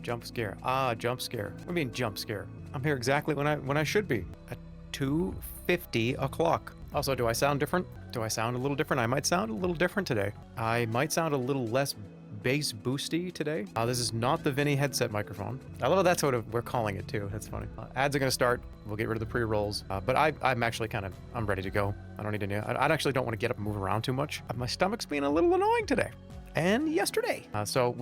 Jump scare. Jump scare. What do you mean jump scare? I'm here exactly when I should be. At 2:50 o'clock. Also, do I sound different? Do I sound a little different? I might sound a little different today. I might sound a little less bass boosty today. This is not the Vinny headset microphone. I love that's what we're calling it too. That's funny. Ads are gonna start. We'll get rid of the pre-rolls. But I'm actually I'm ready to go. I don't need to. I actually don't want to get up and move around too much. My stomach's being a little annoying today. And yesterday. So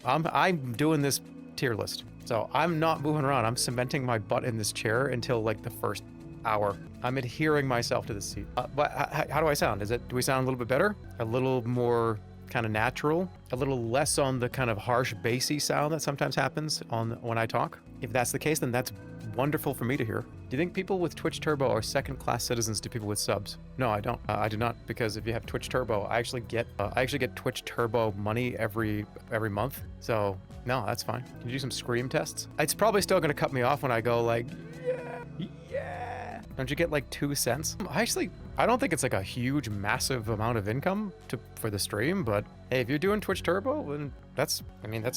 I'm doing this tier list. So I'm not moving around. I'm cementing my butt in this chair until like the first hour. I'm adhering myself to the seat. But how do I sound? Do we sound a little bit better? A little more kind of natural? A little less on the kind of harsh bassy sound that sometimes happens when I talk? If that's the case, then that's wonderful for me to hear. Do you think people with Twitch Turbo are second-class citizens to people with subs? No, I don't. I do not, because if you have Twitch Turbo, I actually get Twitch Turbo money every month. So no, that's fine. Can you do some scream tests? It's probably still gonna cut me off when I go like, yeah. Don't you get like 2 cents? I don't think it's like a huge, massive amount of income for the stream, but hey, if you're doing Twitch Turbo, then that's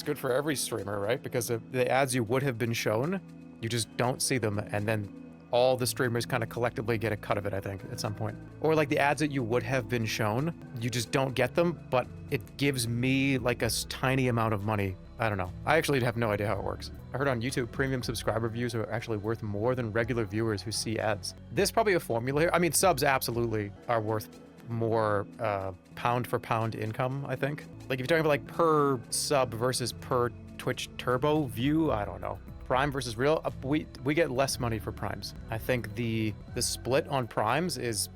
good for every streamer, right? Because the ads you would have been shown, you just don't see them, and then all the streamers kind of collectively get a cut of it, I think, at some point. Or like the ads that you would have been shown, you just don't get them, but it gives me like a tiny amount of money. I don't know. I actually have no idea how it works. I heard on YouTube, premium subscriber views are actually worth more than regular viewers who see ads. There's probably a formula here. I mean, subs absolutely are worth more pound for pound income, I think. Like if you're talking about like per sub versus per Twitch Turbo view, I don't know. Prime versus real, we get less money for primes. I think the split on primes is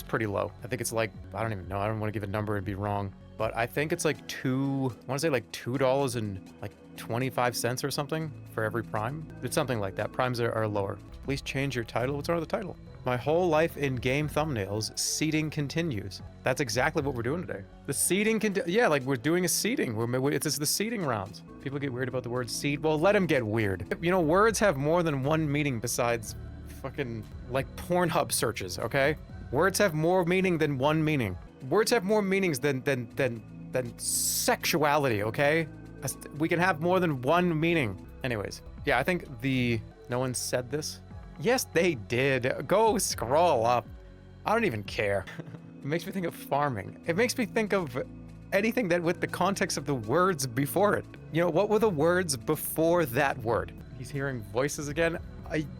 pretty low. I think it's like, I don't even know. I don't want to give a number and be wrong. But I think it's like I want to say like $2.25 or something for every prime. It's something like that. Primes are lower. Please change your title. What's wrong with the title? My whole life in game thumbnails, seeding continues. That's exactly what we're doing today. The seeding yeah, like we're doing a seeding. It's the seeding rounds. People get weird about the word seed. Well, let them get weird. You know, words have more than one meaning besides fucking like Pornhub searches, okay? Words have more meaning than one meaning. Words have more meanings than sexuality, okay? We can have more than one meaning. Anyways, yeah, I think no one said this. Yes, they did. Go scroll up. I don't even care. It makes me think of farming. It makes me think of anything that with the context of the words before it. You know, what were the words before that word? He's hearing voices again.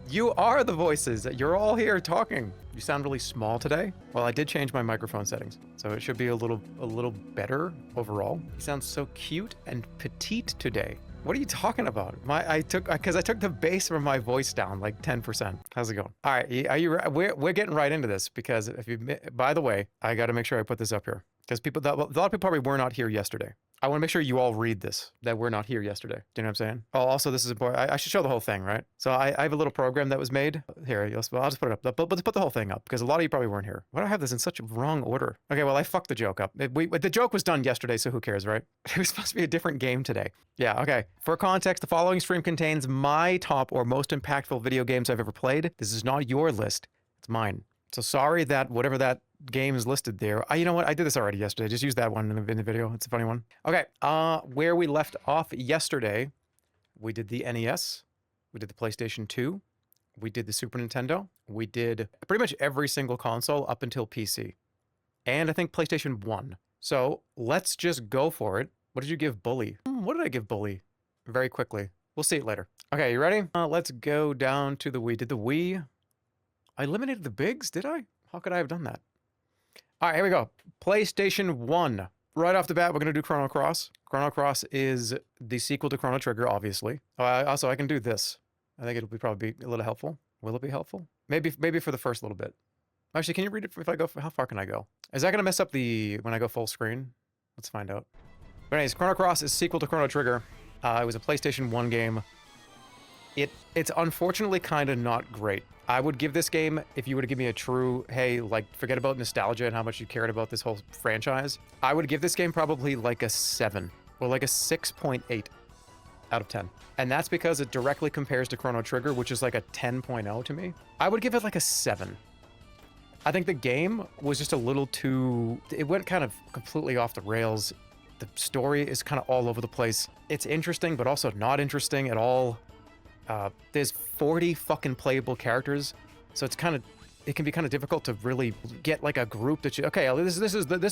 You are the voices. You're all here talking. You sound really small today. Well, I did change my microphone settings, so it should be a little better overall. He sounds so cute and petite today. What are you talking about? Because I took the bass from my voice down like 10%. How's it going? All right, are you? We're getting right into this because by the way, I got to make sure I put this up here because a lot of people probably were not here yesterday. I want to make sure you all read this, that we're not here yesterday. Do you know what I'm saying? Oh, also, this is important. I should show the whole thing, right? So I have a little program that was made. Here, I'll just put it up. But let's put the whole thing up, because a lot of you probably weren't here. Why do I have this in such wrong order? Okay, well, I fucked the joke up. The joke was done yesterday, so who cares, right? It was supposed to be a different game today. Yeah, okay. For context, the following stream contains my top or most impactful video games I've ever played. This is not your list. It's mine. So sorry that whatever that game is listed there. You know what? I did this already yesterday. Just use that one in the video. It's a funny one. Okay. Where we left off yesterday, we did the NES. We did the PlayStation 2. We did the Super Nintendo. We did pretty much every single console up until PC. And I think PlayStation 1. So let's just go for it. What did you give Bully? What did I give Bully? Very quickly. We'll see it later. Okay, you ready? Let's go down to the Wii. Did the Wii... I eliminated the bigs, did I? How could I have done that? All right, here we go. PlayStation 1. Right off the bat, we're going to do Chrono Cross. Chrono Cross is the sequel to Chrono Trigger, obviously. Also, I can do this. I think it'll probably be a little helpful. Will it be helpful? Maybe for the first little bit. Actually, can you read it if I go? How far can I go? Is that going to mess up when I go full screen? Let's find out. But anyways, Chrono Cross is sequel to Chrono Trigger. It was a PlayStation 1 game. It's unfortunately kind of not great. I would give this game, if you were to give me a true, hey, like, forget about nostalgia and how much you cared about this whole franchise, I would give this game probably like a 7 or like a 6.8 out of 10. And that's because it directly compares to Chrono Trigger, which is like a 10.0 to me. I would give it like a 7. I think the game was just a little too... It went kind of completely off the rails. The story is kind of all over the place. It's interesting, but also not interesting at all. There's 40 fucking playable characters, so it can be kind of difficult to really get like a group that you, okay, this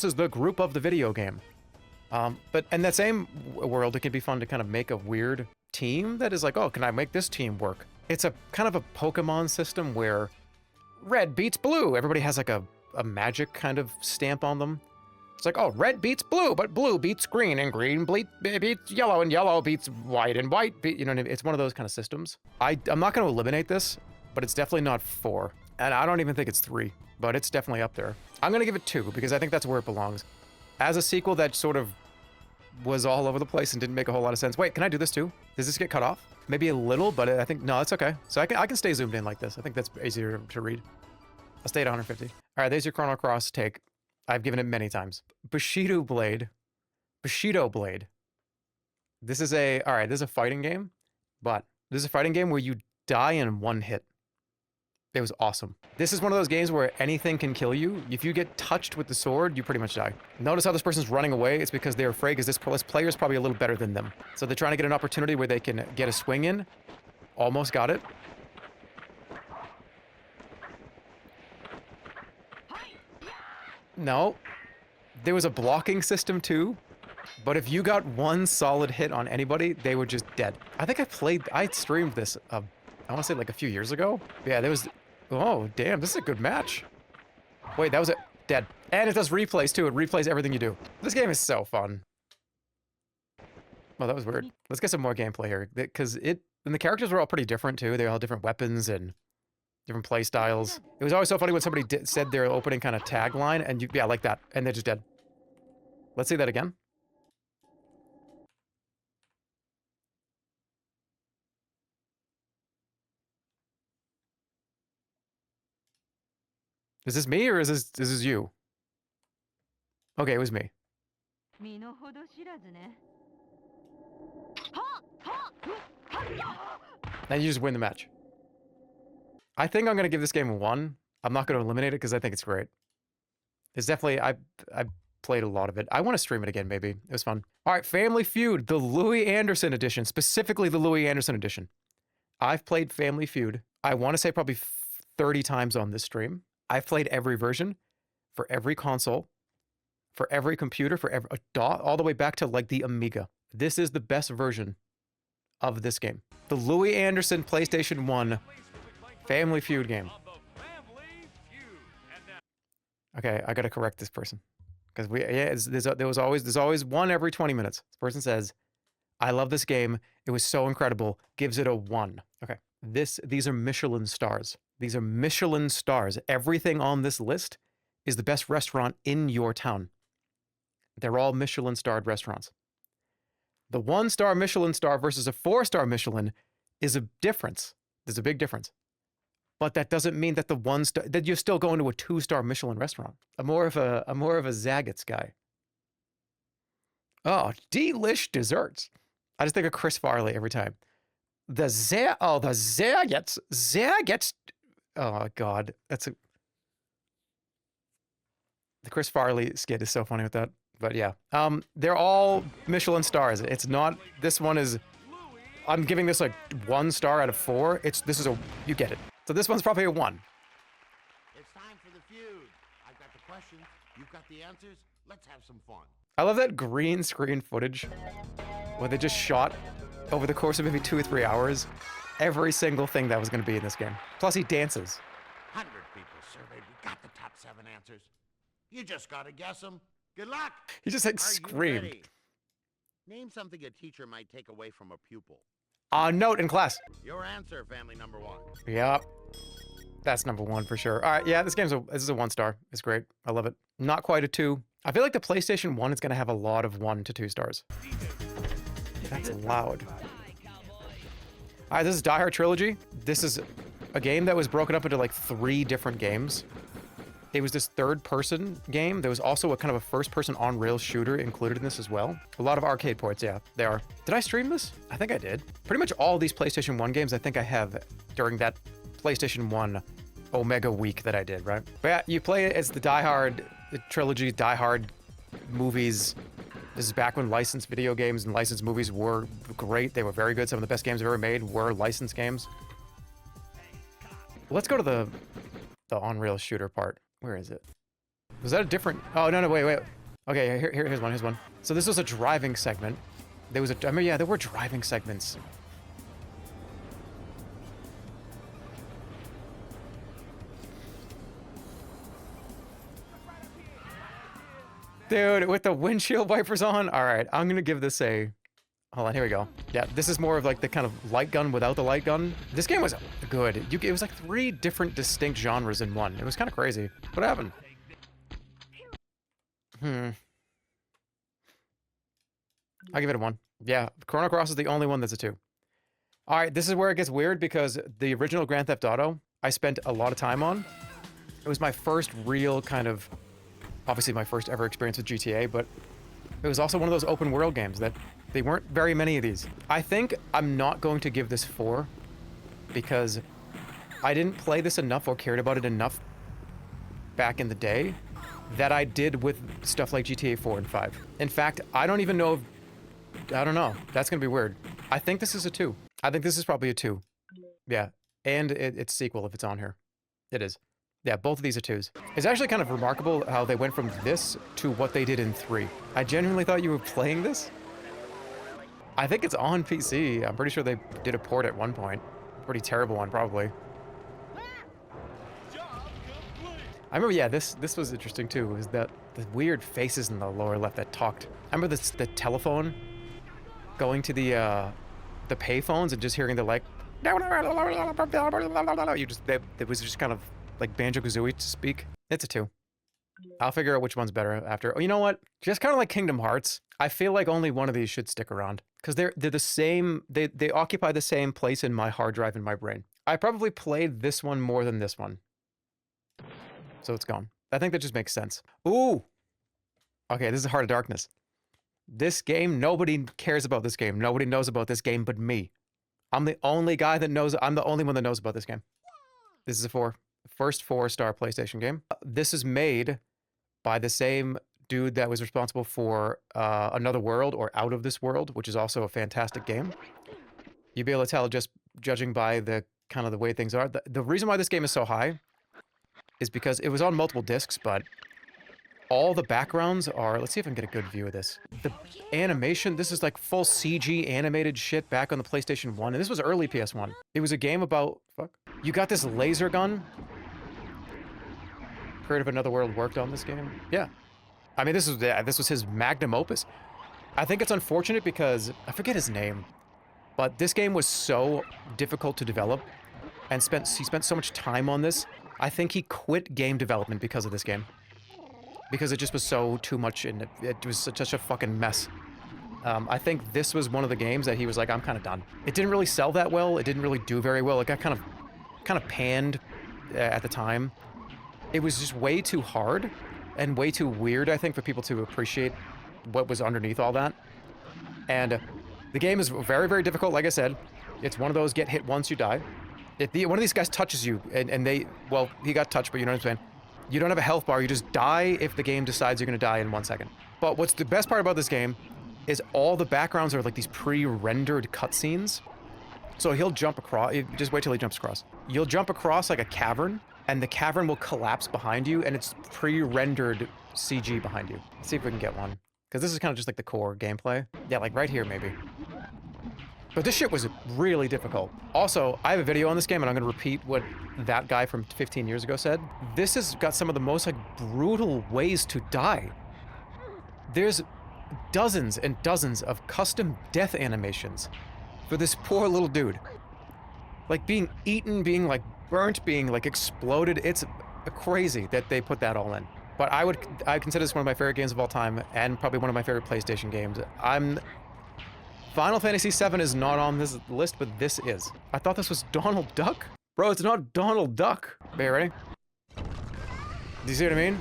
is the group of the video game. But in that same world, it can be fun to kind of make a weird team that is like, oh, can I make this team work? It's a kind of a Pokemon system where red beats blue. Everybody has like a magic kind of stamp on them. It's like, oh, red beats blue, but blue beats green, and green beats yellow, and yellow beats white, and white you know what I mean? It's one of those kind of systems. I'm not going to eliminate this, but it's definitely not 4. And I don't even think it's 3, but it's definitely up there. I'm going to give it 2, because I think that's where it belongs. As a sequel that sort of was all over the place and didn't make a whole lot of sense. Wait, can I do this too? Does this get cut off? Maybe a little, but I think, no, it's okay. So I can stay zoomed in like this. I think that's easier to read. I'll stay at 150. All right, there's your Chrono Cross take. I've given it many times. Bushido Blade. Bushido Blade. This is a, all right, this is a fighting game, but this is a fighting game where you die in 1 hit. It was awesome. This is one of those games where anything can kill you. If you get touched with the sword, you pretty much die. Notice how this person's running away. It's because they're afraid, because this player is probably a little better than them. So they're trying to get an opportunity where they can get a swing in. Almost got it. No. There was a blocking system too. But if you got 1 solid hit on anybody, they were just dead. I think I streamed this, I want to say like a few years ago. Yeah, there was, oh, damn, this is a good match. Wait, that was it. Dead. And it does replays too. It replays everything you do. This game is so fun. Well, that was weird. Let's get some more gameplay here. Because and the characters were all pretty different too. They all had different weapons and different play styles. It was always so funny when somebody said their opening kind of tagline and yeah, like that. And they're just dead. Let's see that again. Is this me or is this you? Okay, it was me. Now you just win the match. I think I'm gonna give this game a 1. I'm not gonna eliminate it because I think it's great. It's definitely, I played a lot of it. I want to stream it again, maybe. It was fun. All right, Family Feud, the Louis Anderson edition, specifically the Louis Anderson edition. I've played Family Feud, I want to say probably 30 times on this stream. I've played every version, for every console, for every computer, for every all the way back to like the Amiga. This is the best version of this game. The Louis Anderson PlayStation 1 Family Feud game. Okay, I gotta correct this person. Because there's always one every 20 minutes. This person says, I love this game. It was so incredible. Gives it a 1. Okay. These are Michelin stars. These are Michelin stars. Everything on this list is the best restaurant in your town. They're all Michelin starred restaurants. The 1-star Michelin star versus a 4-star Michelin is a difference. There's a big difference. But that doesn't mean that the 1-star, that you're still going to a 2-star Michelin restaurant. I'm more of a Zagat's guy. Oh, delish desserts. I just think of Chris Farley every time. The Zagat's. Oh God, the Chris Farley skit is so funny with that. But yeah, they're all Michelin stars. It's not, this one is, I'm giving this like 1 star out of 4. You get it. So this one's probably a 1. It's time for the feud. I've got the questions, you've got the answers. Let's have some fun. I love that green screen footage where they just shot over the course of maybe 2 or 3 hours every single thing that was going to be in this game. Plus he dances. 100 people surveyed. We got the top 7 answers. You just gotta guess them. Good luck. He just like screamed. Ready? Name something a teacher might take away from a pupil. Note in class. Your answer, family number 1. Yep. That's number 1 for sure. All right, yeah, this is a 1 star. It's great. I love it. Not quite a 2. I feel like the PlayStation 1 is going to have a lot of 1 to 2 stars. That's loud. All right, this is Die Hard Trilogy. This is a game that was broken up into like 3 different games. It was this third-person game. There was also a kind of a first-person on-rails shooter included in this as well. A lot of arcade ports, yeah, they are. Did I stream this? I think I did. Pretty much all these PlayStation 1 games I think I have during that PlayStation 1 Omega week that I did, right? But yeah, you play it as the Die Hard trilogy, Die Hard movies, This is back when licensed video games and licensed movies were great. They were very good. Some of the best games I've ever made were licensed games. Let's go to the on-rail shooter part. Where is it? Was that a different... Oh, no, wait. Okay, here's one. So this was a driving segment. There was a... I mean, yeah, there were driving segments. Dude, with the windshield wipers on? Alright, I'm gonna give this a... Hold on, here we go. Yeah, this is more of like the kind of light gun without the light gun. This game was good. It was like 3 different distinct genres in one. It was kind of crazy. What happened? I'll give it a 1. Yeah, Chrono Cross is the only one that's a 2. Alright, this is where it gets weird because the original Grand Theft Auto, I spent a lot of time on. It was my first real kind of... Obviously my first ever experience with GTA, but it was also one of those open world games that they weren't very many of these. I think I'm not going to give this 4 because I didn't play this enough or cared about it enough back in the day that I did with stuff like GTA 4 and 5. In fact, I don't even know if... I don't know. That's gonna be weird. I think this is a 2. I think this is probably a 2. Yeah, and it's sequel if it's on here. It is. Yeah, both of these are 2s. It's actually kind of remarkable how they went from this to what they did in 3. I genuinely thought you were playing this. I think it's on PC. I'm pretty sure they did a port at one point. Pretty terrible one, probably. I remember, yeah, this was interesting too, is that the weird faces in the lower left that talked. I remember the telephone going to the payphones and just hearing the like, it was just kind of like Banjo-Kazooie to speak. It's a 2. I'll figure out which one's better after. Oh, you know what? Just kind of like Kingdom Hearts. I feel like only one of these should stick around because they're the same. They occupy the same place in my hard drive in my brain. I probably played this one more than this one, so it's gone. I think that just makes sense. Ooh. Okay, this is Heart of Darkness. This game, nobody cares about this game. Nobody knows about this game but me. I'm the only guy that knows. I'm the only one that knows about this game. This is a 4. First 4-star PlayStation game. This is made by the same dude that was responsible for Another World or Out of This World, which is also a fantastic game. You'll be able to tell just judging by the kind of the way things are. The reason why this game is so high is because it was on multiple discs, but all the backgrounds are... Let's see if I can get a good view of this. The animation, this is like full CG animated shit back on the PlayStation 1, and this was early PS1. It was a game about... Fuck. You got this laser gun. Heard of Another World worked on this game? Yeah. I mean, this was his magnum opus. I think it's unfortunate because... I forget his name. But this game was so difficult to develop, and he spent so much time on this. I think he quit game development because of this game. Because it just was so too much, and it was such a fucking mess. I think this was one of the games that he was like, I'm kind of done. It didn't really sell that well. It didn't really do very well. It got kind of panned at the time. It was just way too hard and way too weird, I think, for people to appreciate what was underneath all that. And the game is very, very difficult, like I said. It's one of those get hit once, you die. If one of these guys touches you, and they... Well, he got touched, but you know what I'm saying? You don't have a health bar, you just die if the game decides you're gonna die in 1 second. But what's the best part about this game is all the backgrounds are like these pre-rendered cutscenes. So he'll jump across, just wait till he jumps across. You'll jump across like a cavern, and the cavern will collapse behind you, and it's pre-rendered CG behind you. Let's see if we can get one. Because this is kind of just like the core gameplay. Yeah, like right here maybe. But this shit was really difficult. Also, I have a video on this game, and I'm going to repeat what that guy from 15 years ago said. This has got some of the most, like, brutal ways to die. There's dozens and dozens of custom death animations for this poor little dude. Like, being eaten, being, like, burnt, being, like, exploded. It's crazy that they put that all in. But I consider this one of my favorite games of all time, and probably one of my favorite PlayStation games. Final Fantasy VII is not on this list, but this is. I thought this was Donald Duck? Bro, it's not Donald Duck. Okay, you ready? Do you see what I mean?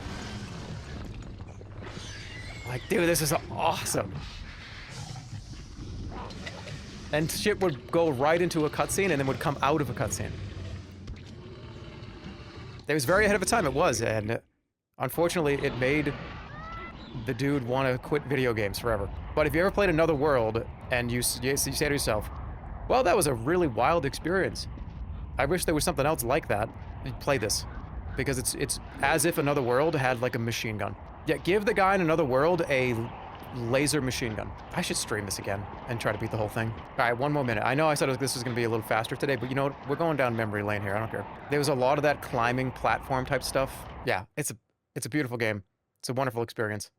Like, dude, this is awesome. And shit would go right into a cutscene and then would come out of a cutscene. It was very ahead of its time, it was, and unfortunately it made the dude want to quit video games forever. But if you ever played Another World and you say to yourself, well, that was a really wild experience. I wish there was something else like that. Play this. Because it's as if Another World had like a machine gun. Yeah, give the guy in Another World a laser machine gun. I should stream this again and try to beat the whole thing. All right, one more minute. I know I said this was going to be a little faster today, but you know what? We're going down memory lane here. I don't care. There was a lot of that climbing platform type stuff. Yeah, it's a beautiful game. It's a wonderful experience.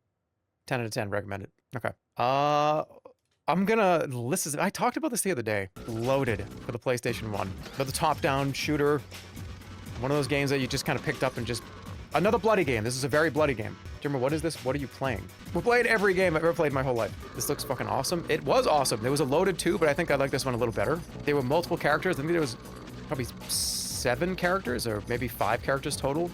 10 out of 10, recommend it. Okay. I'm gonna listen. I talked about this the other day. Loaded for the PlayStation 1. But the top-down shooter. One of those games that you just kind of picked up and just... Another bloody game. This is a very bloody game. Jerma, what is this? What are you playing? We're playing every game I've ever played in my whole life. This looks fucking awesome. It was awesome. There was a Loaded 2, but I think I like this one a little better. There were multiple characters. I think there was probably 7 characters or maybe 5 characters total.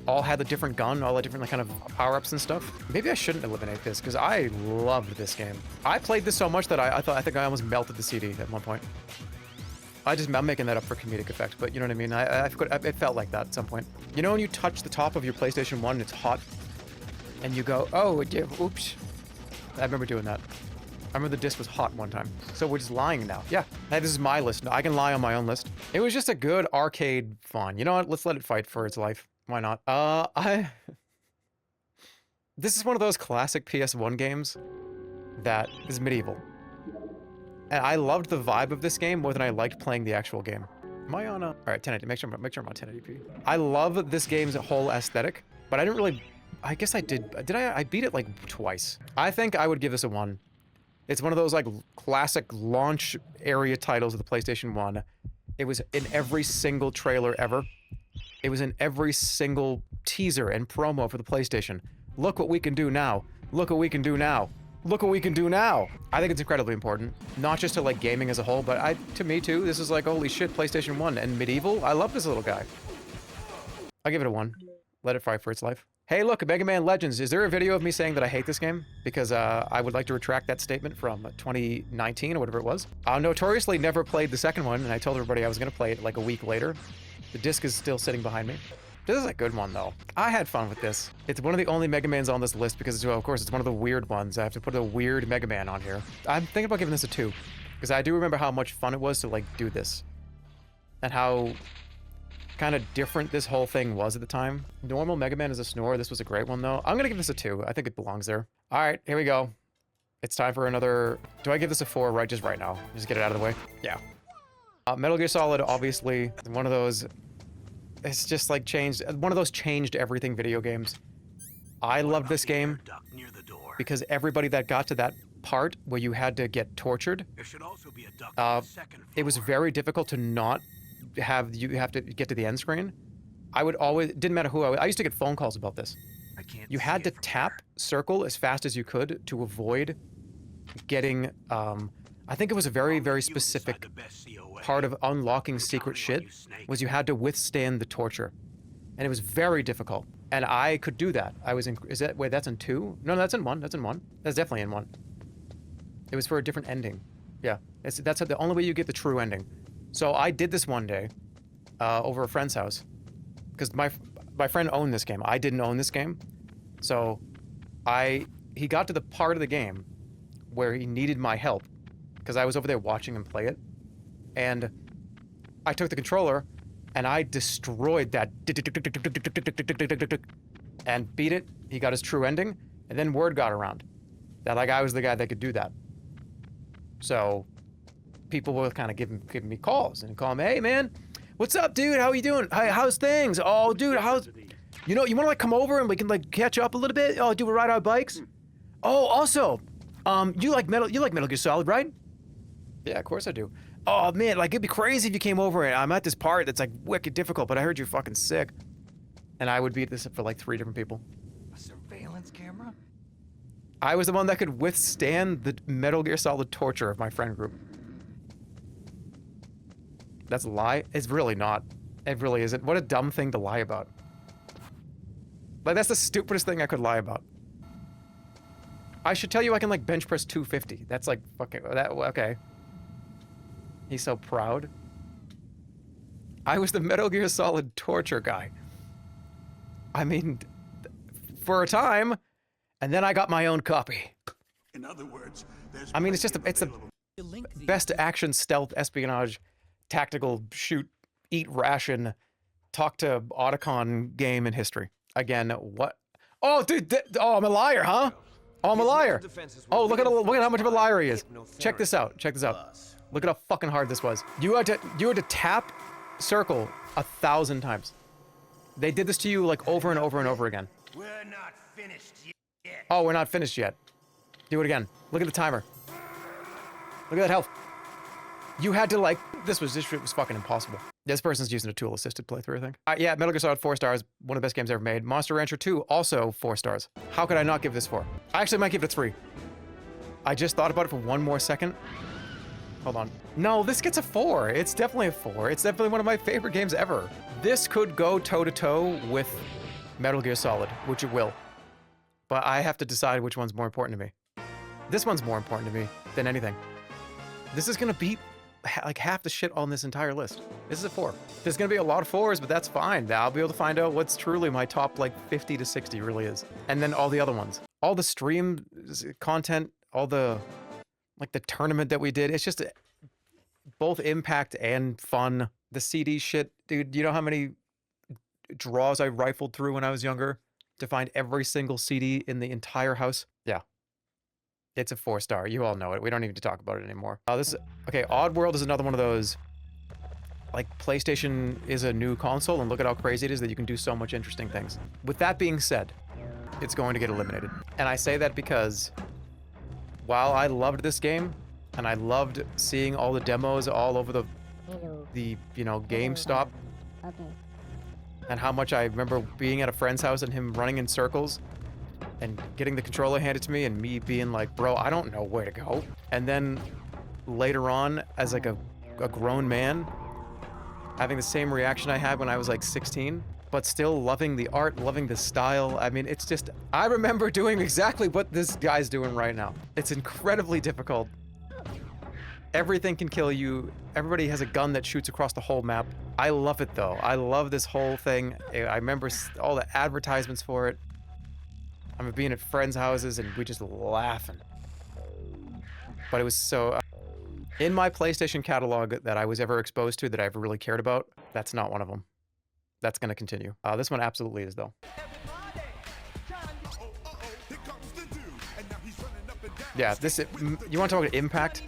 All had a different gun, all the different like, kind of power-ups and stuff. Maybe I shouldn't eliminate this because I loved this game. I played this so much that I think I almost melted the CD at one point. I'm making that up for comedic effect, but you know what I mean? It felt like that at some point. You know when you touch the top of your PlayStation 1 and it's hot? And you go, oh, oops. I remember doing that. I remember the disc was hot one time. So we're just lying now. Yeah, hey, this is my list. I can lie on my own list. It was just a good arcade fun. You know what? Let's let it fight for its life. Why not? This is one of those classic PS1 games that is medieval. And I loved the vibe of this game more than I liked playing the actual game. Am I on a... Alright, 1080. Make sure I'm on 1080p. I love this game's whole aesthetic, but I didn't really... I guess I did... I beat it like twice. I think I would give this a 1. It's one of those like classic launch area titles of the PlayStation 1. It was in every single trailer ever. It was in every single teaser and promo for the PlayStation. Look what we can do now. Look what we can do now. Look what we can do now. I think it's incredibly important. Not just to like gaming as a whole, but to me too, this is like, holy shit, PlayStation 1 and medieval. I love this little guy. I'll give it a 1. Let it fight for its life. Hey, look, Mega Man Legends. Is there a video of me saying that I hate this game? Because I would like to retract that statement from 2019 or whatever it was. I notoriously never played the second one, and I told everybody I was going to play it like a week later. The disc is still sitting behind me. This is a good one, though. I had fun with this. It's one of the only Mega Mans on this list because, well, of course, it's one of the weird ones. I have to put a weird Mega Man on here. I'm thinking about giving this a 2 because I do remember how much fun it was to, like, do this. And how kind of different this whole thing was at the time. Normal Mega Man is a snore. This was a great one, though. I'm going to give this a 2. I think it belongs there. All right, here we go. It's time for another... Do I give this a 4 right now? Just get it out of the way? Yeah. Metal Gear Solid, obviously, one of those... It's just like changed... One of those changed everything video games. I loved this game because everybody that got to that part where you had to get tortured, it was very difficult to not have... You have to get to the end screen. I would always... Didn't matter who I used to get phone calls about this. You had to tap circle as fast as you could to avoid getting... I think it was a very, very specific part of unlocking secret shit was you had to withstand the torture. And it was very difficult. And I could do that. I was in... Wait, that's in 2? No, that's in 1. That's in 1. That's definitely in 1. It was for a different ending. Yeah. That's the only way you get the true ending. So I did this one day over a friend's house. Because my friend owned this game. I didn't own this game. So he got to the part of the game where he needed my help. Because I was over there watching him play it. And I took the controller and I destroyed that and beat it. He got his true ending. And then word got around that like I was the guy that could do that. So people were kind of giving me calls and calling me, hey man, what's up, dude? How you doing? Hey, how's things? Oh, dude, how's... You know, you want to like come over and we can like catch up a little bit? Oh, do we ride our bikes? Oh, also, you like Metal Gear Solid, right? Yeah, of course I do. Oh man, like it'd be crazy if you came over and I'm at this part that's like wicked difficult, but I heard you're fucking sick. And I would beat this up for like 3 different people. A surveillance camera? I was the one that could withstand the Metal Gear Solid torture of my friend group. That's a lie? It's really not. It really isn't. What a dumb thing to lie about. Like, that's the stupidest thing I could lie about. I should tell you I can, like, bench press 250. That's, like, fucking... Okay. He's so proud. I was the Metal Gear Solid torture guy. I mean, for a time, And then I got my own copy. In other words, there's I mean, it's the best action stealth espionage tactical shoot eat ration talk to Otacon game in history. Again, what? Oh, dude! Oh, I'm a liar, huh? Oh, I'm a liar. Oh, look at how much of a liar he is. Check this out. Check this out. Look at how fucking hard this was. You had to tap circle 1,000 times. They did this to you like over and over and over again. We're not finished yet. Oh, we're not finished yet. Do it again. Look at the timer. Look at that health. You had to like, this shit was fucking impossible. This person's using a tool-assisted playthrough, I think. Yeah, Metal Gear Solid 4 stars, one of the best games ever made. Monster Rancher 2, also 4 stars. How could I not give this 4? I actually might give it a 3. I just thought about it for one more second. Hold on. No, this gets a 4. It's definitely a 4. It's definitely one of my favorite games ever. This could go toe-to-toe with Metal Gear Solid, which it will. But I have to decide which one's more important to me. This one's more important to me than anything. This is gonna beat like half the shit on this entire list. This is a 4. There's gonna be a lot of 4s, but that's fine. I'll be able to find out what's truly my top like 50 to 60 really is. And then all the other ones. All the stream content, all the like the tournament that we did, it's just both impact and fun. The CD shit, dude, you know how many draws I rifled through when I was younger to find every single CD in the entire house? Yeah. It's a 4 star. You all know it. We don't need to talk about it anymore. Okay, Oddworld is another one of those, like, PlayStation is a new console, and look at how crazy it is that you can do so much interesting things. With that being said, it's going to get eliminated. And I say that because while I loved this game, and I loved seeing all the demos all over the you know, GameStop, and how much I remember being at a friend's house and him running in circles, and getting the controller handed to me and me being like, bro, I don't know where to go. And then later on, as like a grown man, having the same reaction I had when I was like 16, but still loving the art, loving the style. I mean, it's just, I remember doing exactly what this guy's doing right now. It's incredibly difficult. Everything can kill you. Everybody has a gun that shoots across the whole map. I love it though. I love this whole thing. I remember all the advertisements for it. I remember being at friends' houses and we just laughing. But it was so... in my PlayStation catalog that I was ever exposed to that I ever really cared about, that's not one of them. That's going to continue. This one absolutely is, though. Yeah, this... you want to talk about impact?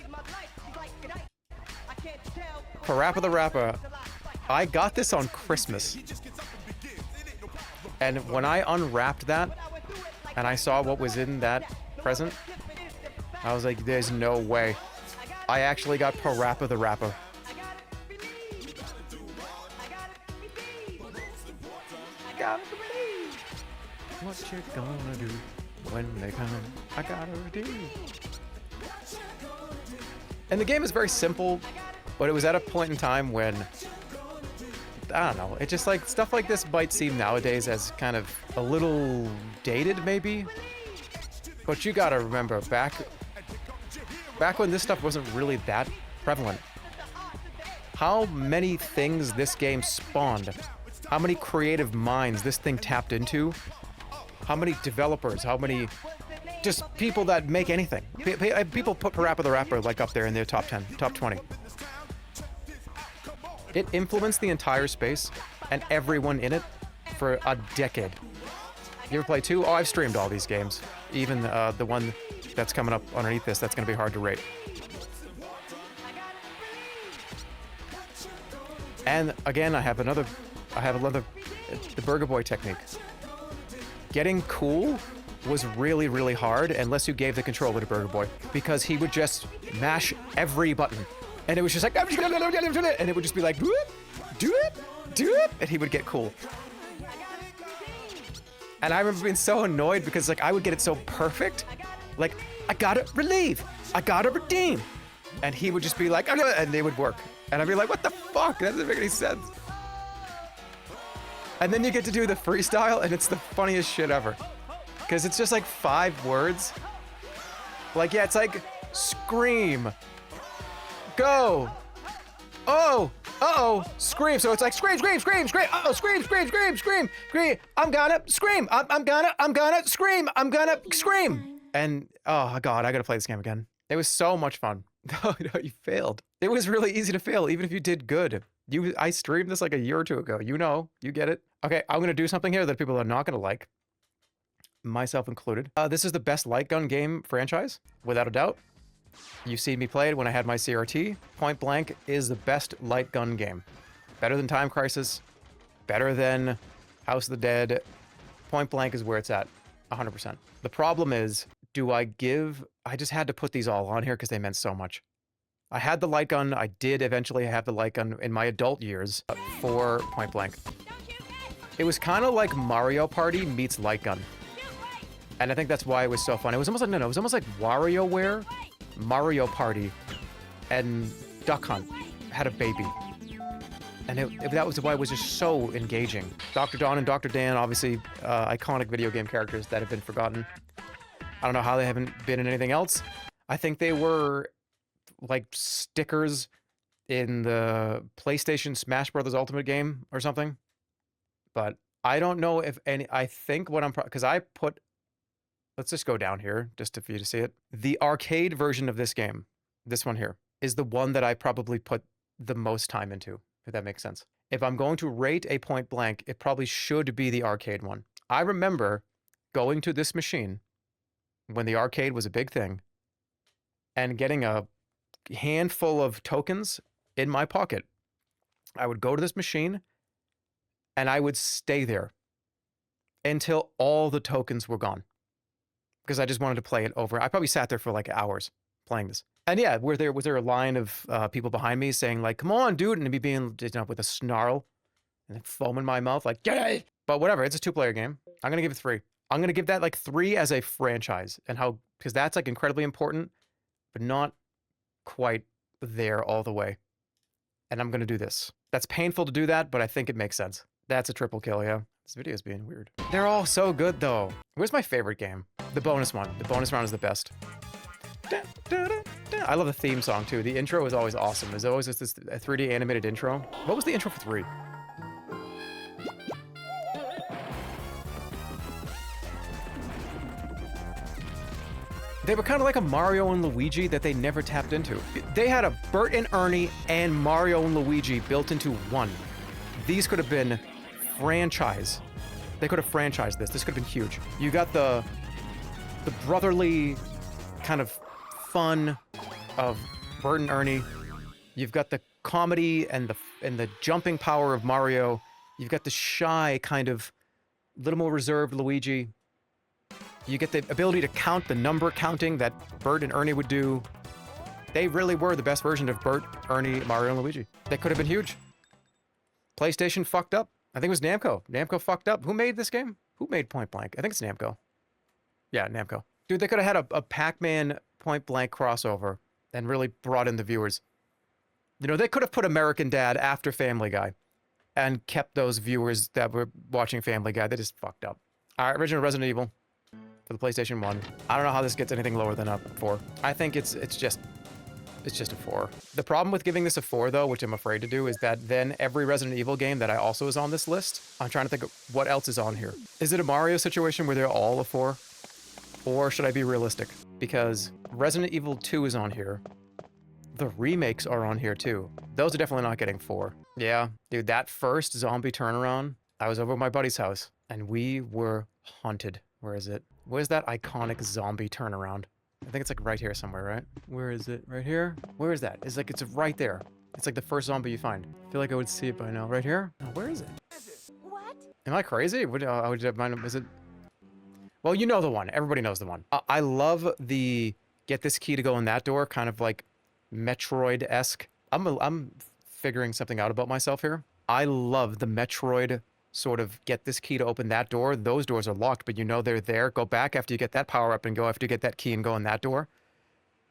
Parappa the Rapper. I got this on Christmas. And when I unwrapped that, and I saw what was in that present, I was like, there's no way. I actually got Parappa the Rapper. What you gonna do when they come? I gotta redeem. And the game is very simple, but it was at a point in time when, I don't know, it just like, stuff like this might seem nowadays as kind of a little dated maybe, but you gotta remember back when this stuff wasn't really that prevalent, how many things this game spawned, how many creative minds this thing tapped into, how many developers, how many just people that make anything. People put Parappa the Rapper like up there in their top 10, top 20. It influenced the entire space and everyone in it for a decade. You ever play 2? Oh, I've streamed all these games. Even the one that's coming up underneath this, that's going to be hard to rate. And again, I have another, the Burgah Boy technique. Getting cool was really, really hard unless you gave the controller to Burgah Boy, because he would just mash every button. And it was just like, and it would just be like, do it, and he would get cool. And I remember being so annoyed because like I would get it so perfect, like I gotta relieve, I gotta redeem, and he would just be like, and they would work, and I'd be like, what the fuck? That doesn't make any sense. And then you get to do the freestyle, and it's the funniest shit ever, because it's just like 5 words. Like, yeah, it's like scream, go, oh, Uh-oh, scream. So it's like scream, scream, scream, scream. Uh-oh, scream, scream, scream, scream, scream. I'm gonna scream. I'm gonna scream. I'm gonna scream. And, oh God, I gotta play this game again. It was so much fun. No, you failed. It was really easy to fail, even if you did good. I streamed this like a year or two ago. You know, you get it. Okay, I'm gonna do something here that people are not gonna like. Myself included. This is the best light gun game franchise, without a doubt. You see me play it when I had my CRT. Point Blank is the best light gun game. Better than Time Crisis, better than House of the Dead. Point Blank is where it's at, 100%. The problem is, I just had to put these all on here because they meant so much. I had the light gun. I did eventually have the light gun in my adult years for Point Blank. It was kind of like Mario Party meets light gun. And I think that's why it was so fun. It was almost like, it was almost like WarioWare, Mario Party, and Duck Hunt had a baby. And that was why it was just so engaging. Dr. Don and Dr. Dan, obviously iconic video game characters that have been forgotten. I don't know how they haven't been in anything else. I think they were like stickers in the PlayStation Smash Brothers Ultimate game or something. But I don't know if any, I think what because I put, let's just go down here just for you to see it. The arcade version of this game, this one here, is the one that I probably put the most time into, if that makes sense. If I'm going to rate a Point Blank, it probably should be the arcade one. I remember going to this machine when the arcade was a big thing and getting a handful of tokens in my pocket. I would go to this machine and I would stay there until all the tokens were gone because I just wanted to play it over. I probably sat there for like hours playing this. And yeah, was there a line of people behind me saying like, come on, dude, and me being, you know, with a snarl and foam in my mouth, like, get it! But whatever, it's a 2-player game. I'm going to give it 3. I'm going to give that like 3 as a franchise and because that's like incredibly important, but not quite there all the way. And I'm going to do this. That's painful to do that, but I think it makes sense. That's a triple kill, yeah. This video's being weird. They're all so good though. Where's my favorite game? The bonus one. The bonus round is the best. I love the theme song too. The intro is always awesome. There's always just this 3D animated intro. What was the intro for 3? They were kind of like a Mario and Luigi that they never tapped into. They had a Bert and Ernie and Mario and Luigi built into one. These could have been franchise. They could have franchised this. This could have been huge. You got the brotherly kind of fun of Bert and Ernie. You've got the comedy and the jumping power of Mario. You've got the shy kind of little more reserved Luigi. You get the ability to count the number counting that Bert and Ernie would do. They really were the best version of Bert, Ernie, Mario, and Luigi. They could have been huge. PlayStation fucked up. I think it was Namco. Namco fucked up. Who made this game? Who made Point Blank? I think it's Namco. Yeah, Namco. Dude, they could have had a Pac-Man Point Blank crossover and really brought in the viewers. You know, they could have put American Dad after Family Guy and kept those viewers that were watching Family Guy. They just fucked up. All right, original Resident Evil for the PlayStation 1. I don't know how this gets anything lower than a 4. I think it's just a 4. The problem with giving this a 4 though, which I'm afraid to do, is that then every Resident Evil game that I also is on this list, I'm trying to think of what else is on here. Is it a Mario situation where they're all a 4? Or should I be realistic? Because Resident Evil 2 is on here. The remakes are on here too. Those are definitely not getting 4. Yeah, dude, that first zombie turnaround, I was over at my buddy's house and we were haunted. Where is it? Where's that iconic zombie turnaround? I think it's like right here somewhere, right? Where is it? Right here? Where is that? It's like, it's right there. It's like the first zombie you find. I feel like I would see it by now. Right here? Oh, where is it? What? Am I crazy? Is it? Well, you know the one. Everybody knows the one. I love the get this key to go in that door, kind of like Metroid-esque. I'm figuring something out about myself here. I love the Metroid sort of get this key to open that door. Those doors are locked, but you know they're there. Go back after you get that power up and go after you get that key and go in that door.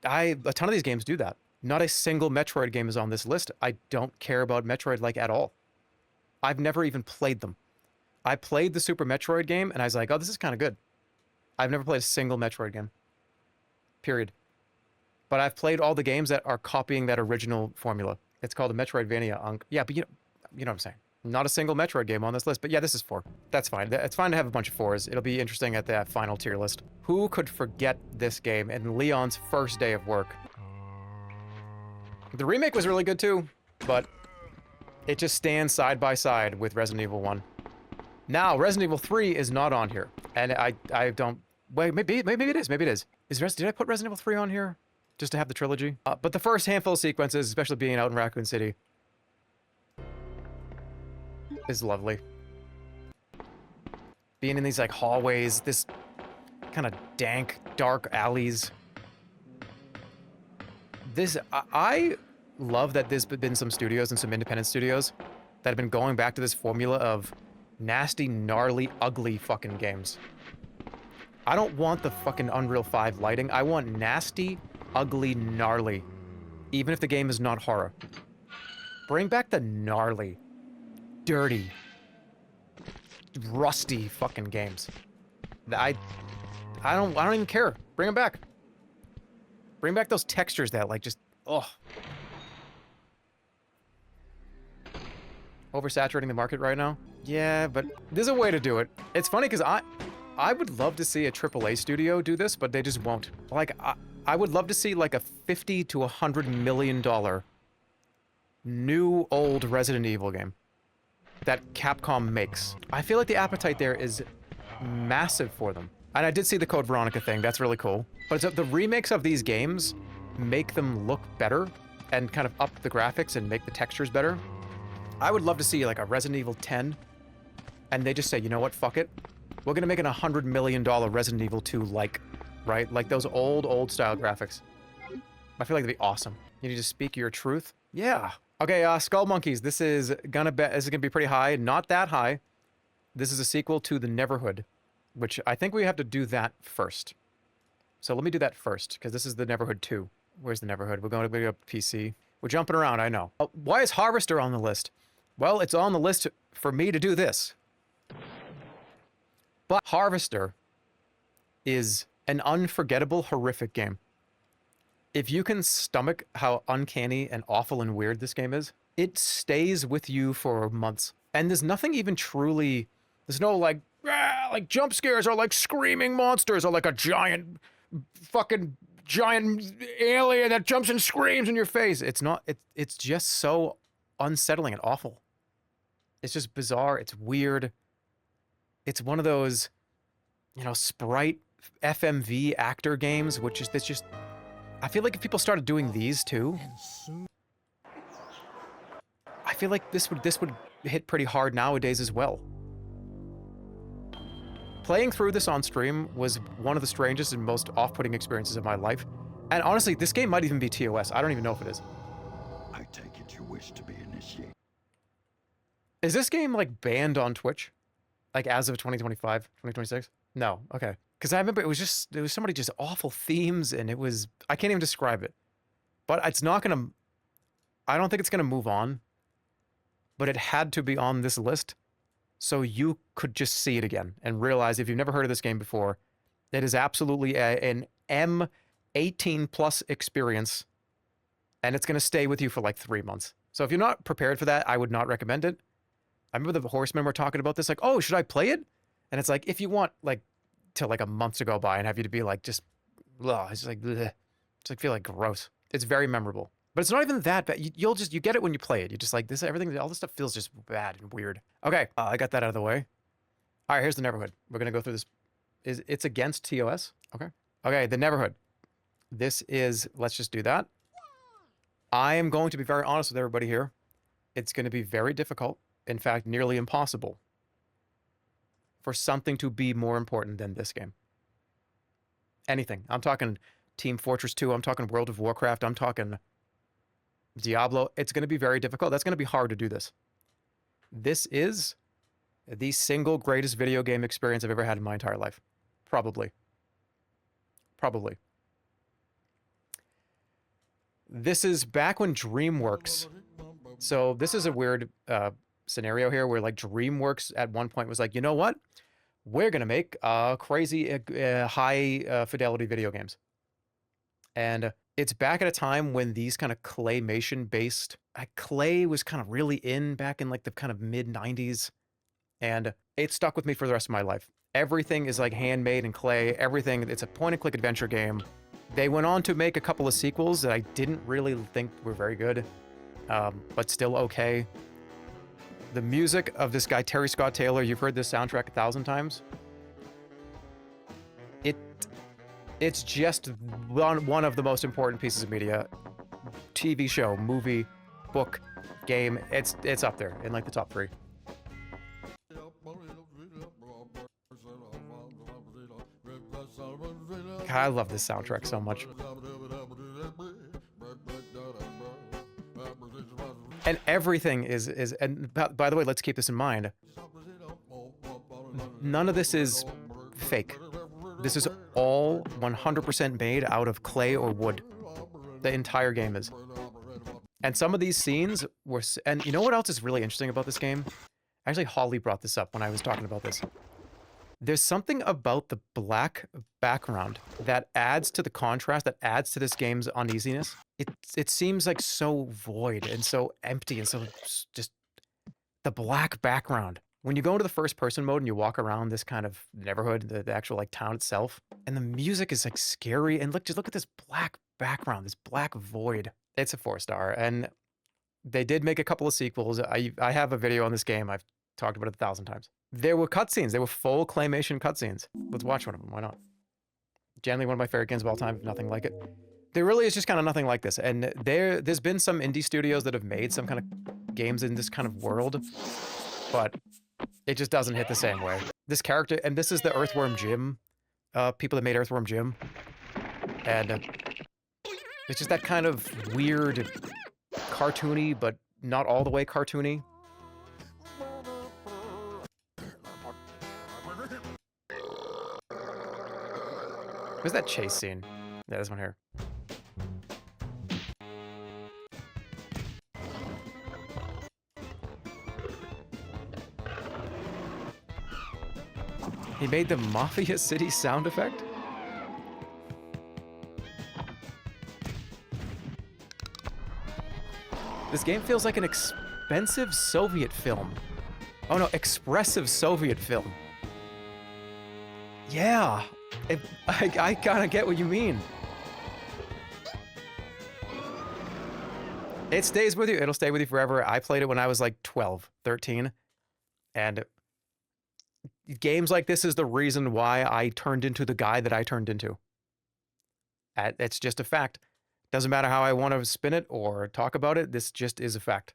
A ton of these games do that. Not a single Metroid game is on this list. I don't care about Metroid like at all. I've never even played them. I played the Super Metroid game and I was like, oh, this is kind of good. I've never played a single Metroid game. Period. But I've played all the games that are copying that original formula. It's called a Metroidvania. Yeah, but you know what I'm saying. Not a single Metroid game on this list, but yeah, this is 4. That's fine. It's fine to have a bunch of 4s. It'll be interesting at that final tier list. Who could forget this game in Leon's first day of work? The remake was really good too, but it just stands side by side with Resident Evil 1. Now, Resident Evil 3 is not on here, and I don't... Wait, maybe it is. Maybe it is. Did I put Resident Evil 3 on here? Just to have the trilogy? But the first handful of sequences, especially being out in Raccoon City, is lovely. Being in these like hallways, this kind of dank, dark alleys. I love that there's been some studios and some independent studios that have been going back to this formula of nasty, gnarly, ugly fucking games. I don't want the fucking Unreal 5 lighting. I want nasty, ugly, gnarly. Even if the game is not horror. Bring back the gnarly, dirty, rusty fucking games. I don't even care. Bring them back. Bring back those textures that like just oversaturating the market right now. Yeah, but there's a way to do it. It's funny because I would love to see a AAA studio do this, but they just won't. Like I would love to see like a $50 to $100 million new old Resident Evil game that Capcom makes. I feel like the appetite there is massive for them. And I did see the Code Veronica thing. That's really cool. But it's, the remakes of these games make them look better and kind of up the graphics and make the textures better. I would love to see like a Resident Evil 10 and they just say, you know what, fuck it. We're gonna make an $100 million Resident Evil 2 like, right? Like those old style graphics. I feel like that'd be awesome. You need to speak your truth. Yeah. Okay, Skull Monkeys. This is gonna be pretty high. Not that high. This is a sequel to the Neverhood, which I think we have to do that first. So let me do that first, because this is the Neverhood 2. Where's the Neverhood? We're going to go PC. We're jumping around, I know. Oh, why is Harvester on the list? Well, it's on the list for me to do this. But Harvester is an unforgettable, horrific game. If you can stomach how uncanny and awful and weird this game is, it stays with you for months. And there's nothing even truly... There's no like jump scares or like screaming monsters or like a giant alien that jumps and screams in your face. It's not, it's just so unsettling and awful. It's just bizarre. It's weird. It's one of those, you know, sprite FMV actor games, which is, it's just, I feel like if people started doing these too, I feel like this would hit pretty hard nowadays as well. Playing through this on stream was one of the strangest and most off-putting experiences of my life. And honestly, this game might even be TOS. I don't even know if it is. I take it you wish to be initiated. Is this game like banned on Twitch? Like as of 2025, 2026? No, okay. Because I remember it was somebody just awful themes and it was, I can't even describe it. But it's not gonna, I don't think it's gonna move on. But it had to be on this list. So you could just see it again and realize if you've never heard of this game before, it is absolutely an M18 plus experience and it's going to stay with you for like 3 months. So if you're not prepared for that, I would not recommend it. I remember the Horsemen were talking about this, like, oh, should I play it? And it's like, if you want like till like a month to go by and have you to be like, just, ugh, it's just like, bleh. It's like, feel like gross. It's very memorable. But it's not even that bad. You get it when you play it. You're just like, everything, all this stuff feels just bad and weird. Okay, I got that out of the way. All right, here's the Neverhood. We're going to go through this. It's against TOS? Okay. Okay, the Neverhood. This is, let's just do that. I am going to be very honest with everybody here. It's going to be very difficult. In fact, nearly impossible for something to be more important than this game. Anything. I'm talking Team Fortress 2. I'm talking World of Warcraft. I'm talking Diablo. It's going to be very difficult. That's going to be hard to do this. This is the single greatest video game experience I've ever had in my entire life. Probably. Probably. This is back when DreamWorks. So this is a weird scenario here where like DreamWorks at one point was like, you know what? We're going to make crazy high fidelity video games. And it's back at a time when these kind of claymation based, clay was kind of really in back in like the kind of mid 90s. And it stuck with me for the rest of my life. Everything is like handmade in clay, everything. It's a point and click adventure game. They went on to make a couple of sequels that I didn't really think were very good, but still okay. The music of this guy, Terry Scott Taylor, you've heard this soundtrack 1,000 times. It's just one of the most important pieces of media. TV show, movie, book, game. It's up there in like the top 3. God, I love this soundtrack so much. And everything is and by the way, let's keep this in mind. None of this is fake. This is all 100% made out of clay or wood. The entire game is. And some of these scenes were, and you know what else is really interesting about this game? Actually, Holly brought this up when I was talking about this. There's something about the black background that adds to the contrast, that adds to this game's uneasiness. It seems like so void and so empty and so just the black background. When you go into the first person mode and you walk around this kind of Neverhood, the actual like town itself, and the music is like scary, and just look at this black background, this black void. It's a 4-star, and they did make a couple of sequels. I have a video on this game. I've talked about it 1,000 times. There were cutscenes. They were full claymation cutscenes. Let's watch one of them. Why not? Generally one of my favorite games of all time. Nothing like it. There really is just kind of nothing like this. And there's been some indie studios that have made some kind of games in this kind of world, but it just doesn't hit the same way. This character, and this is the Earthworm Jim, people that made Earthworm Jim. And it's just that kind of weird, cartoony, but not all the way cartoony. Where's that chase scene? Yeah, this one here. He made the Mafia City sound effect? This game feels like an expensive Soviet film. Oh no, expressive Soviet film. Yeah, I kind of get what you mean. It stays with you. It'll stay with you forever. I played it when I was like 12, 13. And games like this is the reason why I turned into the guy that I turned into. It's just a fact. Doesn't matter how I want to spin it or talk about it. This just is a fact.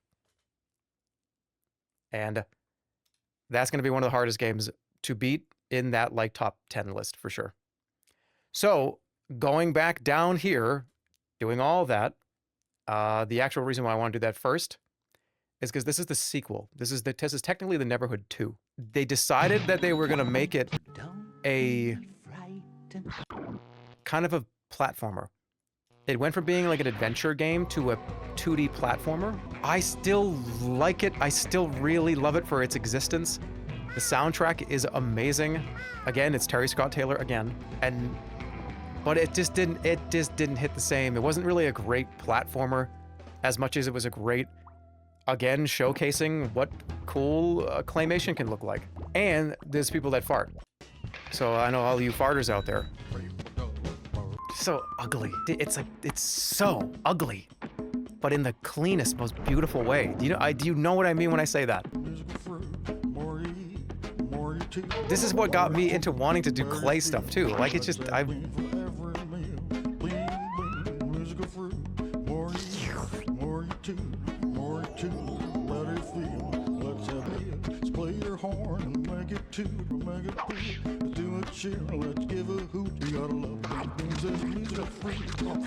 And that's going to be one of the hardest games to beat in that like top 10 list for sure. So going back down here, doing all that, the actual reason why I want to do that first is because this is the sequel. This is technically the Neverhood 2. They decided that they were going to make it a kind of a platformer. It went from being like an adventure game to a 2D platformer. I still like it. I still really love it for its existence. The soundtrack is amazing. Again, it's Terry Scott Taylor again. But it just didn't hit the same. It wasn't really a great platformer as much as it was a great, again, showcasing what cool claymation can look like. And there's people that fart. So I know all you farters out there. So ugly. It's so ugly, but in the cleanest, most beautiful way. Do you know what I mean when I say that? This is what got me into wanting to do clay stuff too. Like it's just Let's give a hoot. You gotta love things music free. More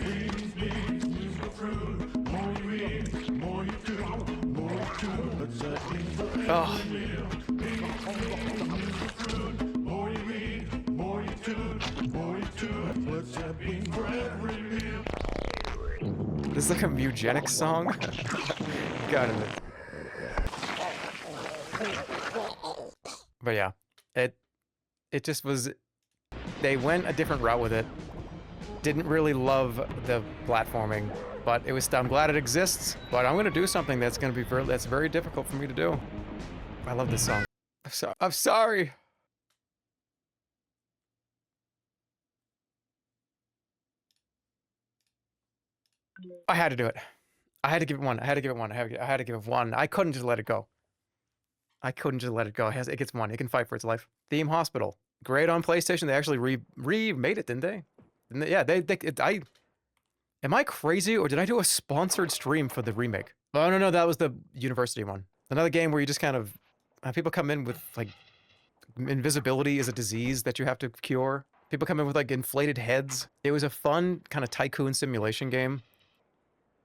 you do, more you do. Let's oh. More you eat, more you do, more you do. Let's have beans for every meal. This is like a eugenics song. Got it. But yeah, it just was. They went a different route with it. Didn't really love the platforming, but I'm glad it exists. But I'm gonna do something that's gonna be that's very difficult for me to do. I love this song. I'm sorry. I had to do it. I had to give it one. I had to give it one. I had to give it one. I couldn't just let it go. I couldn't just let it go. It gets one. It can fight for its life. Theme Hospital. Great on PlayStation. They actually remade it, didn't they? Yeah, am I crazy, or did I do a sponsored stream for the remake? Oh, no, that was the university one. Another game where you just kind of have people come in with, like, invisibility is a disease that you have to cure. People come in with, like, inflated heads. It was a fun kind of tycoon simulation game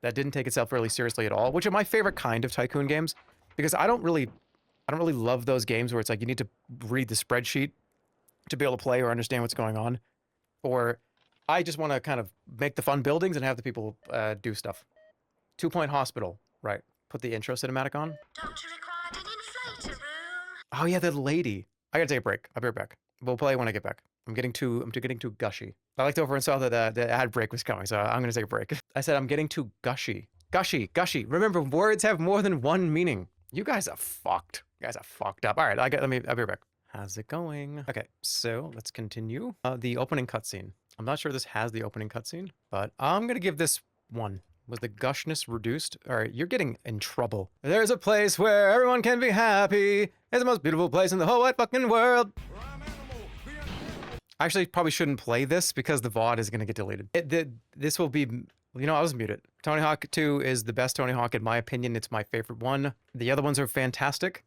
that didn't take itself really seriously at all, which are my favorite kind of tycoon games, because I don't really love those games where it's like you need to read the spreadsheet to be able to play or understand what's going on, or I just want to kind of make the fun buildings and have the people do stuff. 2 Point Hospital, right? Put the intro cinematic on. Doctor required an inflator room. Oh yeah, the lady. I gotta take a break. I'll be right back. We'll play when I get back. I'm getting too gushy. I looked over and saw that the ad break was coming, so I'm gonna take a break. I said I'm getting too gushy. Gushy. Remember, words have more than one meaning. You guys are fucked. You guys are fucked up. All right, I'll be right back. How's it going? Okay, so let's continue. The opening cutscene. I'm not sure this has the opening cutscene, but I'm gonna give this one. Was the gushness reduced? All right, you're getting in trouble. There's a place where everyone can be happy. It's the most beautiful place in the whole wide fucking world. I actually probably shouldn't play this because the VOD is gonna get deleted. This will be, I was muted. Tony Hawk 2 is the best Tony Hawk in my opinion. It's my favorite one. The other ones are fantastic,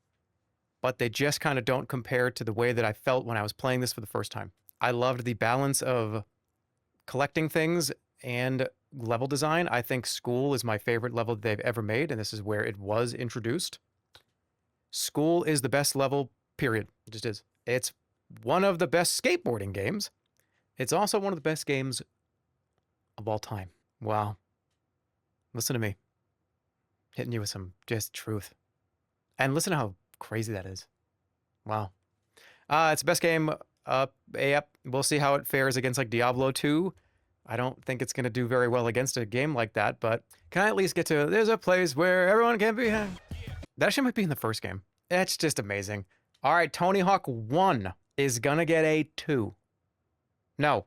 but they just kind of don't compare to the way that I felt when I was playing this for the first time. I loved the balance of collecting things and level design. I think School is my favorite level that they've ever made, and this is where it was introduced. School is the best level, period. It just is. It's one of the best skateboarding games. It's also one of the best games of all time. Wow. Listen to me. Hitting you with some just truth. And listen to how crazy that is. Wow. It's the best game yep. We'll see how it fares against like Diablo 2. I don't think it's going to do very well against a game like that, but can I at least get to, there's a place where everyone can be happy. That actually might be in the first game. It's just amazing. All right, Tony Hawk 1 is going to get a 2. No.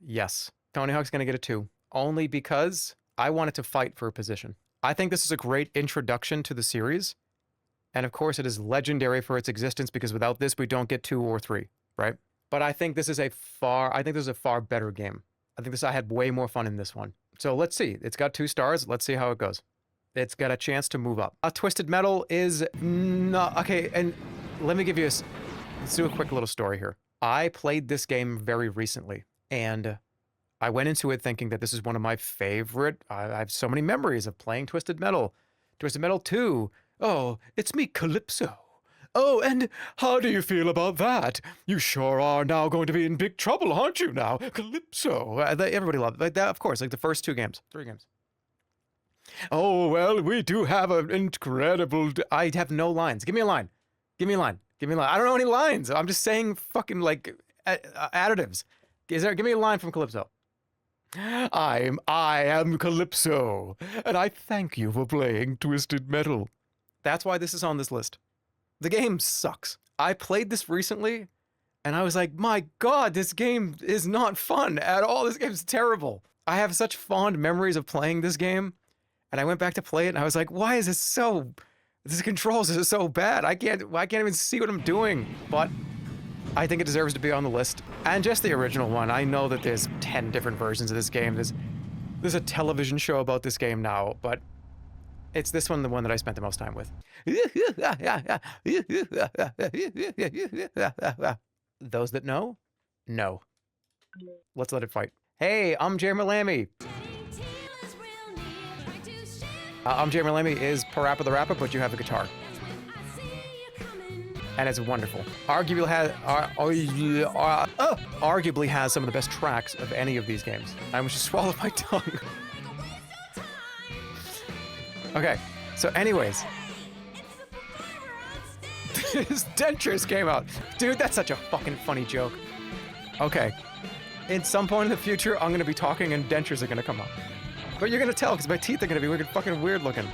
Yes. Tony Hawk's going to get a 2. Only because I wanted to fight for a position. I think this is a great introduction to the series. And of course, it is legendary for its existence because without this, we don't get 2 or 3, right? But I think this is a far better game. I had way more fun in this one. So let's see. It's got 2 stars. Let's see how it goes. It's got a chance to move up. Twisted Metal is not... Okay, and let me give you let's do a quick little story here. I played this game very recently, and I went into it thinking that this is one of my favorite... I have so many memories of playing Twisted Metal. Twisted Metal 2. Oh, it's me, Calypso. Oh, and how do you feel about that? You sure are now going to be in big trouble, aren't you now? Calypso. Everybody loved it. Of course, like the first 3 games. Oh, well, we do have an incredible... I have no lines. Give me a line. Give me a line. I don't know any lines. I'm just saying fucking, like, additives. Give me a line from Calypso. I am Calypso, and I thank you for playing Twisted Metal. That's why this is on this list. The game sucks. I played this recently, and I was like, my God, this game is not fun at all. This game's terrible. I have such fond memories of playing this game, and I went back to play it, and I was like, why is this so... This controls is so bad. I can't even see what I'm doing. But I think it deserves to be on the list. And just the original one. I know that there's 10 different versions of this game. There's a television show about this game now, but... It's this one, the one that I spent the most time with. Those that know? No. Let's let it fight. Hey, I'm Jerma Lammy. I'm Jerma Lammy is Parappa the Rapper, but you have a guitar. And it's wonderful. Arguably has some of the best tracks of any of these games. I almost just swallowed my tongue. Okay, so anyways. Dentures came out. Dude, that's such a fucking funny joke. Okay. in some point in the future, I'm gonna be talking and dentures are gonna come out. But you're gonna tell, because my teeth are gonna be fucking weird looking.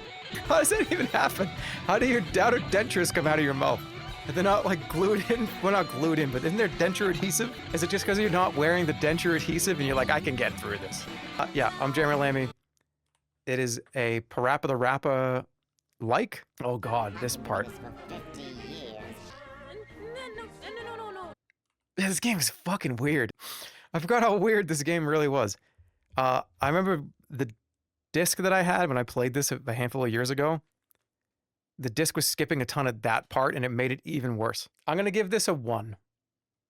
How does that even happen? How do dentures come out of your mouth? They're not like glued in, well not glued in, but isn't there denture adhesive? Is it just because you're not wearing the denture adhesive and you're like, I can get through this? Yeah, I'm Jerma Lammy. It is a Parappa the Rappa like. Oh God, this part. Yeah, this game is fucking weird. I forgot how weird this game really was. I remember the disc that I had when I played this a handful of years ago. The disc was skipping a ton of that part, and it made it even worse. I'm gonna give this a 1.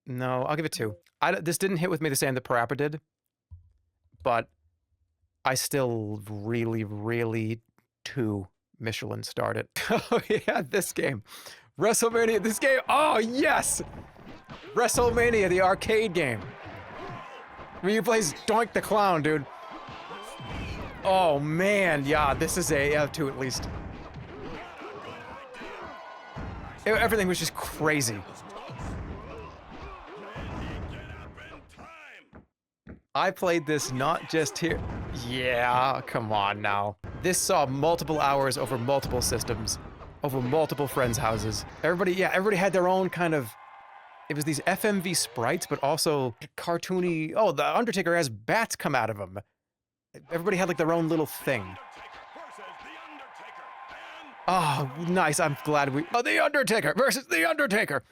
No, I'll give it 2. This didn't hit with me the same that Parappa did, but I still really 2 Michelin starred it. Oh yeah, this game. WrestleMania, this game. Oh yes! WrestleMania, the arcade game. Where you play Doink the Clown, dude. Oh man, yeah, this is a 2 at least. Everything was just crazy. I played this not just here. Yeah, come on now. This saw multiple hours over multiple systems, over multiple friends' houses. Everybody had their own kind of. It was these FMV sprites, but also cartoony. Oh, the Undertaker has bats come out of him. Everybody had like their own little thing. Oh, nice. I'm glad we. Oh, the Undertaker versus the Undertaker.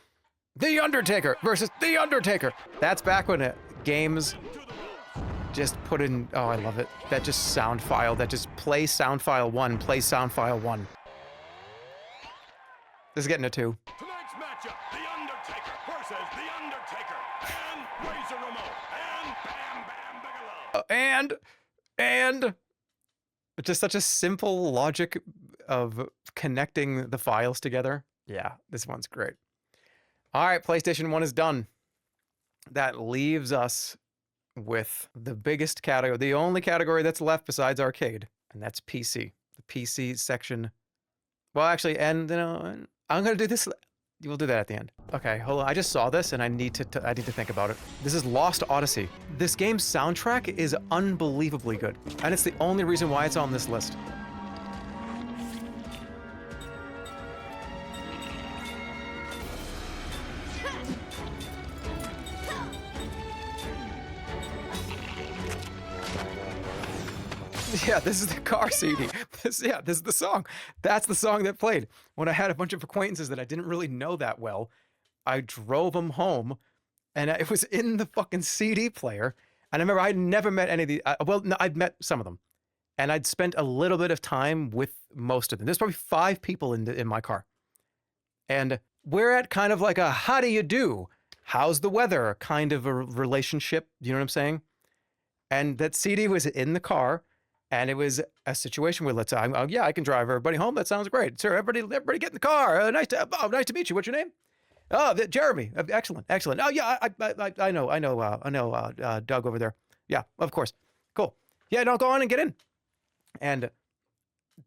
The Undertaker versus the Undertaker. That's back when games just put in. Oh, I love it. That just sound file. That just play sound file 1. Play sound file 1. This is getting a 2. Tonight's matchup, The Undertaker versus The Undertaker and Razor Ramon and Bam Bam Bigelow. And just such a simple logic of connecting the files together. Yeah, this one's great. All right, PlayStation 1 is done. That leaves us with the biggest category, the only category that's left besides arcade, and that's PC. The PC section. Well, actually, and you know, I'm gonna do this. We'll do that at the end. Okay, hold on. I just saw this and I need to think about it. This is Lost Odyssey. This game's soundtrack is unbelievably good, and it's the only reason why it's on this list. Yeah, this is the car CD. This is the song. That's the song that played. When I had a bunch of acquaintances that I didn't really know that well, I drove them home, and it was in the fucking CD player. And I remember I'd never met any of the, no, I'd met some of them. And I'd spent a little bit of time with most of them. There's probably 5 people in my car. And we're at kind of like a, how do you do? How's the weather? Kind of a relationship. You know what I'm saying? And that CD was in the car. And it was a situation where yeah, I can drive everybody home. That sounds great. Sir, everybody get in the car. Nice to meet you. What's your name? Oh, Jeremy. Excellent. Oh, yeah, I know Doug over there. Yeah, of course. Cool. Yeah, no, go on and get in. And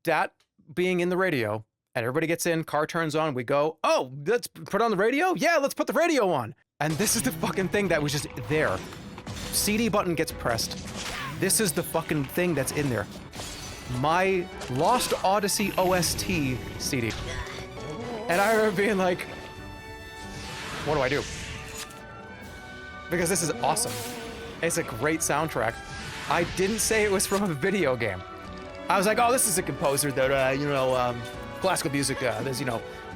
that being in the radio, and everybody gets in, car turns on, we go, oh, let's put on the radio? Yeah, let's put the radio on. And this is the fucking thing that was just there. CD button gets pressed. This is the fucking thing that's in there. My Lost Odyssey OST CD. And I remember being like, what do I do? Because this is awesome. It's a great soundtrack. I didn't say it was from a video game. I was like, oh, this is a composer that, classical music, there's,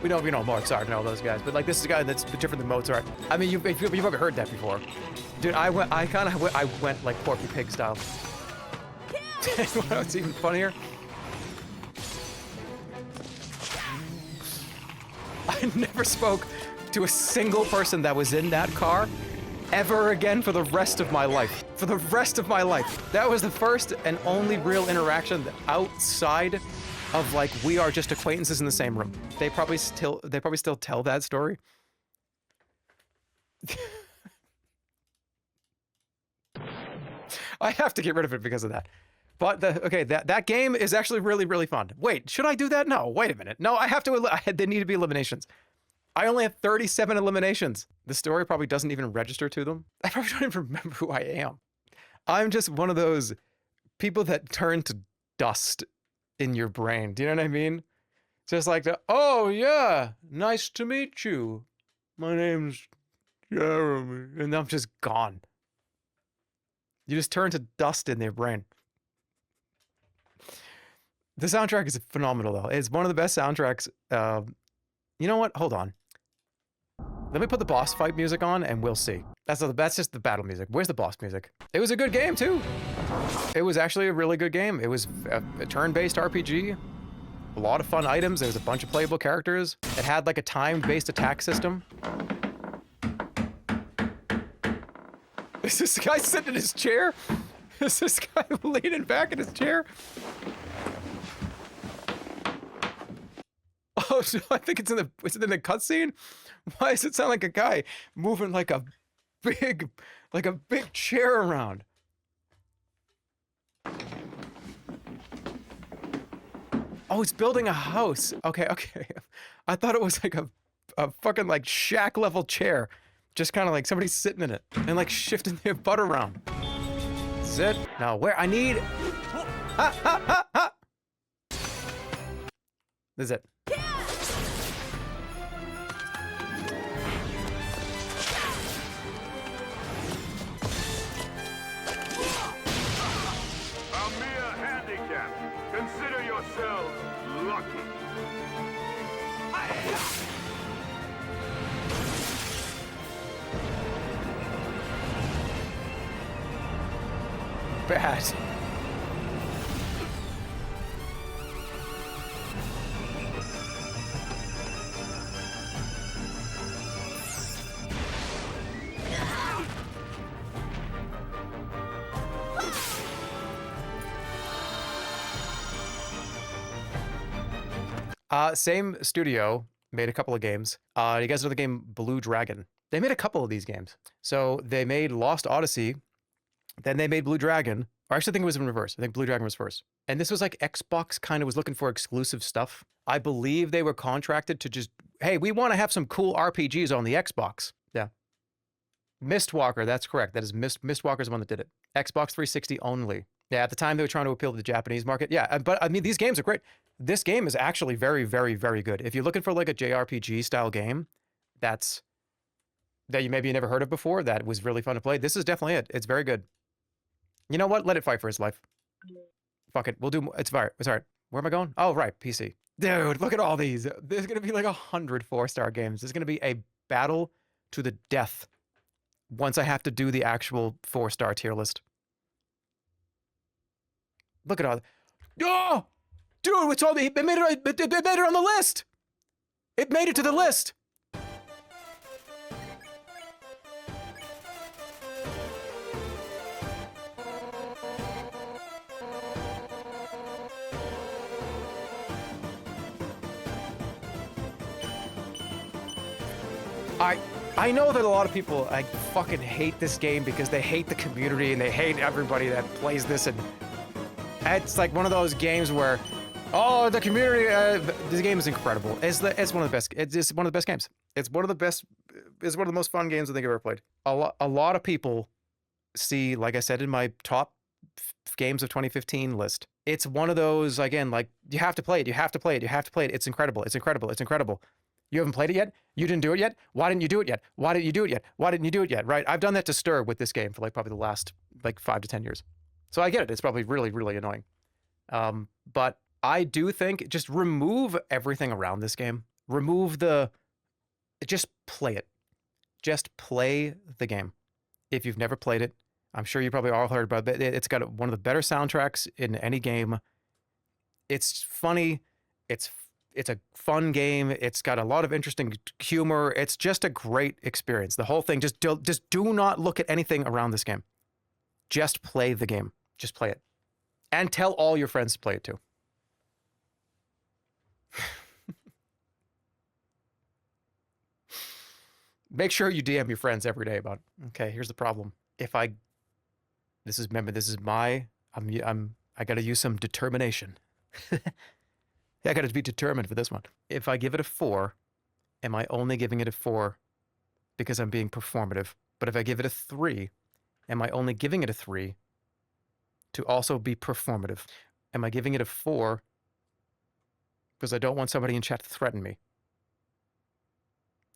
we know Mozart and all those guys, but like this is a guy that's different than Mozart. I mean, you've ever heard that before. Dude, I went like Porky Pig style. What's even funnier? I never spoke to a single person that was in that car ever again for the rest of my life. For the rest of my life. That was the first and only real interaction outside of like, we are just acquaintances in the same room. They probably still tell that story. I have to get rid of it because of that. But that game is actually really, really fun. Wait, should I do that? No, wait a minute. No, I have to, there need to be eliminations. I only had 37 eliminations. The story probably doesn't even register to them. I probably don't even remember who I am. I'm just one of those people that turn to dust in your brain. Do you know what I mean? Just like oh yeah, nice to meet you. My name's Jeremy. And I'm just gone. You just turn to dust in their brain. The soundtrack is phenomenal though. It's one of the best soundtracks. You know what? Hold on. Let me put the boss fight music on and we'll see. That's just the battle music. Where's the boss music? It was a good game too. It was actually a really good game. It was a turn-based RPG. A lot of fun items. There was a bunch of playable characters. It had like a time-based attack system. Is this guy sitting in his chair? Is this guy leaning back in his chair? Oh, no, I think it's in the cutscene. Why does it sound like a guy moving like a big chair around? Oh, it's building a house. Okay. I thought it was like a fucking like shack level chair. Just kind of like somebody sitting in it and like shifting their butt around. This is it. Now where I need. Ha. This is it. A mere handicap. Consider yourselves lucky. Bad. Same studio made a couple of games. You guys know the game Blue Dragon? They made a couple of these games. So they made Lost Odyssey, then they made Blue Dragon. Or I actually think it was in reverse. I think Blue Dragon was first. And this was like Xbox kind of was looking for exclusive stuff. I believe they were contracted to just, hey, we want to have some cool RPGs on the Xbox. Yeah. Mistwalker, that's correct. That is Mistwalker's the one that did it. Xbox 360 only. Yeah, at the time they were trying to appeal to the Japanese market. Yeah, but I mean, these games are great. This game is actually very, very, very good. If you're looking for like a JRPG style game, that you maybe never heard of before, that was really fun to play, this is definitely it. It's very good. You know what? Let it fight for his life. Fuck it. We'll do, it's all right. Where am I going? Oh, right, PC. Dude, look at all these. There's going to be like 100 4-star games. There's going to be a battle to the death once I have to do the actual 4-star tier list. Look at all. Oh! Dude, it's all it made it on the list. It made it to the list. I know that a lot of people like fucking hate this game because they hate the community and they hate everybody that plays this, and it's like one of those games where, oh, the community, this game is incredible. It's one of the best. It's one of the best games. It's one of the best. It's one of the most fun games I think I've ever played. A lot of people see, like I said in my top games of 2015 list, it's one of those, again, like you have to play it. You have to play it. You have to play it. It's incredible. It's incredible. It's incredible. You haven't played it yet? You didn't do it yet? Why didn't you do it yet? Why didn't you do it yet? Why didn't you do it yet? Right? I've done that to Stir with this game for like probably the last like 5 to 10 years. So I get it. It's probably really, really annoying. But I do think just remove everything around this game. Just play it. Just play the game. If you've never played it, I'm sure you probably all heard about it. It's got one of the better soundtracks in any game. It's funny. It's a fun game. It's got a lot of interesting humor. It's just a great experience. The whole thing, just do not look at anything around this game. Just play the game. Just play it. And tell all your friends to play it too. Make sure you DM your friends every day about it. Okay, here's the problem. I gotta use some determination. I gotta be determined for this one. If I give it a 4, am I only giving it a 4 because I'm being performative? But if I give it a 3, am I only giving it a 3 to also be performative? Am I giving it a 4 because I don't want somebody in chat to threaten me?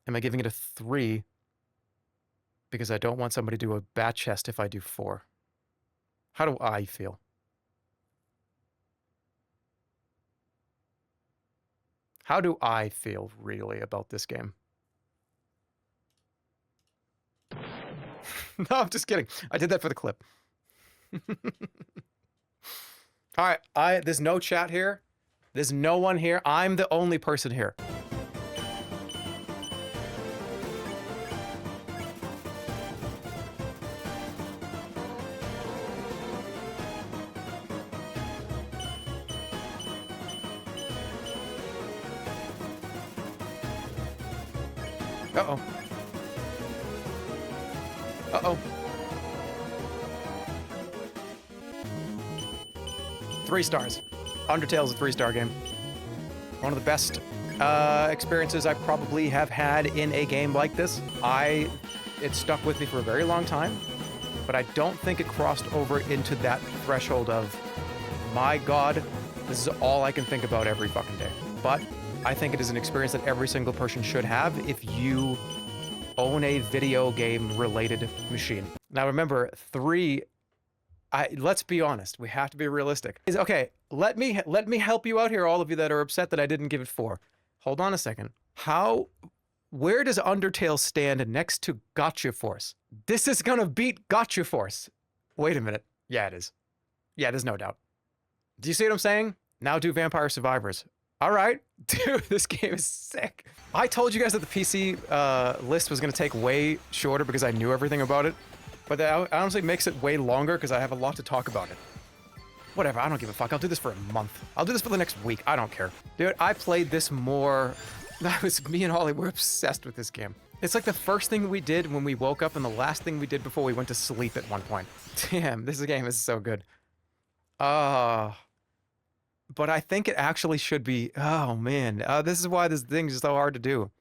Am I giving it a 3 because I don't want somebody to do a bat chest if I do 4? How do I feel? How do I feel really about this game? No, I'm just kidding. I did that for the clip. All right, there's no chat here. There's no one here. I'm the only person here. Uh-oh. Uh-oh. 3 stars. Undertale is a 3-star game. One of the best experiences I probably have had in a game like this. It stuck with me for a very long time, but I don't think it crossed over into that threshold of, my God, this is all I can think about every fucking day. But I think it is an experience that every single person should have if you own a video game related machine. Now remember, 3, let's be honest, we have to be realistic. Okay, let me help you out here, all of you that are upset that I didn't give it 4. Hold on a second. Where does Undertale stand next to Gotcha Force? This is gonna beat Gotcha Force. Wait a minute. Yeah, it is. Yeah, there's no doubt. Do you see what I'm saying? Now do Vampire Survivors. All right, dude, this game is sick. I told you guys that the PC list was gonna take way shorter because I knew everything about it, but that honestly makes it way longer because I have a lot to talk about it. Whatever, I don't give a fuck. I'll do this for a month. I'll do this for the next week. I don't care. Dude, I played this more. Me and Holly were obsessed with this game. It's like the first thing we did when we woke up and the last thing we did before we went to sleep at one point. Damn, this game is so good. But I think it actually should be, oh man, this is why this thing is so hard to do.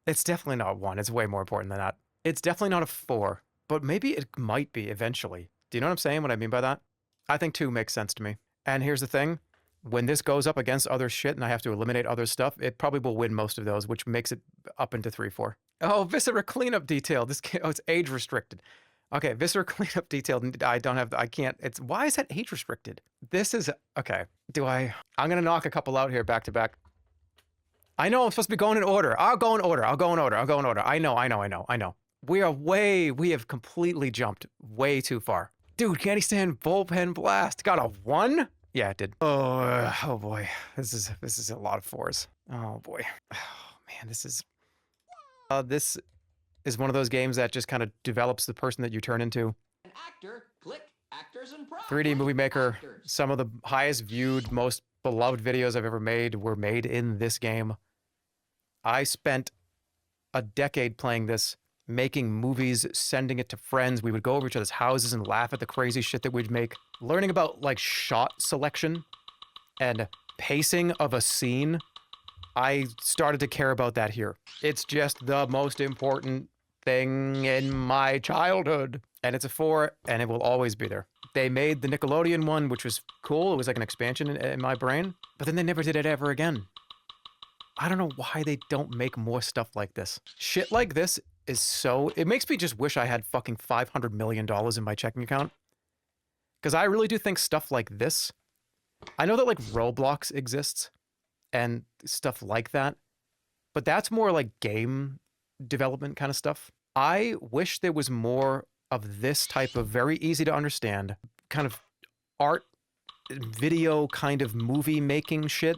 It's definitely not 1, it's way more important than that. It's definitely not a 4, but maybe it might be eventually. Do you know what I'm saying, what I mean by that? I think 2 makes sense to me. And here's the thing, when this goes up against other shit and I have to eliminate other stuff, it probably will win most of those, which makes it up into 3, 4. Oh, Viscera cleanup detail, this game, oh, it's age restricted. Okay, Viscera cleanup detail, why is that age restricted? This is, okay, I'm gonna knock a couple out here back to back. I know I'm supposed to be going in order. I'll go in order. I know. We have completely jumped way too far. Dude, Candy Stand Bullpen Blast got a 1? Yeah, it did. Oh boy, this is a lot of 4s. Oh boy, oh man, this is one of those games that just kind of develops the person that you turn into. An actor, click actors and props. 3D Movie Maker, Actors. some of the highest viewed, most beloved videos I've ever made were made in this game. I spent a decade playing this, making movies, sending it to friends. We would go over each other's houses and laugh at the crazy shit that we'd make. Learning about like shot selection and pacing of a scene, I started to care about that here. It's just the most important thing in my childhood. And it's a 4, and it will always be there. They made the Nickelodeon one, which was cool. It was like an expansion in my brain. But then they never did it ever again. I don't know why they don't make more stuff like this. Shit like this is so... It makes me just wish I had fucking $500 million in my checking account. Because I really do think stuff like this... I know that like Roblox exists and stuff like that. But that's more like game development kind of stuff. I wish there was more of this type of very easy to understand kind of art, video kind of movie making shit,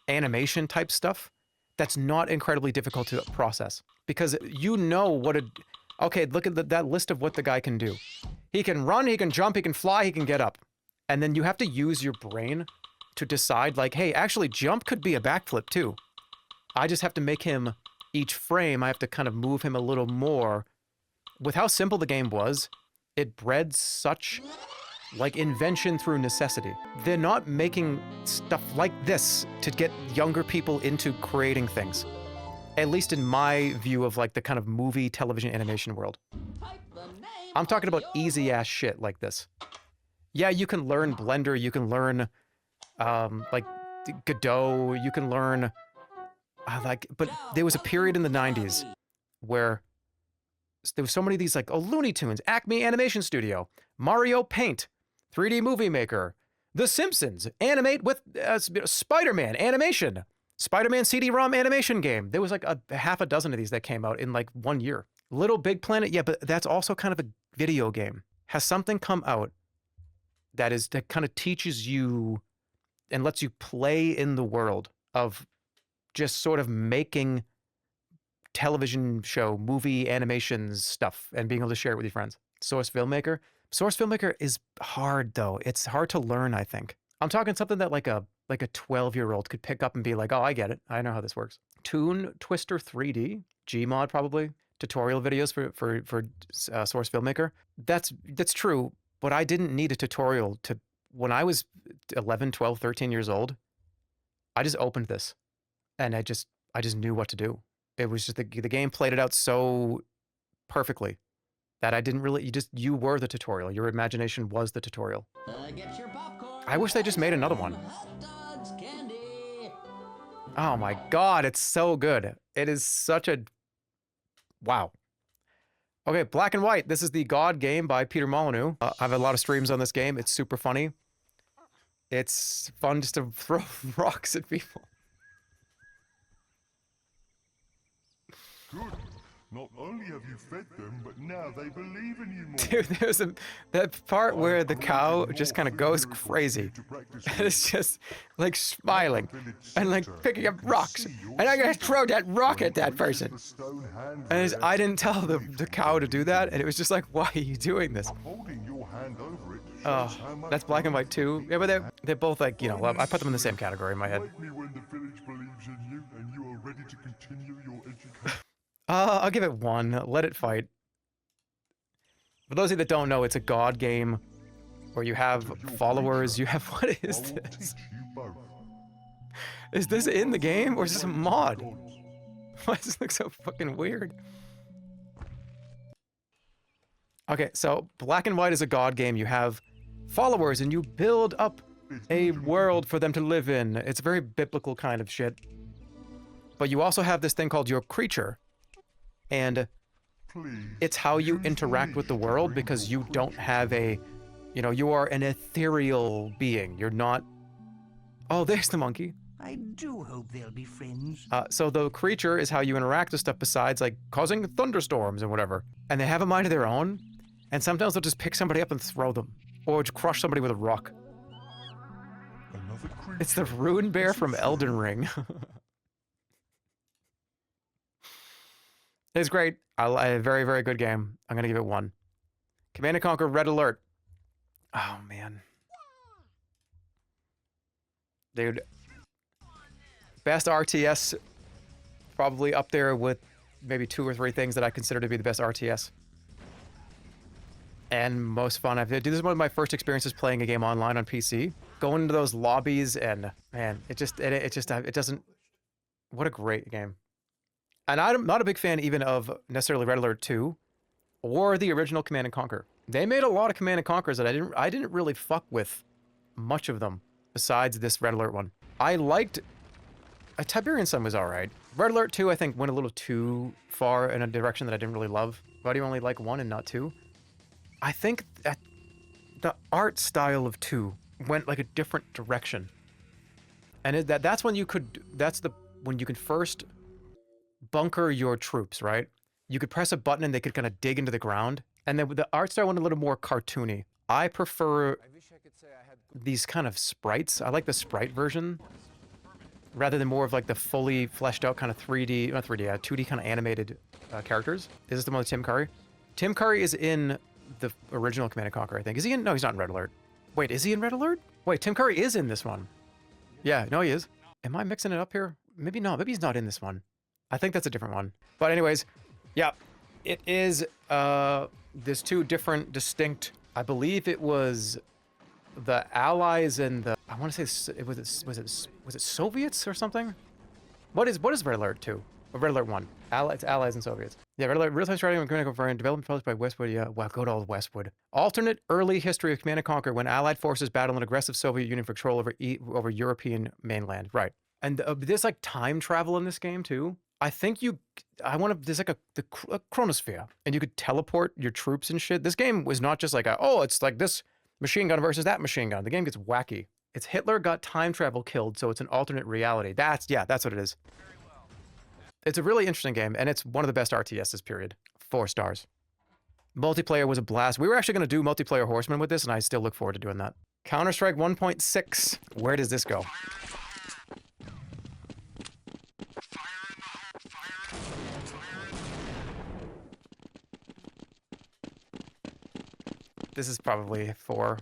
animation type stuff that's not incredibly difficult to process. Because you know what okay, look at that list of what the guy can do. He can run, he can jump, he can fly, he can get up. And then you have to use your brain to decide like, hey, actually jump could be a backflip too. I just have to make him, each frame, I have to kind of move him a little more. With how simple the game was, it bred such like invention through necessity. They're not making stuff like this to get younger people into creating things. At least in my view of like the kind of movie, television, animation world. Type the name I'm talking of about your- easy ass shit like this. Yeah, you can learn Blender, you can learn like Godot, you can learn but there was a period in the 90s where there was so many of these like Looney Tunes, Acme Animation Studio, Mario Paint, 3D Movie Maker, The Simpsons, Animate with Spider-Man animation, Spider-Man CD-ROM animation game. There was like a half a dozen of these that came out in like 1 year. Little Big Planet, yeah, but that's also kind of a video game. Has something come out that kind of teaches you and lets you play in the world of just sort of making television show, movie, animations stuff and being able to share it with your friends. Source Filmmaker. Source Filmmaker is hard though. It's hard to learn, I think. I'm talking something that like a 12-year-old could pick up and be like, oh, I get it. I know how this works. Toon Twister 3D, Gmod probably, tutorial videos for Source Filmmaker. That's true, but I didn't need a tutorial to, when I was 11, 12, 13 years old, I just opened this and I just knew what to do. It was just the game played it out so perfectly that I didn't really, you were the tutorial. Your imagination was the tutorial. Get your popcorn. I wish they just made another one. Hot dogs, candy. Oh my God, it's so good. It is such a, wow. Okay, Black and White. This is the God game by Peter Molyneux. I have a lot of streams on this game. It's super funny. It's fun just to throw rocks at people. Good. Not only have you fed them, but now they believe in you more. Dude, there's that part where the cow just kind of goes crazy. And it's just like smiling and like picking up rocks. And I'm gonna throw that rock at that person. And I didn't tell the cow to do that. And it was just like, why are you doing this? Holding your hand over it shows Oh, how much that's Black and White too. Yeah, but they're both like, you know, well, I put them in the same category in my head. Wake me when the village believes in you and you are ready to continue your education. I'll give it 1. Let it fight. For those of you that don't know, it's a God game where you have followers. You have, what is I will this? teach you both. Is this in the game or is this a mod? Why does this look so fucking weird? Okay, so Black and White is a God game. You have followers and you build up a world for them to live in. It's very biblical kind of shit. But you also have this thing called your creature. And Please it's how you use interact with the me to world bring because your you don't fortune. have a, you know, you are an ethereal being. You're not. Oh, there's the monkey. I do hope they'll be friends. So the creature is how you interact with stuff besides like causing thunderstorms and whatever. And they have a mind of their own. And sometimes they'll just pick somebody up and throw them. Or crush somebody with a rock. Another creature. It's the Rune Bear from Elden Ring. It's great. A very, very good game. I'm going to give it 1. Command & Conquer Red Alert. Oh, man. Dude. Best RTS. Probably up there with maybe 2 or 3 things that I consider to be the best RTS. And most fun I've had. Dude, this is one of my first experiences playing a game online on PC. Going into those lobbies and, man, it doesn't... What a great game. And I'm not a big fan even of necessarily Red Alert 2 or the original Command & Conquer. They made a lot of Command & Conquers that I didn't really fuck with much of them besides this Red Alert one. I liked... Tiberian Sun was alright. Red Alert 2 I think went a little too far in a direction that I didn't really love. Why do you only like 1 and not 2? I think that the art style of 2 went like a different direction. And that's when you could... when you can first... bunker your troops, right? You could press a button and they could kind of dig into the ground. And then the art style went a little more cartoony. I prefer these kind of sprites. I like the sprite version rather than more of like the fully fleshed out kind of 3D, not 3D, 2D kind of animated characters. Is this the one with Tim Curry? Tim Curry is in the original Command & Conquer, I think. Is he in? No, he's not in Red Alert. Wait, is he in Red Alert? Wait, Tim Curry is in this one. Yeah, no, he is. Am I mixing it up here? Maybe not. Maybe he's not in this one. I think that's a different one. But anyways, yeah, it is, there's 2 different distinct, I believe it was the Allies and the, I want to say, was it Soviets or something? What is Red Alert 2? Red Alert 1. It's Allies and Soviets. Yeah, Red Alert, real-time strategy on Command and Conquer, development published by Westwood. Yeah, wow, good old Westwood. Alternate early history of Command and Conquer when Allied forces battle an aggressive Soviet Union for control over European mainland. Right. And there's like time travel in this game too. I think there's like a Chronosphere, and you could teleport your troops and shit. This game was not just like it's like this machine gun versus that machine gun. The game gets wacky. It's Hitler got time travel killed, so it's an alternate reality. That's what it is. It's a really interesting game, and it's one of the best RTSs, period. 4 stars. Multiplayer was a blast. We were actually going to do multiplayer Horseman with this, and I still look forward to doing that. Counter-Strike 1.6. Where does this go? This is probably a 4,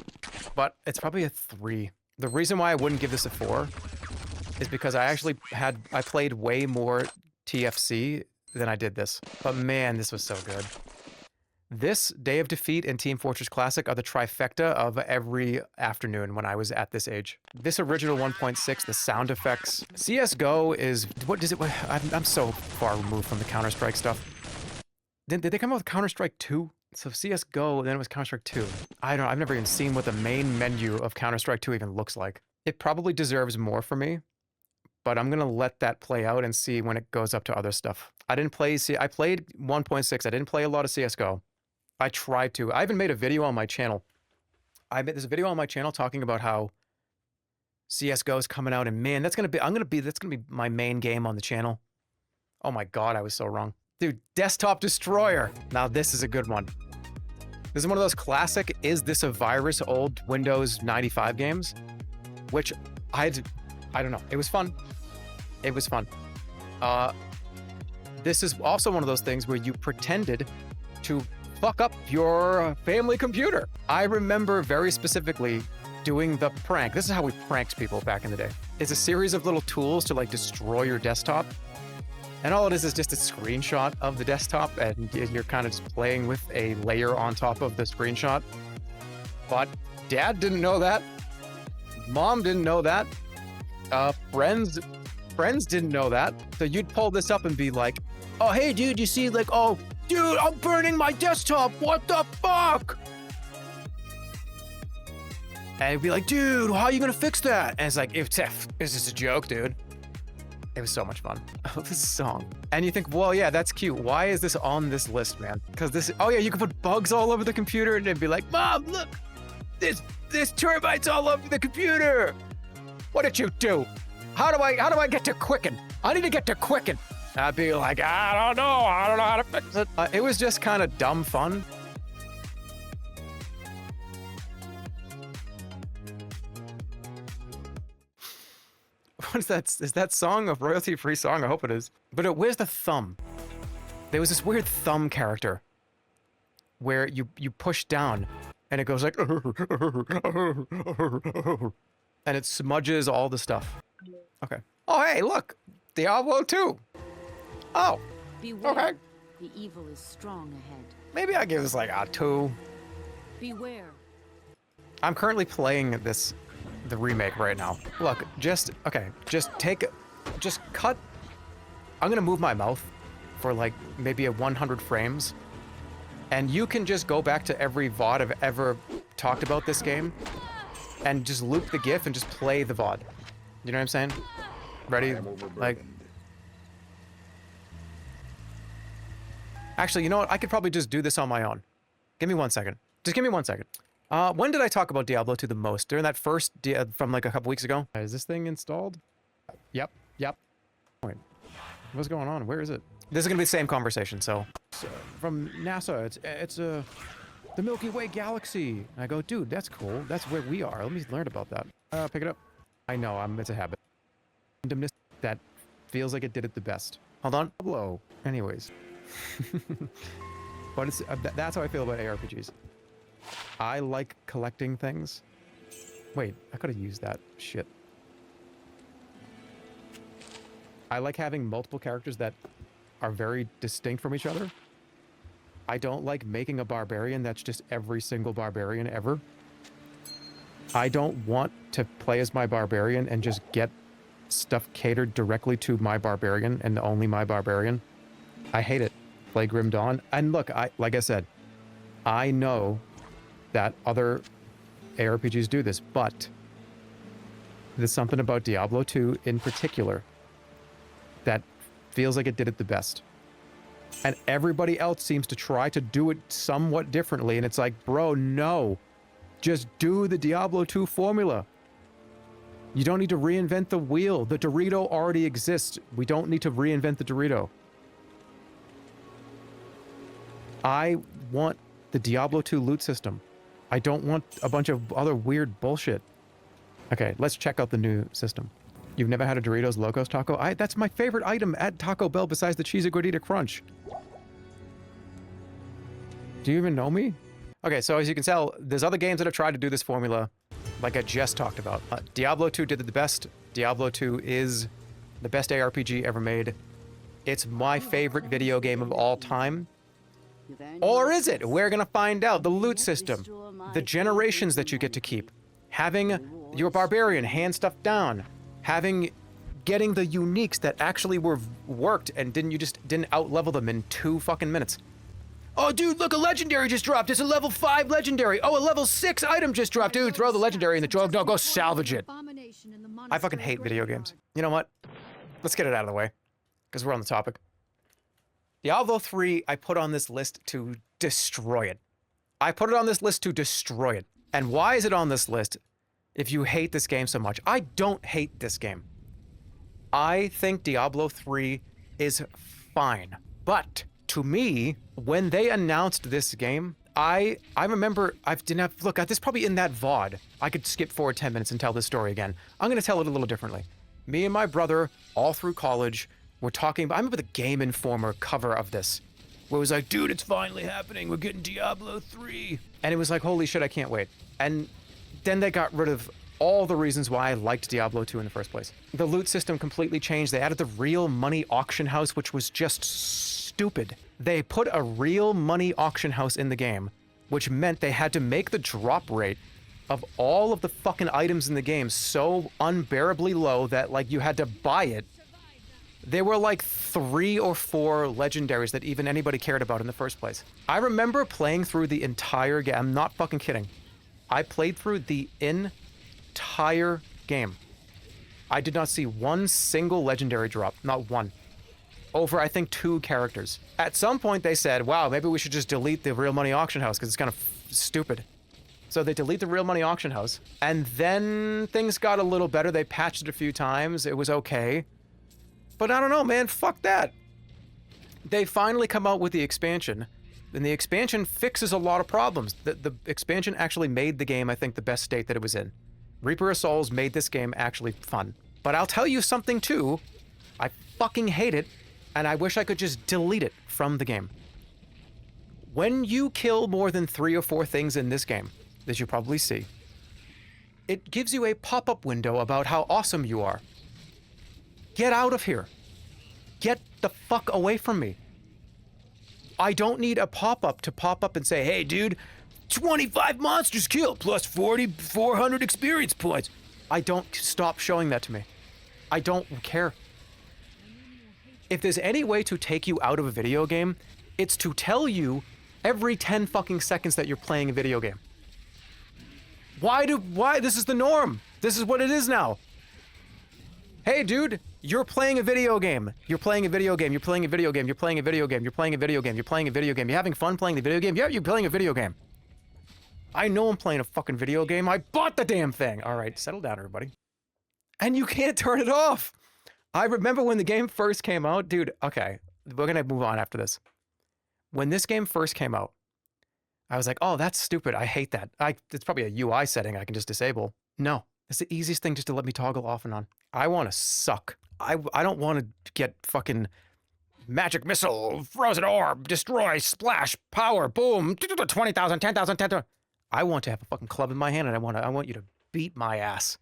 but it's probably a 3. The reason why I wouldn't give this a 4 is because I played way more TFC than I did this. But man, this was so good. This, Day of Defeat, and Team Fortress Classic are the trifecta of every afternoon when I was at this age. This original 1.6, the sound effects. CSGO is, I'm so far removed from the Counter-Strike stuff. Did they come out with Counter-Strike 2? So CSGO, then it was Counter-Strike 2. I've never even seen what the main menu of Counter-Strike 2 even looks like. It probably deserves more for me, but I'm gonna let that play out and see when it goes up to other stuff. I played 1.6. I didn't play a lot of CSGO. I tried to. I even made a video on my channel. There's a video on my channel talking about how CSGO is coming out, and man, that's gonna be my main game on the channel. Oh my god, I was so wrong. Dude, Desktop Destroyer. Now this is a good one. This is one of those classic, is this a virus, old Windows 95 games? Which I don't know. It was fun. It was fun. This is also one of those things where you pretended to fuck up your family computer. I remember very specifically doing the prank. This is how we pranked people back in the day. It's a series of little tools to like destroy your desktop. And all it is just a screenshot of the desktop, and you're kind of just playing with a layer on top of the screenshot. But Dad didn't know that. Mom didn't know that. Friends didn't know that. So you'd pull this up and be like, oh, hey, dude, you see, like, oh, dude, I'm burning my desktop. What the fuck? And it'd be like, dude, how are you going to fix that? And it's like, is this a joke, dude? It was so much fun. Oh, this song. And you think, well, yeah, that's cute. Why is this on this list, man? Because oh yeah, you can put bugs all over the computer and it'd be like, Mom, look, there's termites all over the computer. What did you do? How do I get to Quicken? I need to get to Quicken. I'd be like, I don't know how to fix it. It was just kind of dumb fun. What is that? Is that song a royalty-free song? I hope it is. But where's the thumb? There was this weird thumb character where you push down and it goes like, and it smudges all the stuff. Okay. Oh, hey, look, Diablo 2. Oh, Beware. okay. The evil is strong ahead. Maybe I give this like a 2. Beware. I'm currently playing the remake right now. Look, just cut. I'm gonna move my mouth for like maybe 100 frames, and you can just go back to every VOD I've ever talked about this game and just loop the GIF and just play the VOD. You know what I'm saying? Ready? Like, actually, you know what? I could probably just do this on my own. Give me 1 second. Just give me 1 second. When did I talk about Diablo 2 the most? During that first, from like a couple weeks ago? Is this thing installed? Yep. Wait, what's going on? Where is it? This is gonna be the same conversation, so. From NASA, it's the Milky Way galaxy. And I go, dude, that's cool. That's where we are. Let me learn about that. Pick it up. I know, it's a habit. Randomness that feels like it did it the best. Hold on. Hello. Anyways. But it's that's how I feel about ARPGs. I like collecting things. Wait, I could have used that shit. I like having multiple characters that are very distinct from each other. I don't like making a barbarian that's just every single barbarian ever. I don't want to play as my barbarian and just get stuff catered directly to my barbarian and only my barbarian. I hate it. Play Grim Dawn. And look, like I said, I know that other ARPGs do this, but there's something about Diablo 2 in particular that feels like it did it the best. And everybody else seems to try to do it somewhat differently, and it's like, bro, no. Just do the Diablo 2 formula. You don't need to reinvent the wheel. The Dorito already exists. We don't need to reinvent the Dorito. I want the Diablo 2 loot system. I don't want a bunch of other weird bullshit. Okay, let's check out the new system. You've never had a Doritos Locos taco? That's my favorite item at Taco Bell besides the Cheesy Gordita Crunch. Do you even know me? Okay, so as you can tell, there's other games that have tried to do this formula, like I just talked about. Diablo 2 did it the best. Diablo 2 is the best ARPG ever made. It's my favorite video game of all time. Or is it? We're gonna find out. The loot system, the generations that you get to keep, having your barbarian hand stuff down, getting the uniques that actually worked and you just didn't out-level them in 2 fucking minutes. Oh, dude, look, a legendary just dropped. It's a level 5 legendary. Oh, a level 6 item just dropped. Dude, throw the legendary in the trunk. No, go salvage it. I fucking hate video games. You know what? Let's get it out of the way, because we're on the topic. Diablo 3, I put on this list to destroy it. I put it on this list to destroy it. And why is it on this list if you hate this game so much? I don't hate this game. I think Diablo 3 is fine. But to me, when they announced this game, I remember look, this is probably in that VOD. I could skip forward 10 minutes and tell this story again. I'm going to tell it a little differently. Me and my brother, all through college, were talking about, I remember the Game Informer cover of this, where it was like, dude, it's finally happening. We're getting Diablo 3. And it was like, holy shit, I can't wait. And then they got rid of all the reasons why I liked Diablo 2 in the first place. The loot system completely changed. They added the real money auction house, which was just stupid. They put a real money auction house in the game, which meant they had to make the drop rate of all of the fucking items in the game so unbearably low that, like, you had to buy it. There were like 3 or 4 legendaries that even anybody cared about in the first place. I remember playing through the entire game. I'm not fucking kidding. I played through the entire game. I did not see one single legendary drop. Not one. Over, I think, 2 characters. At some point, they said, wow, maybe we should just delete the real money auction house because it's kind of stupid. So they delete the real money auction house. And then things got a little better. They patched it a few times. It was okay. But I don't know, man. Fuck that. They finally come out with the expansion. And the expansion fixes a lot of problems. The expansion actually made the game, I think, the best state that it was in. Reaper of Souls made this game actually fun. But I'll tell you something, too. I fucking hate it. And I wish I could just delete it from the game. When you kill more than 3 or 4 things in this game, as you probably see, it gives you a pop-up window about how awesome you are. Get out of here. Get the fuck away from me. I don't need a pop-up to pop up and say, hey, dude, 25 monsters killed plus 4,400 experience points. I don't. Stop showing that to me. I don't care. If there's any way to take you out of a video game, it's to tell you every 10 fucking seconds that you're playing a video game. Why? This is the norm. This is what it is now. Hey, dude, you're playing a video game. You're playing a video game. You're playing a video game. You're playing a video game. You're playing a video game. You're playing a video game. You're having fun playing the video game? Yeah, you're playing a video game. I know I'm playing a fucking video game. I bought the damn thing. All right, settle down, everybody. And you can't turn it off. I remember when the game first came out, dude, okay, we're going to move on after this. When this game first came out, I was like, oh, that's stupid. I hate that. It's probably a UI setting I can just disable. No, it's the easiest thing just to let me toggle off and on. I want to suck. I don't want to get fucking magic missile, frozen orb, destroy, splash, power, boom, 20,000, 10,000, 10,000. I want to have a fucking club in my hand and I want you to beat my ass.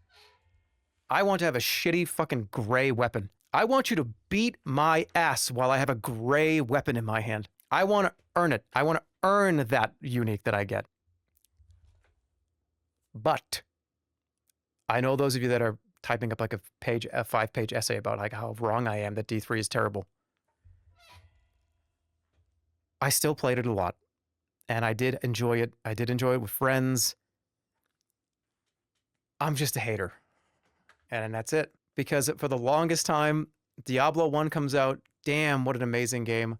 I want to have a shitty fucking gray weapon. I want you to beat my ass while I have a gray weapon in my hand. I want to earn it. I want to earn that unique that I get. But I know those of you that are typing up like a 5-page essay about like how wrong I am that D3 is terrible. I still played it a lot, and I did enjoy it. I did enjoy it with friends. I'm just a hater, and that's it. Because for the longest time, Diablo 1 comes out. Damn, what an amazing game.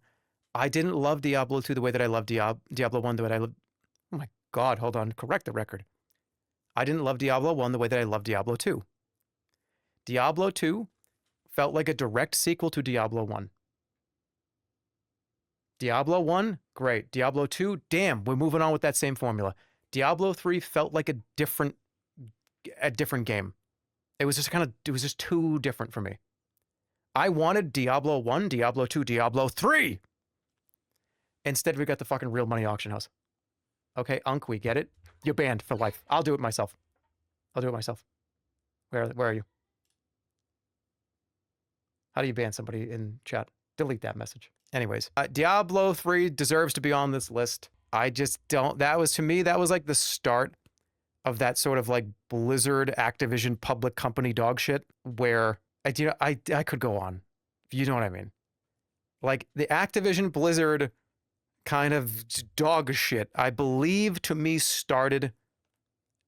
I didn't love Diablo 2 the way that I love Diablo 1 the way that I love... Oh my God, hold on. Correct the record. I didn't love Diablo 1 the way that I love Diablo 2. Diablo 2 felt like a direct sequel to Diablo 1. Diablo 1, great. Diablo 2, damn, we're moving on with that same formula. Diablo 3 felt like a different game. It was just too different for me. I wanted Diablo 1, Diablo 2, Diablo 3. Instead, we got the fucking real money auction house. Okay, Unk, we get it. You're banned for life. I'll do it myself. Where are you? How do you ban somebody in chat? Delete that message. Anyways, Diablo 3 deserves to be on this list. I just don't... That was, to me, that was like the start of that sort of like Blizzard, Activision, public company dog shit where I could go on. You know what I mean? Like the Activision Blizzard kind of dog shit, I believe, to me started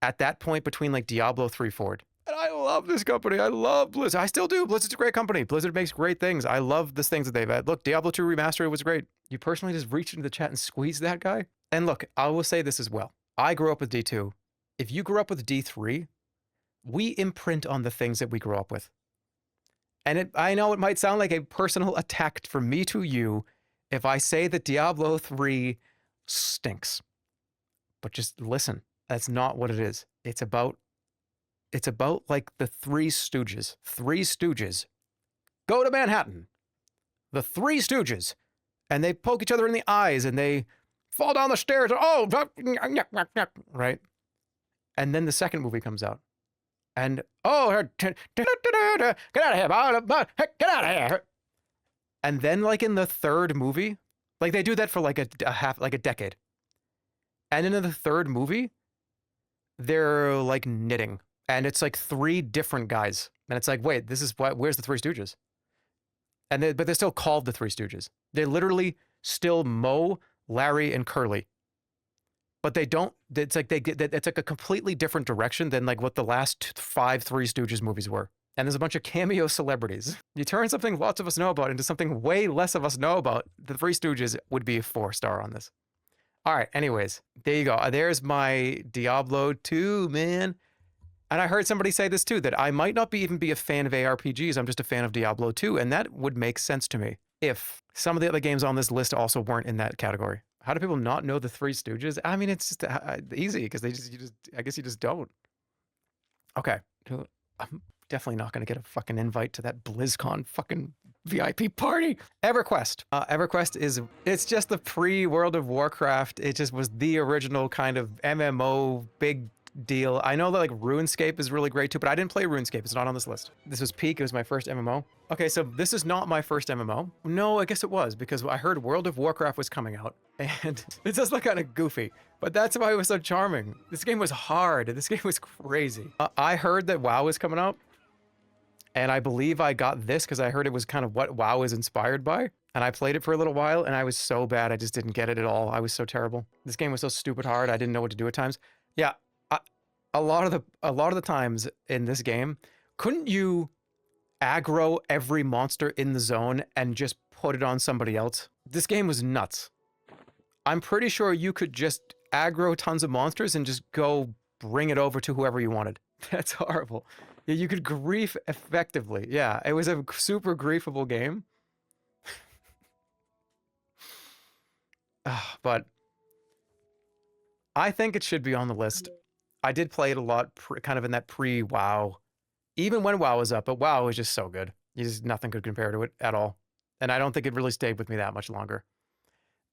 at that point between like Diablo 3 forward. And I love this company. I love Blizzard. I still do. Blizzard's a great company. Blizzard makes great things. I love the things that they've had. Look, Diablo 2 Remastered was great. You personally just reached into the chat and squeezed that guy? And look, I will say this as well. I grew up with D2. If you grew up with D3, we imprint on the things that we grew up with. And I know it might sound like a personal attack from me to you if I say that Diablo 3 stinks. But just listen, that's not what it is. It's about like the Three Stooges. Three Stooges go to Manhattan. The Three Stooges. And they poke each other in the eyes and they fall down the stairs. Oh, right? And then the second movie comes out. And, oh, get out of here, get out of here. And then like in the third movie, like they do that for like a decade. And then in the third movie, they're like knitting. And it's like 3 different guys. And it's like, wait, this is what, where's the Three Stooges? But they're still called the Three Stooges. They're literally still Moe, Larry, and Curly. But they don't, it's like it's like a completely different direction than like what the last 5 Three Stooges movies were. And there's a bunch of cameo celebrities. You turn something lots of us know about into something way less of us know about. The Three Stooges would be a 4-star on this. All right, anyways, there you go. There's my Diablo 2, man. And I heard somebody say this too, that I might not even be a fan of ARPGs. I'm just a fan of Diablo 2. And that would make sense to me if some of the other games on this list also weren't in that category. How do people not know the Three Stooges? I mean, it's just easy because I guess you just don't. Okay. I'm definitely not going to get a fucking invite to that BlizzCon fucking VIP party. EverQuest. EverQuest it's just the pre-World of Warcraft. It just was the original kind of MMO big deal. I know that like RuneScape is really great too, but I didn't play RuneScape. It's not on this list. This was peak. It was my first MMO. Okay, so this is not my first MMO. No, I guess it was because I heard World of Warcraft was coming out and it does look kind of goofy, but that's why it was so charming. This game was hard. This game was crazy. I heard that WoW was coming out and I believe I got this because I heard it was kind of what WoW is inspired by. And I played it for a little while and I was so bad. I just didn't get it at all. I was so terrible. This game was so stupid hard. I didn't know what to do at times. Yeah. A lot of the times in this game, couldn't you aggro every monster in the zone and just put it on somebody else? This game was nuts. I'm pretty sure you could just aggro tons of monsters and just go bring it over to whoever you wanted. That's horrible. Yeah, you could grief effectively. Yeah, it was a super griefable game. But I think it should be on the list. I did play it a lot, kind of in that pre-WoW, even when WoW was up, but WoW was just so good. Nothing could compare to it at all. And I don't think it really stayed with me that much longer.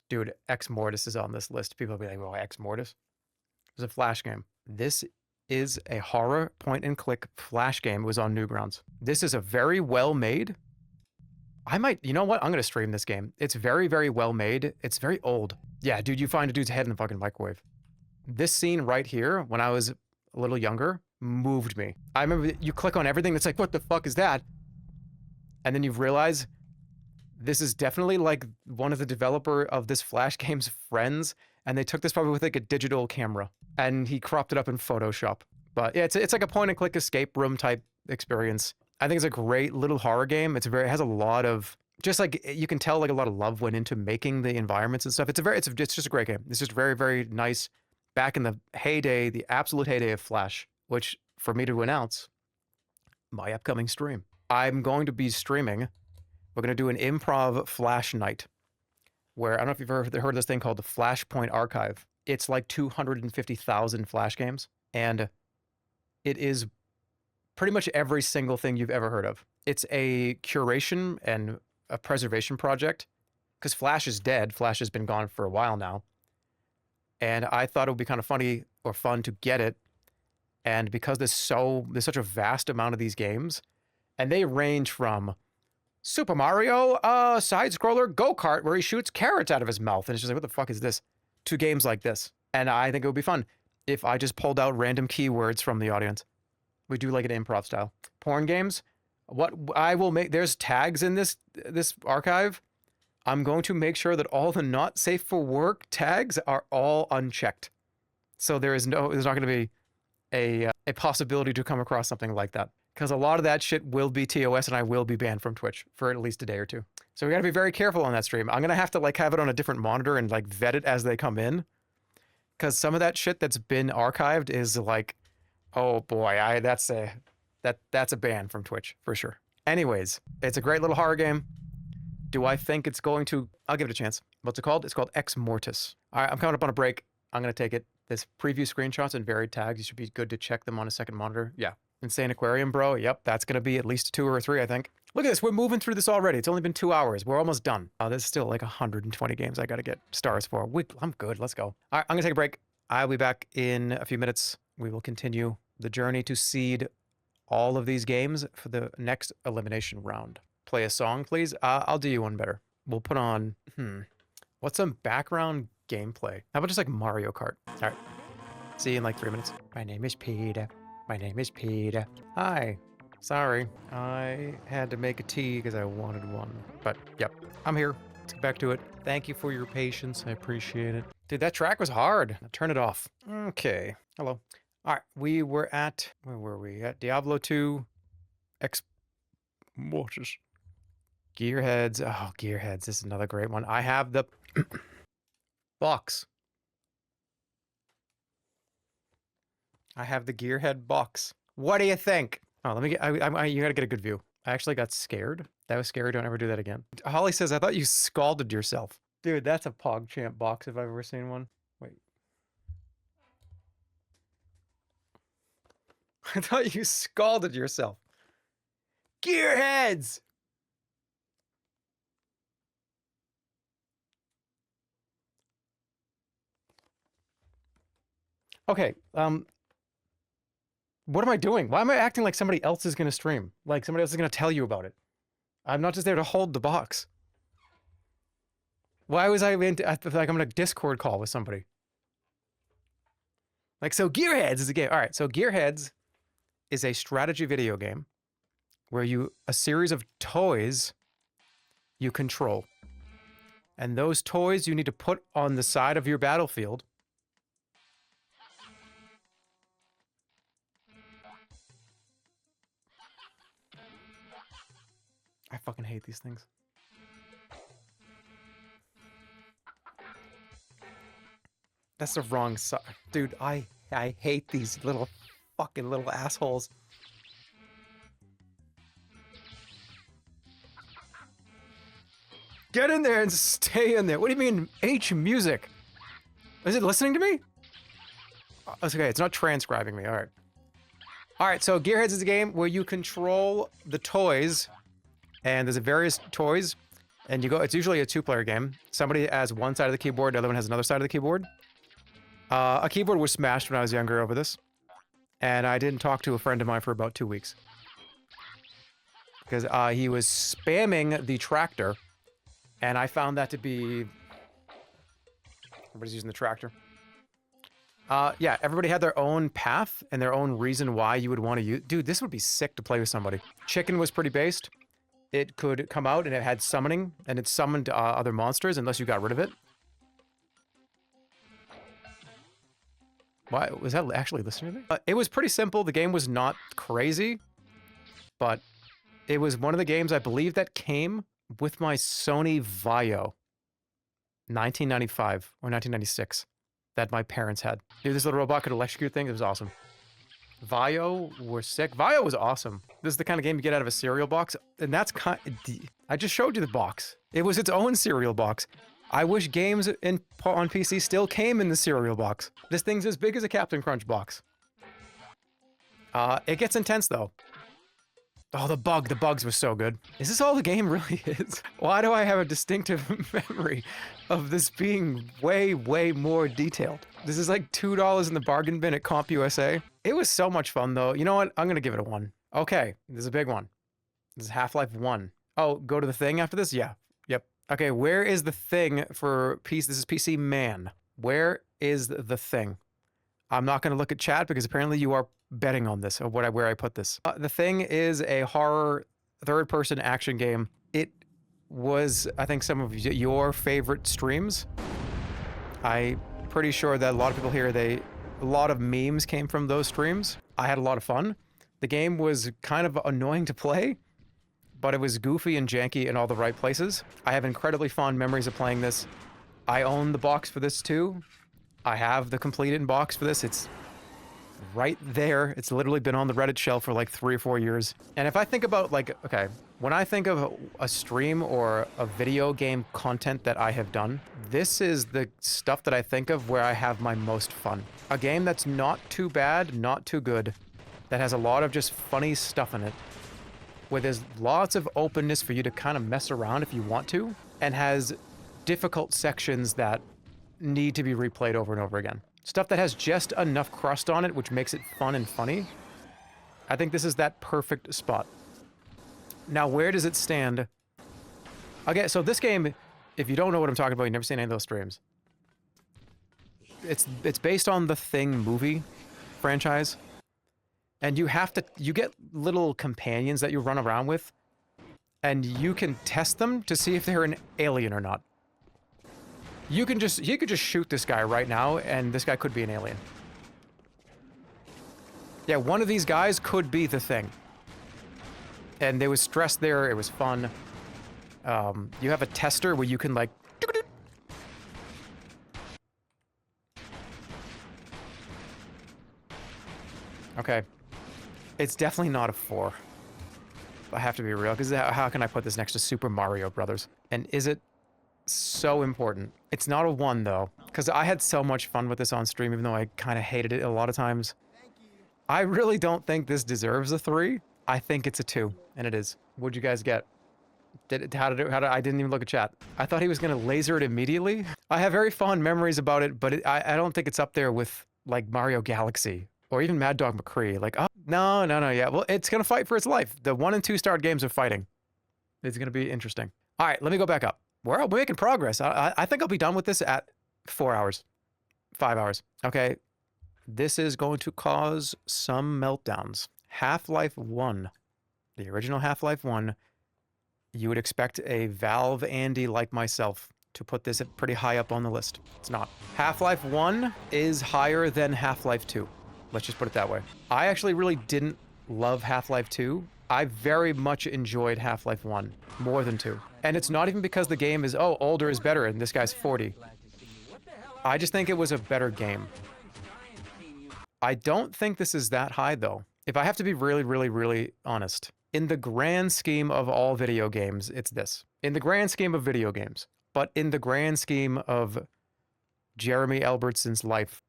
Dude, Ex Mortis is on this list. People will be like, well, Ex Mortis? It was a Flash game. This is a horror point-and-click Flash game. It was on Newgrounds. This is a very well-made... you know what? I'm going to stream this game. It's very, very well-made. It's very old. Yeah, dude, you find a dude's head in the fucking microwave. This scene right here, when I was a little younger, moved me. I remember you click on everything, it's like, what the fuck is that? And then you realize this is definitely like one of the developer of this Flash game's friends, and they took this probably with like a digital camera, and he cropped it up in Photoshop. But yeah, it's like a point and click escape room type experience. I think it's a great little horror game. It has a lot of, just like you can tell, like a lot of love went into making the environments and stuff. It's just a great game. It's just very, very nice. Back in the heyday, the absolute heyday of Flash, which for me to announce my upcoming stream. I'm going to be streaming. We're going to do an improv Flash night where, I don't know if you've heard of this thing called the Flashpoint Archive. It's like 250,000 Flash games, and it is pretty much every single thing you've ever heard of. It's a curation and a preservation project because Flash is dead. Flash has been gone for a while now. And I thought it would be kind of funny or fun to get it. And because there's such a vast amount of these games, and they range from Super Mario, side-scroller go-kart where he shoots carrots out of his mouth. And it's just like, what the fuck is this? To games like this. And I think it would be fun if I just pulled out random keywords from the audience. We do like an improv style. Porn games, what I will make, there's tags in this archive. I'm going to make sure that all the not safe for work tags are all unchecked. So there's not going to be a possibility to come across something like that. Because a lot of that shit will be TOS, and I will be banned from Twitch for at least a day or two. So we got to be very careful on that stream. I'm going to have to like have it on a different monitor and like vet it as they come in. Because some of that shit that's been archived is like, oh boy, that's a ban from Twitch for sure. Anyways, it's a great little horror game. Do I think it's going to... I'll give it a chance. What's it called? It's called Ex Mortis. All right, I'm coming up on a break. I'm going to take it. There's preview screenshots and varied tags. You should be good to check them on a second monitor. Yeah. Insane Aquarium, bro. Yep, that's going to be at least 2 or 3, I think. Look at this. We're moving through this already. It's only been 2 hours. We're almost done. There's still like 120 games I got to get stars for. I'm good. Let's go. All right, I'm going to take a break. I'll be back in a few minutes. We will continue the journey to seed all of these games for the next elimination round. Play a song, please. I'll do you one better. We'll put on, what's some background gameplay? How about just like Mario Kart? All right. See you in like 3 minutes. My name is Peter. My name is Peter. Hi. Sorry. I had to make a tea because I wanted one. But, yep. I'm here. Let's get back to it. Thank you for your patience. I appreciate it. Dude, that track was hard. Now turn it off. Okay. Hello. All right. We were at... Where were we? At Diablo 2. Ex Mortis. Gearheads. Oh, Gearheads. This is another great one. I have the box. I have the Gearhead box. What do you think? Oh, let me get... you gotta get a good view. I actually got scared. That was scary. Don't ever do that again. Holly says, I thought you scalded yourself. Dude, that's a PogChamp box if I've ever seen one. Wait. I thought you scalded yourself. Gearheads! Okay, what am I doing? Why am I acting like somebody else is going to stream? Like somebody else is going to tell you about it. I'm not just there to hold the box. Why was I like I'm in a Discord call with somebody? Like, so Gearheads is a game. All right, so Gearheads is a strategy video game where a series of toys you control. And those toys you need to put on the side of your battlefield. I fucking hate these things. That's the wrong side. Dude, I hate these fucking little assholes. Get in there and stay in there. What do you mean, H music? Is it listening to me? Oh, it's okay, it's not transcribing me, alright. Alright, so Gearheads is a game where you control the toys, and there's various toys, and it's usually a 2-player game. Somebody has one side of the keyboard, the other one has another side of the keyboard. A keyboard was smashed when I was younger over this, and I didn't talk to a friend of mine for about 2 weeks. Because he was spamming the tractor, and I found that to be... Everybody's using the tractor. Yeah, everybody had their own path and their own reason why you would want to use. Dude, this would be sick to play with somebody. Chicken was pretty based. It could come out and it had summoning, and it summoned other monsters unless you got rid of it. Why was that actually listening to me? It was pretty simple. The game was not crazy, but it was one of the games I believe that came with my Sony Vaio, 1995 or 1996, that my parents had. Dude, this little robot could electrocute things. It was awesome. Vaio were sick. Vaio was awesome. This is the kind of game you get out of a cereal box, and that's kind. I just showed you the box. It was its own cereal box. I wish games on PC still came in the cereal box. This thing's as big as a Captain Crunch box. It gets intense though. Oh, the bugs were so good. Is this all the game really is? Why do I have a distinctive memory of this being way, way more detailed? This is like $2 in the bargain bin at CompUSA. It was so much fun though. You know what? I'm gonna give it a 1. Okay, this is a big one. This is Half-Life 1. Oh, go to the thing after this? Yeah. Yep. Okay, where is the thing for PC? This is PC Man. Where is the thing? I'm not gonna look at chat because apparently you are betting on this, or where I put this. The Thing is a horror third-person action game. It was, I think, some of your favorite streams. I'm pretty sure that a lot of people here, a lot of memes came from those streams. I had a lot of fun. The game was kind of annoying to play, but it was goofy and janky in all the right places. I have incredibly fond memories of playing this. I own the box for this too. I have the completed box for this. It's right there. It's literally been on the Reddit shelf for like 3 or 4 years. And if I think about like, okay, when I think of a stream or a video game content that I have done, this is the stuff that I think of where I have my most fun. A game that's not too bad, not too good, that has a lot of just funny stuff in it, where there's lots of openness for you to kind of mess around if you want to, and has difficult sections that need to be replayed over and over again. Stuff that has just enough crust on it, which makes it fun and funny. I think this is that perfect spot. Now, where does it stand? Okay, so this game, if you don't know what I'm talking about, you've never seen any of those streams. It's based on the Thing movie franchise. And you get little companions that you run around with, and you can test them to see if they're an alien or not. You could just shoot this guy right now, and this guy could be an alien. Yeah, one of these guys could be the Thing. And there was stress there, it was fun. You have a tester where you can like... Okay. It's definitely not a 4. I have to be real, because how can I put this next to Super Mario Brothers? And is it so important? It's not a 1 though, because I had so much fun with this on stream, even though I kind of hated it a lot of times. I really don't think this deserves a 3. I think it's a 2, and it is. What'd you guys get? How did I didn't even look at chat. I thought he was gonna laser it immediately. I have very fond memories about it, but I don't think it's up there with like Mario Galaxy or even Mad Dog McCree. Like, oh, no, yeah. Well, it's gonna fight for its life. The 1 and 2 star games are fighting. It's gonna be interesting. All right, let me go back up. We're making progress. I think I'll be done with this at 4 hours, 5 hours. Okay, this is going to cause some meltdowns. Half-Life 1, the original Half-Life 1, you would expect a Valve Andy like myself to put this pretty high up on the list. It's not. Half-Life 1 is higher than Half-Life 2. Let's just put it that way. I actually really didn't love Half-Life 2. I very much enjoyed Half-Life 1 more than 2. And it's not even because the game is, oh, older is better and this guy's 40. I just think it was a better game. I don't think this is that high though. If I have to be really, really, really honest, in the grand scheme of all video games, it's this. In the grand scheme of video games, but in the grand scheme of Jeremy Albertson's life.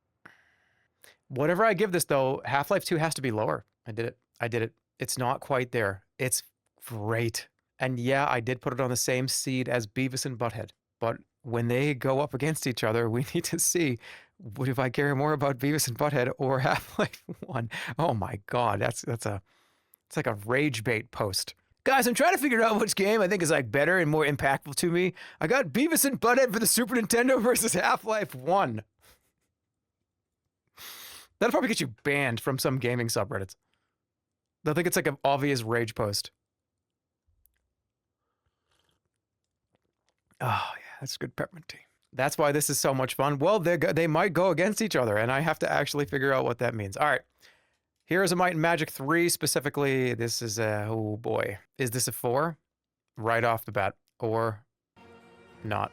Whatever I give this though, Half-Life 2 has to be lower. I did it. It's not quite there. It's great. And yeah, I did put it on the same seed as Beavis and Butthead. But when they go up against each other, we need to see, what if I care more about Beavis and Butthead or Half-Life 1? Oh my God, it's like a rage bait post. Guys, I'm trying to figure out which game I think is like better and more impactful to me. I got Beavis and Butthead for the Super Nintendo versus Half-Life 1. That'll probably get you banned from some gaming subreddits. They'll think it's like an obvious rage post. Oh, yeah, that's good peppermint tea. That's why this is so much fun. Well, they might go against each other, and I have to actually figure out what that means. All right. Here's a Might and Magic 3 specifically. This is a, oh boy. Is this a 4? Right off the bat. Or not.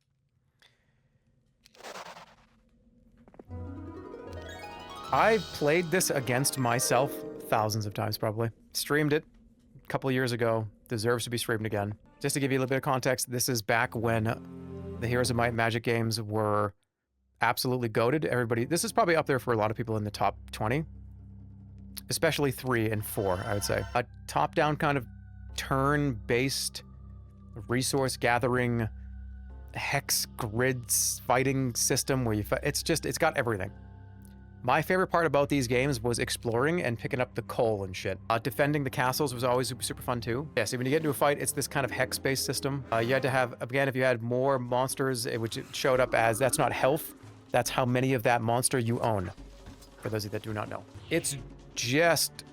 I've played this against myself thousands of times probably. Streamed it a couple of years ago. Deserves to be streamed again. Just to give you a little bit of context, this is back when the Heroes of Might and Magic games were absolutely goated. Everybody, this is probably up there for a lot of people in the top 20. Especially 3 and 4, I would say. A top-down kind of turn-based resource gathering hex grids fighting system where you fight. It's got everything. My favorite part about these games was exploring and picking up the coal and shit. Defending the castles was always super fun too. Yeah, so when you get into a fight, it's this kind of hex-based system. You had to have, again, if you had more monsters, it showed up as, that's not health, that's how many of that monster you own. For those of you that do not know. It's just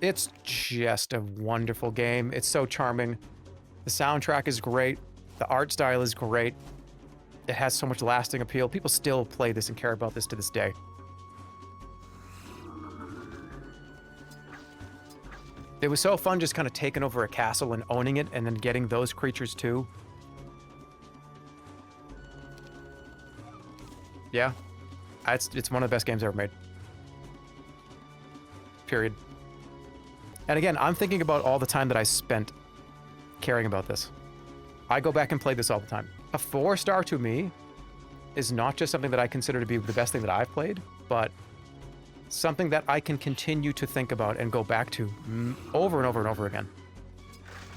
a wonderful game. It's so charming. The soundtrack is great. The art style is great. It has so much lasting appeal. People still play this and care about this to this day. It was so fun just kind of taking over a castle and owning it and then getting those creatures too. Yeah. It's one of the best games ever made. Period. And again, I'm thinking about all the time that I spent caring about this. I go back and play this all the time. A 4-star to me is not just something that I consider to be the best thing that I've played, but something that I can continue to think about and go back to over and over and over again.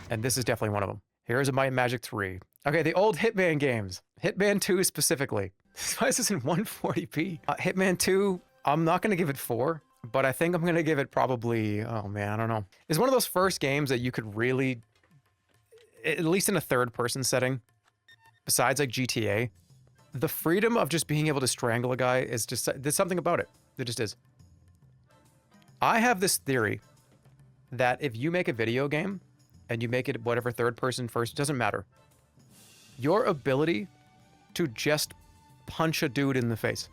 And this is definitely one of them. Here's a Might and Magic 3. Okay, the old Hitman games. Hitman 2 specifically. Why is this in 140p? Hitman 2, I'm not going to give it 4, but I think I'm going to give it probably, oh man, I don't know. It's one of those first games that you could really, at least in a third-person setting, besides like GTA, the freedom of just being able to strangle a guy is just, there's something about it. There just is. I have this theory that if you make a video game and you make it whatever third person first, it doesn't matter. Your ability to just punch a dude in the face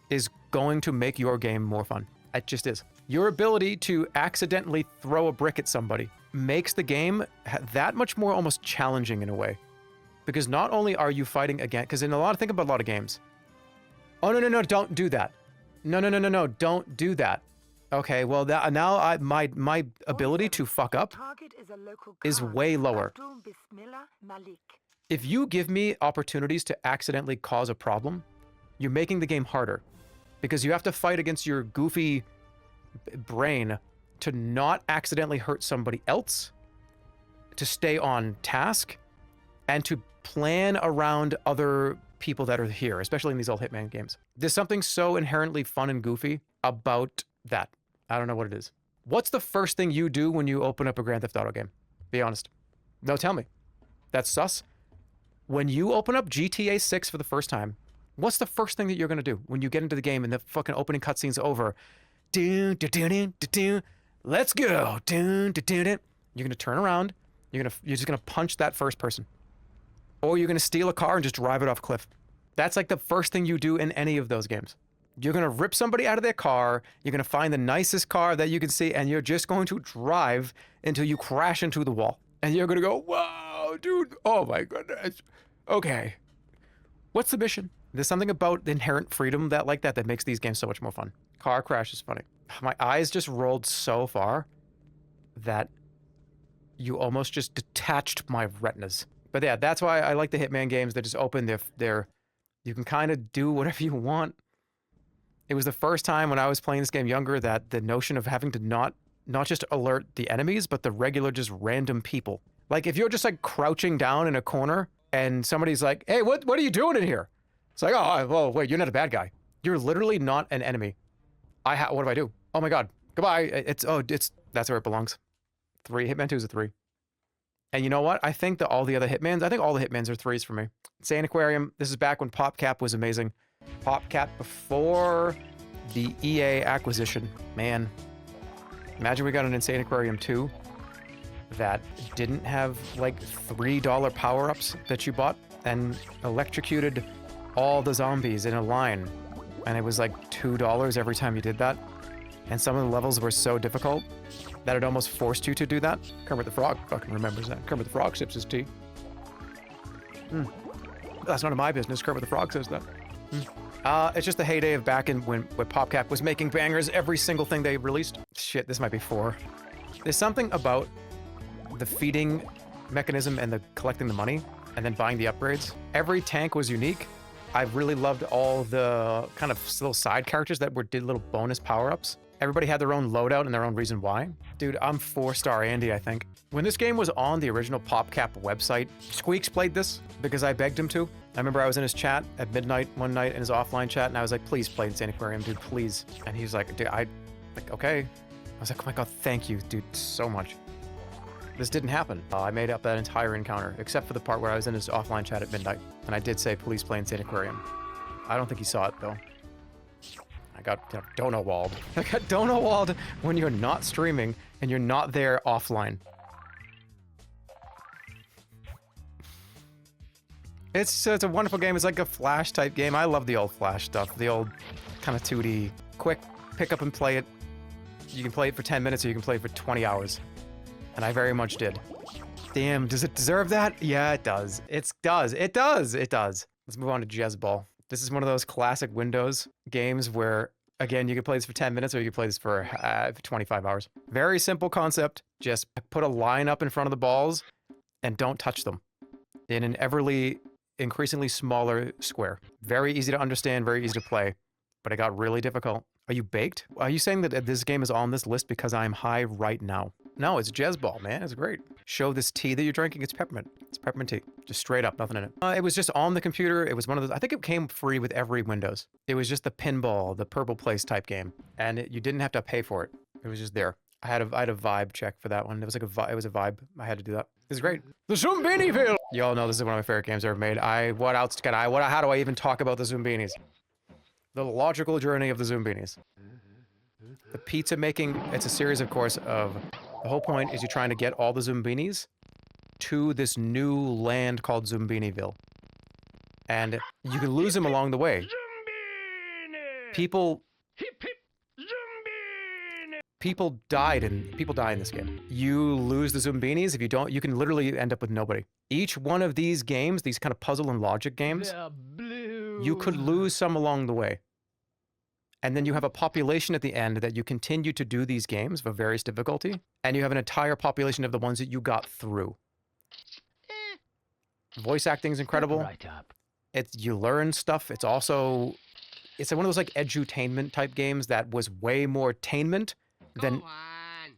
is going to make your game more fun. It just is. Your ability to accidentally throw a brick at somebody makes the game that much more almost challenging in a way. Because not only are you fighting again, because think about a lot of games. Oh, no, don't do that. No, don't do that. Okay, well, now my ability to fuck up is way lower. If you give me opportunities to accidentally cause a problem, you're making the game harder. Because you have to fight against your goofy brain to not accidentally hurt somebody else, to stay on task, and to plan around other people that are here, especially in these old Hitman games. There's something so inherently fun and goofy about that. I don't know what it is. What's the first thing you do when you open up a Grand Theft Auto game? Be honest. No, tell me. That's sus. When you open up GTA 6 for the first time, what's the first thing that you're going to do when you get into the game and the fucking opening cutscene's over? Let's go. You're going to turn around. You're just going to punch that first person. Or you're going to steal a car and just drive it off a cliff. That's like the first thing you do in any of those games. You're going to rip somebody out of their car. You're going to find the nicest car that you can see, and you're just going to drive until you crash into the wall. And you're going to go, wow, dude. Oh my goodness. Okay. What's the mission? There's something about the inherent freedom that makes these games so much more fun. Car crash is funny. My eyes just rolled so far that you almost just detached my retinas. But yeah, that's why I like the Hitman games. They're just open. You can kind of do whatever you want. It was the first time when I was playing this game younger that the notion of having to not just alert the enemies, but the regular just random people. Like if you're just like crouching down in a corner and somebody's like, hey, what are you doing in here? It's like, oh, wait, you're not a bad guy. You're literally not an enemy. What do I do? Oh my God, goodbye. That's where it belongs. 3, Hitman 2 is a 3. And you know what? I think that all the other Hitmans are 3s for me. Insane Aquarium, this is back when PopCap was amazing. PopCap before The EA acquisition, man. Imagine we got an Insane Aquarium 2 that didn't have like $3 power-ups that you bought and electrocuted all the zombies in a line. And it was like $2 every time you did that. And some of the levels were so difficult that it almost forced you to do that. Kermit the Frog fucking remembers that. Kermit the Frog sips his tea. That's none of my business. Kermit the Frog says that. It's just the heyday of back in when PopCap was making bangers every single thing they released. Shit, this might be 4. There's something about the feeding mechanism and the collecting the money and then buying the upgrades. Every tank was unique. I really loved all the kind of little side characters that did little bonus power-ups. Everybody had their own loadout and their own reason why. Dude, I'm 4-star Andy, I think. When this game was on the original PopCap website, Squeaks played this because I begged him to. I remember I was in his chat at midnight one night in his offline chat, and I was like, please play Insane Aquarium, dude, please. And he was like, dude, okay. I was like, oh my god, thank you, dude, so much. This didn't happen. I made up that entire encounter, except for the part where I was in his offline chat at midnight, and I did say, please play Insane Aquarium. I don't think he saw it, though. I got dono-walled. I got dono-walled when you're not streaming and you're not there offline. It's a wonderful game. It's like a Flash type game. I love the old Flash stuff. The old kind of 2D, quick, pick up and play it. You can play it for 10 minutes or you can play it for 20 hours. And I very much did. Damn, does it deserve that? Yeah, it does. It does. Let's move on to Jezball. This is one of those classic Windows games where, again, you can play this for 10 minutes or you can play this for 25 hours. Very simple concept. Just put a line up in front of the balls and don't touch them in an increasingly smaller square. Very easy to understand, very easy to play, but it got really difficult. Are you baked? Are you saying that this game is on this list because I'm high right now? No, it's Jezball, man. It's great. Show this tea that you're drinking. It's peppermint. It's peppermint tea. Just straight up, nothing in it. It was just on the computer. It was one of those, I think it came free with every Windows. It was just the pinball, the purple place type game. And you didn't have to pay for it. It was just there. I had a vibe check for that one. It was like it was a vibe. I had to do that. It was great. The Zombiniville! Y'all know this is one of my favorite games ever made. How do I even talk about the Zombinis? The logical journey of the Zombinis. The pizza making, it's a series, of course, of... The whole point is you're trying to get all the Zombinis to this new land called Zombiniville. And you can lose them along the way. People die in this game. You lose the Zombinis. If you don't, you can literally end up with nobody. Each one of these games, these kind of puzzle and logic games, you could lose some along the way. And then you have a population at the end that you continue to do these games of various difficulty, and you have an entire population of the ones that you got through. Voice acting is incredible. You learn stuff. It's one of those like edutainment type games that was way more tainment than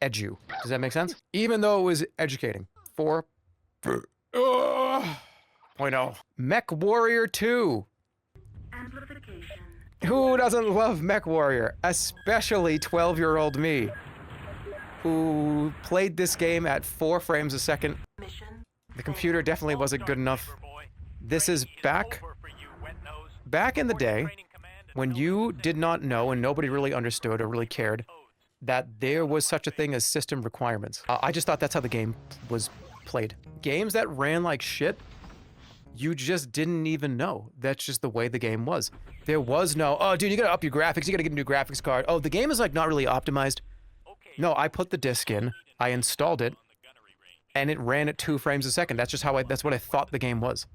edu. Does that make sense? Even though it was educating. 4.0. Mech Warrior 2. Who doesn't love Mech Warrior? Especially 12-year-old me, who played this game at 4 frames a second. The computer definitely wasn't good enough. This is back in the day when you did not know and nobody really understood or really cared that there was such a thing as system requirements. I just thought that's how the game was played. Games that ran like shit, you just didn't even know. That's just the way the game was. There was no, oh, dude, you gotta up your graphics. You gotta get a new graphics card. Oh, the game is like not really optimized. No, I put the disc in, I installed it, and it ran at 2 frames a second. That's just that's what I thought the game was.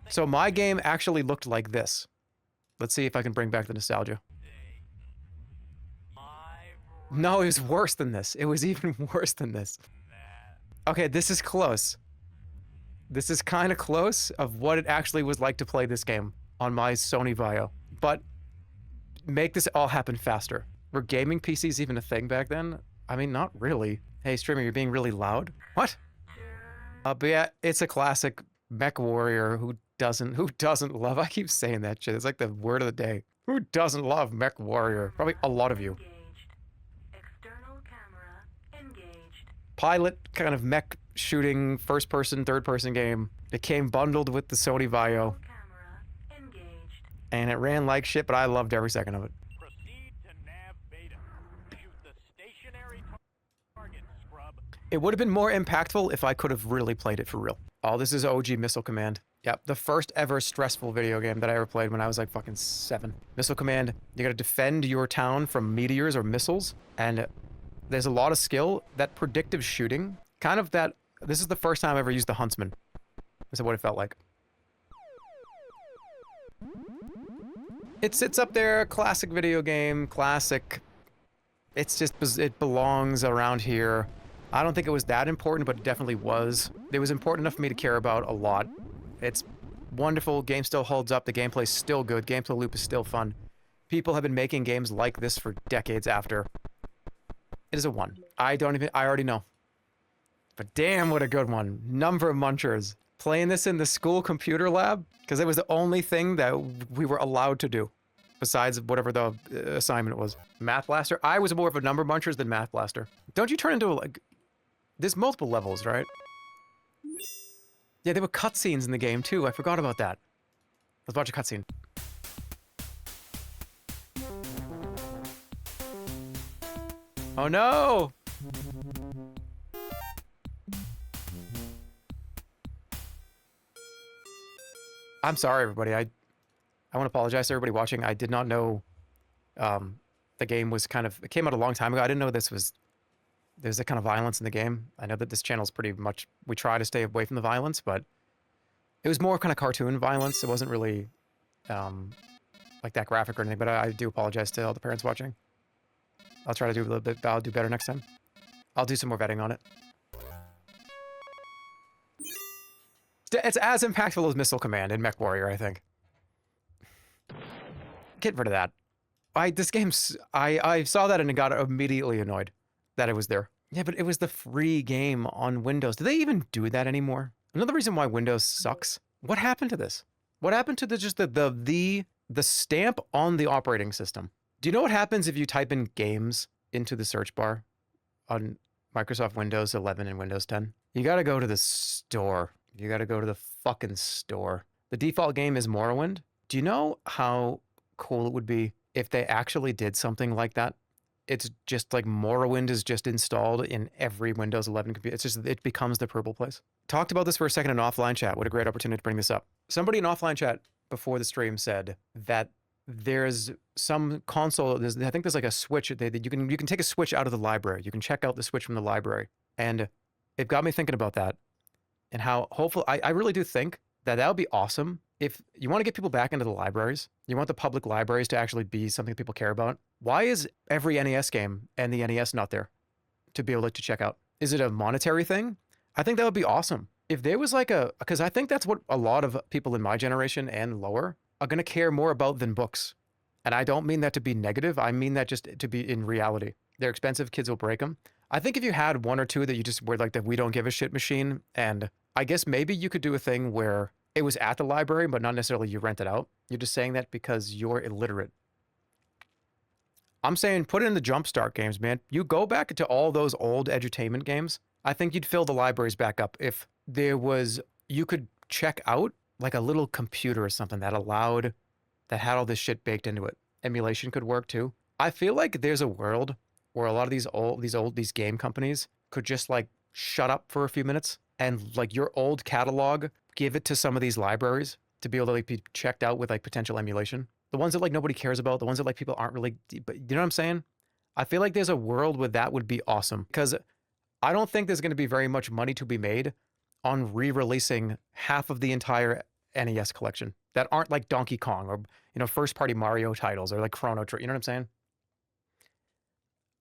So my game actually looked like this. Let's see if I can bring back the nostalgia. No, it was worse than this. It was even worse than this. Okay, this is close. This is kind of close of what it actually was like to play this game on my Sony Vaio. But make this all happen faster. Were gaming PCs even a thing back then? I mean, not really. Hey, streamer, you're being really loud. What? But yeah, it's a classic Mech Warrior. Who doesn't love? I keep saying that shit. It's like the word of the day. Who doesn't love Mech Warrior? Probably a lot of you. Pilot kind of mech shooting first-person, third-person game. It came bundled with the Sony Vaio. And it ran like shit, but I loved every second of it. Proceed to nav beta. Shoot the stationary target, scrub. It would have been more impactful if I could have really played it for real. Oh, this is OG Missile Command. Yep, the first ever stressful video game that I ever played when I was like fucking 7. Missile Command, you gotta defend your town from meteors or missiles, and there's a lot of skill. That predictive shooting, kind of that, this is the first time I ever used the Huntsman. This is what it felt like. It sits up there, classic video game, classic. It's just, it belongs around here. I don't think it was that important, but it definitely was. It was important enough for me to care about a lot. It's wonderful, game still holds up, the gameplay's still good, gameplay loop is still fun. People have been making games like this for decades after. It is a 1. I already know. But damn, what a good one. Number of munchers. Playing this in the school computer lab, because it was the only thing that we were allowed to do, besides whatever the assignment was. Math Blaster? I was more of a number munchers than Math Blaster. Don't you turn into, like, there's multiple levels, right? Yeah, there were cutscenes in the game, too. I forgot about that. Let's watch a cutscene. Oh, no! I'm sorry, everybody. I want to apologize to everybody watching. I did not know the game was kind of... It came out a long time ago. I didn't know there's that kind of violence in the game. I know that this channel is pretty much... We try to stay away from the violence, but it was more kind of cartoon violence. It wasn't really like that graphic or anything, but I do apologize to all the parents watching. I'll try to do a little bit... I'll do better next time. I'll do some more vetting on it. It's as impactful as Missile Command in Mech Warrior, I think. Get rid of that. This game's... I saw that and it got immediately annoyed that it was there. Yeah, but it was the free game on Windows. Do they even do that anymore? Another reason why Windows sucks. What happened to this? What happened to the stamp on the operating system? Do you know what happens if you type in games into the search bar on Microsoft Windows 11 and Windows 10? You gotta go to the store. You gotta go to the fucking store. The default game is Morrowind. Do you know how cool it would be if they actually did something like that? It's just like Morrowind is just installed in every Windows 11 computer. It's just, it becomes the purple place. Talked about this for a second in offline chat. What a great opportunity to bring this up. Somebody in offline chat before the stream said that there's some console, I think there's like a switch that you can take a switch out of the library. You can check out the switch from the library. And it got me thinking about that and how hopeful, I really do think that would be awesome. If you want to get people back into the libraries, you want the public libraries to actually be something people care about. Why is every NES game and the NES not there to be able to check out? Is it a monetary thing? I think that would be awesome. If there was like because I think that's what a lot of people in my generation and lower are going to care more about than books. And I don't mean that to be negative. I mean that just to be in reality. They're expensive. Kids will break them. I think if you had one or two that you just were like the we don't give a shit machine, and I guess maybe you could do a thing where it was at the library, but not necessarily you rent it out. You're just saying that because you're illiterate. I'm saying put it in the Jumpstart games, man. You go back to all those old edutainment games. I think you'd fill the libraries back up if there was, you could check out like a little computer or something that had all this shit baked into it. Emulation could work too. I feel like there's a world where a lot of these game companies could just like shut up for a few minutes and like your old catalog, give it to some of these libraries to be able to like be checked out with like potential emulation. The ones that like nobody cares about, the ones that like people aren't really, but you know what I'm saying? I feel like there's a world where that would be awesome because I don't think there's going to be very much money to be made on re-releasing half of the entire NES collection that aren't like Donkey Kong or, you know, first party Mario titles or like Chrono, you know what I'm saying?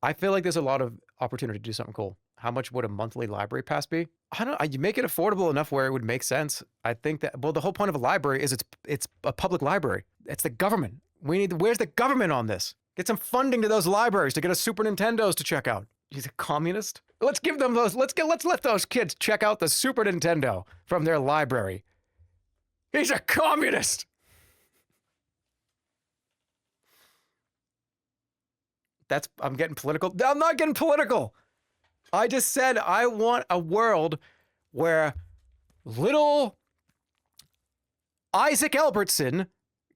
I feel like there's a lot of opportunity to do something cool. How much would a monthly library pass be? I don't know. You make it affordable enough where it would make sense. I think that, well, the whole point of a library is it's a public library. It's the government. Where's the government on this? Get some funding to those libraries to get us Super Nintendos to check out. He's a communist? Let's give them those, let's let those kids check out the Super Nintendo from their library. He's a communist! I'm getting political. I'm not getting political. I just said I want a world where little Isaac Albertson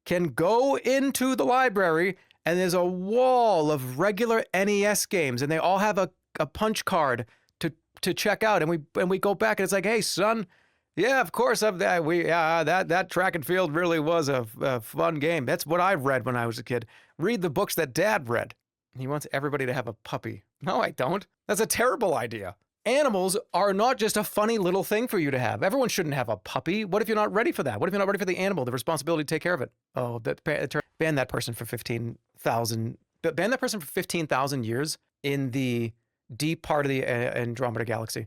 can go into the library and there's a wall of regular NES games and they all have a punch card to check out. And we go back and it's like, hey, son, yeah, of course, that track and field really was a fun game. That's what I read when I was a kid. Read the books that Dad read. He wants everybody to have a puppy. No, I don't. That's a terrible idea. Animals are not just a funny little thing for you to have. Everyone shouldn't have a puppy. What if you're not ready for that? What if you're not ready for the animal, the responsibility to take care of it? Oh, ban that person for 15,000. Ban that person for 15,000 years in the deep part of the Andromeda Galaxy,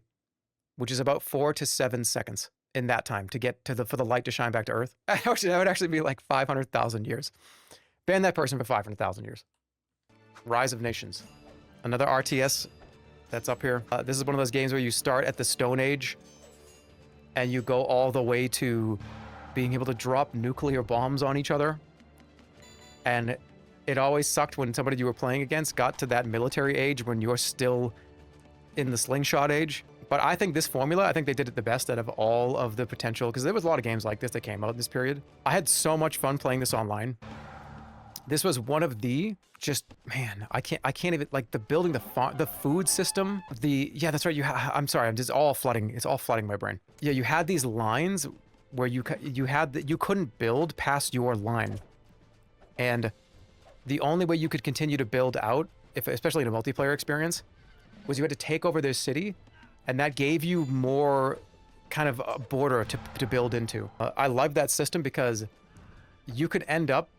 which is about 4 to 7 seconds in that time to get to for the light to shine back to Earth. That would actually be like 500,000 years. Ban that person for 500,000 years. Rise of Nations, another RTS that's up here. This is one of those games where you start at the Stone Age and you go all the way to being able to drop nuclear bombs on each other. And it always sucked when somebody you were playing against got to that military age when you're still in the slingshot age. But I think this formula, I think they did it the best out of all of the potential, because there was a lot of games like this that came out in this period. I had so much fun playing this online. This was one of the man, I can't even, like, the building, the food system, yeah, that's right. I'm sorry, I'm just all flooding. It's all flooding my brain. Yeah, you had these lines where you couldn't build past your line. And the only way you could continue to build out, especially in a multiplayer experience, was you had to take over their city, and that gave you more kind of a border to build into. I love that system because you could end up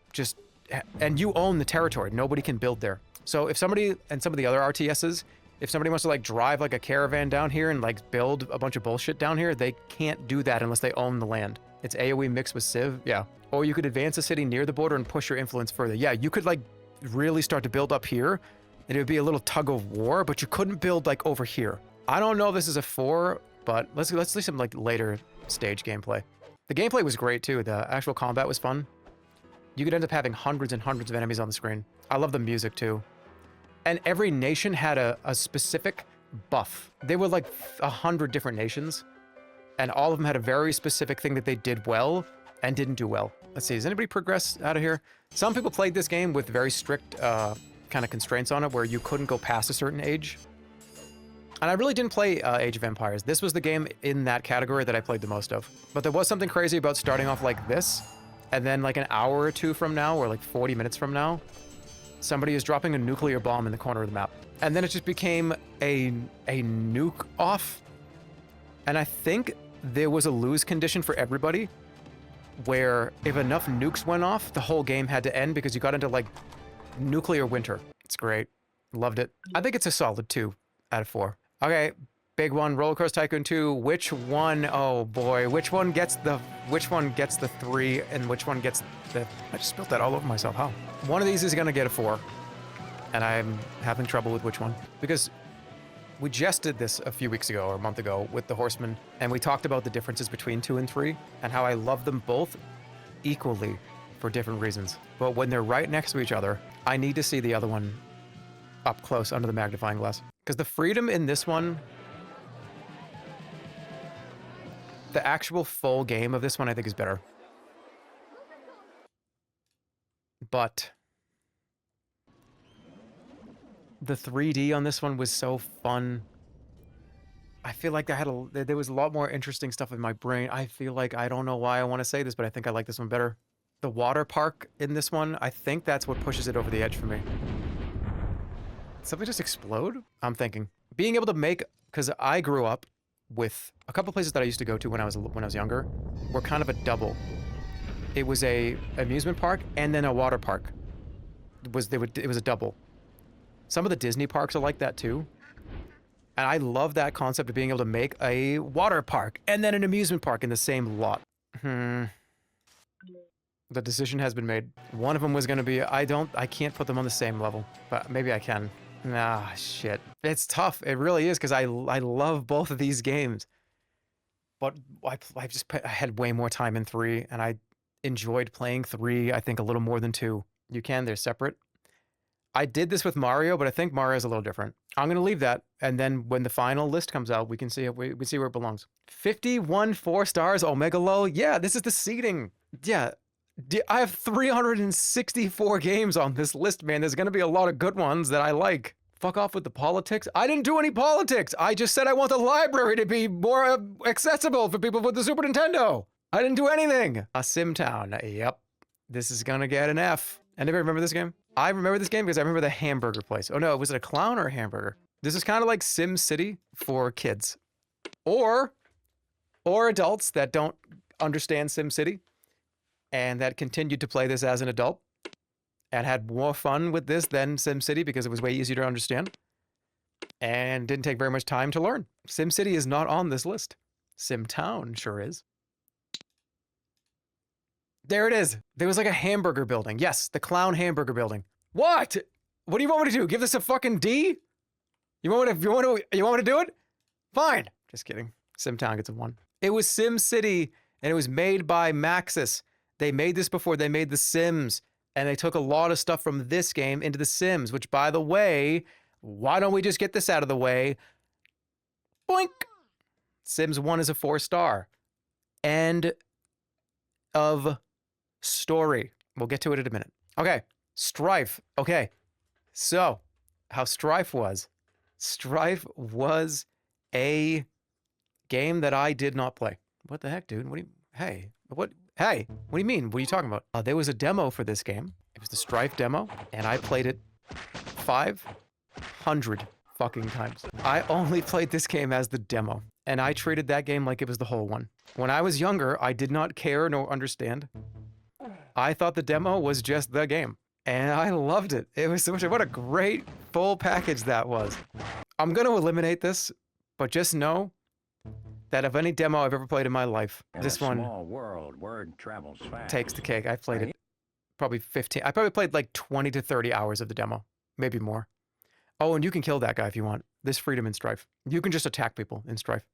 and you own the territory. Nobody can build there. So if somebody, and some of the other RTSs, if somebody wants to like drive like a caravan down here and like build a bunch of bullshit down here, they can't do that unless they own the land. It's AoE mixed with Civ, yeah. Or you could advance a city near the border and push your influence further. Yeah, you could like really start to build up here, and it would be a little tug of war, but you couldn't build like over here. I don't know if this is a 4, but let's see some like later stage gameplay. The gameplay was great too. The actual combat was fun. You could end up having hundreds and hundreds of enemies on the screen. I love the music too. And every nation had a specific buff. They were like 100 different nations, and all of them had a very specific thing that they did well and didn't do well. Let's see, does anybody progress out of here? Some people played this game with very strict kind of constraints on it where you couldn't go past a certain age. And I really didn't play Age of Empires. This was the game in that category that I played the most of. But there was something crazy about starting off like this, and then like an hour or two from now, or like 40 minutes from now, somebody is dropping a nuclear bomb in the corner of the map. And then it just became a nuke off. And I think there was a lose condition for everybody, where if enough nukes went off, the whole game had to end because you got into like nuclear winter. It's great. Loved it. I think it's a solid 2 out of 4. Okay, big one, Roller Coaster Tycoon 2. Which one, oh boy, which one gets the 3 and which one gets the, I just spilled that all over myself, how? One of these is gonna get a 4, and I'm having trouble with which one. Because we just did this a few weeks ago, or a month ago, with the Horsemen, and we talked about the differences between 2 and 3, and how I love them both equally for different reasons. But when they're right next to each other, I need to see the other one up close under the magnifying glass. Because the freedom in this one, the actual full game of this one, I think is better. But the 3D on this one was so fun. I feel like there was a lot more interesting stuff in my brain. I feel like, I don't know why I want to say this, but I think I like this one better. The water park in this one, I think that's what pushes it over the edge for me. Did something just explode? I'm thinking. Being able to make, because I grew up with a couple places that I used to go to when I was younger, were kind of a double. It was a amusement park and then a water park. It was a double. Some of the Disney parks are like that too. And I love that concept of being able to make a water park and then an amusement park in the same lot. The decision has been made. One of them was going to be, I can't put them on the same level, but maybe I can. Nah, shit. It's tough. It really is, because I love both of these games. But I had way more time in 3, and I enjoyed playing 3, I think, a little more than 2. They're separate. I did this with Mario, but I think Mario's a little different. I'm going to leave that, and then when the final list comes out, we can see where it belongs. 51 4 stars, Omega Low. Yeah, this is the seeding. Yeah, I have 364 games on this list, man. There's gonna be a lot of good ones that I like. Fuck off with the politics. I didn't do any politics. I just said I want the library to be more accessible for people with the Super Nintendo. I didn't do anything. A SimTown. Yep. This is gonna get an F. Anybody remember this game? I remember this game because I remember the hamburger place. Oh no, was it a clown or a hamburger? This is kind of like Sim City for kids. Or adults that don't understand Sim City and that continued to play this as an adult and had more fun with this than SimCity because it was way easier to understand and didn't take very much time to learn. SimCity is not on this list. SimTown sure is. There it is. There was like a hamburger building. Yes, the clown hamburger building. What? What do you want me to do? Give this a fucking D? You want me to do it? Fine. Just kidding. SimTown gets a 1. It was SimCity and it was made by Maxis. They made this before they made The Sims. And they took a lot of stuff from this game into The Sims, which, by the way, why don't we just get this out of the way? Boink! Sims 1 is a 4-star. End of story. We'll get to it in a minute. Okay, Strife. Okay, so how Strife was. Strife was a game that I did not play. What the heck, dude? What do you... Hey, what... Hey, what do you mean? What are you talking about? There was a demo for this game. It was the Strife demo, and I played it 500 fucking times. I only played this game as the demo, and I treated that game like it was the whole one. When I was younger, I did not care nor understand. I thought the demo was just the game, and I loved it. It was so much. What a great full package that was. I'm going to eliminate this, but just know that of any demo I've ever played in my life, this one word travels fast. takes the cake. I've played it probably 15. I probably played like 20 to 30 hours of the demo, maybe more. Oh, and you can kill that guy if you want. There's freedom in Strife. You can just attack people in Strife.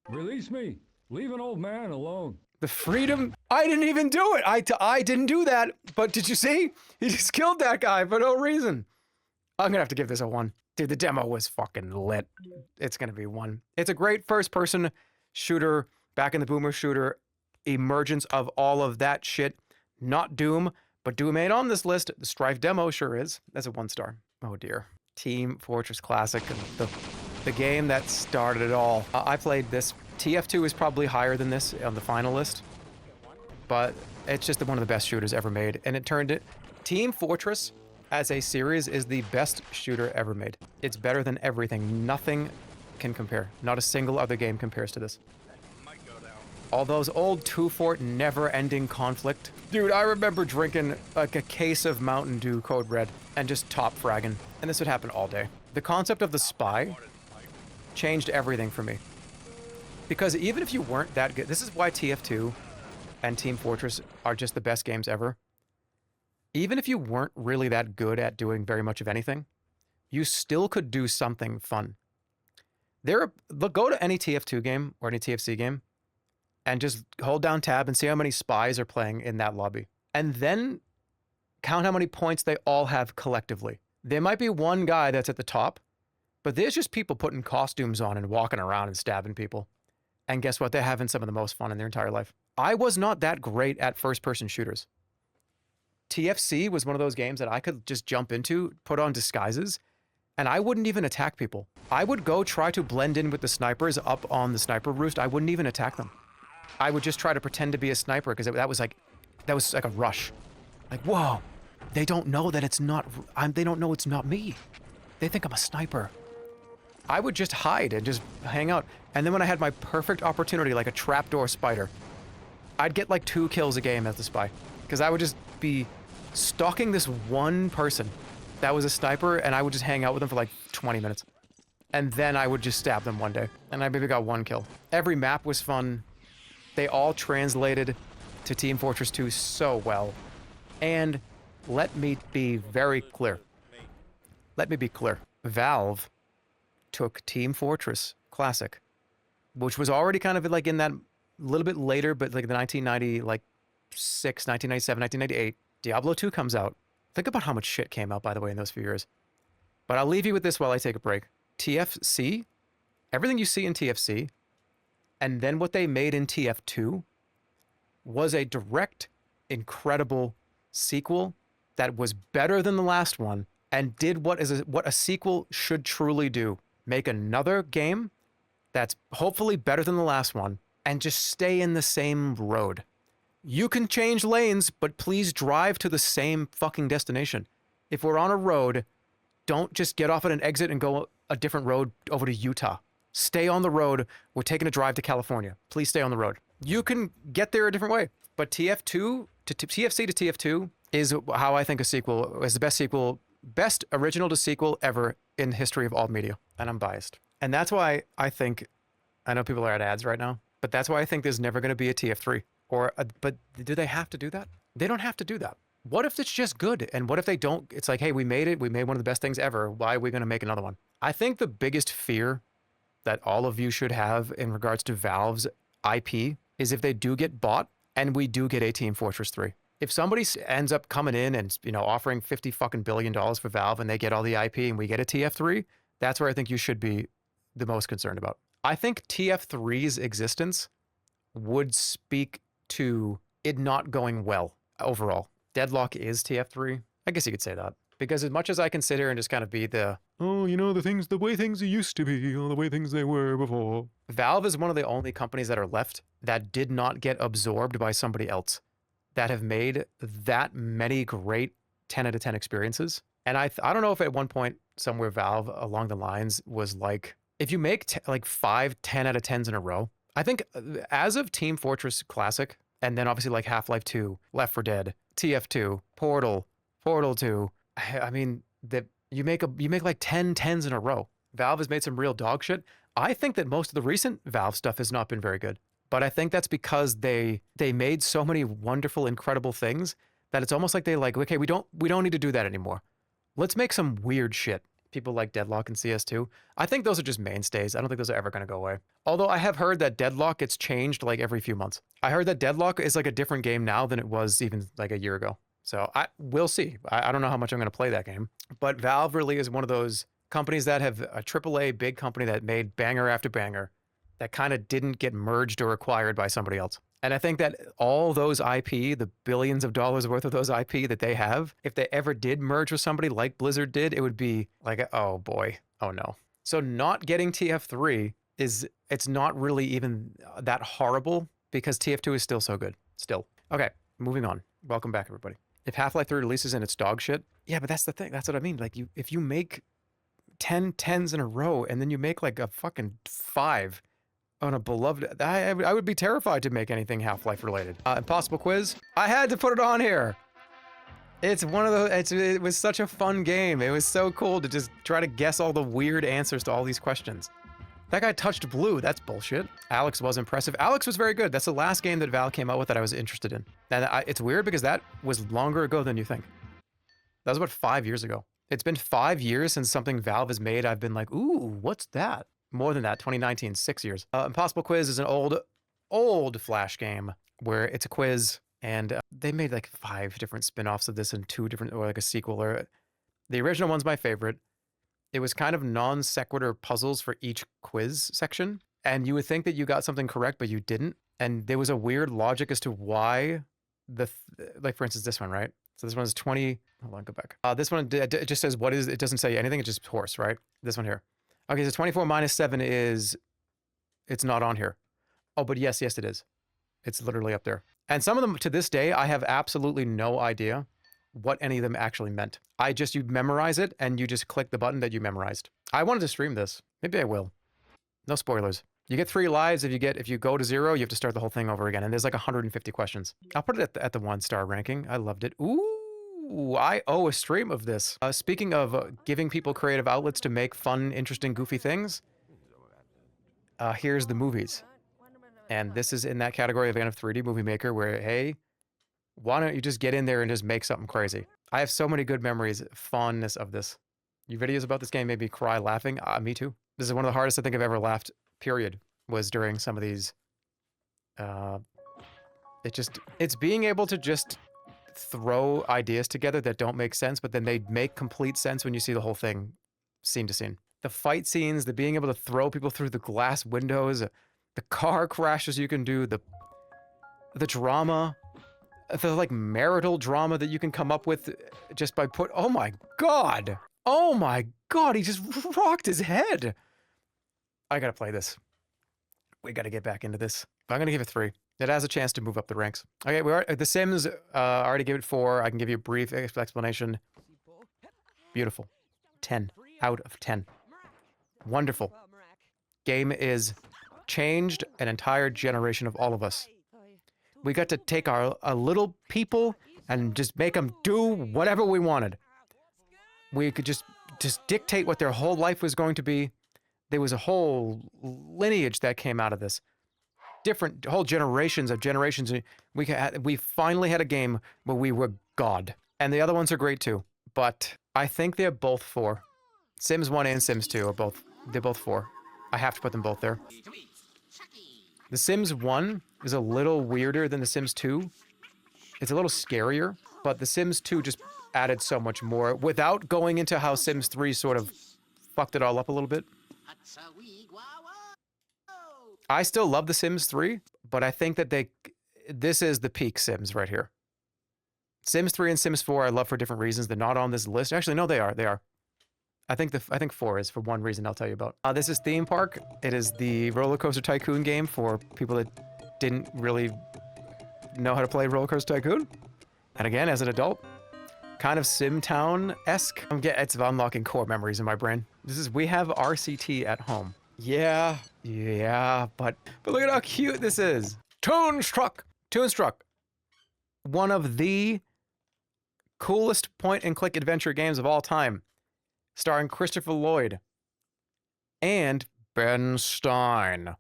Release me. Leave an old man alone. The freedom? I didn't even do it. I didn't do that. But did you see? He just killed that guy for no reason. I'm gonna have to give this a 1. Dude, the demo was fucking lit. It's gonna be 1. It's a great first-person shooter, back in the boomer shooter, emergence of all of that shit. Not Doom, but Doom ain't on this list. The Strife demo sure is. That's a 1-star. Oh dear. Team Fortress Classic, the game that started it all. I played this. TF2 is probably higher than this on the final list, but it's just one of the best shooters ever made, and it turned it. Team Fortress as a series is the best shooter ever made. It's better than everything. Nothing can compare. Not a single other game compares to this. All those old two-fort never-ending conflict. Dude, I remember drinking like a case of Mountain Dew Code Red and just top fragging. And this would happen all day. The concept of the spy changed everything for me. Because even if you weren't that good, this is why TF2 and Team Fortress are just the best games ever. Even if you weren't really that good at doing very much of anything, you still could do something fun. Go to any TF2 game or any TFC game and just hold down tab and see how many spies are playing in that lobby. And then count how many points they all have collectively. There might be one guy that's at the top, but there's just people putting costumes on and walking around and stabbing people. And guess what? They're having some of the most fun in their entire life. I was not that great at first-person shooters. TFC was one of those games that I could just jump into, put on disguises, and I wouldn't even attack people. I would go try to blend in with the snipers up on the sniper roost. I wouldn't even attack them. I would just try to pretend to be a sniper because that was like a rush. Like, whoa, they don't know that it's not, they don't know it's not me. They think I'm a sniper. I would just hide and just hang out. And then when I had my perfect opportunity, like a trapdoor spider, I'd get like 2 kills a game as the spy. Because I would just be stalking this one person that was a sniper, and I would just hang out with them for like 20 minutes. And then I would just stab them one day. And I maybe got 1 kill. Every map was fun. They all translated to Team Fortress 2 so well. And let me be very clear. Let me be clear. Valve took Team Fortress Classic, which was already kind of like in that little bit later, but like the 1996, 1997, 1998. Diablo 2 comes out. Think about how much shit came out, by the way, in those few years. But I'll leave you with this while I take a break. TFC, everything you see in TFC, and then what they made in TF2 was a direct incredible sequel that was better than the last one and did what a sequel should truly do. Make another game that's hopefully better than the last one and just stay in the same road. You can change lanes, but please drive to the same fucking destination. If we're on a road, don't just get off at an exit and go a different road over to Utah. Stay on the road. We're taking a drive to California. Please stay on the road. You can get there a different way. But TF2 to TFC to TF2 is how I think a sequel is the best original to sequel ever in the history of all media. And I'm biased. And that's why I think, I know people are at ads right now, but that's why I think there's never going to be a TF3. But do they have to do that? They don't have to do that. What if it's just good? And what if they don't? It's like, hey, we made it. We made one of the best things ever. Why are we going to make another one? I think the biggest fear that all of you should have in regards to Valve's IP is if they do get bought and we do get a Team Fortress 3. If somebody ends up coming in and, offering $50 fucking billion for Valve and they get all the IP and we get a TF3, that's where I think you should be the most concerned about. I think TF3's existence would speak to it not going well overall. Deadlock is TF3. I guess you could say that. Because as much as I can sit here and just kind of be the way things used to be, the way things they were before. Valve is one of the only companies that are left that did not get absorbed by somebody else, that have made that many great 10 out of 10 experiences. And I don't know if at one point somewhere Valve along the lines was like, if you make like 5 10 out of 10s in a row, I think as of Team Fortress Classic, and then obviously like Half-Life 2, Left 4 Dead, TF2, Portal 2, I mean, that you make like 10 10s in a row. Valve has made some real dog shit. I think that most of the recent Valve stuff has not been very good. But I think that's because they made so many wonderful, incredible things that it's almost like they like, okay, we don't need to do that anymore. Let's make some weird shit. People like Deadlock and CS2. I think those are just mainstays. I don't think those are ever going to go away. Although I have heard that Deadlock gets changed like every few months. I heard that Deadlock is like a different game now than it was even like a year ago. So we'll see. I don't know how much I'm going to play that game. But Valve really is one of those companies that have a AAA big company that made banger after banger that kind of didn't get merged or acquired by somebody else. And I think that all those IP, the billions of dollars worth of those IP that they have, if they ever did merge with somebody like Blizzard did, it would be like, oh boy, oh no. So not getting TF3 it's not really even that horrible because TF2 is still so good. Still. Okay, moving on. Welcome back, everybody. If Half-Life 3 releases and it's dog shit, yeah, but that's the thing. That's what I mean. Like, if you make 10 10s in a row and then you make like a fucking 5 on a beloved, I would be terrified to make anything Half-Life related. Impossible quiz. I had to put it on here. It's one of those. It was such a fun game. It was so cool to just try to guess all the weird answers to all these questions. That guy touched blue. That's bullshit. Alex was impressive. Alex was very good. That's the last game that Valve came out with that I was interested in. And it's weird because that was longer ago than you think. That was about 5 years ago. It's been 5 years since something Valve has made. I've been like, ooh, what's that? More than that, 2019, 6 years. Impossible Quiz is an old Flash game where it's a quiz and they made like 5 different spin-offs of this and 2 different, or like a sequel. Or the original one's my favorite. It was kind of non sequitur puzzles for each quiz section. And you would think that you got something correct, but you didn't. And there was a weird logic as to why like for instance, this one, right? So this one is 20, hold on, go back. This one, it just says what is, it doesn't say anything. It's just horse, right? This one here. Okay, so 24 minus 7 is, it's not on here. Oh, but yes, it is. It's literally up there. And some of them, to this day, I have absolutely no idea what any of them actually meant. You memorize it and you just click the button that you memorized. I wanted to stream this. Maybe I will. No spoilers. You get 3 lives. If you go to 0, you have to start the whole thing over again. And there's like 150 questions. I'll put it at the 1-star ranking. I loved it. Ooh, I owe a stream of this. Speaking of giving people creative outlets to make fun, interesting, goofy things, here's the movies. And this is in that category of 3D movie maker where, hey, why don't you just get in there and just make something crazy? I have so many good memories, fondness of this. Your videos about this game made me cry laughing. Me too. This is one of the hardest I think I've ever laughed, period, was during some of these. It's being able to just throw ideas together that don't make sense, but then they make complete sense when you see the whole thing scene to scene. The fight scenes, the being able to throw people through the glass windows, the car crashes you can do, the drama. the like marital drama that you can come up with just by oh my god. Oh my god, he just rocked his head. I gotta play this. We gotta get back into this. I'm gonna give it 3. It has a chance to move up the ranks. Okay, The Sims, I already gave it 4. I can give you a brief explanation. Beautiful. 10 out of 10. Wonderful. Game is changed an entire generation of all of us. We got to take our little people and just make them do whatever we wanted. We could just dictate what their whole life was going to be. There was a whole lineage that came out of this. Different whole generations. We finally had a game where we were God. And the other ones are great too. But I think they're both 4. Sims 1 and Sims 2 they're both 4. I have to put them both there. The Sims 1 is a little weirder than The Sims 2. It's a little scarier, but The Sims 2 just added so much more without going into how Sims 3 sort of fucked it all up a little bit. I still love The Sims 3, but I think that this is the peak Sims right here. Sims 3 and Sims 4 I love for different reasons. They're not on this list. Actually, no, they are. I think 4 is for one reason I'll tell you about. This is Theme Park. It is the roller coaster tycoon game for people that didn't really know how to play Roller Coaster Tycoon. And again, as an adult, kind of SimTown-esque. It's unlocking core memories in my brain. We have RCT at home. Yeah, but look at how cute this is. Toonstruck. One of the coolest point-and-click adventure games of all time. Starring Christopher Lloyd and Ben Stein.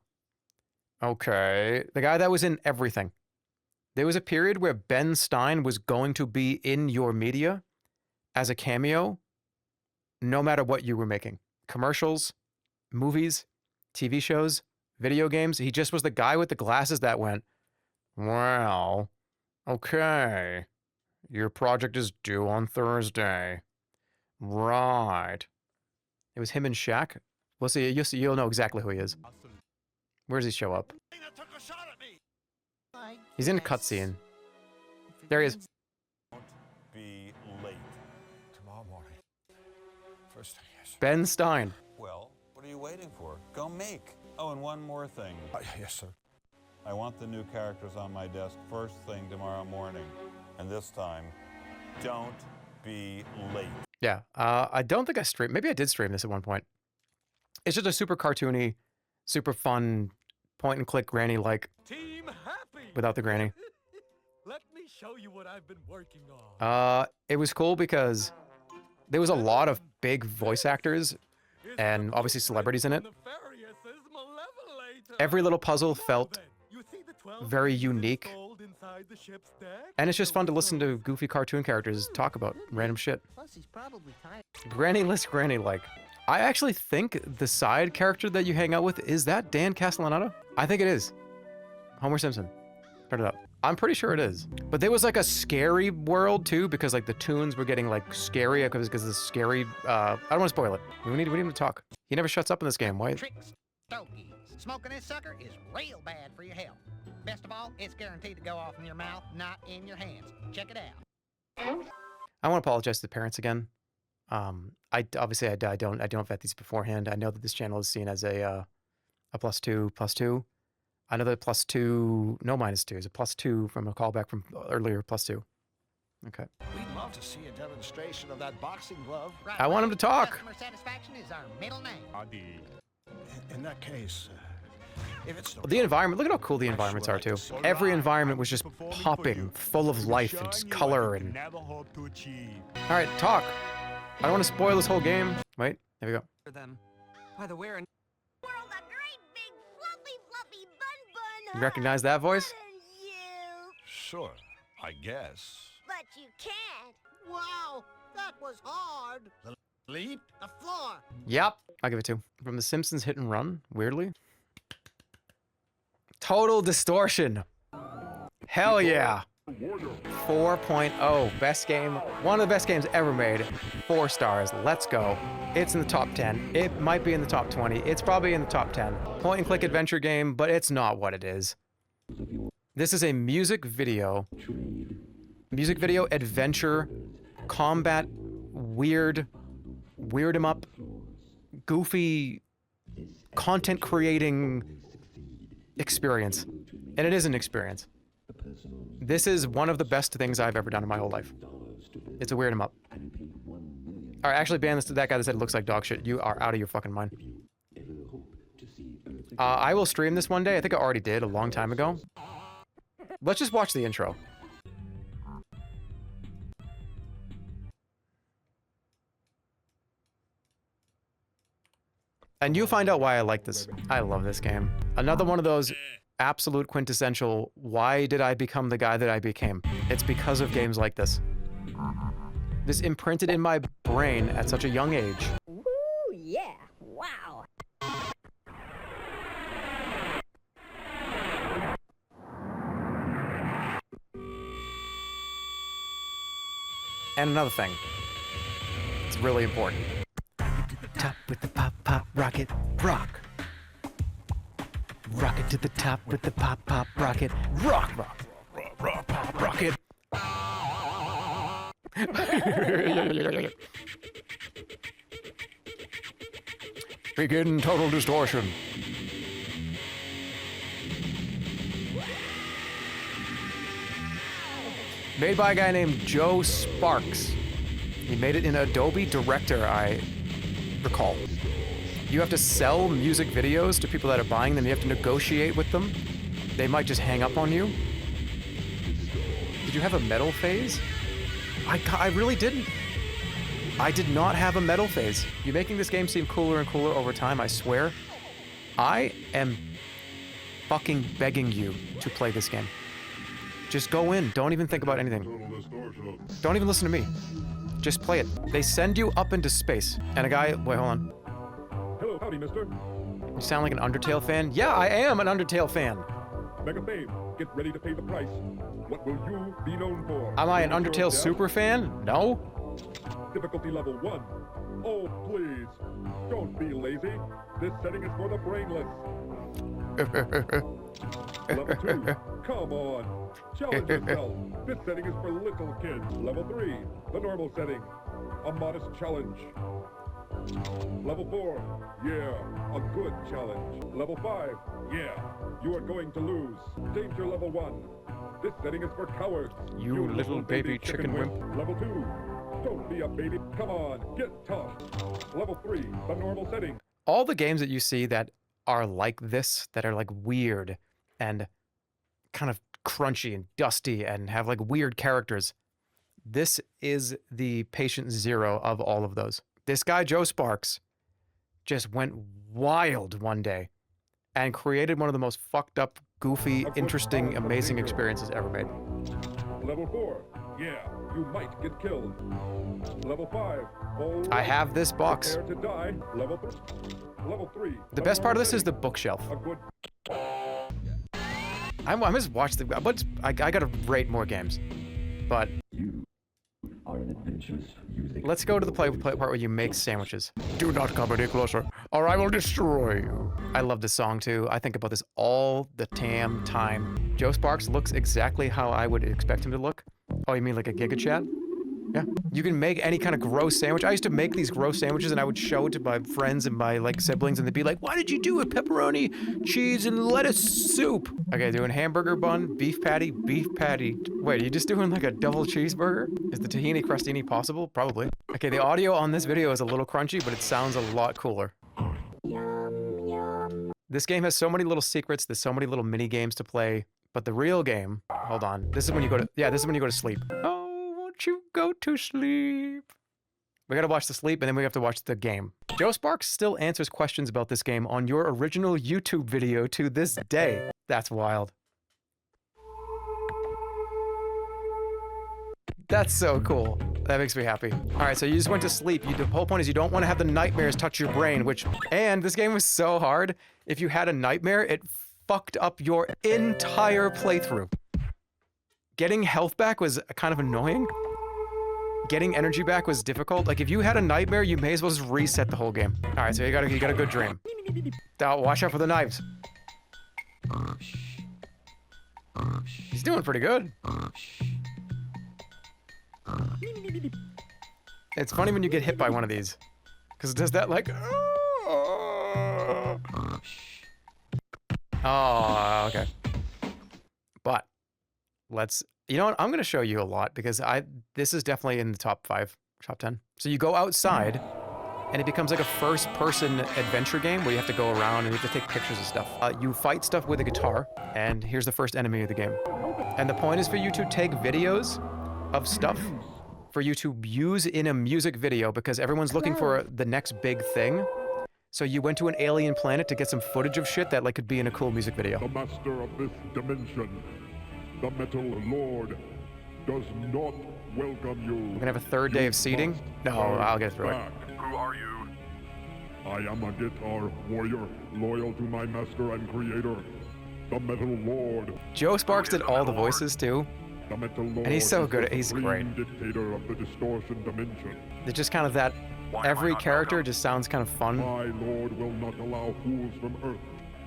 Okay, the guy that was in everything. There was a period where Ben Stein was going to be in your media as a cameo, no matter what you were making. Commercials, movies, TV shows, video games. He just was the guy with the glasses that went, well, okay, your project is due on Thursday. Right. It was him and Shaq. We'll see. You'll know exactly who he is. Where does he show up? He's in a cutscene. There he is. Don't be late. Tomorrow morning. First thing, yes. Ben Stein. Well, what are you waiting for? Go make. Oh, and one more thing. Yes, sir. I want the new characters on my desk first thing tomorrow morning. And this time, don't be late. Yeah, I don't think I streamed. Maybe I did stream this at one point. It's just a super cartoony, super fun, point-and-click granny-like. Team happy. Without the granny. Let me show you what I've been working on. It was cool because there was a lot of big voice actors and obviously celebrities in it. Every little puzzle felt very unique. And it's just fun to listen to goofy cartoon characters talk about random shit. Plus, he's probably tired. Granny-less granny-like. I actually think the side character that you hang out with, is that Dan Castellaneta? I think it is. Homer Simpson. Turn it up. I'm pretty sure it is. But there was like a scary world too, because like the tunes were getting like scary because of the scary, I don't want to spoil it. We need him to talk. He never shuts up in this game. Why? Tricks, stogies. Smoking this sucker is real bad for your health. Best of all, it's guaranteed to go off in your mouth, not in your hands. Check it out. I want to apologize to the parents again. I don't vet these beforehand. I know that this channel is seen as a +2. I know that +2, no -2 is a +2 from a callback from earlier +2. Okay. We'd love to see a demonstration of that boxing glove. Right, I want him to talk. Customer satisfaction is our middle name. Adi. In that case, if it's The environment, look at how cool the environments are too. Every environment was just popping, full of life and just color and... Alright, talk. I don't want to spoil this whole game. Wait, there we go. Them. By the way, World a great big fluffy bun. You recognize that voice? You. Sure, I guess. But you can't. Wow, that was hard. leap, The floor. Yep. I'll give it 2. From The Simpsons Hit and Run, weirdly. Total Distortion. Hell yeah. 4.0. Best game. One of the best games ever made. 4 stars. Let's go. It's in the top 10. It might be in the top 20. It's probably in the top 10. Point and click adventure game, but it's not what it is. This is a music video adventure, combat, weird 'em up, goofy, content creating experience. And it is an experience. This is one of the best things I've ever done in my whole life. It's a weird 'em up. Alright, actually ban this to that guy that said it looks like dog shit. You are out of your fucking mind. I will stream this one day. I think I already did a long time ago. Let's just watch the intro. And you'll find out why I like this. I love this game. Another one of those absolute quintessential, why did I become the guy that I became? It's because of games like this. This imprinted in my brain at such a young age. Woo, yeah. Wow. And another thing. It's really important. Top with the pop pop rocket rock. Rocket to the top with the pop pop rocket rock rock rock rock pop rocket. Begin total distortion. Made by a guy named Joe Sparks. He made it in Adobe Director, I recall. You have to sell music videos to people that are buying them. You have to negotiate with them. They might just hang up on you. Did you have a metal phase? I really didn't. I did not have a metal phase. You're making this game seem cooler and cooler over time, I swear. I am fucking begging you to play this game. Just go in. Don't even think about anything. Don't even listen to me. Just play it. They send you up into space. And a guy... Wait, hold on. Hello, howdy, mister. You sound like an Undertale fan? Yeah, I am an Undertale fan. Mega Fame, get ready to pay the price. What will you be known for? Am I an Undertale super fan? No. Difficulty level 1. Oh, please. Don't be lazy. This setting is for the brainless. Level 2. Come on. Challenge yourself. This setting is for little kids. Level 3. The normal setting. A modest challenge. Level 4. Yeah, a good challenge. Level 5. Yeah, you are going to lose. Danger level 1. This setting is for cowards. You little baby chicken wimp. Level 2. Don't be a baby. Come on, get tough. Level 3. The normal setting. All the games that you see that are like this, that are like weird and kind of crunchy and dusty and have like weird characters, this is the patient zero of all of those. This guy, Joe Sparks, just went wild one day and created one of the most fucked up, goofy, interesting, amazing experiences ever made. Level 4. Yeah, you might get killed. Level 5. I have this box. Prepare to die. Level 3. Level 3. The best part of this is the bookshelf. I just watched the... But I gotta rate more games. But... Let's go to the play part where you make sandwiches. Do not come any closer, or I will destroy you. I love this song too. I think about this all the damn time. Joe Sparks looks exactly how I would expect him to look. Oh, you mean like a Giga Chat? Yeah. You can make any kind of gross sandwich. I used to make these gross sandwiches and I would show it to my friends and my like siblings and they'd be like, why did you do it? Pepperoni, cheese, and lettuce soup. Okay, doing hamburger bun, beef patty, beef patty. Wait, are you just doing like a double cheeseburger? Is the tahini crostini possible? Probably. Okay, the audio on this video is a little crunchy, but it sounds a lot cooler. This game has so many little secrets. There's so many little mini games to play. But the real game, hold on. This is when you go to, yeah, this is when you go to sleep. Oh, won't you go to sleep? We gotta watch the sleep and then we have to watch the game. Joe Sparks still answers questions about this game on your original YouTube video to this day. That's wild. That's so cool. That makes me happy. All right, so you just went to sleep. The whole point is you don't want to have the nightmares touch your brain, and this game was so hard. If you had a nightmare, it fucked up your entire playthrough. Getting health back was kind of annoying. Getting energy back was difficult. Like if you had a nightmare, you may as well just reset the whole game. All right, so you got a good dream. Now watch out for the knives. He's doing pretty good. It's funny when you get hit by one of these. Because it does that like... Oh, okay. But let's... You know what? I'm going to show you a lot because this is definitely in the top 5, top 10. So you go outside and it becomes like a first-person adventure game where you have to go around and you have to take pictures of stuff. You fight stuff with a guitar, and here's the first enemy of the game. And the point is for you to take videos of stuff for you to use in a music video because everyone's looking for the next big thing. So you went to an alien planet to get some footage of shit that like could be in a cool music video. The master of this dimension, the Metal Lord, does not welcome you. We're gonna have a third day of seeding? No, I'll get through it. Who are you? I am a guitar warrior, loyal to my master and creator, the Metal Lord. Joe Sparks did all the voices too. The Metal Lord, and he's so is good. the He's great. supreme dictator of the Distortion dimension. They're just kind of that. Every character just sounds kind of fun. My Lord will not allow fools from Earth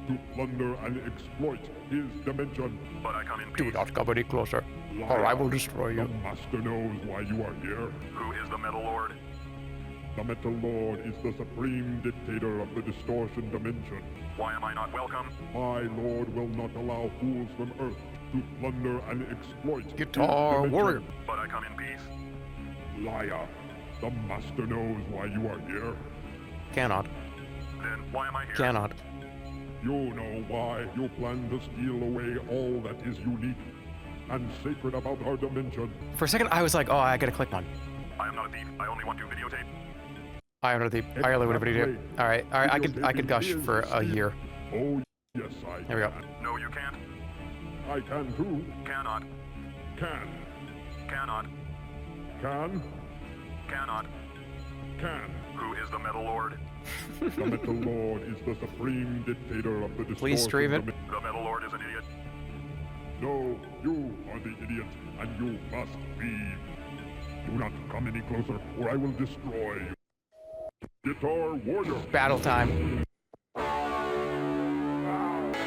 to plunder and exploit his dimension. But I come in Do peace. not come any closer, or I will destroy you. The master knows why you are here. Who is the Metal Lord? The Metal Lord is the supreme dictator of the Distortion dimension. Why am I not welcome? My Lord will not allow fools from Earth to plunder and exploit Guitar his warrior. dimension. But I come in peace. Liar. The master knows why you are here. Cannot. Then why am I here? Cannot. You know why. You plan to steal away all that is unique and sacred about our dimension. For a second, I was like, oh, I gotta click one. I am not a thief. I only want to videotape. I don't know the. I really want to do. All right. I could gush for a year. Oh, yes, I There we go. can. No, you can't. I can too. Cannot. Can. Cannot. Can. Cannot. Can. Who is the Metal Lord? The Metal Lord is the supreme dictator of the Distortion. Please stream it. The Metal Lord is an idiot. No, you are the idiot, and you must leave. Do not come any closer, or I will destroy you. Guitar warrior. Battle time.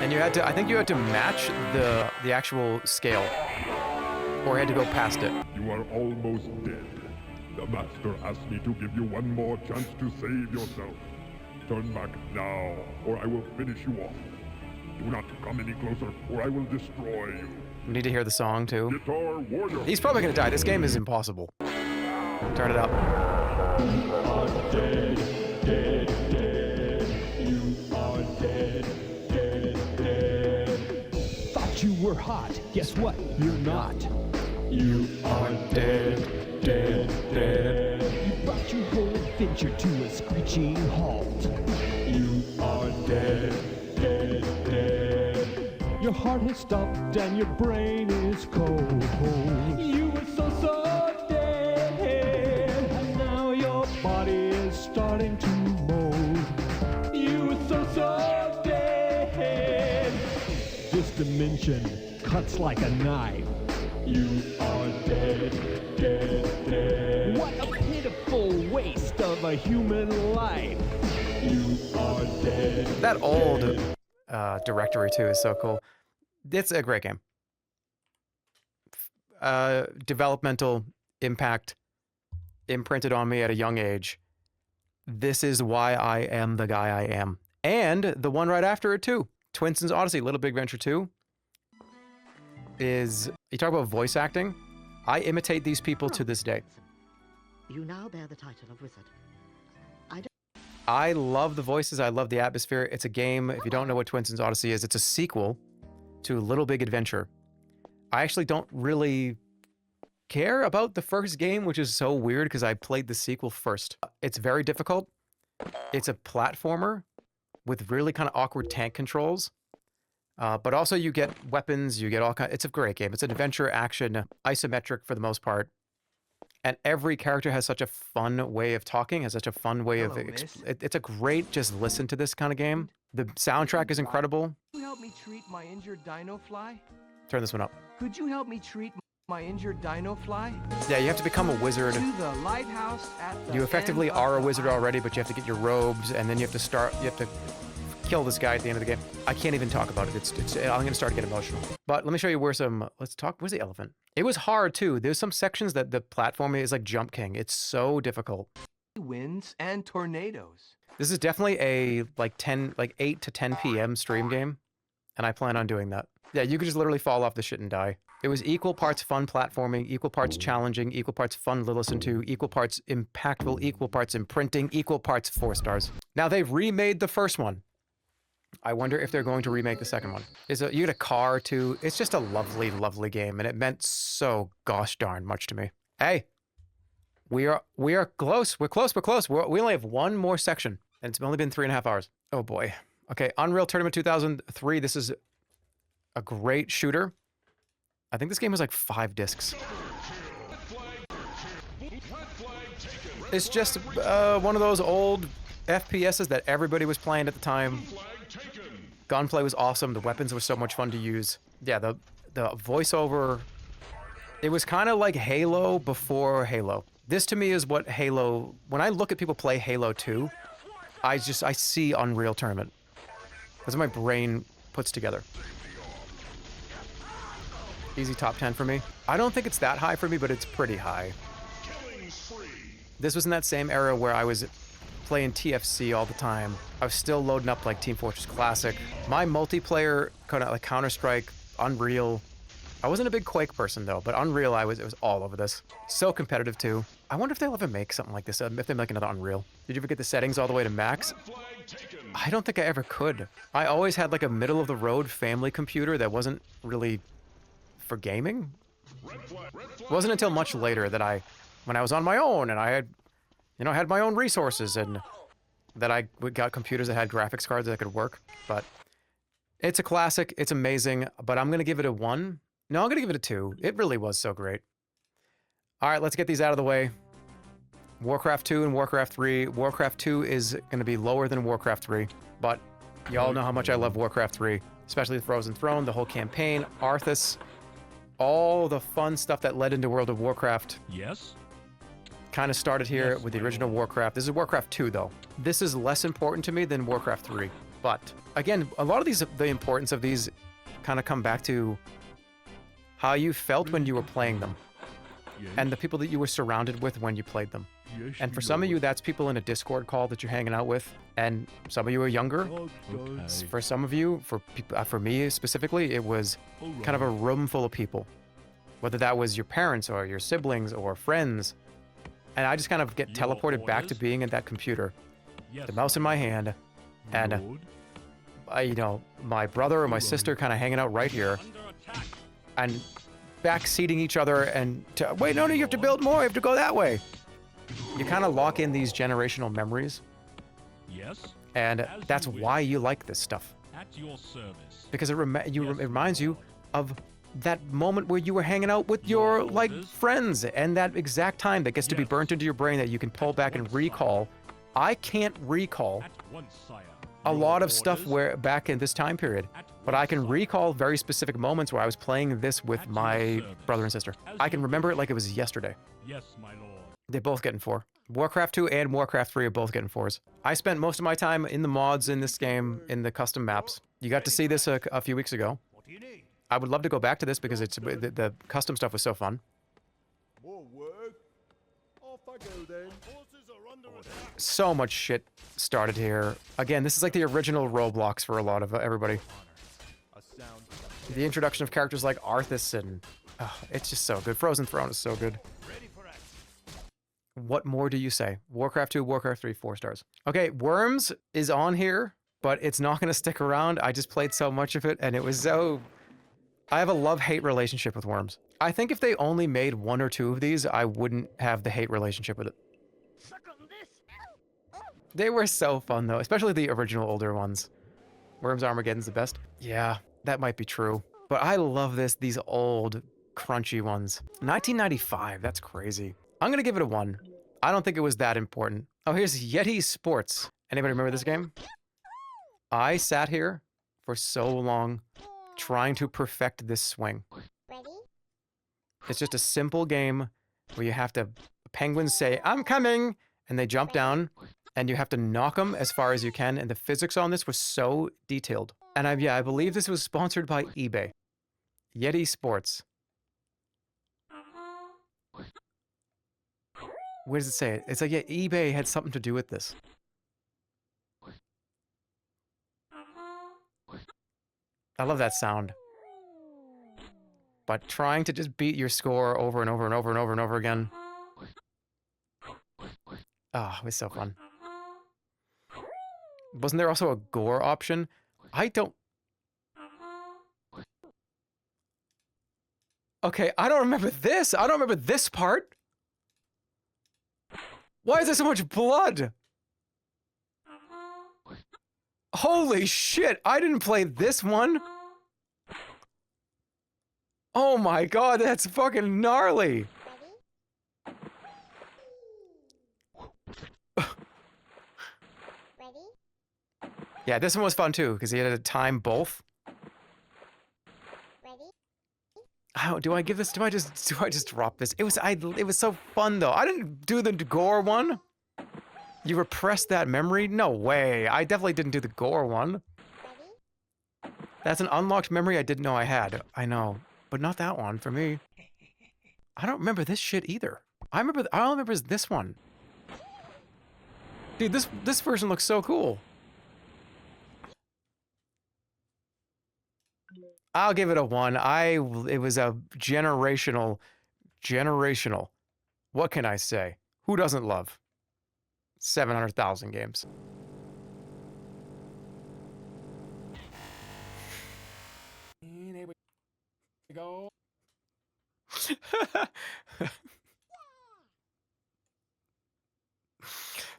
And you had to. I think you had to match the actual scale, or you had to go past it. You are almost dead. The master asked me to give you one more chance to save yourself. Turn back now, or I will finish you off. Do not come any closer, or I will destroy you. We need to hear the song too. Guitar warrior. He's probably gonna die. This game is impossible. Turn it up. You are dead, dead, dead. You are dead, dead, dead. Thought you were hot. Guess what? You're not. You are dead, dead, dead. You brought your whole adventure to a screeching halt. You are dead, dead, dead. Your heart has stopped and your brain is cold. You were so dead, and now your body is starting to mold. You were so dead. This dimension cuts like a knife. You are dead, dead, dead. What a pitiful waste of a human life. You are dead. That old directory too is so cool. It's a great game. Developmental impact imprinted on me at a young age. This is why I am the guy I am. And the one right after it too. Twinson's Odyssey, Little Big Adventure 2. Is, you talk about voice acting, I imitate these people to this day. You now bear the title of wizard. I love the voices, I love the atmosphere. It's a game, if you don't know what Twinson's Odyssey is, it's a sequel to Little Big Adventure. I actually don't really care about the first game, which is so weird because I played the sequel first. It's very difficult. It's a platformer with really kind of awkward tank controls. But also you get weapons, you get all kinds. It's a great game. It's an adventure action, isometric for the most part. And every character has such a fun way of talking, has such a fun way of... It's a great just listen to this kind of game. The soundtrack is incredible. Could you help me treat my injured dino fly? Turn this one up. Could you help me treat my injured dino fly? Yeah, you have to become a wizard. To the lighthouse at the You effectively end of are a the wizard island. already, but you have to get your robes, and then you have to start... You have to kill this guy at the end of the game. I can't even talk about it. I'm gonna start to get emotional. But let me show you where some. Let's talk. Where's the elephant? It was hard too. There's some sections that the platforming is like Jump King. It's so difficult. Winds and tornadoes. This is definitely a like 8 to 10 p.m. stream game, and I plan on doing that. Yeah, you could just literally fall off the shit and die. It was equal parts fun platforming, equal parts challenging, equal parts fun to listen to, equal parts impactful, equal parts imprinting, equal parts 4 stars. Now they've remade the first one. I wonder if they're going to remake the second one. You get a car too. It's just a lovely, lovely game, and it meant so gosh darn much to me. Hey, we are close. We're close. We only have one more section, and it's only been 3.5 hours. Oh boy. Okay, Unreal Tournament 2003. This is a great shooter. I think this game was like 5 discs. It's just one of those old FPSs that everybody was playing at the time. Gunplay was awesome. The weapons were so much fun to use. Yeah, the voiceover. It was kind of like Halo before Halo. This to me is what Halo. When I look at people play Halo 2, I see Unreal Tournament. That's what my brain puts together. Easy top 10 for me. I don't think it's that high for me, but it's pretty high. This was in that same era where I was playing TFC all the time. I was still loading up like Team Fortress Classic. My multiplayer, kind of like Counter-Strike, Unreal. I wasn't a big Quake person though, but Unreal, it was all over this. So competitive too. I wonder if they'll ever make something like this, if they make another Unreal. Did you ever get the settings all the way to max? I don't think I ever could. I always had like a middle of the road family computer that wasn't really for gaming. It wasn't until much later that when I was on my own and I had, had my own resources and that I got computers that had graphics cards that could work. But it's a classic. It's amazing. But I'm going to give it a 1. No, I'm going to give it a 2. It really was so great. All right, let's get these out of the way. Warcraft 2 and Warcraft 3. Warcraft 2 is going to be lower than Warcraft 3. But y'all know how much I love Warcraft 3. Especially the Frozen Throne, the whole campaign, Arthas. All the fun stuff that led into World of Warcraft. Yes. Kind of started here with the original Warcraft. This is Warcraft 2, though. This is less important to me than Warcraft 3. But, again, a lot of the importance of these kind of come back to how you felt when you were playing them. And the people that you were surrounded with when you played them. And for some of you, that's people in a Discord call that you're hanging out with. And some of you are younger. Okay. For some of you, for me specifically, it was kind of a room full of people. Whether that was your parents or your siblings or friends. And I just kind of get teleported back to being at that computer. The mouse in my hand. And, my brother or my sister kind of hanging out right here. And backseating each other and wait, no, you have to build more. You have to go that way. You kind of lock in these generational memories. Yes. And that's why you like this stuff. At your service. Because it reminds you of that moment where you were hanging out with your friends and that exact time that gets to be burnt into your brain that you can pull back and recall. I can't recall a lot of stuff back in this time period, but I can recall very specific moments where I was playing this with my brother and sister. I can remember it like it was yesterday. Yes, my lord. They're both getting 4. Warcraft 2 and Warcraft 3 are both getting 4s. I spent most of my time in the mods in this game, in the custom maps. You got to see this a few weeks ago. I would love to go back to this because the custom stuff was so fun. More work. Off I go then. Horses are under attack. So much shit started here. Again, this is like the original Roblox for a lot of everybody. The introduction of characters like Arthas and it's just so good. Frozen Throne is so good. What more do you say? Warcraft 2, Warcraft 3, 4 stars. Okay, Worms is on here, but it's not going to stick around. I just played so much of it, and it was so... I have a love-hate relationship with Worms. I think if they only made 1 or 2 of these, I wouldn't have the hate relationship with it. They were so fun, though, especially the original older ones. Worms Armageddon's the best. Yeah, that might be true. But I love these old, crunchy ones. 1995, that's crazy. I'm going to give it a 1. I don't think it was that important. Oh, here's Yeti Sports. Anybody remember this game? I sat here for so long trying to perfect this swing. Ready? It's just a simple game where you have to... Penguins say, "I'm coming!" and they jump down, and you have to knock them as far as you can, and the physics on this was so detailed. And I believe this was sponsored by eBay. Yeti Sports. Where does it say it? It's like, yeah, eBay had something to do with this. I love that sound. But trying to just beat your score over and over and over and over and over again. Oh, it was so fun. Wasn't there also a gore option? I don't... Okay, I don't remember this. I don't remember this part. Why is there so much blood? Holy shit, I didn't play this one. Oh my god, that's fucking gnarly. Yeah, this one was fun too, because he had to time both. How do I give this? Do I just drop this? It was so fun though. I didn't do the gore one. You repressed that memory? No way. I definitely didn't do the gore one. That's an unlocked memory I didn't know I had. I know, but not that one for me. I don't remember this shit either. I all I remember is this one. Dude, this version looks so cool. I'll give it a 1. It was a generational. What can I say? Who doesn't love 700,000 games? Here we go.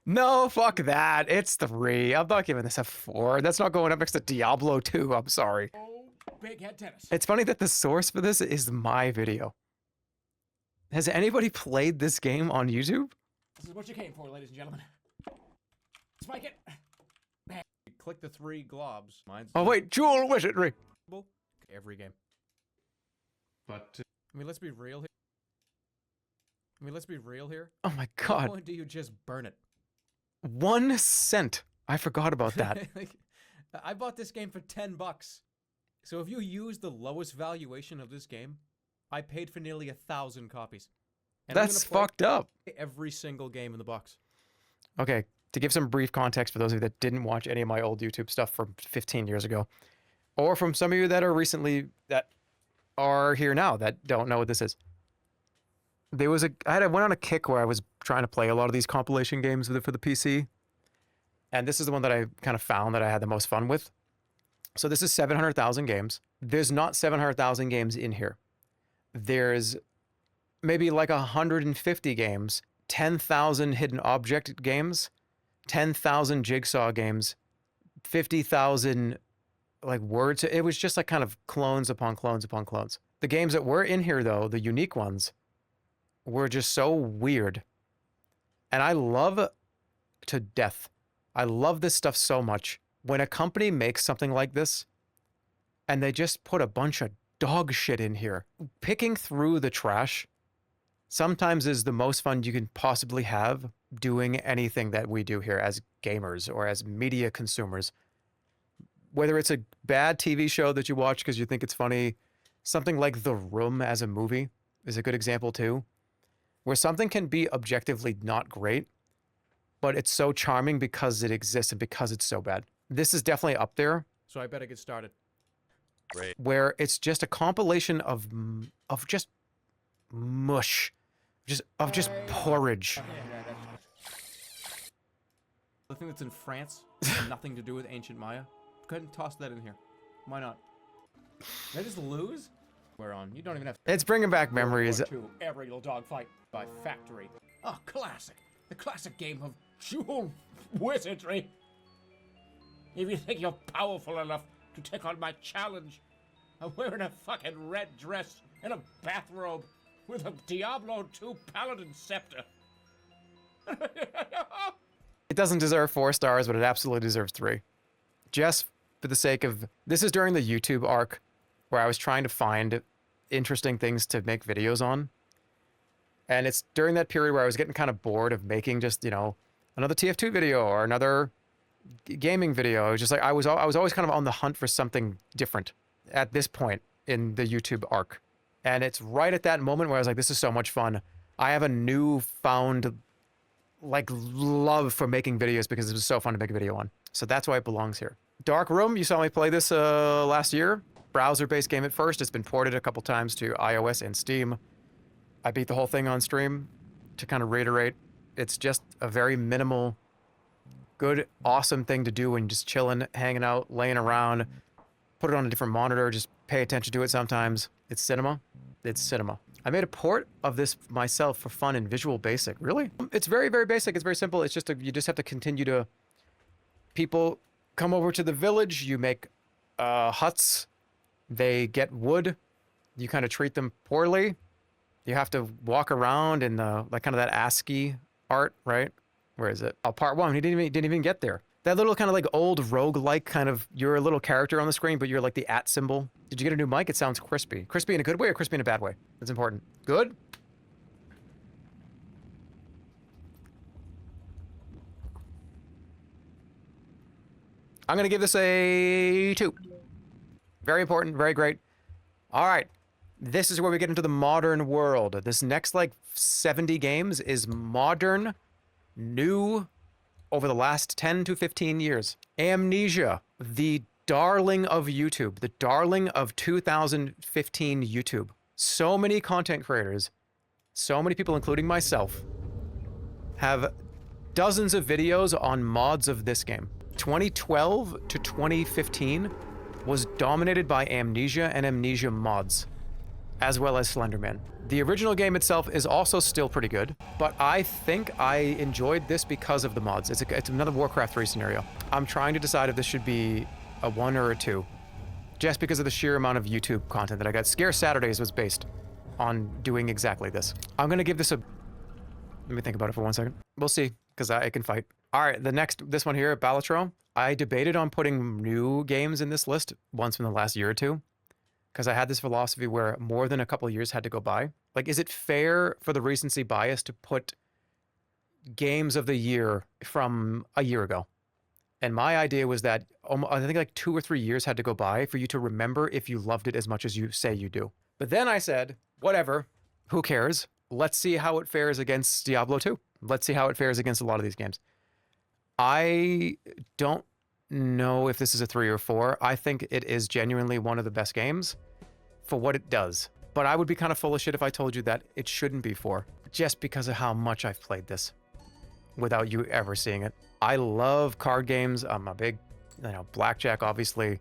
No, fuck that. It's 3. I'm not giving this a 4. That's not going up next to Diablo 2. I'm sorry. Big head tennis. It's funny that the source for this is my video. Has anybody played this game on YouTube? This is what you came for, ladies and gentlemen. Spike it. Click the 3 globs. Mine's Oh wait, Jewel Wizardry. every game. But I mean, let's be real here. Oh my At god. what point do you just burn it? 1 cent. I forgot about that. Like, I bought this game for $10. So if you use the lowest valuation of this game, I paid for nearly 1,000 copies. And I'm That's gonna play fucked up. every single game in the box. Okay, to give some brief context for those of you that didn't watch any of my old YouTube stuff from 15 years ago, or from some of you that are here now that don't know what this is. I went on a kick where I was trying to play a lot of these compilation games for the PC, and this is the one that I kind of found that I had the most fun with. So this is 700,000 games. There's not 700,000 games in here. There's maybe like 150 games, 10,000 hidden object games, 10,000 jigsaw games, 50,000 like words. It was just like kind of clones upon clones upon clones. The games that were in here though, the unique ones, were just so weird. And I love to death. I love this stuff so much. When a company makes something like this and they just put a bunch of dog shit in here, picking through the trash sometimes is the most fun you can possibly have doing anything that we do here as gamers or as media consumers. Whether it's a bad TV show that you watch because you think it's funny, something like The Room as a movie is a good example too, where something can be objectively not great, but it's so charming because it exists and because it's so bad. This is definitely up there. So I better get started. Great. Where it's just a compilation of just mush, of just porridge. The thing that's in France has nothing to do with ancient Maya. Go ahead and toss that in here. Why not? Did I just lose? We're on. You don't even have to. It's bringing back memories. aerial dogfight by Factory. Oh, classic. The classic game of dual wizardry. If you think you're powerful enough to take on my challenge, I'm wearing a fucking red dress and a bathrobe with a Diablo 2 paladin scepter. It doesn't deserve 4 stars, but it absolutely deserves 3. Just for the sake of, this is during the YouTube arc where I was trying to find interesting things to make videos on. And it's during that period where I was getting kind of bored of making just, another TF2 video or another gaming video. It was just like I was always kind of on the hunt for something different at this point in the YouTube arc. And it's right at that moment where I was like, this is so much fun. I have a newfound like love for making videos because it was so fun to make a video on. So that's why it belongs here. Dark Room, you saw me play this last year. Browser-based game at first. It's been ported a couple times to iOS and Steam. I beat the whole thing on stream. To kind of reiterate, it's just a very minimal, good, awesome thing to do when you're just chilling, hanging out, laying around. Put it on a different monitor, just pay attention to it sometimes. It's cinema. It's cinema. I made a port of this myself for fun in Visual Basic. Really? It's very, very basic. It's very simple. It's just you just have to continue to... People come over to the village. You make huts. They get wood. You kind of treat them poorly. You have to walk around in the like kind of that ASCII art, right? Where is it? Oh, part 1. He didn't even get there. That little kind of like old roguelike kind of, you're a little character on the screen, but you're like the @ symbol. Did you get a new mic? It sounds crispy. Crispy in a good way or crispy in a bad way? That's important. Good? I'm going to give this a 2. Very important, very great. All right. This is where we get into the modern world. This next like 70 games is modern, new, over the last 10 to 15 years. Amnesia, the darling of YouTube, the darling of 2015 YouTube. So many content creators, so many people, including myself, have dozens of videos on mods of this game. 2012 to 2015 was dominated by Amnesia and Amnesia mods, as well as Slenderman. The original game itself is also still pretty good, but I think I enjoyed this because of the mods. It's another Warcraft 3 scenario. I'm trying to decide if this should be a 1 or a 2, just because of the sheer amount of YouTube content that I got. Scare Saturdays was based on doing exactly this. I'm gonna give this a... Let me think about it for 1 second. We'll see, because I can fight. All right, this one here, Balatro. I debated on putting new games in this list once in the last year or two, because I had this philosophy where more than a couple of years had to go by. Like, is it fair for the recency bias to put games of the year from a year ago? And my idea was that I think like 2 or 3 years had to go by for you to remember if you loved it as much as you say you do. But then I said, whatever, who cares? Let's see how it fares against Diablo 2. Let's see how it fares against a lot of these games. I don't know if this is a 3 or 4. I think it is genuinely one of the best games for what it does. But I would be kind of full of shit if I told you that it shouldn't be 4, just because of how much I've played this without you ever seeing it. I love card games. I'm a big, blackjack, obviously.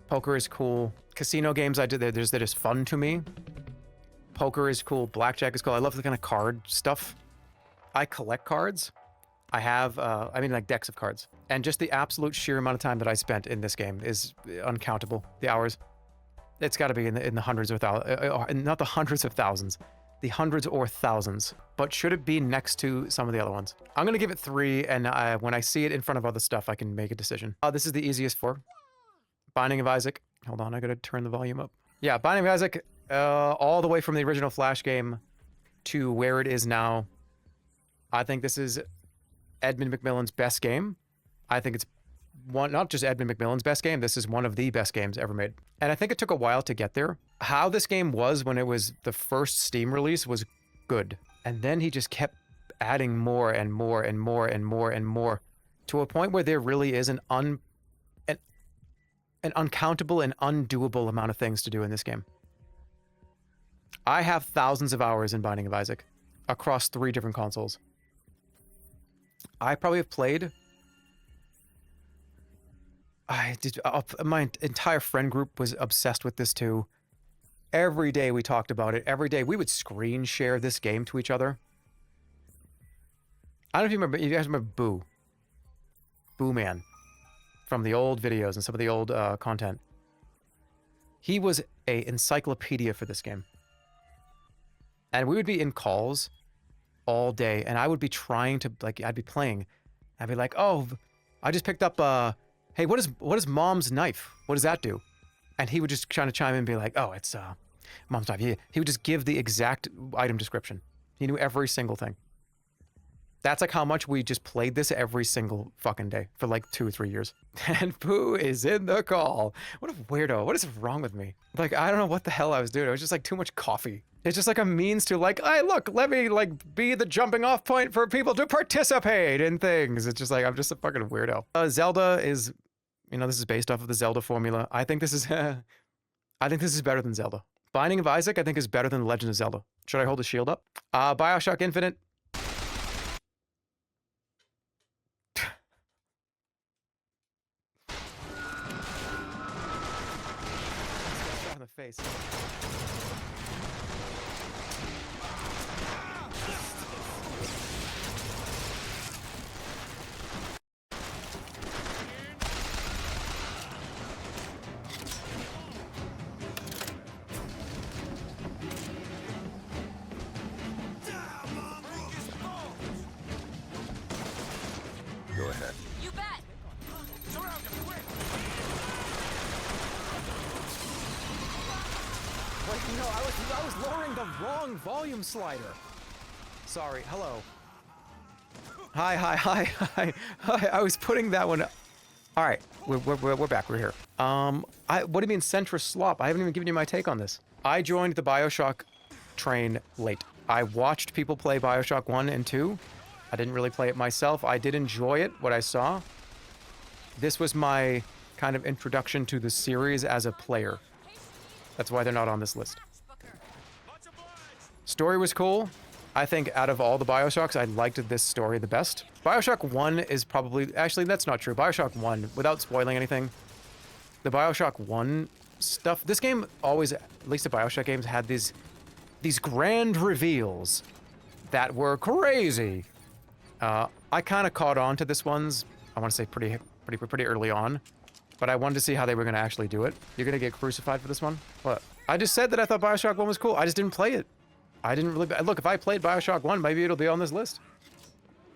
Poker is cool. Casino games, they're just fun to me. Poker is cool. Blackjack is cool. I love the kind of card stuff. I collect cards. I have, like decks of cards. And just the absolute sheer amount of time that I spent in this game is uncountable. The hours. It's got to be in the hundreds or thousands. Not the hundreds of thousands. The hundreds or thousands. But should it be next to some of the other ones? I'm going to give it 3, and when I see it in front of other stuff, I can make a decision. This is the easiest 4. Binding of Isaac. Hold on, I got to turn the volume up. Yeah, Binding of Isaac, all the way from the original Flash game to where it is now. I think this is Edmund McMillen's best game. I think it's not just Edmund McMillen's best game, this is one of the best games ever made. And I think it took a while to get there. How this game was when it was the first Steam release was good. And then he just kept adding more and more and more and more and more to a point where there really is an uncountable and undoable amount of things to do in this game. I have thousands of hours in Binding of Isaac across 3 different consoles. I probably have played... my entire friend group was obsessed with this too. Every day we talked about it. Every day we would screen share this game to each other. I don't know if you guys remember Boo. Boo Man. From the old videos and some of the old content. He was an encyclopedia for this game. And we would be in calls all day, and I would be trying to, I'd be playing. I'd be like, oh, I just picked up, hey, what is Mom's knife? What does that do? And he would just try to chime in and be like, oh, it's Mom's knife. He would just give the exact item description. He knew every single thing. That's like how much we just played this every single fucking day for like 2 or 3 years. And Pooh is in the call. What a weirdo. What is wrong with me? Like, I don't know what the hell I was doing. It was just like too much coffee. It's just like a means to like, hey, look, let me like be the jumping off point for people to participate in things. It's just like, I'm just a fucking weirdo. Zelda is, you know, this is based off of the Zelda formula. I think this is, I think this is better than Zelda. Binding of Isaac, I think, is better than Legend of Zelda. Should I hold the shield up? BioShock Infinite. In the face. Go ahead. You bet. Surround him, quick! Wait, no, I was lowering the wrong volume slider. Sorry, hello. Hi. I was putting that one. All right, we're back. We're here. What do you mean centrist slop? I haven't even given you my take on this. I joined the BioShock train late. I watched people play BioShock 1 and 2. I didn't really play it myself. I did enjoy it, what I saw. This was my kind of introduction to the series as a player. That's why they're not on this list. Story was cool. I think out of all the BioShocks, I liked this story the best. BioShock 1 is probably... Actually, that's not true. BioShock 1, without spoiling anything, the BioShock 1 stuff... This game always, at least the BioShock games, had these grand reveals that were crazy. I kind of caught on to this one's, I want to say pretty early on, but I wanted to see how they were going to actually do it. You're going to get crucified for this one? What? I just said that I thought BioShock 1 was cool. I just didn't play it. I didn't really... Look, if I played BioShock 1, maybe it'll be on this list.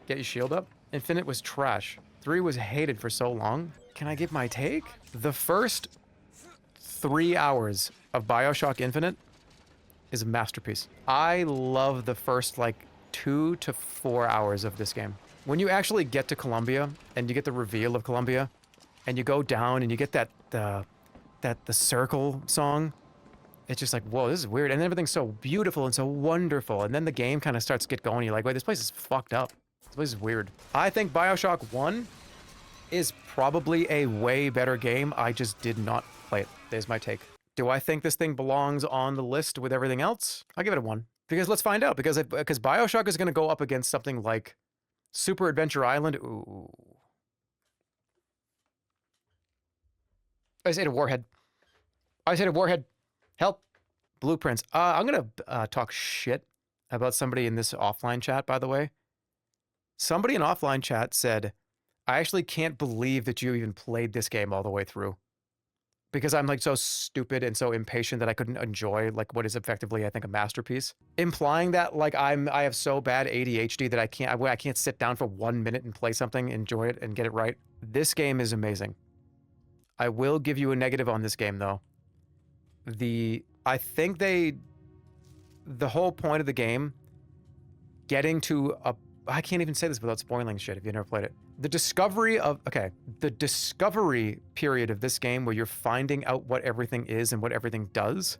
Get your shield up. Infinite was trash. 3 was hated for so long. Can I give my take? The first 3 hours of BioShock Infinite is a masterpiece. I love the first, like, 2 to 4 hours of this game. When you actually get to Columbia, and you get the reveal of Columbia, and you go down and you get the circle song, it's just like, whoa, this is weird. And then everything's so beautiful and so wonderful. And then the game kind of starts to get going. You're like, wait, this place is fucked up. This place is weird. I think BioShock 1 is probably a way better game. I just did not play it. There's my take. Do I think this thing belongs on the list with everything else? I'll give it a 1. Because let's find out. Because BioShock is going to go up against something like Super Adventure Island. Ooh. I said a Warhead. Help. Blueprints. I'm going to talk shit about somebody in this offline chat, by the way. Somebody in offline chat said, I actually can't believe that you even played this game all the way through. Because I'm like so stupid and so impatient that I couldn't enjoy like what is effectively, I think, a masterpiece. Implying that like I have so bad ADHD that I can't sit down for 1 minute and play something, enjoy it, and get it right. This game is amazing. I will give you a negative on this game though. I think the whole point of the game, getting to I can't even say this without spoiling shit if you've never played it. The discovery period of this game where you're finding out what everything is and what everything does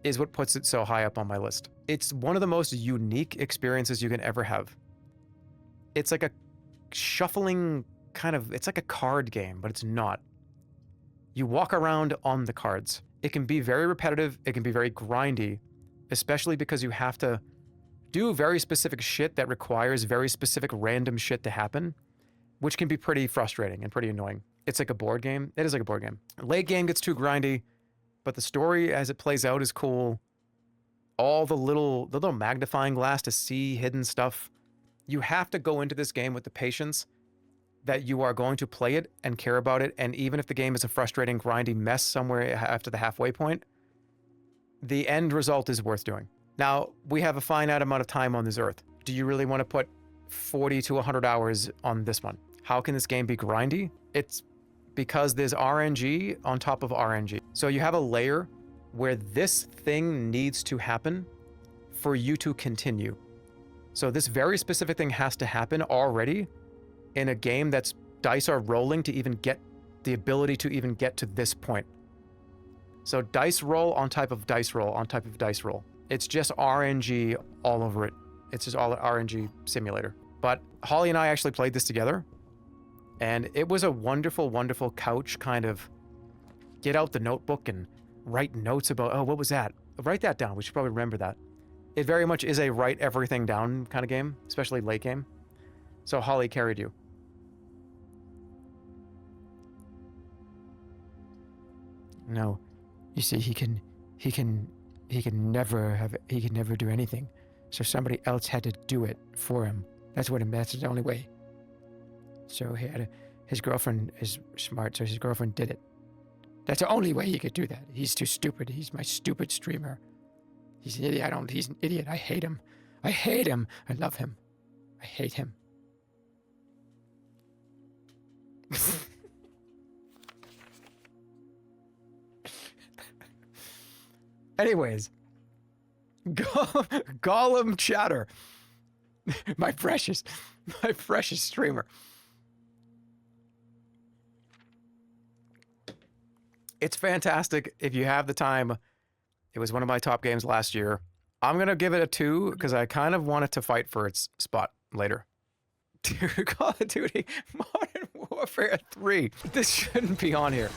is what puts it so high up on my list. It's one of the most unique experiences you can ever have. It's like a shuffling it's like a card game, but it's not. You walk around on the cards. It can be very repetitive. It can be very grindy, especially because you have to do very specific shit that requires very specific random shit to happen, which can be pretty frustrating and pretty annoying. It's like a board game. It is like a board game. Late game gets too grindy, but the story as it plays out is cool. All the little magnifying glass to see hidden stuff. You have to go into this game with the patience that you are going to play it and care about it, and even if the game is a frustrating, grindy mess somewhere after the halfway point, the end result is worth doing. Now, we have a finite amount of time on this earth. Do you really want to put 40 to 100 hours on this one? How can this game be grindy? It's because there's RNG on top of RNG. So you have a layer where this thing needs to happen for you to continue. So this very specific thing has to happen already in a game that's dice are rolling to even get the ability to even get to this point. So dice roll on type of dice roll on type of dice roll. It's just RNG all over it. It's just all RNG simulator. But Holly and I actually played this together, and it was a wonderful, wonderful couch kind of get out the notebook and write notes about, oh, what was that? Write that down. We should probably remember that. It very much is a write everything down kind of game, especially late game. So Holly carried you. No, you see, he can never do anything. So somebody else had to do it for him. That's the only way. So his girlfriend is smart, so his girlfriend did it. That's the only way he could do that. He's too stupid. He's my stupid streamer. He's an idiot. He's an idiot. I hate him. I hate him. I love him. I hate him. Anyways, Gollum Chatter, my precious streamer. It's fantastic if you have the time. It was one of my top games last year. I'm gonna give it a 2 because I kind of want it to fight for its spot later. Call of Duty Modern Warfare 3. This shouldn't be on here.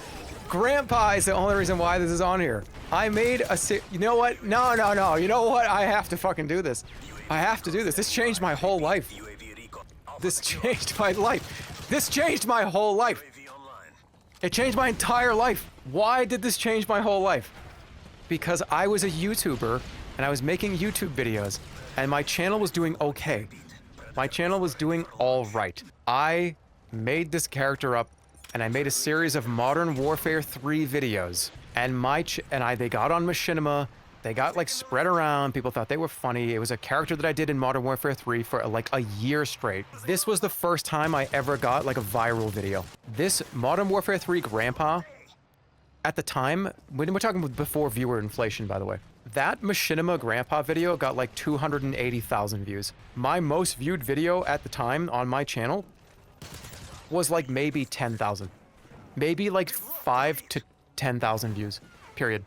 Grandpa is the only reason why this is on here. I made a you know what? No. You know what? I have to fucking do this. I have to do this. This changed my whole life. This changed my life. This changed my whole life. It changed my entire life. Why did this change my whole life? Because I was a YouTuber and I was making YouTube videos and my channel was doing okay. My channel was doing all right. I made this character up and I made a series of Modern Warfare 3 videos. And they got on Machinima. They got like spread around. People thought they were funny. It was a character that I did in Modern Warfare 3 for like a year straight. This was the first time I ever got like a viral video. This Modern Warfare 3 Grandpa, at the time, when we're talking before viewer inflation, by the way, that Machinima Grandpa video got like 280,000 views. My most viewed video at the time on my channel was like maybe 10,000. Maybe like 5 to 10,000 views, period.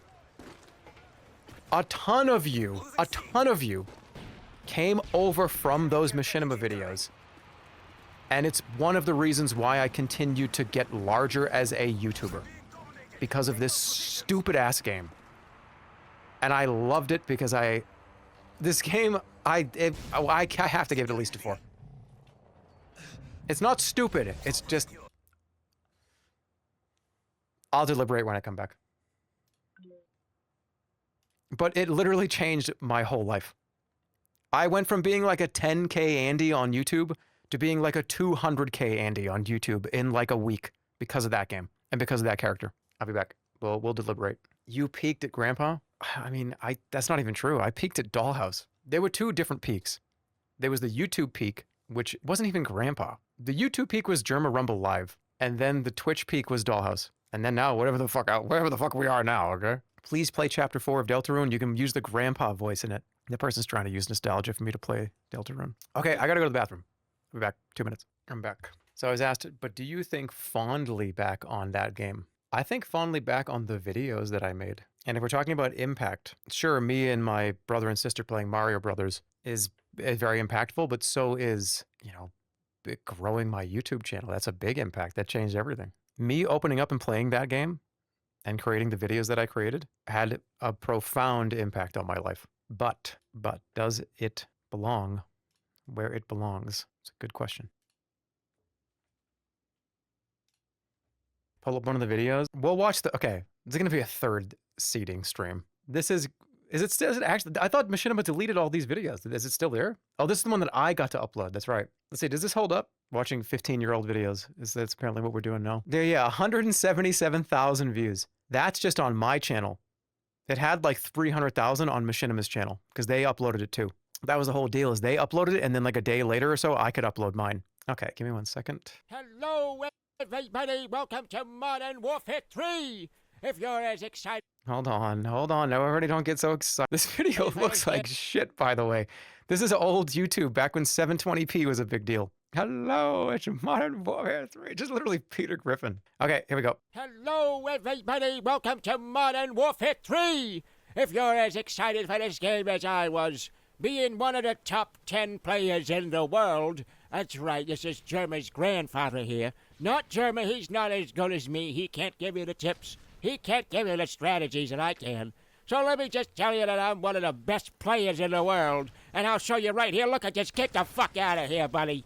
A ton of you came over from those Machinima videos. And it's one of the reasons why I continue to get larger as a YouTuber. Because of this stupid ass game. And I loved it because this game, I have to give it at least a 4. It's not stupid, it's just, I'll deliberate when I come back. But it literally changed my whole life. I went from being like a 10K Andy on YouTube to being like a 200K Andy on YouTube in like a week because of that game and because of that character. I'll be back. We'll deliberate. You peaked at Grandpa? I mean, that's not even true. I peaked at Dollhouse. There were 2 different peaks. There was the YouTube peak, which wasn't even Grandpa. The YouTube peak was Jerma Rumble Live, and then the Twitch peak was Dollhouse. And then now, wherever the fuck we are now, okay? Please play Chapter 4 of Deltarune. You can use the Grandpa voice in it. The person's trying to use nostalgia for me to play Deltarune. Okay, I gotta go to the bathroom. I'll be back. 2 minutes. I'm back. So I was asked, but do you think fondly back on that game? I think fondly back on the videos that I made. And if we're talking about impact, sure, me and my brother and sister playing Mario Brothers is very impactful, but so is, you know, growing my YouTube channel. That's a big impact. That changed everything. Me opening up and playing that game and creating the videos that I created had a profound impact on my life. But does it belong where it belongs? It's a good question. Pull up one of the videos. We'll watch okay, it's going to be a 3rd seating stream. Is it actually, I thought Machinima deleted all these videos. Is it still there? Oh, this is the one that I got to upload. That's right. Let's see, does this hold up? Watching 15-year-old videos. That's apparently what we're doing now. There, yeah, 177,000 views. That's just on my channel. It had like 300,000 on Machinima's channel because they uploaded it too. That was the whole deal, is they uploaded it and then like a day later or so, I could upload mine. Okay, give me 1 second. Hello, everybody. Welcome to Modern Warfare 3. If you're as excited... Hold on. No, everybody don't get so excited. This video looks like shit, by the way. This is old YouTube, back when 720p was a big deal. Hello, it's Modern Warfare 3. Just literally Peter Griffin. Okay, here we go. Hello, everybody. Welcome to Modern Warfare 3. If you're as excited for this game as I was, being one of the top 10 players in the world, that's right, this is Jerma's grandfather here. Not Jerma, he's not as good as me. He can't give you the tips. He can't give you the strategies that I can. So let me just tell you that I'm one of the best players in the world, and I'll show you right here. Look at this. Get the fuck out of here, buddy.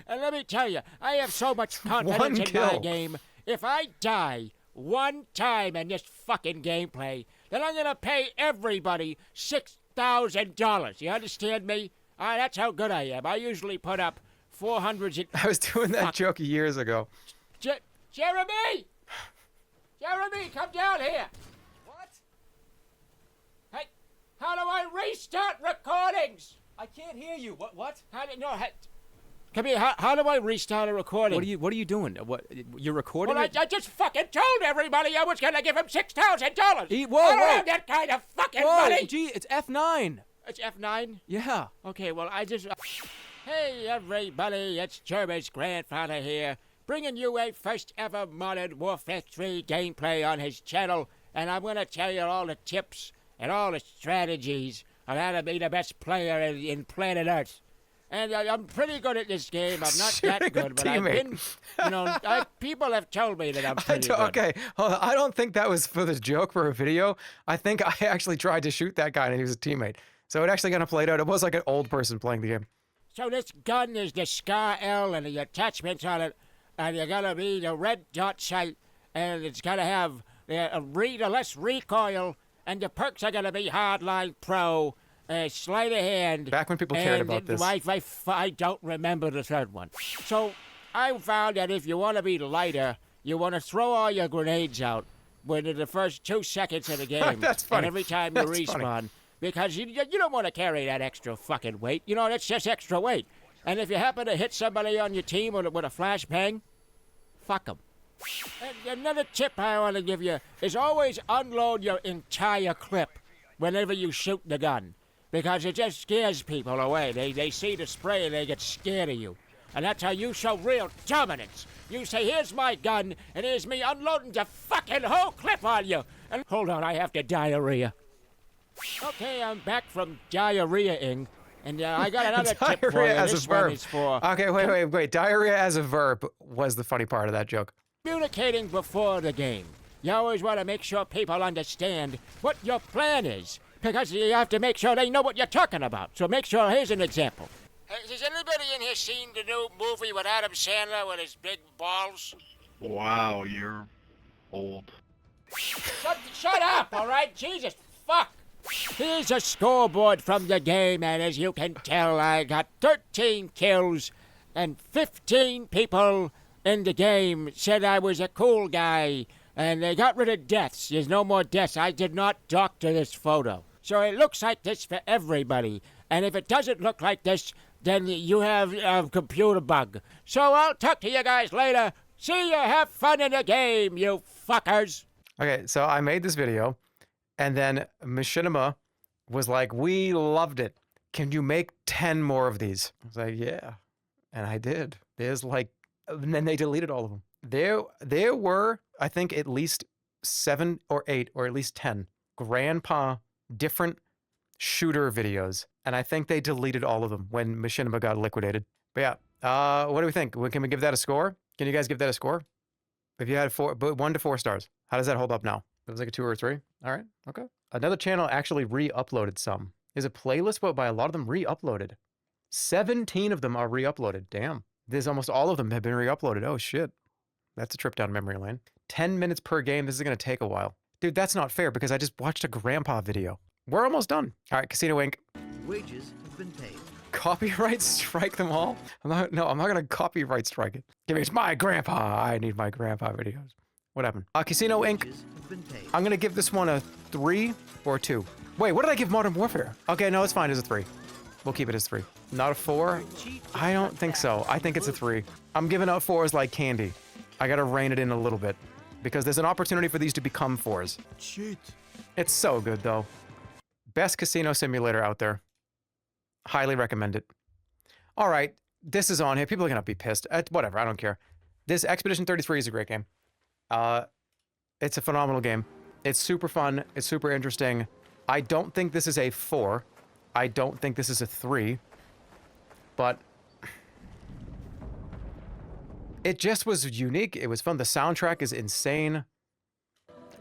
And let me tell you, I have so much confidence in my game. If I die one time in this fucking gameplay, then I'm going to pay everybody $6,000. You understand me? That's how good I am. I usually put up 400... I was doing that joke years ago. Jeremy! Jeremy, come down here! What? Hey, how do I restart recordings? I can't hear you. What? Come here, how do I restart a recording? What are you doing? What, you're recording? Well, I just fucking told everybody I was gonna give him $6,000! Whoa, I don't have that kind of fucking money! Gee, it's F9! It's F9? Yeah. Okay, well, I just... Hey, everybody, it's Jerma's grandfather here, bringing you a first ever Modern Warfare 3 gameplay on his channel, and I'm gonna tell you all the tips and all the strategies on how to be the best player in planet Earth. And I'm pretty good at this game. I'm not that good, but I've been, people have told me that I'm pretty good. Okay, hold on. I don't think that was for the joke for a video. I think I actually tried to shoot that guy and he was a teammate. So it actually kind of played out. It was like an old person playing the game. So this gun is the Scar L and the attachments on it, and you gotta be the red dot sight, and it's gotta have less recoil, and the perks are gonna be Hardline Pro, sleight of hand. Back when people cared about this. I don't remember the third one. So I found that if you want to be lighter, you want to throw all your grenades out within the first 2 seconds of the game. That's funny. And every time you respawn. Funny. Because you don't want to carry that extra fucking weight. You know, that's just extra weight. And if you happen to hit somebody on your team with a flashbang, fuck them. And another tip I want to give you is always unload your entire clip whenever you shoot the gun. Because it just scares people away. They see the spray and they get scared of you. And that's how you show real dominance. You say, here's my gun, and here's me unloading the fucking whole clip on you. And hold on, I have to diarrhea. Okay, I'm back from diarrhea-ing, and I got another tip for you. Diarrhea as This a verb. one is for... Okay, wait. Diarrhea as a verb was the funny part of that joke. Communicating before the game. You always want to make sure people understand what your plan is, because you have to make sure they know what you're talking about. So make sure, here's an example. Has anybody in here seen the new movie with Adam Sandler with his big balls? Wow, you're old. Shut up, all right? Jesus, fuck. Here's a scoreboard from the game, and as you can tell, I got 13 kills, and 15 people in the game said I was a cool guy, and they got rid of deaths. There's no more deaths. I did not doctor this photo. So it looks like this for everybody, and if it doesn't look like this, then you have a computer bug. So I'll talk to you guys later. See you, have fun in the game, you fuckers. Okay, so I made this video, and then Machinima was like, we loved it. Can you make 10 more of these? I was like, yeah. And I did. There's like, and then they deleted all of them. There were, I think, at least 7 or 8 or at least 10 grandpa different shooter videos. And I think they deleted all of them when Machinima got liquidated. But yeah, what do we think? Can we give that a score? Can you guys give that a score? If you had 1 to 4 stars, how does that hold up now? It was like a 2 or a 3. All right, okay. Another channel actually re-uploaded some. There's a playlist, but by a lot of them re-uploaded. 17 of them are re-uploaded. Damn. There's almost all of them have been re-uploaded. Oh shit. That's a trip down memory lane. 10 minutes per game. This is gonna take a while. Dude, that's not fair because I just watched a grandpa video. We're almost done. All right, Casino Inc. Wages have been paid. Copyright strike them all? I'm not gonna copyright strike it. Give me, it's my grandpa. I need my grandpa videos. What happened? Casino Inc. I'm gonna give this one a 3 or a 2. Wait, what did I give Modern Warfare? Okay, no, it's fine. It's a 3. We'll keep it as 3. Not a 4? I don't think so. I think it's a 3. I'm giving out 4s like candy. I gotta rein it in a little bit. because there's an opportunity for these to become 4s. Shit. It's so good, though. Best casino simulator out there. Highly recommend it. All right, this is on here. People are going to be pissed. Whatever, I don't care. This Expedition 33 is a great game. It's a phenomenal game. It's super fun. It's super interesting. I don't think this is a 4. I don't think this is a 3. But it just was unique. It was fun. The soundtrack is insane.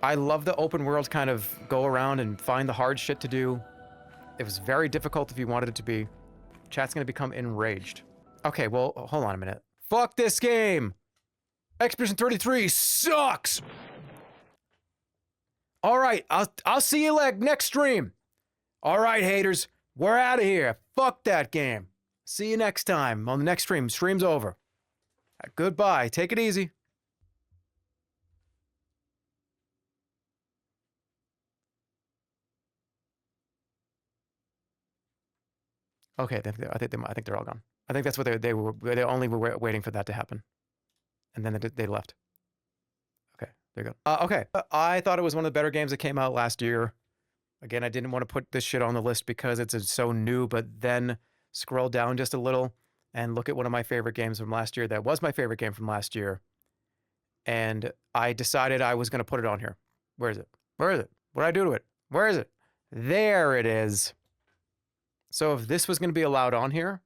I love the open world kind of go around and find the hard shit to do. It was very difficult if you wanted it to be. Chat's gonna become enraged. Okay, well, hold on a minute. Fuck this game! Expedition 33 sucks! Alright, I'll see you like next stream. Alright, haters, we're out of here. Fuck that game. See you next time on the next stream. Stream's over. Goodbye. Take it easy. Okay, I think they're all gone. I think that's what they only were waiting for that to happen, and then they left. Okay, there you go. Okay, I thought it was one of the better games that came out last year. Again, I didn't want to put this shit on the list because it's so new, but then scroll down just a little and look at one of my favorite games from last year. That was my favorite game from last year, and I decided I was going to put it on here. Where is it? Where is it? What did I do to it? Where is it? There it is. So if this was going to be allowed on here,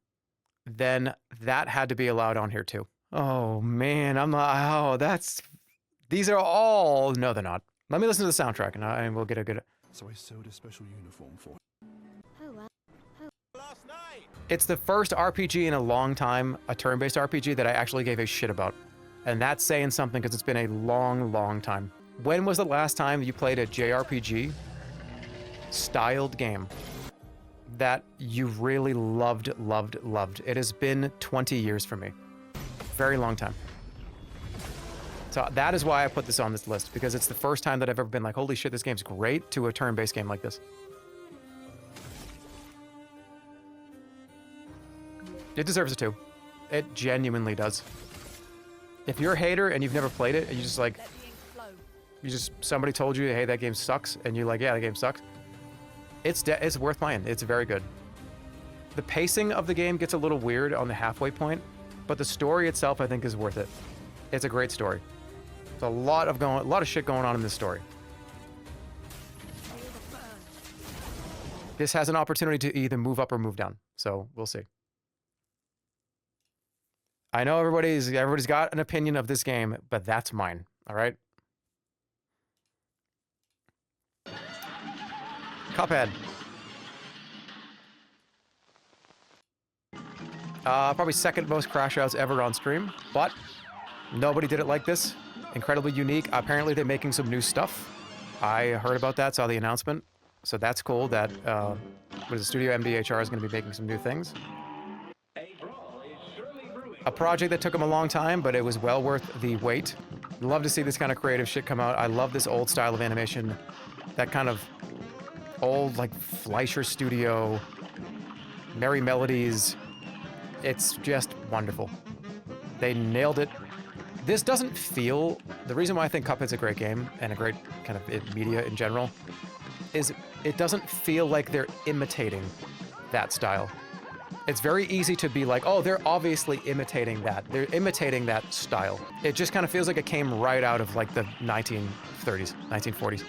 then that had to be allowed on here too. Oh man, I'm not, these are all, no they're not. Let me listen to the soundtrack and we'll get a good. So I sewed a special uniform for Last night. It's the first RPG in a long time, a turn-based RPG that I actually gave a shit about. And that's saying something because it's been a long, long time. When was the last time you played a JRPG styled game that you really loved? It has been 20 years for me. Very long time. So that is why I put this on this list, because it's the first time that I've ever been like, holy shit, this game's great, to a turn-based game like this. It deserves it too. It genuinely does. If you're a hater and you've never played it, and you just like, somebody told you, hey, that game sucks, and you're like, yeah, that game sucks. It's worth playing. It's very good. The pacing of the game gets a little weird on the halfway point, but the story itself, I think, is worth it. It's a great story. There's a lot of shit going on in this story. This has an opportunity to either move up or move down, so we'll see. I know everybody's got an opinion of this game, but that's mine. All right. Cuphead. Probably second most crash outs ever on stream, but nobody did it like this. Incredibly unique. Apparently they're making some new stuff. I heard about that, saw the announcement. So that's cool that Studio MDHR is going to be making some new things. A project that took them a long time, but it was well worth the wait. Love to see this kind of creative shit come out. I love this old style of animation. That kind of old, like, Fleischer Studio, Merry Melodies. It's just wonderful. They nailed it. This doesn't feel... The reason why I think Cuphead's a great game, and a great kind of media in general, is it doesn't feel like they're imitating that style. It's very easy to be like, oh, they're obviously imitating that. They're imitating that style. It just kind of feels like it came right out of, like, the 1930s, 1940s.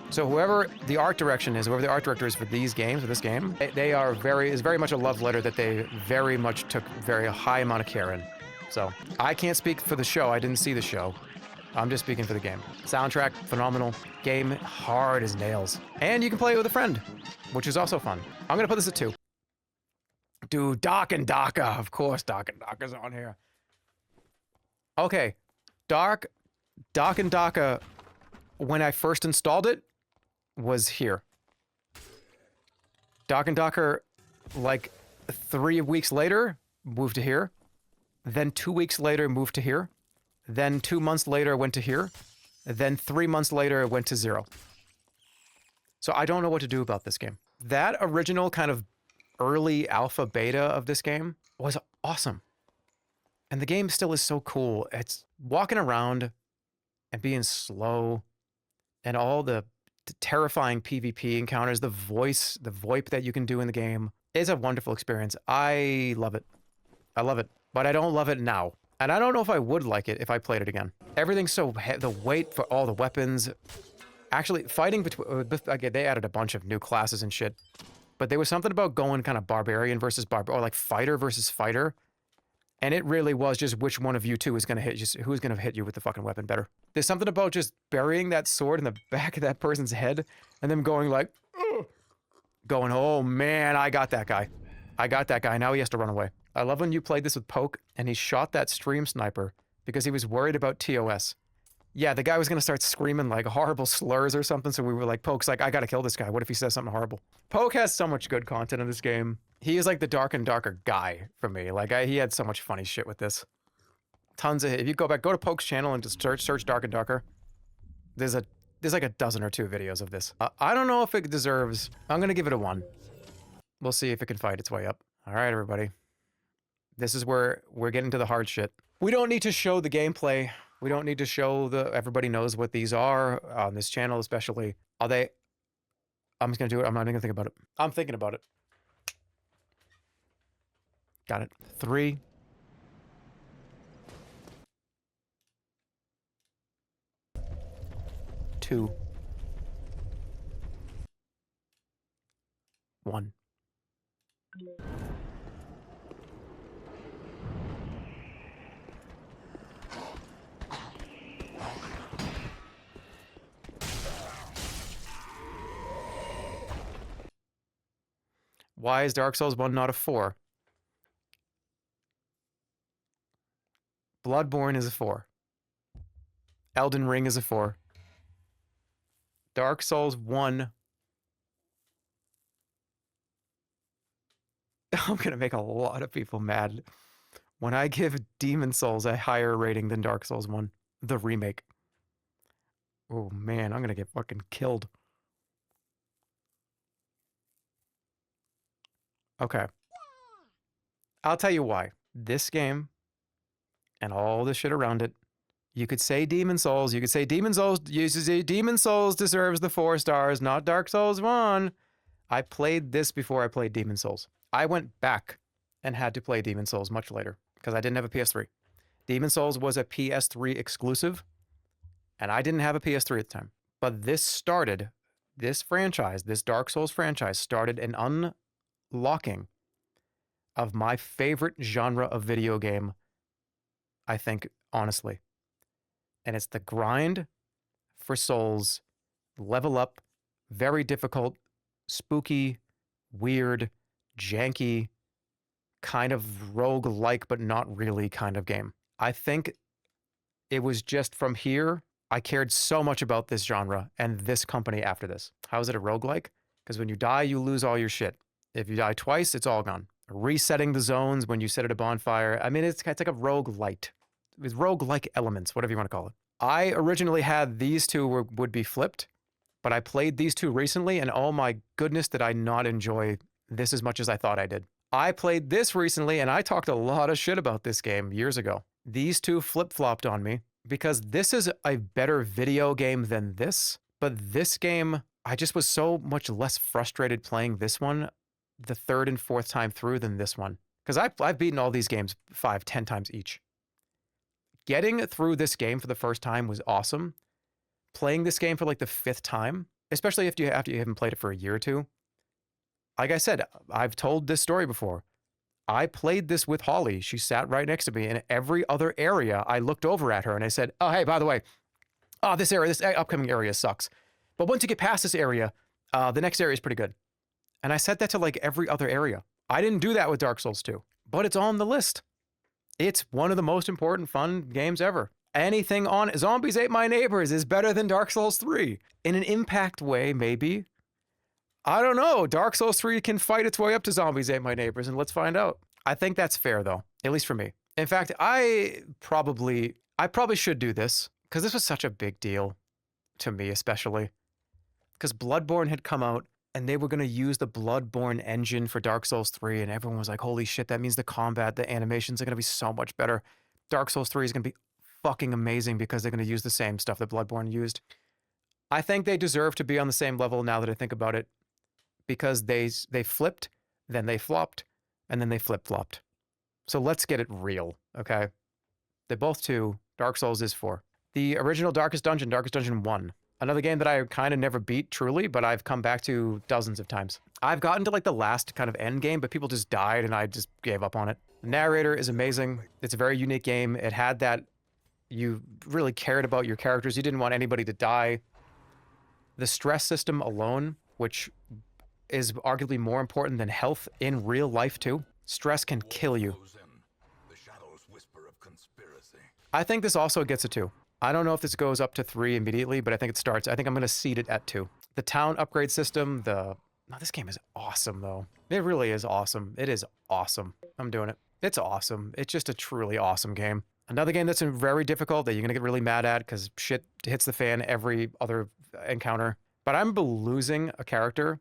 So whoever the art direction is, whoever the art director is for these games, for this game, they are is very much a love letter that they very much took very high amount of care in. So I can't speak for the show. I didn't see the show. I'm just speaking for the game. Soundtrack, phenomenal. Game, hard as nails. And you can play it with a friend, which is also fun. I'm going to put this at 2. Dude, Doc and Daka. Of course, Doc and Daka's on here. Okay. Doc and Daka, when I first installed it, was here. Doc and Daka, like 3 weeks later, moved to here. Then 2 weeks later, moved to here. Then 2 months later, went to here. Then 3 months later, went to 0. So I don't know what to do about this game. That original kind of early alpha beta of this game was awesome. And the game still is so cool. It's walking around and being slow and all the terrifying PvP encounters, the VoIP that you can do in the game. It's a wonderful experience. I love it. I love it, but I don't love it now. And I don't know if I would like it if I played it again. Everything's so the weight for all the weapons. Actually, fighting between again, they added a bunch of new classes and shit, but there was something about going kind of barbarian versus or like fighter versus fighter, and it really was just which one of you two is gonna hit you, who's gonna hit you with the fucking weapon better. There's something about just burying that sword in the back of that person's head and them going like, ugh, going, oh man, I got that guy. I got that guy. Now he has to run away. I love when you played this with Poke and he shot that stream sniper because he was worried about TOS. Yeah, the guy was gonna start screaming like horrible slurs or something, so we were like, Poke's like, I gotta kill this guy. What if he says something horrible? Poke has so much good content in this game. He is like the dark and darker guy for me. Like, he had so much funny shit with this. Tons of, if you go to Poke's channel and just search Dark and Darker, there's like a dozen or two videos of this. I don't know if it deserves, I'm gonna give it a 1. We'll see if it can fight its way up. All right, everybody. This is where we're getting to the hard shit. We don't need to show the gameplay. We don't need to show everybody knows what these are on this channel, especially. Are they? I'm just gonna do it. I'm not even gonna think about it. I'm thinking about it. Got it. 3. 2. 1. Why is Dark Souls 1 not a 4? Bloodborne is a 4. Elden Ring is a 4. Dark Souls 1. I'm gonna make a lot of people mad when I give Demon Souls a higher rating than Dark Souls 1, the remake. Oh man, I'm gonna get fucking killed. Okay. I'll tell you why. This game and all the shit around it, you could say Demon Souls, you could say Demon Souls deserves the 4 stars, not Dark Souls 1. I played this before I played Demon Souls. I went back and had to play Demon Souls much later because I didn't have a PS3. Demon Souls was a PS3 exclusive, and I didn't have a PS3 at the time. But this franchise, this Dark Souls franchise, started an unlocking of my favorite genre of video game, I think, honestly. And it's the grind for souls, level up, very difficult, spooky, weird, janky, kind of rogue-like but not really kind of game. I think it was just from here, I cared so much about this genre and this company after this. How is it a roguelike? Because when you die, you lose all your shit. If you die twice, it's all gone. Resetting the zones when you sit at a bonfire. I mean, it's like a roguelite. With roguelike elements, whatever you want to call it. I originally had these two would be flipped, but I played these two recently, and oh my goodness, did I not enjoy this as much as I thought I did. I played this recently, and I talked a lot of shit about this game years ago. These two flip-flopped on me, because this is a better video game than this, but this game, I just was so much less frustrated playing this one the 3rd and 4th time through than this one. Because I've beaten all these games 5, 10 times each. Getting through this game for the first time was awesome. Playing this game for like the 5th time, especially after you haven't played it for a year or two. Like I said, I've told this story before. I played this with Holly. She sat right next to me, and every other area I looked over at her and I said, oh, hey, by the way, this upcoming area sucks. But once you get past this area, the next area is pretty good. And I said that to like every other area. I didn't do that with Dark Souls 2, but it's on the list. It's one of the most important fun games ever. Anything on Zombies Ate My Neighbors is better than Dark Souls 3. In an impact way, maybe. I don't know. Dark Souls 3 can fight its way up to Zombies Ate My Neighbors, and let's find out. I think that's fair, though. At least for me. In fact, I probably should do this, because this was such a big deal. To me, especially. Because Bloodborne had come out, and they were going to use the Bloodborne engine for Dark Souls 3, and everyone was like, holy shit, that means the combat, the animations are going to be so much better. Dark Souls 3 is going to be fucking amazing because they're going to use the same stuff that Bloodborne used. I think they deserve to be on the same level now that I think about it, because they flipped, then they flopped, and then they flip-flopped. So let's get it real, okay? They're both 2. Dark Souls is 4. The original Darkest Dungeon 1. Another game that I kind of never beat, truly, but I've come back to dozens of times. I've gotten to like the last kind of end game, but people just died and I just gave up on it. The narrator is amazing. It's a very unique game. It had that you really cared about your characters. You didn't want anybody to die. The stress system alone, which is arguably more important than health in real life too. Stress can kill you. I think this also gets a 2. I don't know if this goes up to 3 immediately, but I think it starts. I think I'm going to seed it at 2. The town upgrade system, this game is awesome though. It really is awesome. It is awesome. I'm doing it. It's awesome. It's just a truly awesome game. Another game that's very difficult that you're going to get really mad at because shit hits the fan every other encounter. But I remember losing a character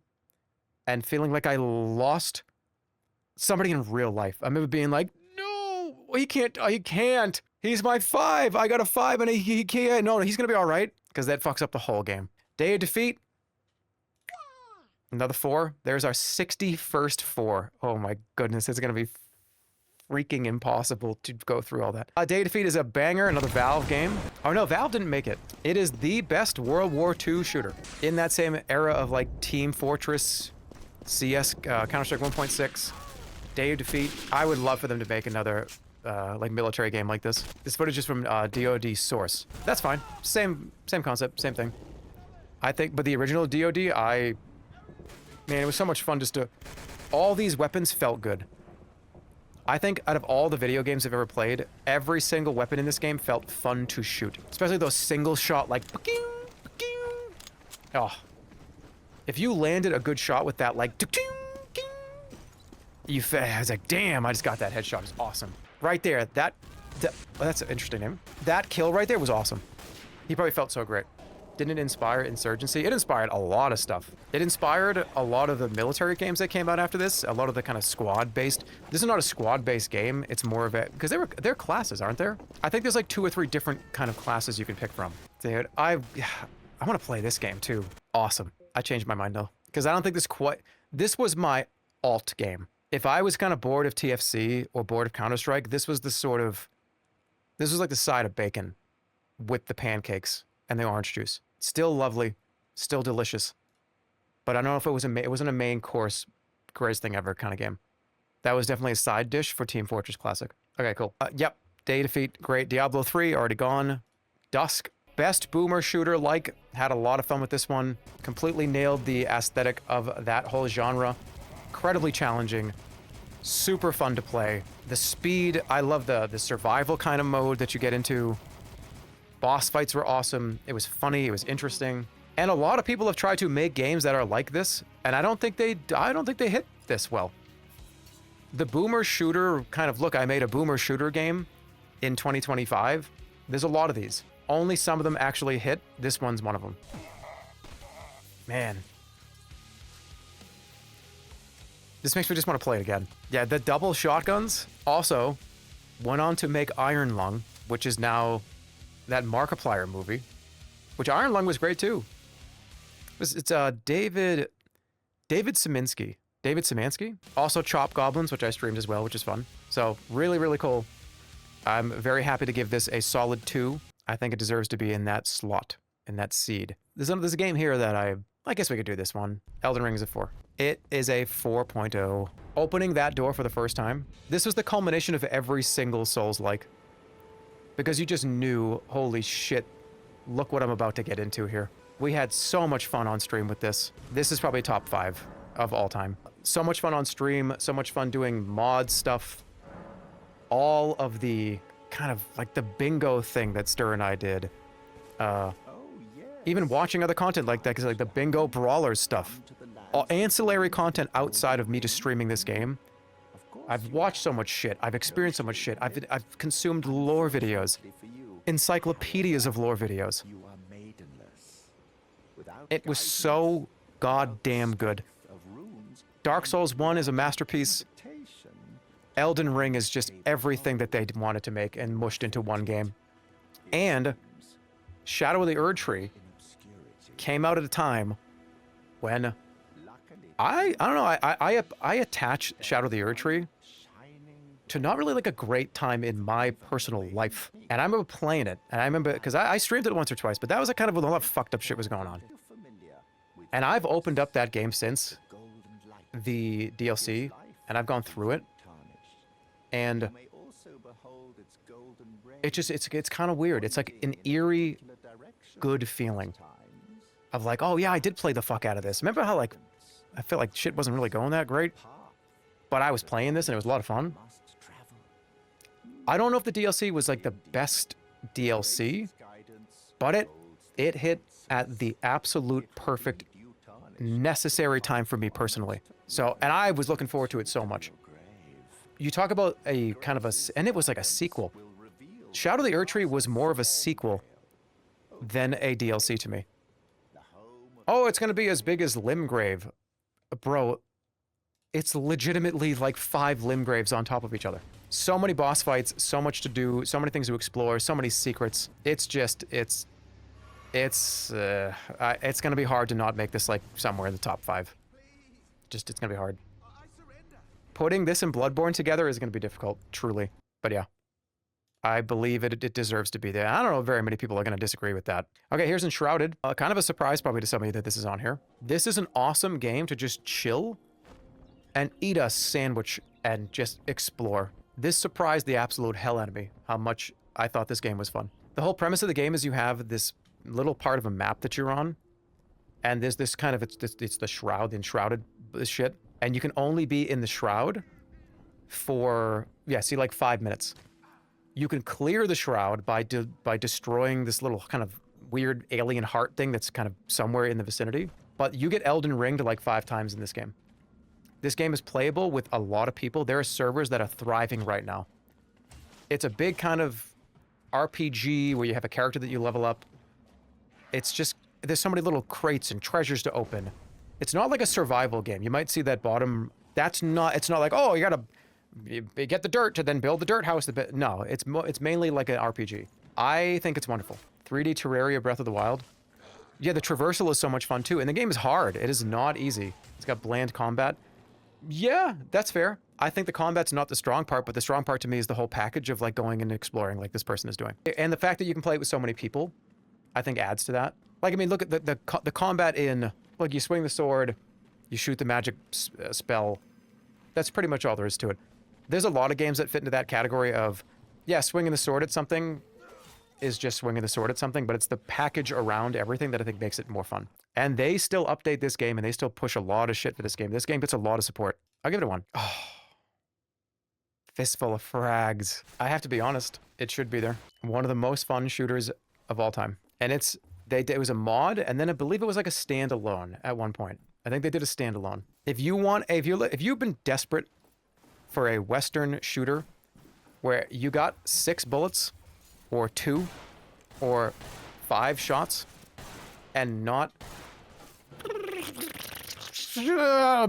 and feeling like I lost somebody in real life. I remember being like, no, he can't. He's my 5. I got a 5 and he can't. No, he's going to be all right because that fucks up the whole game. Day of Defeat. Another 4. There's our 61st 4. Oh my goodness. It's going to be freaking impossible to go through all that. Day of Defeat is a banger. Another Valve game. Oh no, Valve didn't make it. It is the best World War II shooter. In that same era of like Team Fortress, CS, Counter-Strike 1.6, Day of Defeat. I would love for them to make another like military game like this. This footage is from DoD source. That's fine. Same concept, same thing. I think, but the original DoD, man, it was so much fun just to, all these weapons felt good. I think out of all the video games I've ever played, every single weapon in this game felt fun to shoot. Especially those single shot, like, oh. If you landed a good shot with that, like, I was like, damn, I just got that headshot. It's awesome. Right there, that's an interesting name. That kill right there was awesome. He probably felt so great. Didn't it inspire Insurgency? It inspired a lot of stuff. It inspired a lot of the military games that came out after this. A lot of the kind of squad-based. This is not a squad-based game. It's more of a, because they're classes, aren't there? I think there's like 2 or 3 different kind of classes you can pick from. Dude, I want to play this game too. Awesome. I changed my mind though, because I don't think this was my alt game. If I was kind of bored of TFC or bored of Counter-Strike, this was like the side of bacon with the pancakes and the orange juice. Still lovely, still delicious. But I don't know if it wasn't a main course, greatest thing ever kind of game. That was definitely a side dish for Team Fortress Classic. Okay, cool. Yep, Day of Defeat, great. Diablo 3, already gone. Dusk, best boomer shooter, had a lot of fun with this one. Completely nailed the aesthetic of that whole genre. Incredibly challenging, super fun to play. The speed, I love the survival kind of mode that you get into. Boss fights were awesome. It was funny, it was interesting. And a lot of people have tried to make games that are like this, and I don't think they hit this well. The boomer shooter kind of look, I made a boomer shooter game in 2025. There's a lot of these. Only some of them actually hit. This one's one of them. Man. This makes me just want to play it again. Yeah, the double shotguns also went on to make Iron Lung, which is now that Markiplier movie, which Iron Lung was great too. It's David Szymanski. Also Chop Goblins, which I streamed as well, which is fun. So really, really cool. I'm very happy to give this a solid 2. I think it deserves to be in that slot, in that seed. There's a game here that I guess we could do this one. Elden Ring is a 4. It is a 4.0. Opening that door for the first time. This was the culmination of every single Souls-like. Because you just knew, holy shit, look what I'm about to get into here. We had so much fun on stream with this. This is probably top 5 of all time. So much fun on stream, so much fun doing mod stuff. All of the kind of like the bingo thing that Stir and I did. Even watching other content like that, because like the bingo brawlers stuff. All ancillary content outside of me just streaming this game. I've watched so much shit. I've experienced so much shit. I've consumed lore videos. Encyclopedias of lore videos. It was so goddamn good. Dark Souls 1 is a masterpiece. Elden Ring is just everything that they wanted to make and mushed into one game. And Shadow of the Erd Tree came out at a time when I don't know, I attach Shadow of the Erd Tree to not really like a great time in my personal life. And I remember playing it, and I remember, because I streamed it once or twice, but that was a kind of when a lot of fucked up shit was going on. And I've opened up that game since the DLC, and I've gone through it, and it just, it's kind of weird. It's like an eerie, good feeling of like, oh yeah, I did play the fuck out of this. Remember how like, I felt like shit wasn't really going that great, but I was playing this and it was a lot of fun. I don't know if the DLC was like the best DLC, but it hit at the absolute perfect necessary time for me personally. So, and I was looking forward to it so much. You talk about a kind of a, and it was like a sequel. Shadow of the Erd Tree was more of a sequel than a DLC to me. Oh, it's going to be as big as Limgrave. Bro, it's legitimately like 5 Limgraves on top of each other. So many boss fights, so much to do, so many things to explore, so many secrets. It's just, it's gonna be hard to not make this like somewhere in the top 5. Just, it's gonna be hard. Putting this and Bloodborne together is gonna be difficult, truly. But yeah, I believe it deserves to be there. I don't know if very many people are gonna disagree with that. Okay, here's Enshrouded. Kind of a surprise probably to some of you that this is on here. This is an awesome game to just chill and eat a sandwich and just explore. This surprised the absolute hell out of me, how much I thought this game was fun. The whole premise of the game is you have this little part of a map that you're on, and there's this kind of, it's the shroud, the enshrouded shit, and you can only be in the shroud for, yeah, see, like 5 minutes. You can clear the shroud by destroying this little kind of weird alien heart thing that's kind of somewhere in the vicinity, but you get Elden Ringed like 5 times in this game. This game is playable with a lot of people. There are servers that are thriving right now. It's a big kind of RPG where you have a character that you level up. It's just, there's so many little crates and treasures to open. It's not like a survival game. You might see that bottom, it's not like, oh, you gotta get the dirt to then build the dirt house. No, it's mainly like an RPG. I think it's wonderful. 3D Terraria Breath of the Wild. Yeah, the traversal is so much fun too, and the game is hard. It is not easy. It's got bland combat. Yeah, that's fair. I think the combat's not the strong part, but the strong part to me is the whole package of like going and exploring like this person is doing. And the fact that you can play it with so many people, I think adds to that. Like, I mean, look at the combat in, like, you swing the sword, you shoot the magic spell. That's pretty much all there is to it. There's a lot of games that fit into that category of, yeah, swinging the sword at something is just swinging the sword at something, but it's the package around everything that I think makes it more fun. And they still update this game, and they still push a lot of shit for this game. This game gets a lot of support. I'll give it a 1. Oh, fistful of frags. I have to be honest, it should be there. One of the most fun shooters of all time. And it was a mod, and then I believe it was like a standalone at one point. I think they did a standalone. If you've been desperate for a Western shooter where you got 6 bullets, or 2, or 5 shots, and not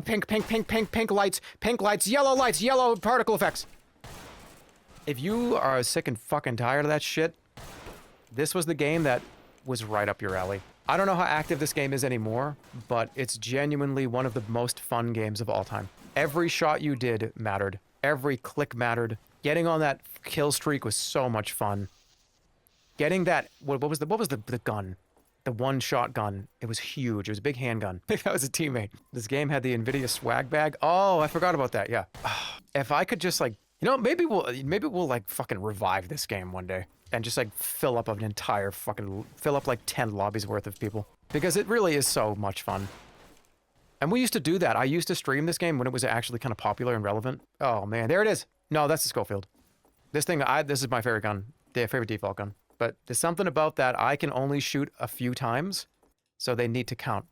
pink lights, yellow particle effects. If you are sick and fucking tired of that shit, this was the game that was right up your alley. I don't know how active this game is anymore, but it's genuinely one of the most fun games of all time. Every shot you did mattered. Every click mattered. Getting on that kill streak was so much fun. Getting that, what was the gun? The one-shot gun. It was huge. It was a big handgun. I think that was a teammate. This game had the NVIDIA swag bag. Oh, I forgot about that. Yeah. If I could just like, you know, maybe we'll like fucking revive this game one day and just like fill up like 10 lobbies worth of people, because it really is so much fun. And we used to do that. I used to stream this game when it was actually kind of popular and relevant. Oh man, there it is. No, that's the Schofield. This is my favorite gun, the favorite default gun. But there's something about that. I can only shoot a few times, so they need to count.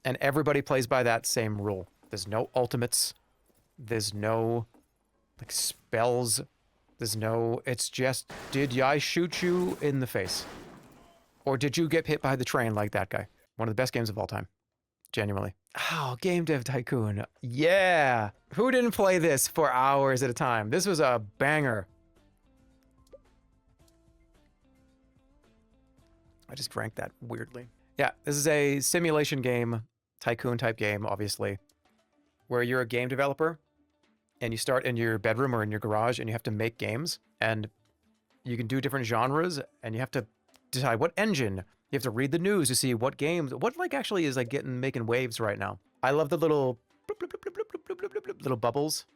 And everybody plays by that same rule. There's no ultimates. There's no like spells. It's just, did I shoot you in the face? Or did you get hit by the train like that guy? One of the best games of all time. Genuinely. Oh, Game Dev Tycoon. Yeah. Who didn't play this for hours at a time? This was a banger. I just drank that weirdly. Yeah, this is a simulation game, tycoon type game, obviously, where you're a game developer and you start in your bedroom or in your garage and you have to make games, and you can do different genres, and you have to decide what engine. You have to read the news to see what games, what like actually is like making waves right now. I love the little little bubbles.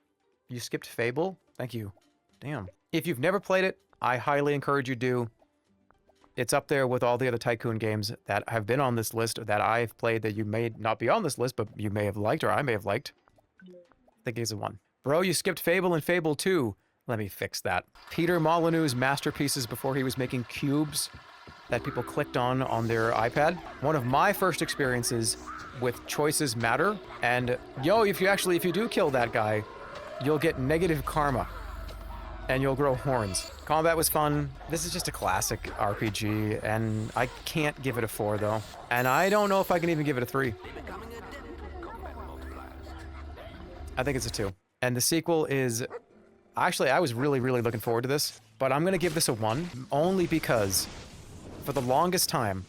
You skipped Fable? Thank you. Damn. If you've never played it, I highly encourage you to. It's up there with all the other tycoon games that have been on this list that I've played that you may not be on this list, but you may have liked or I may have liked. I think he's the one. Bro, you skipped Fable and Fable 2. Let me fix that. Peter Molyneux's masterpieces before he was making cubes that people clicked on their iPad. One of my first experiences with choices matter. And yo, if you do kill that guy, you'll get negative karma and you'll grow horns. Combat was fun. This is just a classic RPG, and I can't give it a 4 though. And I don't know if I can even give it a 3. I think it's a 2. And the sequel is, actually, I was really, really looking forward to this, but I'm gonna give this a 1, only because for the longest time,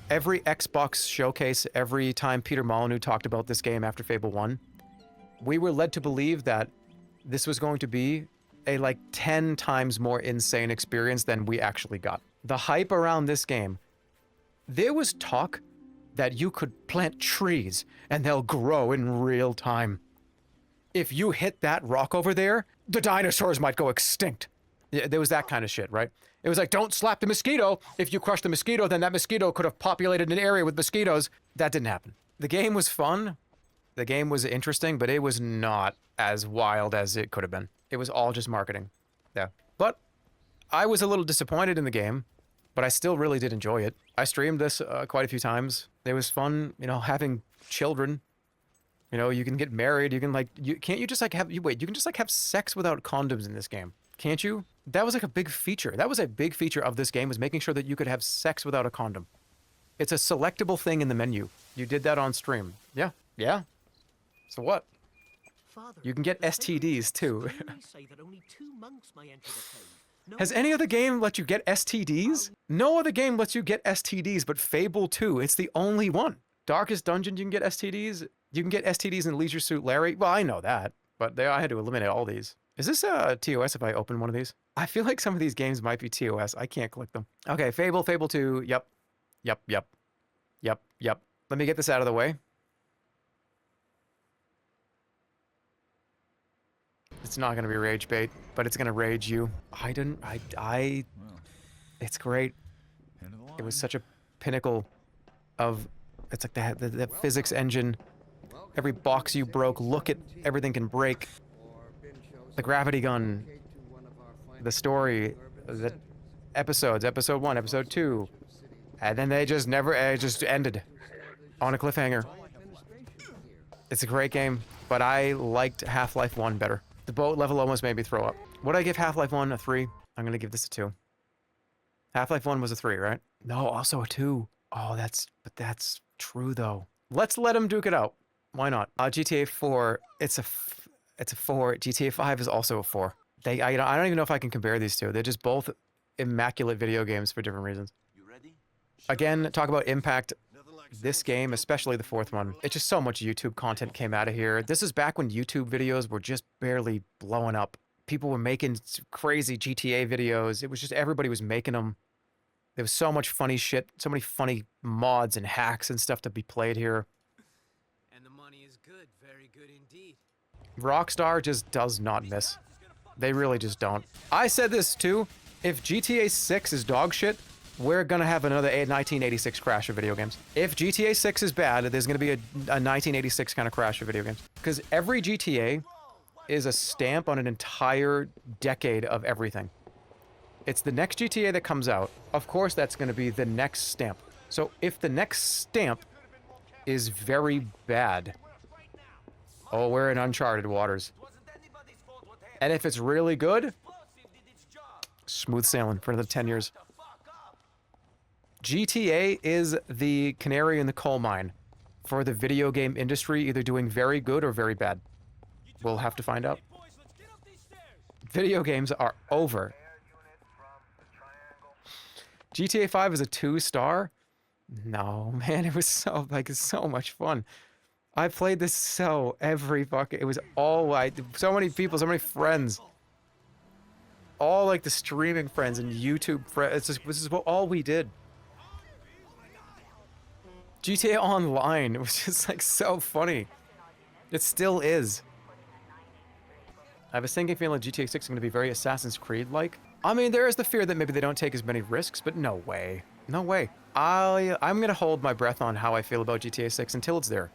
every Xbox showcase, every time Peter Molyneux talked about this game after Fable 1, we were led to believe that this was going to be a like 10 times more insane experience than we actually got. The hype around this game, there was talk that you could plant trees and they'll grow in real time. If you hit that rock over there, the dinosaurs might go extinct. Yeah, there was that kind of shit, right? It was like, don't slap the mosquito. If you crush the mosquito, then that mosquito could have populated an area with mosquitoes. That didn't happen. The game was fun. The game was interesting, but it was not as wild as it could have been. It was all just marketing. Yeah. But I was a little disappointed in the game, but I still really did enjoy it. I streamed this quite a few times. It was fun, you know, having children. You know, you can get married. You can like, you can just like have sex without condoms in this game. Can't you? That was like a big feature. That was a big feature of this game, was making sure that you could have sex without a condom. It's a selectable thing in the menu. You did that on stream. Yeah. Yeah. So what? Father, you can get STDs too. say that only 2 monks may enter the cave. No Has any other game let you get STDs? No other game lets you get STDs but Fable 2. It's the only one. Darkest Dungeon, you can get STDs. You can get STDs in Leisure Suit Larry. Well, I know that, but I had to eliminate all these. Is this TOS if I open one of these? I feel like some of these games might be TOS. I can't click them. Okay, Fable 2. Yep. Let me get this out of the way. It's not gonna be rage bait, but it's gonna rage you. It's great. It was such a pinnacle of, it's like the physics engine. Every box you broke, look at everything can break. The gravity gun, the story, the episodes, episode 1, episode 2, and then they just it just ended on a cliffhanger. It's a great game, but I liked Half-Life 1 better. The boat level almost made me throw up. Would I give Half-Life 1 a 3? I'm gonna give this a 2. Half-Life 1 was a 3, right? No, also a 2. Oh, that's true though. Let's let them duke it out. Why not? GTA 4, it's a 4. GTA 5 is also a 4. I don't even know if I can compare these two. They're just both immaculate video games for different reasons. Again, talk about impact. This game, especially the 4th one, it's just so much YouTube content came out of here. This is back when YouTube videos were just barely blowing up. People were making crazy GTA videos. It was just, everybody was making them. There was so much funny shit, so many funny mods and hacks and stuff to be played here. And the money is good, very good indeed. Rockstar just does not miss. They really just don't. I said this too. If GTA 6 is dog shit, we're gonna have another 1986 crash of video games. If GTA 6 is bad, there's gonna be a 1986 kind of crash of video games. Because every GTA is a stamp on an entire decade of everything. It's the next GTA that comes out. Of course, that's gonna be the next stamp. So if the next stamp is very bad, oh, we're in uncharted waters. And if it's really good, smooth sailing for another 10 years. GTA is the canary in the coal mine for the video game industry, either doing very good or very bad. We'll have to find out. Video games are over. GTA 5 is a 2-star? No, man, it was so, like, so much fun. I played this it was all, so many people, so many friends. All, like, the streaming friends and YouTube friends. This is what all we did. GTA Online, it was just, like, so funny. It still is. I have a sinking feeling GTA 6 is going to be very Assassin's Creed-like. I mean, there is the fear that maybe they don't take as many risks, but no way. No way. I'm going to hold my breath on how I feel about GTA 6 until it's there.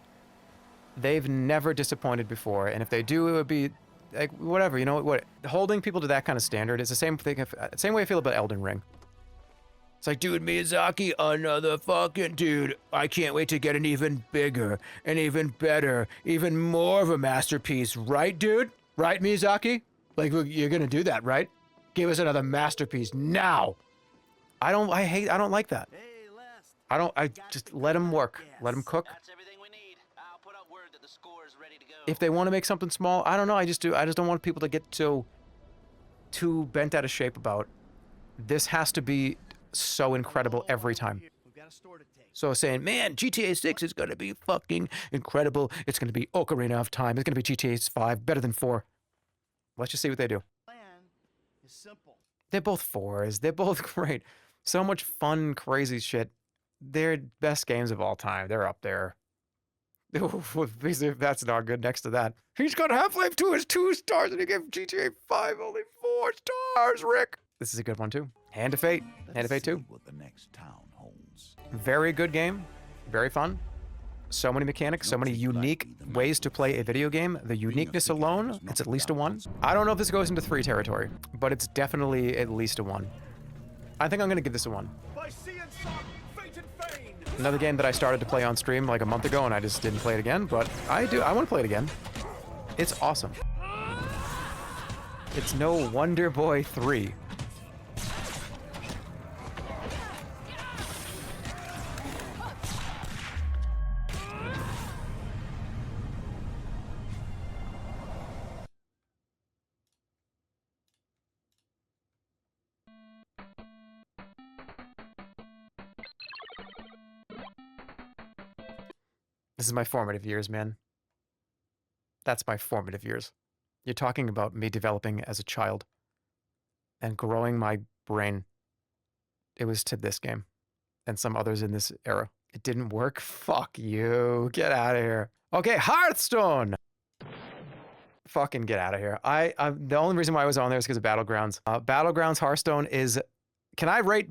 They've never disappointed before, and if they do, it would be, like, whatever, you know what? Holding people to that kind of standard is the same thing, same way I feel about Elden Ring. It's like, dude, Miyazaki, another fucking dude. I can't wait to get an even bigger, and even better, even more of a masterpiece, right, dude? Right, Miyazaki? Like, you're gonna do that, right? Give us another masterpiece now. I don't like that. I just let them work. Let them cook. If they want to make something small, I don't know. I just don't want people to get too bent out of shape about. This has to be so incredible every time. So saying, man, GTA 6 is going to be fucking incredible. It's going to be Ocarina of Time. It's going to be GTA 5, better than 4. Let's just see what they do. They're both 4s. They're both great. So much fun, crazy shit. They're best games of all time. They're up there. That's not good next to that. He's got Half-Life 2 as 2 stars and he gave GTA 5 only 4 stars, Rick. This is a good one too. Hand of Fate. Hand of Fate 2. What the next town holds. Very good game. Very fun. So many mechanics, so many unique ways to play a video game. The uniqueness alone, it's at least a 1. I don't know if this goes into 3 territory, but it's definitely at least a 1. I think I'm gonna give this a 1. Another game that I started to play on stream like a month ago and I just didn't play it again, but I want to play it again. It's awesome. It's no Wonder Boy 3. This is my formative years, man. That's my formative years. You're talking about me developing as a child and growing my brain. It was to this game and some others in this era. It didn't work. Fuck you. Get out of here. Okay, Hearthstone. Fucking get out of here. The only reason why I was on there is because of Battlegrounds. Battlegrounds Hearthstone is. Can I rate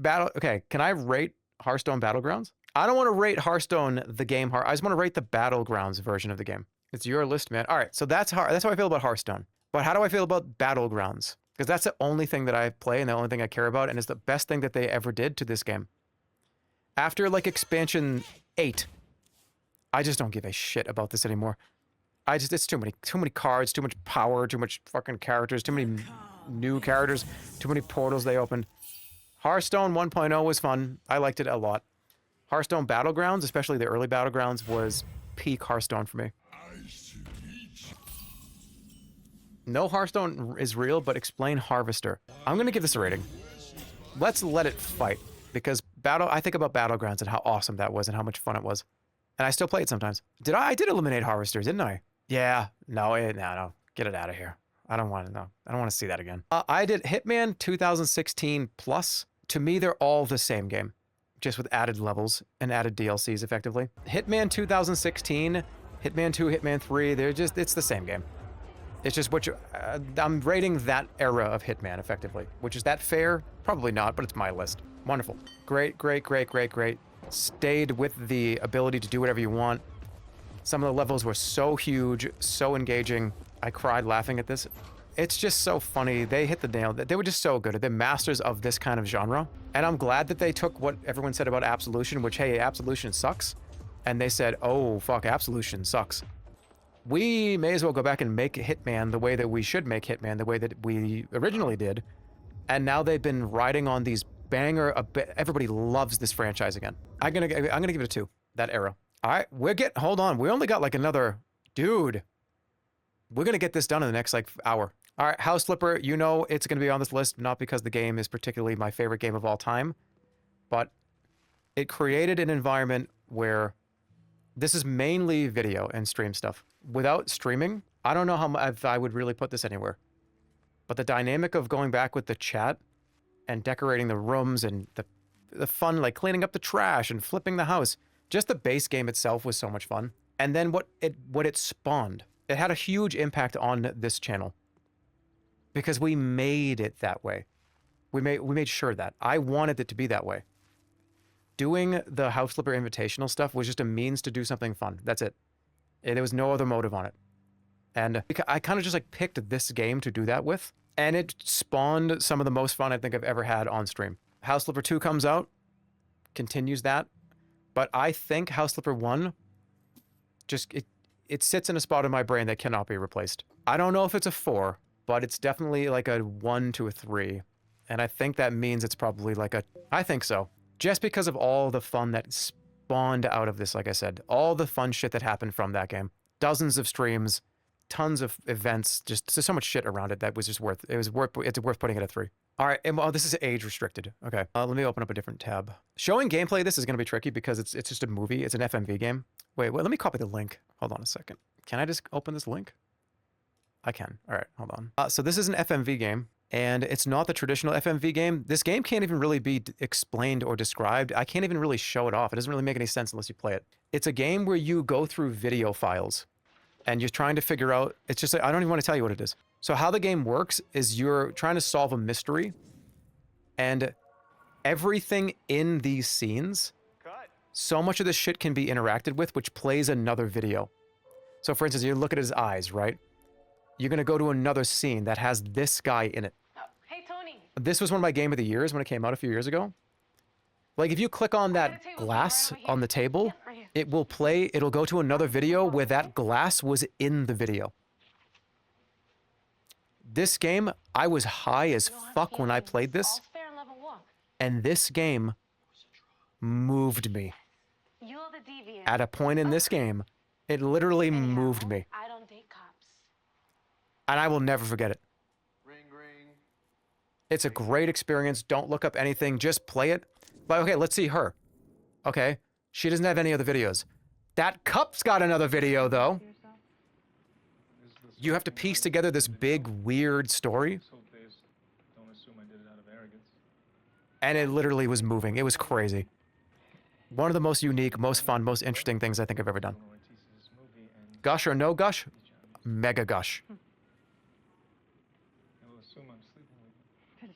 Hearthstone Battlegrounds? I don't want to rate Hearthstone the game. I just want to rate the Battlegrounds version of the game. It's your list, man. All right, so that's how I feel about Hearthstone. But how do I feel about Battlegrounds? Because that's the only thing that I play and the only thing I care about, and it's the best thing that they ever did to this game. After like expansion 8, I just don't give a shit about this anymore. It's too many cards, too much power, too much fucking characters, too many new characters, too many portals they opened. Hearthstone 1.0 was fun. I liked it a lot. Hearthstone Battlegrounds, especially the early Battlegrounds, was peak Hearthstone for me. No Hearthstone is real, but explain Harvester. I'm going to give this a rating. Let's let it fight, because I think about Battlegrounds and how awesome that was and how much fun it was. And I still play it sometimes. I did eliminate Harvesters, didn't I? Yeah. No. Get it out of here. I don't want to know. I don't want to see that again. I did Hitman 2016 Plus. To me, they're all the same game, just with added levels and added DLCs effectively. Hitman 2016, Hitman 2, Hitman 3, it's the same game. It's just I'm rating that era of Hitman effectively. Which is that fair? Probably not, but it's my list. Wonderful. Great. Stayed with the ability to do whatever you want. Some of the levels were so huge, so engaging. I cried laughing at this. It's just so funny. They hit the nail. They were just so good. They're masters of this kind of genre. And I'm glad that they took what everyone said about Absolution, which, hey, Absolution sucks. And they said, oh, fuck, Absolution sucks. We may as well go back and make Hitman the way that we should make Hitman, the way that we originally did. And now they've been riding on these banger. Everybody loves this franchise again. I'm gonna give it a 2. That era. All right, hold on. We only got like another, dude. We're gonna get this done in the next like hour. All right, House Flipper, you know it's gonna be on this list, not because the game is particularly my favorite game of all time, but it created an environment where this is mainly video and stream stuff. Without streaming, I don't know how if I would really put this anywhere. But the dynamic of going back with the chat and decorating the rooms and the fun, like cleaning up the trash and flipping the house, just the base game itself was so much fun. And then what it spawned, it had a huge impact on this channel because we made it that way. We made sure that I wanted it to be that way. Doing the House Flipper Invitational stuff was just a means to do something fun. That's it. There was no other motive on it. And I kind of just like picked this game to do that with. And it spawned some of the most fun I think I've ever had on stream. House Flipper 2 comes out, continues that. But I think House Flipper 1, just, it sits in a spot in my brain that cannot be replaced. I don't know if it's a 4, but it's definitely like a 1 to a 3. And I think that means it's probably like a, I think so. Just because of all the fun that spawned out of this, like I said. All the fun shit that happened from that game. Dozens of streams, tons of events, just so much shit around it that was just worth, it's worth putting it at 3. All right, and well, this is age restricted. Okay, let me open up a different tab. Showing gameplay, this is gonna be tricky because it's just a movie, it's an FMV game. Wait, let me copy the link. Hold on a second. Can I just open this link? I can, all right, hold on. So this is an FMV game, and it's not the traditional FMV game. This game can't even really be explained or described. I can't even really show it off. It doesn't really make any sense unless you play it. It's a game where you go through video files, and you're trying to figure out, it's just like, I don't even want to tell you what it is. So how the game works is you're trying to solve a mystery, and everything in these scenes, so much of this shit can be interacted with, which plays another video. So for instance, you look at his eyes, right? You're gonna go to another scene that has this guy in it. Hey, Tony. This was one of my game of the years when it came out a few years ago. Like if you click on that glass on the table, it will play, it'll go to another video where that glass was in the video. This game, I was high as fuck when I played this, and this game moved me. At a point in this game, it literally moved me. I don't date cops. And I will never forget it. It's a great experience. Don't look up anything, just play it. But okay, let's see her. Okay, she doesn't have any other videos. That cup's got another video though. You have to piece together this big, weird story. And it literally was moving. It was crazy. One of the most unique, most fun, most interesting things I think I've ever done. Gush or no gush? Mega gush.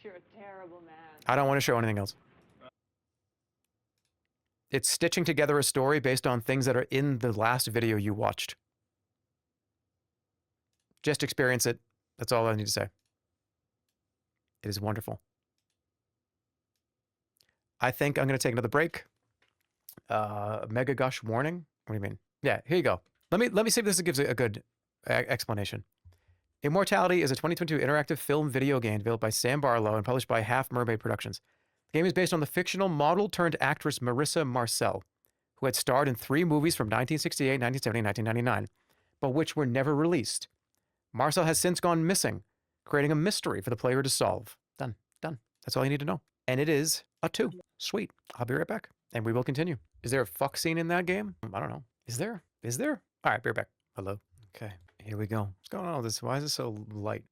You're a terrible man. I don't want to show anything else. It's stitching together a story based on things that are in the last video you watched. Just experience it. That's all I need to say. It is wonderful. I think I'm going to take another break. Mega gush warning? What do you mean? Yeah, here you go. Let me see if this gives a good explanation. Immortality is a 2022 interactive film video game developed by Sam Barlow and published by Half Mermaid Productions. The game is based on the fictional model-turned-actress Marissa Marcel, who had starred in 3 movies from 1968, 1970, and 1999, but which were never released. Marcel has since gone missing, creating a mystery for the player to solve. Done. Done. That's all you need to know. And it is a 2. Sweet. I'll be right back, and we will continue. Is there a fuck scene in that game? I don't know. Is there? Is there? All right, be right back. Hello. Okay, here we go. What's going on with this? Why is it so light?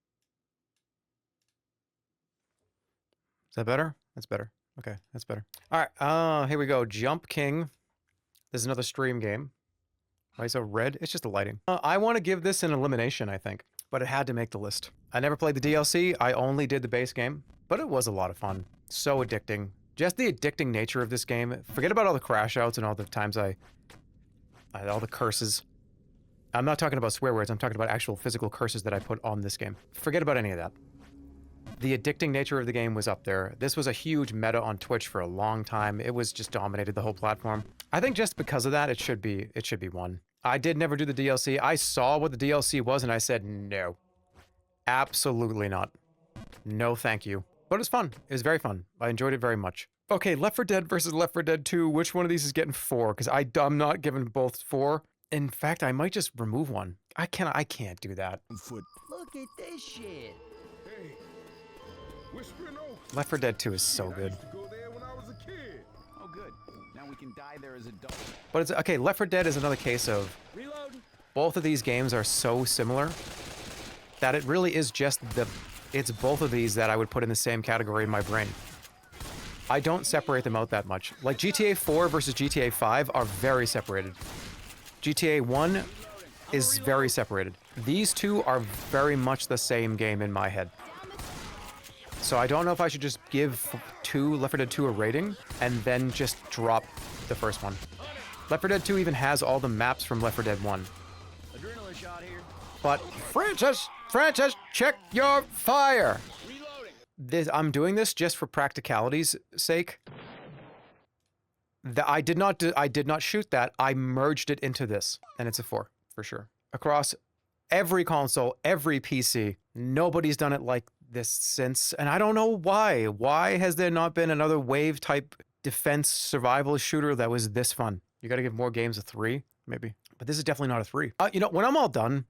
Is that better? That's better. Okay, that's better. All right, here we go. Jump King. This is another stream game. Why so red? It's just the lighting. I want to give this an elimination, I think, but it had to make the list. I never played the DLC. I only did the base game, but it was a lot of fun. So addicting. Just the addicting nature of this game. Forget about all the crash outs and all the times all the curses. I'm not talking about swear words. I'm talking about actual physical curses that I put on this game. Forget about any of that. The addicting nature of the game was up there. This was a huge meta on Twitch for a long time. It was just dominated the whole platform. I think just because of that, it should be 1. I did never do the DLC. I saw what the DLC was and I said, no. Absolutely not. No, thank you. But it's fun. It was very fun. I enjoyed it very much. Okay, Left 4 Dead versus Left 4 Dead 2. Which one of these is getting 4? Because I'm not giving both 4. In fact, I might just remove one. I can't do that. Look at this shit. Hey, Whispering Oaks. Left 4 Dead 2 is so good. I used to go there when I was a kid. But it's okay. Left 4 Dead is another case of both of these games are so similar that it really is just it's both of these that I would put in the same category in my brain. I don't separate them out that much. Like GTA 4 versus GTA 5 are very separated. GTA 1 is very separated. These two are very much the same game in my head. So I don't know if I should just give Left 4 Dead 2 a rating and then just drop the first one. Left 4 Dead 2 even has all the maps from Left 4 Dead 1. Adrenaline shot here. But Francis, check your fire. I'm doing this just for practicality's sake. I did not shoot that. I merged it into this, and it's a 4 for sure. Across every console, every PC, nobody's done it like this since, and I don't know why. Why has there not been another wave type defense survival shooter that was this fun? You got to give more games a 3, maybe, but this is definitely not a 3. You know, when I'm all done,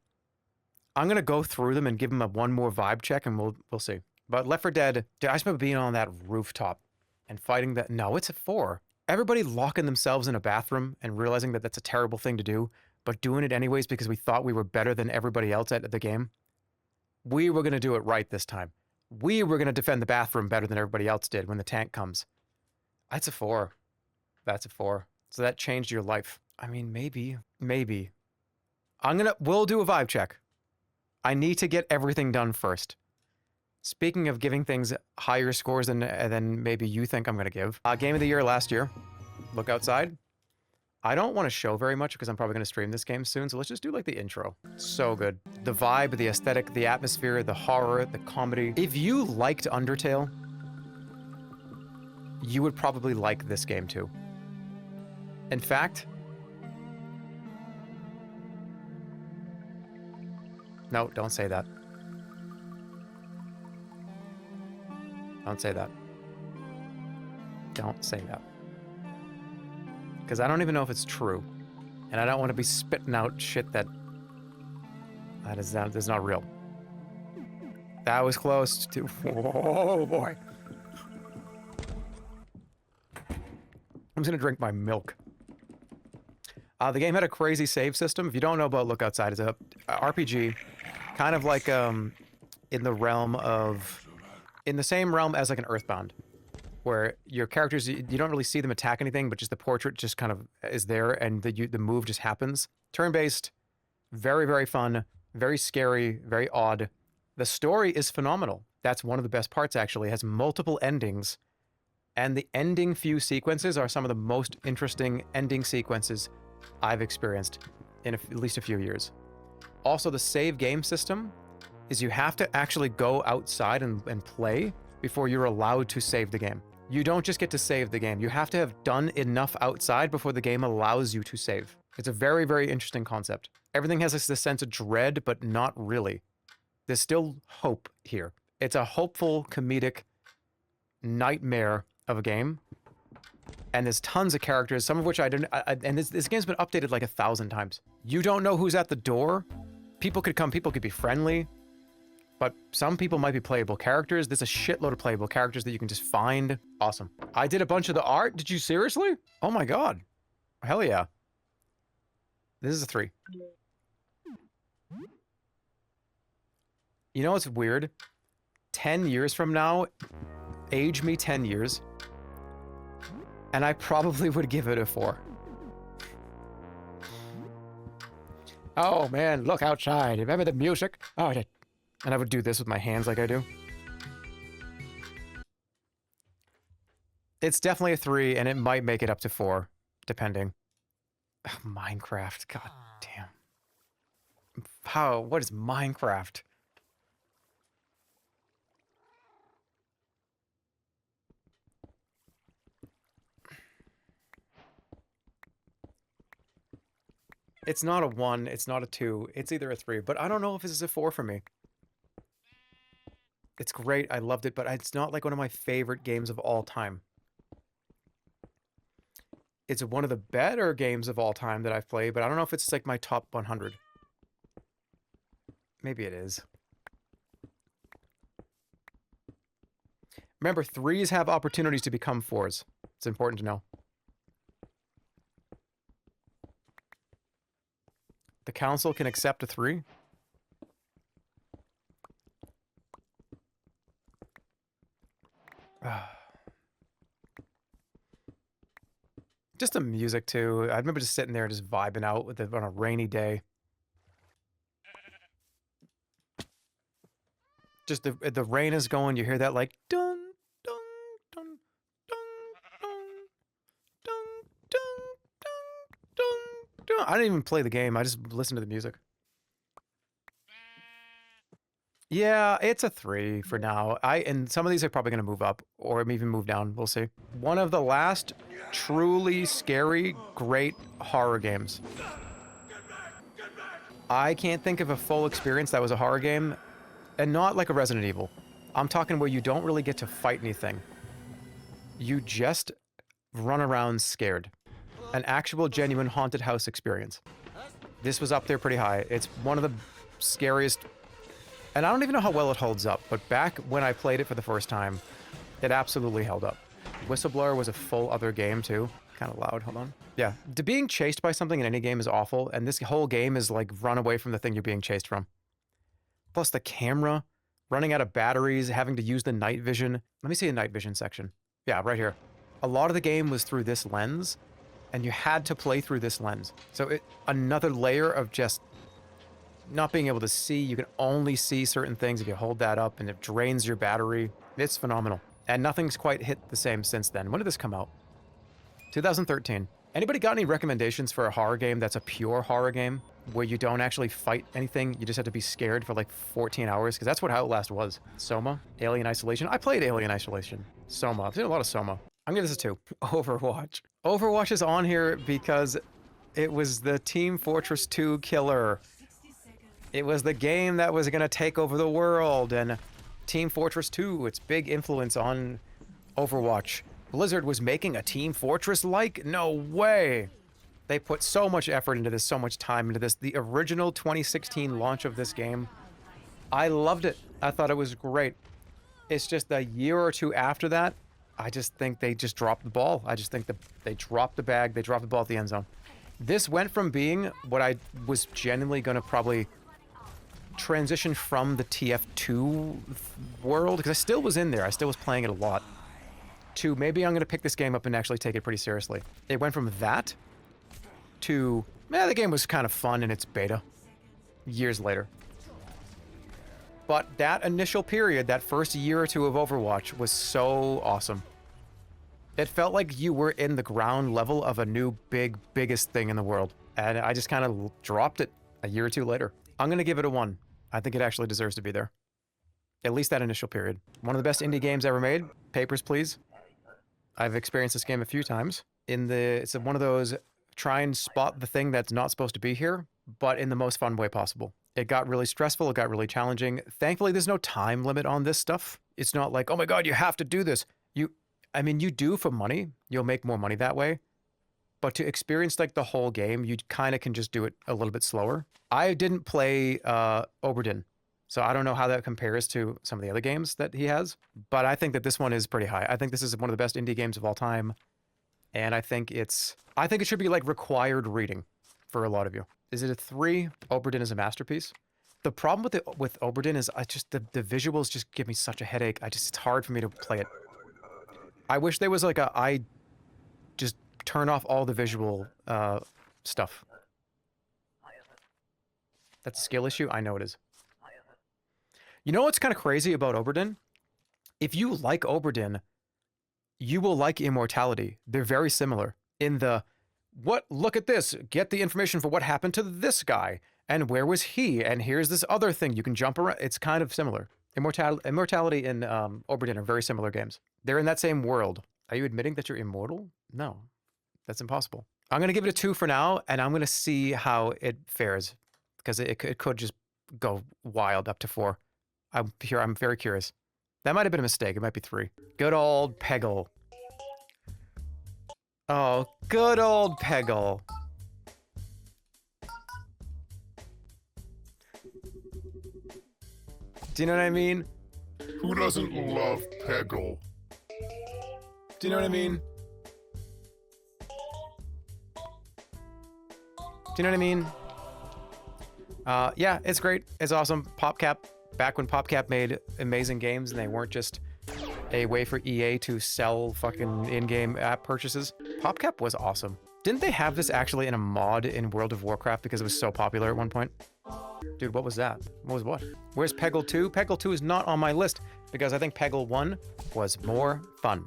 I'm gonna go through them and give them a one more vibe check, and we'll see. But Left 4 Dead, dude, I just remember being on that rooftop and fighting that. No, it's a 4. Everybody locking themselves in a bathroom and realizing that that's a terrible thing to do, but doing it anyways because we thought we were better than everybody else at the game. We were going to do it right this time. We were going to defend the bathroom better than everybody else did when the tank comes. That's a 4. That's a 4. So that changed your life. I mean, maybe. We'll do a vibe check. I need to get everything done first. Speaking of giving things higher scores than maybe you think I'm going to give. Game of the year last year. Look Outside. I don't want to show very much because I'm probably going to stream this game soon, so let's just do like the intro. So good. The vibe, the aesthetic, the atmosphere, the horror, the comedy. If you liked Undertale, you would probably like this game too. In fact... No, don't say that. Don't say that. Don't say that. Because I don't even know if it's true. And I don't want to be spitting out shit that is not real. That was close to... Oh, boy. I'm just going to drink my milk. The game had a crazy save system. If you don't know about Look Outside, it's a RPG, kind of like in the same realm as like an Earthbound, where your characters, you don't really see them attack anything, but just the portrait just kind of is there, and the move just happens. Turn-based, very, very fun, very scary, very odd. The story is phenomenal. That's one of the best parts, actually. It has multiple endings, and the ending few sequences are some of the most interesting ending sequences I've experienced in at least a few years. Also, the save game system is you have to actually go outside and play before you're allowed to save the game. You don't just get to save the game. You have to have done enough outside before the game allows you to save. It's a very, very interesting concept. Everything has this sense of dread, but not really. There's still hope here. It's a hopeful, comedic nightmare of a game. And there's tons of characters, some of which I didn't... and this game's been updated like 1,000 times. You don't know who's at the door. People could come, people could be friendly. But some people might be playable characters. There's a shitload of playable characters that you can just find. Awesome. I did a bunch of the art. Did you seriously? Oh my god. Hell yeah. This is a 3. You know what's weird? 10 years from now, age me 10 years, and I probably would give it a 4. Oh man, look outside. Remember the music? Oh, I did. And I would do this with my hands like I do. It's definitely a 3, and it might make it up to 4, depending. Ugh, Minecraft, god damn. What is Minecraft? It's not a 1, it's not a 2, it's either a 3, but I don't know if this is a 4 for me. It's great, I loved it, but it's not like one of my favorite games of all time. It's one of the better games of all time that I've played, but I don't know if it's like my top 100. Maybe it is. Remember, 3s have opportunities to become 4s. It's important to know. council can accept a 3. Just the music too. I remember just sitting there just vibing out with it on a rainy day. Just the rain is going, you hear that like dun dun dun dun dun dun dun dun dun. I didn't even play the game, I just listened to the music. Yeah, it's a 3 for now. And some of these are probably going to move up or even move down. We'll see. One of the last truly scary, great horror games. I can't think of a full experience that was a horror game, and not like a Resident Evil. I'm talking where you don't really get to fight anything. You just run around scared. An actual, genuine haunted house experience. This was up there pretty high. It's one of the scariest. And I don't even know how well it holds up, but back when I played it for the first time, it absolutely held up. Whistleblower was a full other game too. Kind of loud, hold on. Yeah, being chased by something in any game is awful, and this whole game is like run away from the thing you're being chased from. Plus the camera, running out of batteries, having to use the night vision. Let me see the night vision section. Yeah, right here. A lot of the game was through this lens, and you had to play through this lens. So another layer of just not being able to see. You can only see certain things if you hold that up, and it drains your battery. It's phenomenal. And nothing's quite hit the same since then. When did this come out? 2013. Anybody got any recommendations for a horror game that's a pure horror game, where you don't actually fight anything, you just have to be scared for like 14 hours? Because that's what Outlast was. Soma, Alien Isolation. I played Alien Isolation. Soma. I've seen a lot of Soma. I'm gonna give this a 2. Overwatch. Overwatch is on here because it was the Team Fortress 2 killer. It was the game that was going to take over the world, and Team Fortress 2, its big influence on Overwatch. Blizzard was making a Team Fortress-like? No way! They put so much effort into this, so much time into this. The original 2016 launch of this game, I loved it. I thought it was great. It's just a year or two after that, I just think they just dropped the ball. I just think that they dropped the bag, they dropped the ball at the end zone. This went from being what I was genuinely going to probably transition from the TF2 world, because I still was in there, I still was playing it a lot, to maybe I'm going to pick this game up and actually take it pretty seriously. It went from that to, the game was kind of fun in its beta, years later. But that initial period, that first year or two of Overwatch was so awesome. It felt like you were in the ground level of a new biggest thing in the world. And I just kind of dropped it a year or two later. I'm going to give it a 1. I think it actually deserves to be there. At least that initial period. One of the best indie games ever made. Papers, Please. I've experienced this game a few times. It's one of those try and spot the thing that's not supposed to be here, but in the most fun way possible. It got really stressful. It got really challenging. Thankfully, there's no time limit on this stuff. It's not like, oh my God, you have to do this. You do for money. You'll make more money that way. But to experience like the whole game, you kind of can just do it a little bit slower. I didn't play Oberdin, so I don't know how that compares to some of the other games that he has. But I think that this one is pretty high. I think this is one of the best indie games of all time. And I think it should be like required reading for a lot of you. Is it a 3? Oberdin is a masterpiece. The problem with Oberdin is the visuals just give me such a headache. It's hard for me to play it. I wish there was like I just turn off all the visual stuff. That's a skill issue? I know it is. You know what's kind of crazy about Oberdin? If you like Oberdin, you will like Immortality. They're very similar in the, look at this, get the information for what happened to this guy, and where was he, and here's this other thing, you can jump around. It's kind of similar. Immortality and Oberdin are very similar games. They're in that same world. Are you admitting that you're immortal? No, that's impossible. I'm going to give it a 2 for now, and I'm going to see how it fares, because it could just go wild up to 4. I'm very curious. That might have been a mistake. It might be 3. Good old Peggle. Oh, good old Peggle. Do you know what I mean? Who doesn't love Peggle? Do you know what I mean? Do you know what I mean? Yeah, it's great. It's awesome. PopCap, back when PopCap made amazing games and they weren't just a way for EA to sell fucking in-game app purchases. PopCap was awesome. Didn't they have this actually in a mod in World of Warcraft because it was so popular at one point? Dude, what was that? What was what? Where's Peggle 2? Peggle 2 is not on my list because I think Peggle 1 was more fun.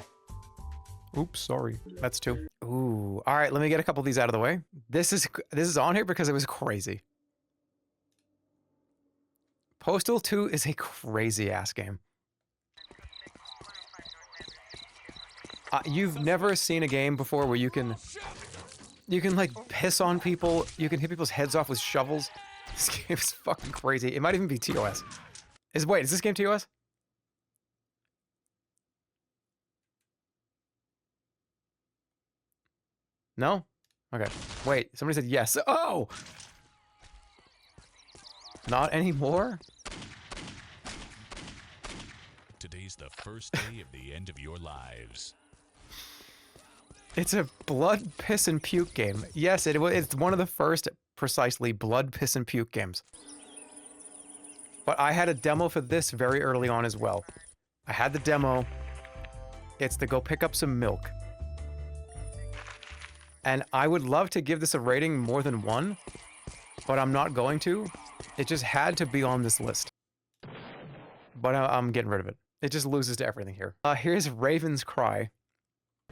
Oops, sorry. That's 2. Ooh, all right, let me get a couple of these out of the way. This is on here because it was crazy. Postal 2 is a crazy ass game. You've never seen a game before where you can like piss on people, you can hit people's heads off with shovels. This game is fucking crazy. It might even be TOS. Wait, is this game TOS? No? Okay. Wait, somebody said yes. Oh! Not anymore? Today's the first day of the end of your lives. It's a blood, piss, and puke game. Yes, it's one of the first precisely blood, piss, and puke games. But I had a demo for this very early on as well. I had the demo. It's to go pick up some milk. And I would love to give this a rating more than 1, but I'm not going to. It just had to be on this list. But I'm getting rid of it. It just loses to everything here. Here's Raven's Cry.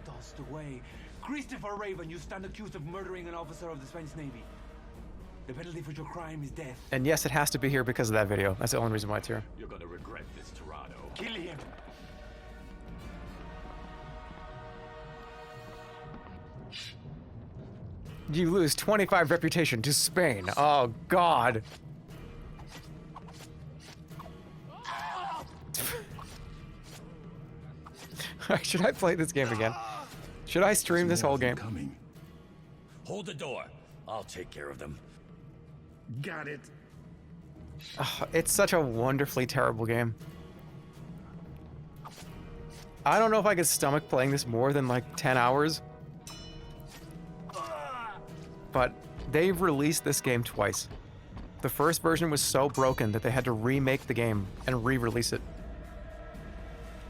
Tossed away. Christopher Raven, you stand accused of murdering an officer of the Spanish Navy. The penalty for your crime is death. And yes, it has to be here because of that video. That's the only reason why it's here. You're gonna regret this, Toronto. Kill him. You lose 25 reputation to Spain. Oh, God. Should I play this game again? Should I stream this whole game? Coming. Hold the door. I'll take care of them. Got it. Oh, it's such a wonderfully terrible game. I don't know if I could stomach playing this more than like 10 hours. But they've released this game twice. The first version was so broken that they had to remake the game and re-release it.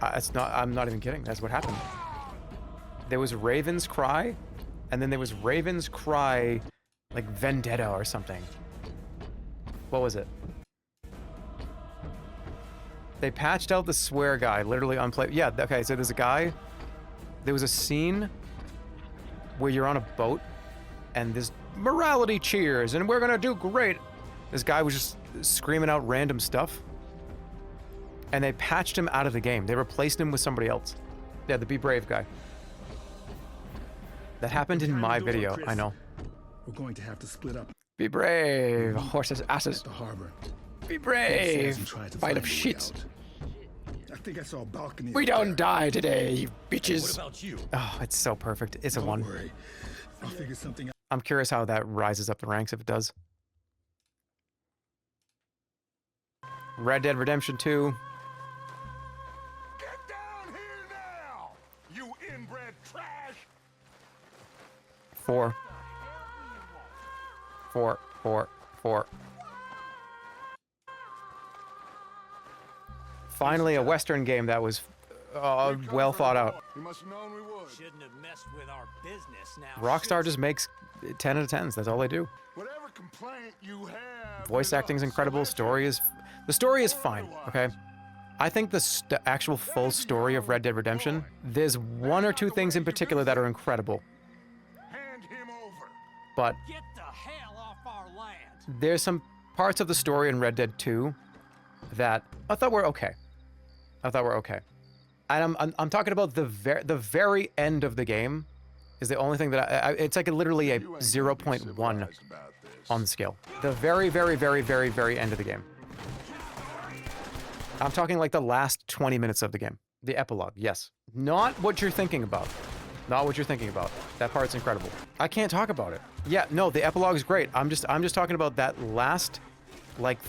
I'm not even kidding. That's what happened. There was Raven's Cry, and then there was Raven's Cry, like Vendetta or something. What was it? They patched out the swear guy, literally unplayable. Yeah, okay, so there's a guy. There was a scene where you're on a boat, and there's morality cheers, and we're gonna do great. This guy was just screaming out random stuff. And they patched him out of the game. They replaced him with somebody else. Yeah, the Be Brave guy. That happened in my video, I know. We're going to have to split up. Be brave, horses, asses. At the harbor. Be brave, fight of shit. I think I saw a balcony. We don't die today, you bitches. What about you? Oh, it's so perfect. It's a Don't 1. worry. I'll figure something out. I'm curious how that rises up the ranks if it does. Red Dead Redemption 2. You inbred trash! 4. 4, 4, 4. Finally, a Western game that was well thought out. You must have known we would. Shouldn't have messed with our business now. Rockstar just makes 10 out of 10s. That's all they do. Whatever complaint you have. Voice acting's incredible. The story is fine. Okay. I think the actual full story of Red Dead Redemption, there's 1 or 2 things in particular that are incredible. Hand him over. But Get the hell off our land. there's some parts of the story in Red Dead 2 that I thought were okay. And I'm talking about the very end of the game is the only thing that it's like literally a 0.1 on the scale. The very, very, very, very, very end of the game. I'm talking like the last 20 minutes of the game. The epilogue, yes. Not what you're thinking about. Not what you're thinking about. That part's incredible. I can't talk about it. Yeah, no, the epilogue is great. I'm just talking about that last, like,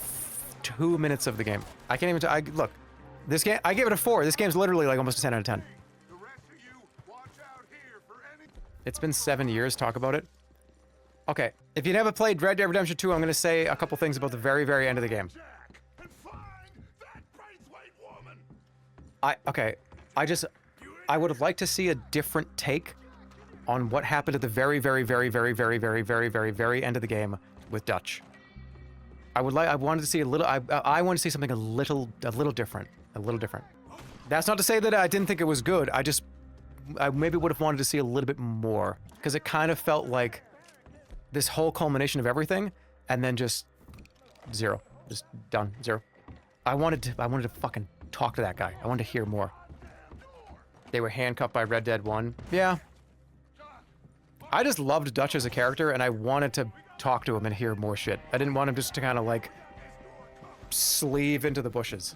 2 minutes of the game. I can't even. Look, this game. I gave it a 4. This game's literally like almost a 10 out of 10. It's been 7 years. Talk about it. Okay, if you never played Red Dead Redemption 2, I'm gonna say a couple things about the very, very end of the game. I would have liked to see a different take on what happened at the very, very, very, very, very, very, very, very, very end of the game with Dutch. I wanted to see a little, I wanted to see something a little different. That's not to say that I didn't think it was good. I maybe would have wanted to see a little bit more, because it kind of felt like this whole culmination of everything, and then just zero, just done, zero. I wanted to fucking talk to that guy. I wanted to hear more. They were handcuffed by Red Dead 1. Yeah. I just loved Dutch as a character, and I wanted to talk to him and hear more shit. I didn't want him just to kind of like sleeve into the bushes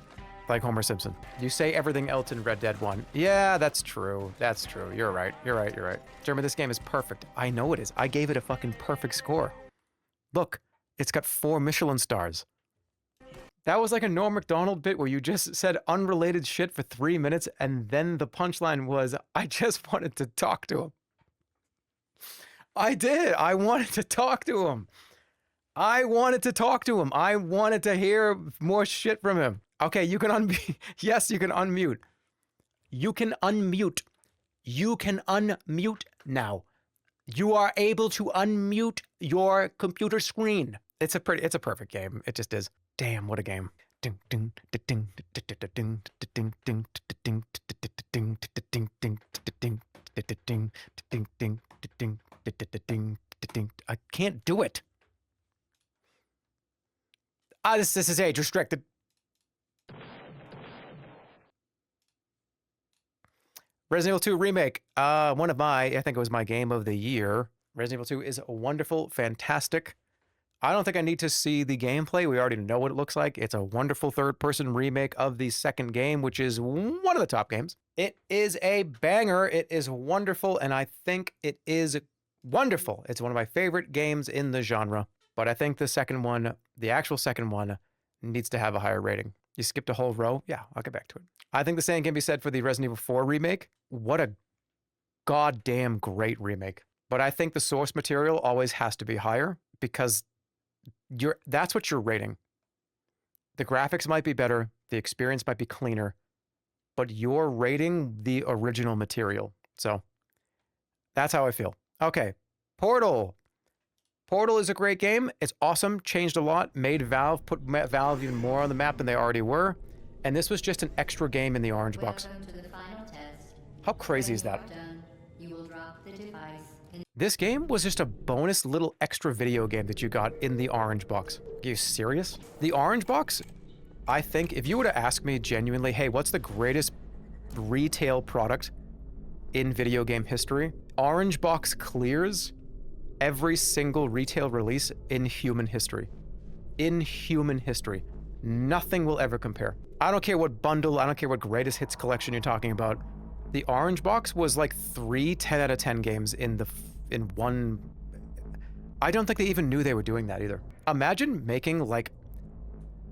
like Homer Simpson. You say everything else in Red Dead 1. Yeah, that's true. That's true. You're right. You're right. You're right. Jerma, this game is perfect. I know it is. I gave it a fucking perfect score. Look, it's got 4 Michelin stars. That was like a Norm Macdonald bit where you just said unrelated shit for 3 minutes, and then the punchline was, I just wanted to talk to him. I did. I wanted to talk to him. I wanted to talk to him. I wanted to hear more shit from him. Okay, you can unmute. Yes, you can unmute. You can unmute. You can unmute now. You are able to unmute your computer screen. It's a perfect game. It just is. Damn, what a game. I can't do it. This is age restricted. Resident Evil 2 Remake. One of my, I think it was my game of the year. Resident Evil 2 is wonderful, fantastic. I don't think I need to see the gameplay. We already know what it looks like. It's a wonderful third-person remake of the second game, which is one of the top games. It is a banger. It is wonderful, and I think it is wonderful. It's one of my favorite games in the genre. But I think the second one, the actual second one, needs to have a higher rating. You skipped a whole row? Yeah, I'll get back to it. I think the same can be said for the Resident Evil 4 remake. What a goddamn great remake. But I think the source material always has to be higher, because that's what you're rating. The graphics might be better, the experience might be cleaner, but you're rating the original material. So that's how I feel. Okay, Portal. Portal is a great game. It's awesome, changed a lot, put Valve even more on the map than they already were. And this was just an extra game in the orange box. How crazy is that? This game was just a bonus little extra video game that you got in the orange box. Are you serious? The orange box, I think, if you were to ask me genuinely, hey, what's the greatest retail product in video game history? Orange box clears every single retail release in human history. In human history. Nothing will ever compare. I don't care what bundle, I don't care what greatest hits collection you're talking about. The orange box was like 3 10 out of 10 games in one. I don't think they even knew they were doing that either. Imagine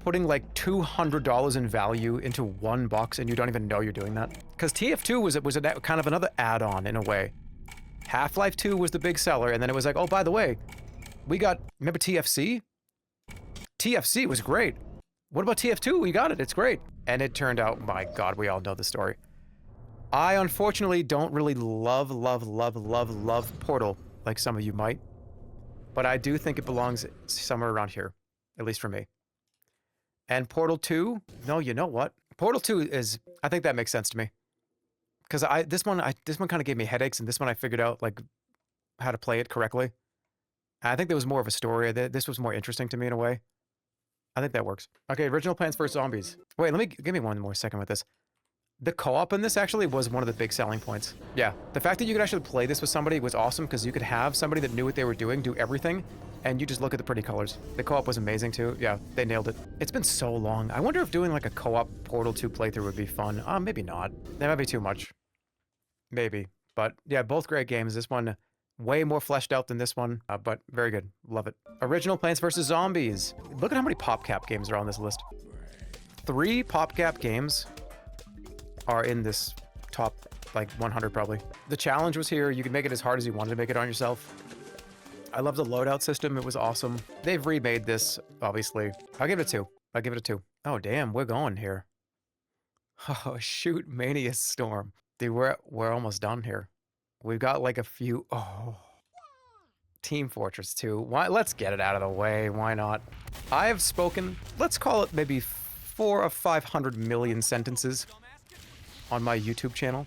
putting like $200 in value into one box and you don't even know you're doing that. Because TF2 was kind of another add-on in a way. Half-Life 2 was the big seller, and then it was like, oh, by the way, remember TFC? TFC was great. What about TF2? We got it, it's great. And it turned out, my God, we all know the story. I unfortunately don't really love Portal like some of you might, but I do think it belongs somewhere around here, at least for me. And Portal 2, no, you know what? Portal 2 is, I think that makes sense to me. Because this one kind of gave me headaches, and this one I figured out like how to play it correctly. And I think there was more of a story. This was more interesting to me in a way. I think that works. Okay, Original Plants vs. Zombies. Wait, give me one more second with this. The co-op in this actually was one of the big selling points. Yeah, the fact that you could actually play this with somebody was awesome, because you could have somebody that knew what they were doing, do everything, and you just look at the pretty colors. The co-op was amazing too. Yeah, they nailed it. It's been so long. I wonder if doing like a co-op Portal 2 playthrough would be fun. Maybe not. That might be too much. Maybe. But yeah, both great games. This one way more fleshed out than this one, but very good. Love it. Original Plants vs. Zombies. Look at how many PopCap games are on this list. 3 PopCap games are in this top like 100 probably. The challenge was here. You could make it as hard as you wanted to make it on yourself. I love the loadout system. It was awesome. They've remade this, obviously. I'll give it a 2. I'll give it a 2. Oh, damn, we're going here. Oh, ShootMania Storm. Dude, we're almost done here. We've got like a few... Oh. Team Fortress 2. Why? Let's get it out of the way. Why not? I have spoken, let's call it maybe 400 or 500 million sentences on my YouTube channel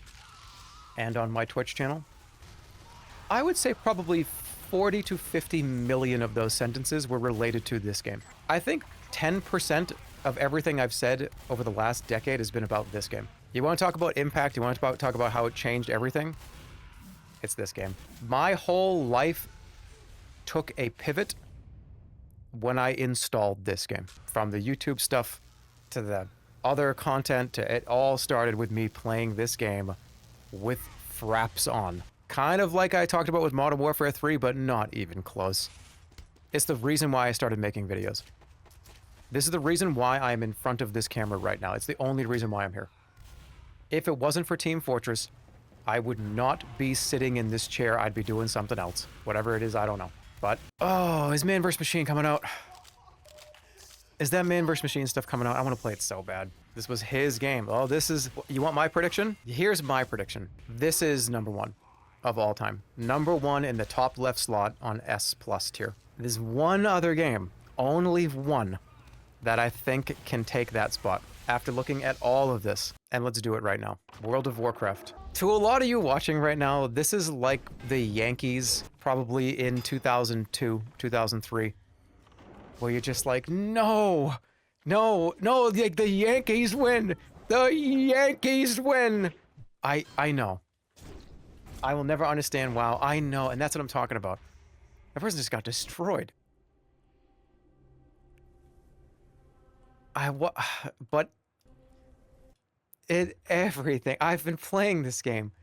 and on my Twitch channel. I would say probably 40 to 50 million of those sentences were related to this game. I think 10% of everything I've said over the last decade has been about this game. You want to talk about impact, you want to talk about how it changed everything? It's this game. My whole life took a pivot when I installed this game. From the YouTube stuff to the other content, to it all started with me playing this game with fraps on. Kind of like I talked about with Modern Warfare 3, but not even close. It's the reason why I started making videos. This is the reason why I'm in front of this camera right now. It's the only reason why I'm here. If it wasn't for Team Fortress, I would not be sitting in this chair. I'd be doing something else. Whatever it is, I don't know. But, oh, is Man vs. Machine coming out? Is that Man vs. Machine stuff coming out? I want to play it so bad. This was his game. Oh, this is... You want my prediction? Here's my prediction. This is #1 of all time. #1 in the top left slot on S+ tier. There's one other game, only one, that I think can take that spot after looking at all of this. And let's do it right now. World of Warcraft. To a lot of you watching right now, this is like the Yankees probably in 2002, 2003, where you're just like, no, the Yankees win. The Yankees win. I know. I will never understand WoW. I know, and that's what I'm talking about. That person just got destroyed. But everything. I've been playing this game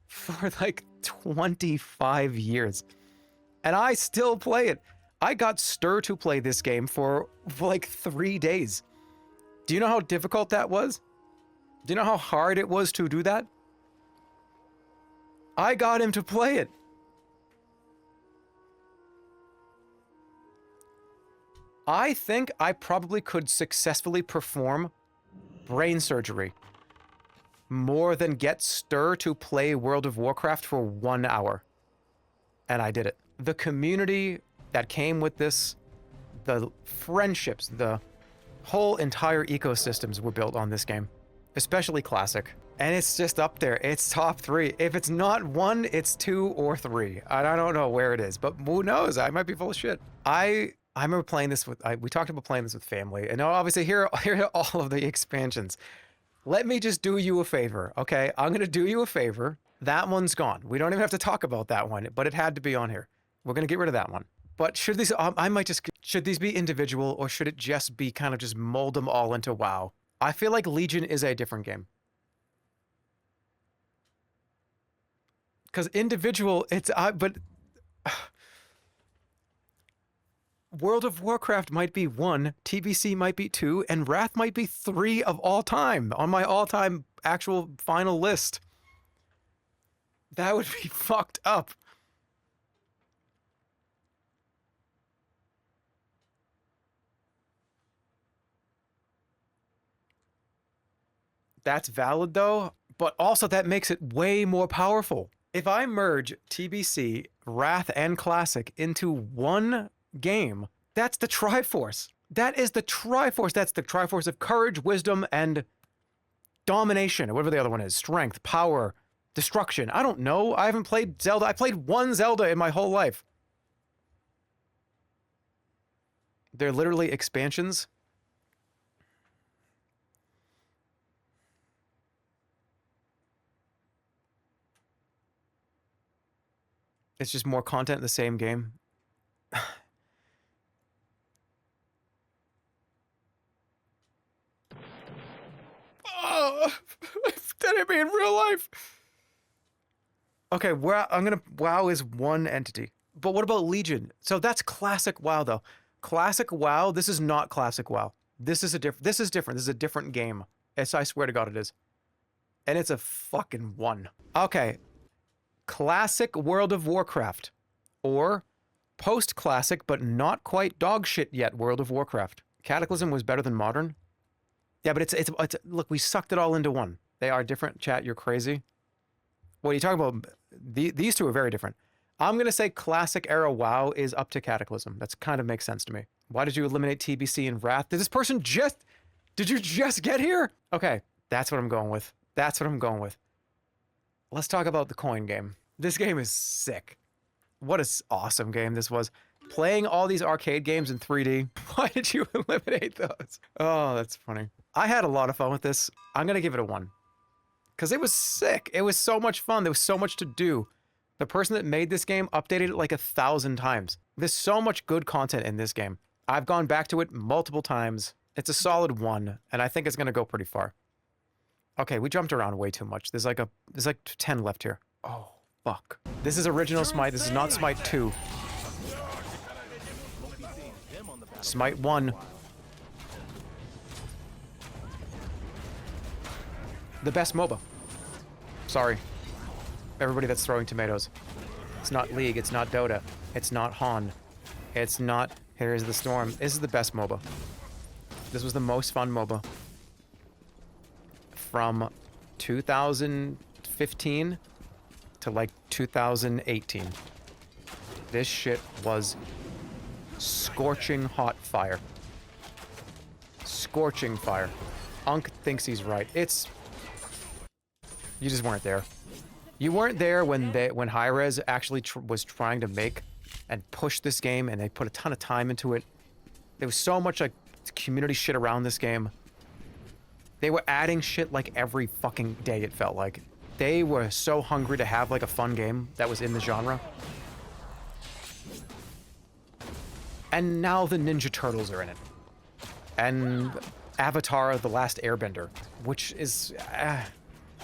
for like 25 years. And I still play it. I got Stir to play this game for like 3 days. Do you know how difficult that was? Do you know how hard it was to do that? I got him to play it. I think I probably could successfully perform brain surgery more than get Stir to play World of Warcraft for 1 hour. And I did it. The community that came with this, the friendships, the whole entire ecosystems were built on this game, especially Classic. And it's just up there. It's top 3. If it's not 1, it's 2 or 3. And I don't know where it is, but who knows? I might be full of shit. I remember playing this with, we talked about playing this with family, and obviously here are all of the expansions. Let me just do you a favor, okay? I'm gonna do you a favor. That one's gone. We don't even have to talk about that one, but it had to be on here. We're gonna get rid of that one. But should these, should these be individual, or should it just be kind of just mold them all into WoW? I feel like Legion is a different game. Because individual, but World of Warcraft might be 1, TBC might be 2, and Wrath might be 3 of all time on my all-time actual final list. That would be fucked up. That's valid though, but also that makes it way more powerful. If I merge TBC, Wrath, and Classic into one game, that's the Triforce. That is the Triforce. That's the Triforce of courage, wisdom, and domination, or whatever the other one is. Strength, power, destruction. I don't know. I haven't played Zelda. I played one Zelda in my whole life. They're literally expansions. It's just more content in the same game. Oh, that hit me in real life. Okay, WoW is one entity. But what about Legion? So that's classic WoW though. Classic WoW, this is not classic WoW. This is different. This is a different game. I swear to God it is. And it's a fucking 1. Okay. Classic World of Warcraft or Post-classic, but not quite dog shit yet, World of Warcraft. Cataclysm was better than Modern. Yeah, but it's look, we sucked it all into one. They are different, chat, you're crazy. What are you talking about? These two are very different. I'm going to say classic era WoW is up to Cataclysm. That's kind of makes sense to me. Why did you eliminate TBC and Wrath? Did you just get here? Okay, that's what I'm going with. That's what I'm going with. Let's talk about the coin game. This game is sick. What an awesome game this was. Playing all these arcade games in 3D. Why did you eliminate those? Oh, that's funny. I had a lot of fun with this. I'm going to give it a 1. Because it was sick. It was so much fun. There was so much to do. The person that made this game updated it like 1,000 times. There's so much good content in this game. I've gone back to it multiple times. It's a solid 1, and I think it's going to go pretty far. Okay, we jumped around way too much. There's like 10 left here. Oh, fuck. This is original Smite. This is not Smite 2. Smite 1. The best MOBA. Sorry. Everybody that's throwing tomatoes. It's not League, it's not Dota, it's not Han, it's not Here's the Storm. This is the best MOBA. This was the most fun MOBA. From 2015 to like 2018. This shit was scorching hot fire. Scorching fire. Unk thinks he's right. You just weren't there. You weren't there when Hi-Rez actually was trying to make and push this game, and they put a ton of time into it. There was so much like community shit around this game. They were adding shit like every fucking day, it felt like. They were so hungry to have like a fun game that was in the genre. And now the Ninja Turtles are in it. And Avatar: The Last Airbender, which is...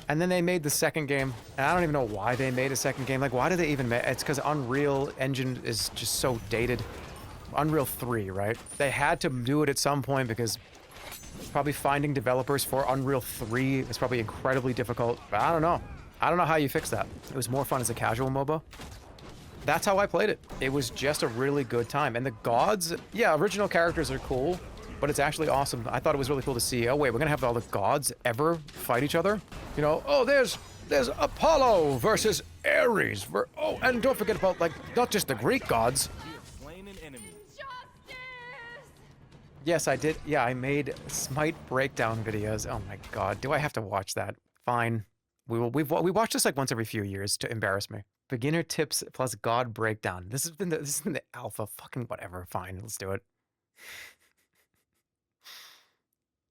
And then they made the second game, and I don't even know why they made a second game. Like, why did they even make... It's because Unreal Engine is just so dated. Unreal 3, right? They had to do it at some point because probably finding developers for Unreal 3 is probably incredibly difficult. But I don't know. I don't know how you fix that. It was more fun as a casual MOBA. That's how I played it. It was just a really good time. And the gods, yeah, original characters are cool, but it's actually awesome. I thought it was really cool to see, oh wait, we're gonna have all the gods ever fight each other? You know, oh, there's Apollo versus Ares. Oh, and don't forget about, like, not just the Greek gods. Yes, I did. Yeah, I made Smite breakdown videos. Oh my god, do I have to watch that? Fine. We watch this like once every few years to embarrass me. Beginner tips plus god breakdown. This has been the alpha. Fucking whatever. Fine, let's do it.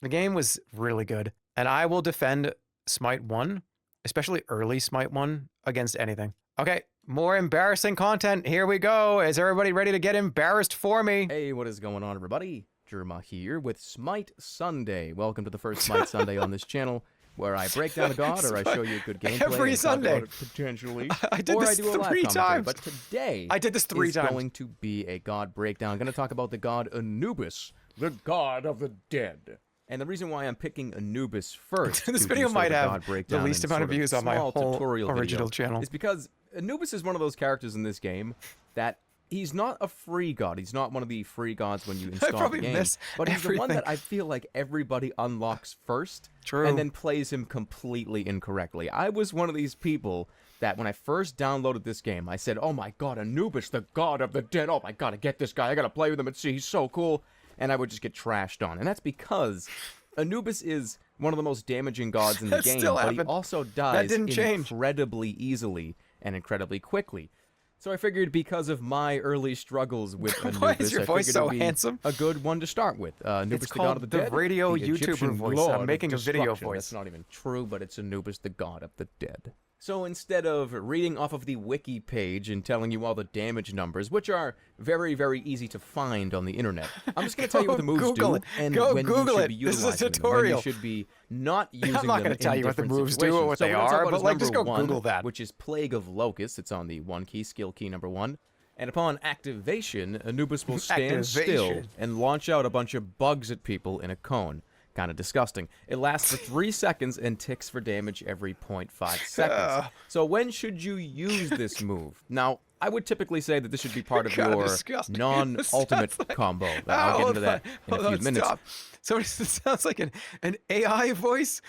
The game was really good, and I will defend Smite 1, especially early Smite 1, against anything. Okay, more embarrassing content. Here we go. Is everybody ready to get embarrassed for me? Hey, what is going on, everybody? Jerma here with Smite Sunday. Welcome to the first Smite Sunday on this channel, where I break down a god or I show you a good gameplay. Every Sunday. Talk about it potentially. I did this 3 times. But today I did this 3 times. Is going to be a god breakdown. I'm going to talk about the god Anubis, the god of the dead. And the reason why I'm picking Anubis first, this video might have the least amount of views on my whole original channel, is because Anubis is one of those characters in this game that he's not a free god. He's not one of the free gods when you install the game. But he's the one that I feel like everybody unlocks first. True. And then plays him completely incorrectly. I was one of these people that when I first downloaded this game, I said, oh my god, Anubis, the god of the dead. Oh my god, I get this guy. I gotta play with him and see. He's so cool. And I would just get trashed on. And that's because Anubis is one of the most damaging gods in the game. But he also dies incredibly easily and incredibly quickly. So I figured because of my early struggles with Anubis, Why is your voice so handsome? A good one to start with. Anubis, it's the god of the dead. The radio YouTuber voice. I'm making a video voice. That's not even true, but it's Anubis, the god of the dead. So instead of reading off of the wiki page and telling you all the damage numbers, which are very, very easy to find on the internet, I'm just going to tell you what the moves do and when you should be utilizing them, when you should be not using them. I'm not going to tell you what the moves do or what they are, but like just go Google that. Which is Plague of Locusts. It's on the 1 key, skill key number 1. And upon activation, Anubis will stand still and launch out a bunch of bugs at people in a cone. Kind of disgusting. It lasts for 3 seconds and ticks for damage every 0.5 seconds. So when should you use this move? Now, I would typically say that this should be part of your non-ultimate combo. I'll get into that in a few minutes. Stop. So it sounds like an AI voice.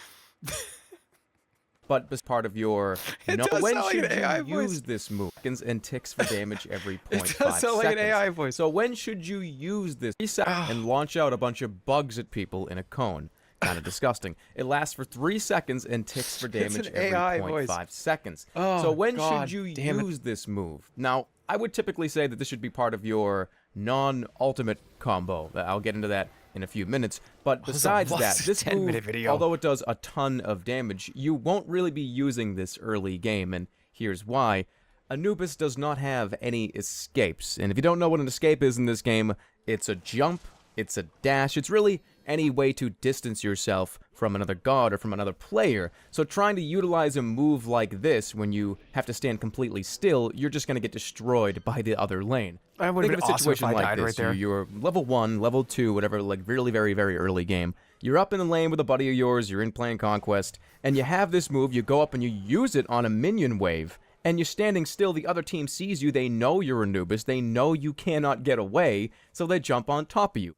But as part of your when should you use this move? And ticks for damage every 0.5 seconds. It does sound like an AI voice. So when should you use this? And launch out a bunch of bugs at people in a cone. Kind of disgusting. It lasts for 3 seconds and ticks for damage every 0.5 seconds. So when should you use this move? Now, I would typically say that this should be part of your non-ultimate combo. I'll get into that in a few minutes. But besides that, this move, although it does a ton of damage, you won't really be using this early game, and here's why. Anubis does not have any escapes, and if you don't know what an escape is in this game, it's a jump, it's a dash, it's really any way to distance yourself from another god or from another player. So trying to utilize a move like this when you have to stand completely still, you're just going to get destroyed by the other lane. I would have been awesome if I died right there. You're level 1, level 2, whatever, like really very, very early game. You're up in the lane with a buddy of yours, you're in playing Conquest, and you have this move, you go up and you use it on a minion wave, and you're standing still, the other team sees you, they know you're Anubis, they know you cannot get away, so they jump on top of you.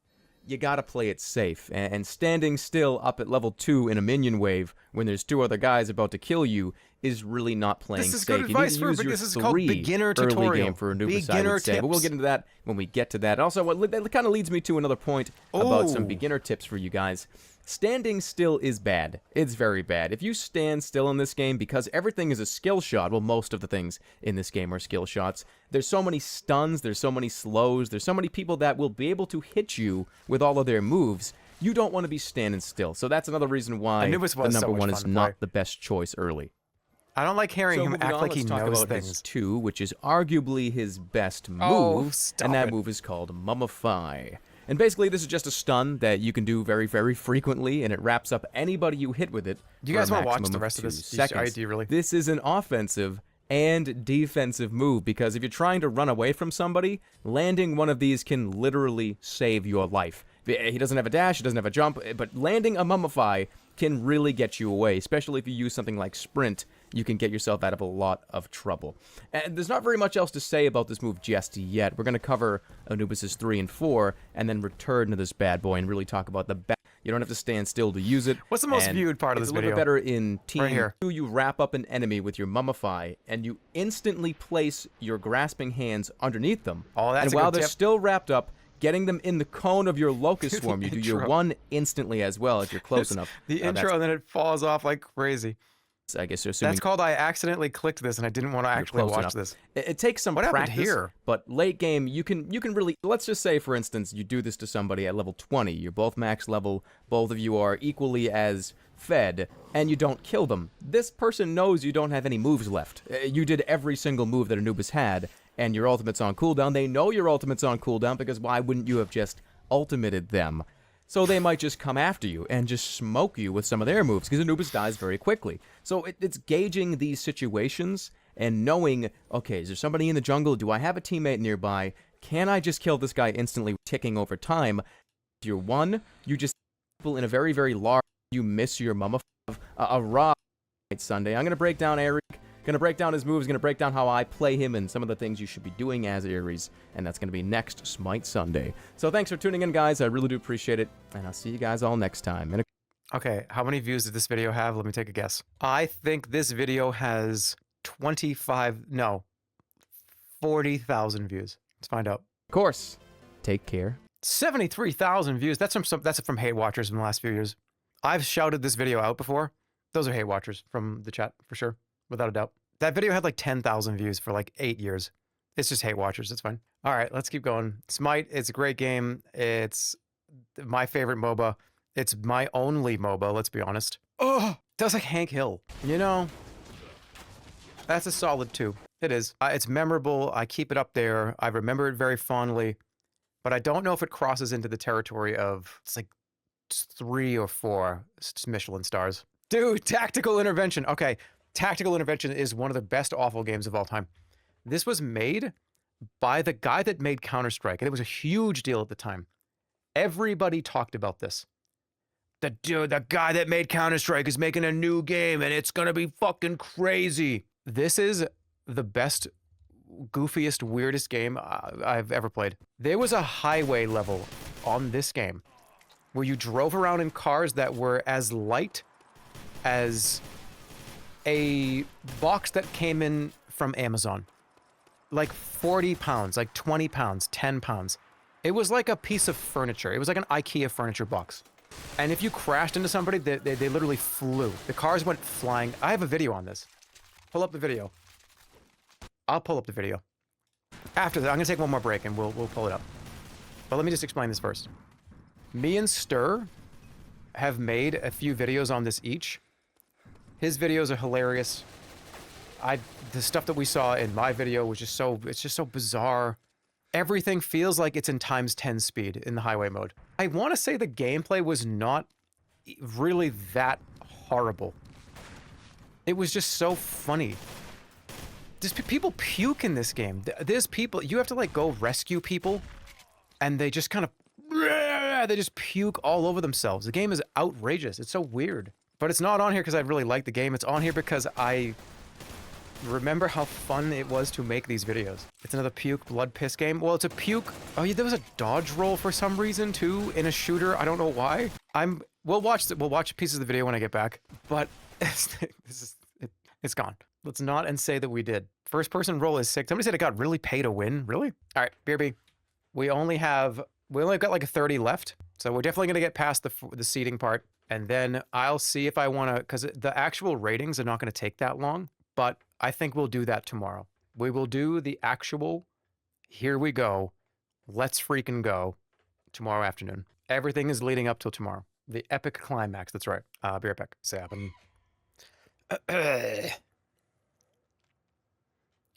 You gotta play it safe, and standing still up at level 2 in a minion wave when there's 2 other guys about to kill you is really not playing safe. This is good advice for this is called beginner tutorial. Early game for Anubis, I would say, but we'll get into that when we get to that. Also, that kind of leads me to another point about some beginner tips for you guys. Standing still is bad. It's very bad. If you stand still in this game, because everything is a skill shot, well, most of the things in this game are skill shots, there's so many stuns, there's so many slows, there's so many people that will be able to hit you with all of their moves. You don't want to be standing still. So that's another reason why the number 1 is not the best choice early. I don't like hearing him act like he knows things. His 2, which is arguably his best move, and that move is called Mummify. And basically, this is just a stun that you can do very, very frequently, and it wraps up anybody you hit with it. Do you guys want to watch the rest of this? Seconds. Really? This is an offensive and defensive move, because if you're trying to run away from somebody, landing one of these can literally save your life. He doesn't have a dash, he doesn't have a jump, but landing a Mummify can really get you away, especially if you use something like Sprint. You can get yourself out of a lot of trouble. And there's not very much else to say about this move just yet. We're going to cover Anubis' 3 and 4, and then return to this bad boy and really talk about the bad. You don't have to stand still to use it. What's the most viewed part of this video? It's a little bit better in Team right here. 2. You wrap up an enemy with your Mummify, and you instantly place your grasping hands underneath them. Oh, that's and a while good they're tip. still wrapped up, getting them in the cone of your Locust Swarm, you do your 1 instantly as well if you're close enough. The intro, and then it falls off like crazy. I guess you're assuming that's called I accidentally clicked this and I didn't want to actually watch this. It takes some practice here? But late game you can really, let's just say for instance you do this to somebody at level 20. You're both max level, both of you are equally as fed, and you don't kill them. This person knows you don't have any moves left. You did every single move that Anubis had, and your ultimate's on cooldown. They know your ultimate's on cooldown because why wouldn't you have just ultimated them? So they might just come after you and just smoke you with some of their moves, because Anubis dies very quickly. So it's gauging these situations and knowing, okay, is there somebody in the jungle? Do I have a teammate nearby? Can I just kill this guy instantly, ticking over time? If you're 1, you just people in a very, very large, you miss your Mummify. A raw Sunday. I'm going to break down Eric. Going to break down his moves, going to break down how I play him and some of the things you should be doing as Ares, and that's going to be next Smite Sunday. So thanks for tuning in, guys. I really do appreciate it, and I'll see you guys all next time. Okay, how many views did this video have? Let me take a guess. I think this video has 40,000 views. Let's find out. Of course. Take care. 73,000 views. That's from hate watchers in the last few years. I've shouted this video out before. Those are hate watchers from the chat, for sure. Without a doubt. That video had like 10,000 views for like 8 years. It's just hate watchers. It's fine. All right, let's keep going. Smite, it's a great game. It's my favorite MOBA. It's my only MOBA, let's be honest. Oh, that's like Hank Hill. You know, that's a solid 2. It is. It's memorable. I keep it up there. I remember it very fondly. But I don't know if it crosses into the territory of, it's like 3 or 4 Michelin stars. Dude, Tactical Intervention. Okay. Tactical Intervention is one of the best awful games of all time. This was made by the guy that made Counter-Strike, and it was a huge deal at the time. Everybody talked about this. the guy that made Counter-Strike is making a new game and it's gonna be fucking crazy. This is the best, goofiest, weirdest game I've ever played. There was a highway level on this game where you drove around in cars that were as light as a box that came in from Amazon. Like 40 pounds, like 20 pounds, 10 pounds. It was like a piece of furniture. It was like an IKEA furniture box. And if you crashed into somebody, they literally flew. The cars went flying. I have a video on this. Pull up the video. I'll pull up the video. After that, I'm gonna take one more break and we'll pull it up. But let me just explain this first. Me and Stir have made a few videos on this each. His videos are hilarious. The stuff that we saw in my video was just it's just so bizarre. Everything feels like it's in ×10 speed in the highway mode. I want to say the gameplay was not really that horrible. It was just so funny. People puke in this game. There's people, you have to like go rescue people and they just kind of, they just puke all over themselves. The game is outrageous. It's so weird. But it's not on here because I really like the game. It's on here because I remember how fun it was to make these videos. It's another puke, blood, piss game. Well, it's a puke. Oh yeah, there was a dodge roll for some reason too in a shooter. I don't know why. We'll watch pieces of the video when I get back. But it's gone. Let's not and say that we did. First person roll is 6. Somebody said it got really pay to win. Really? All right, BRB. We only got like a 30 left. So we're definitely gonna get past the seeding part. And then I'll see if I want to, because the actual ratings are not going to take that long, but I think we'll do that tomorrow. We will do the actual, here we go, let's freaking go, tomorrow afternoon. Everything is leading up till tomorrow. The epic climax, that's right. Be right back. Say happen.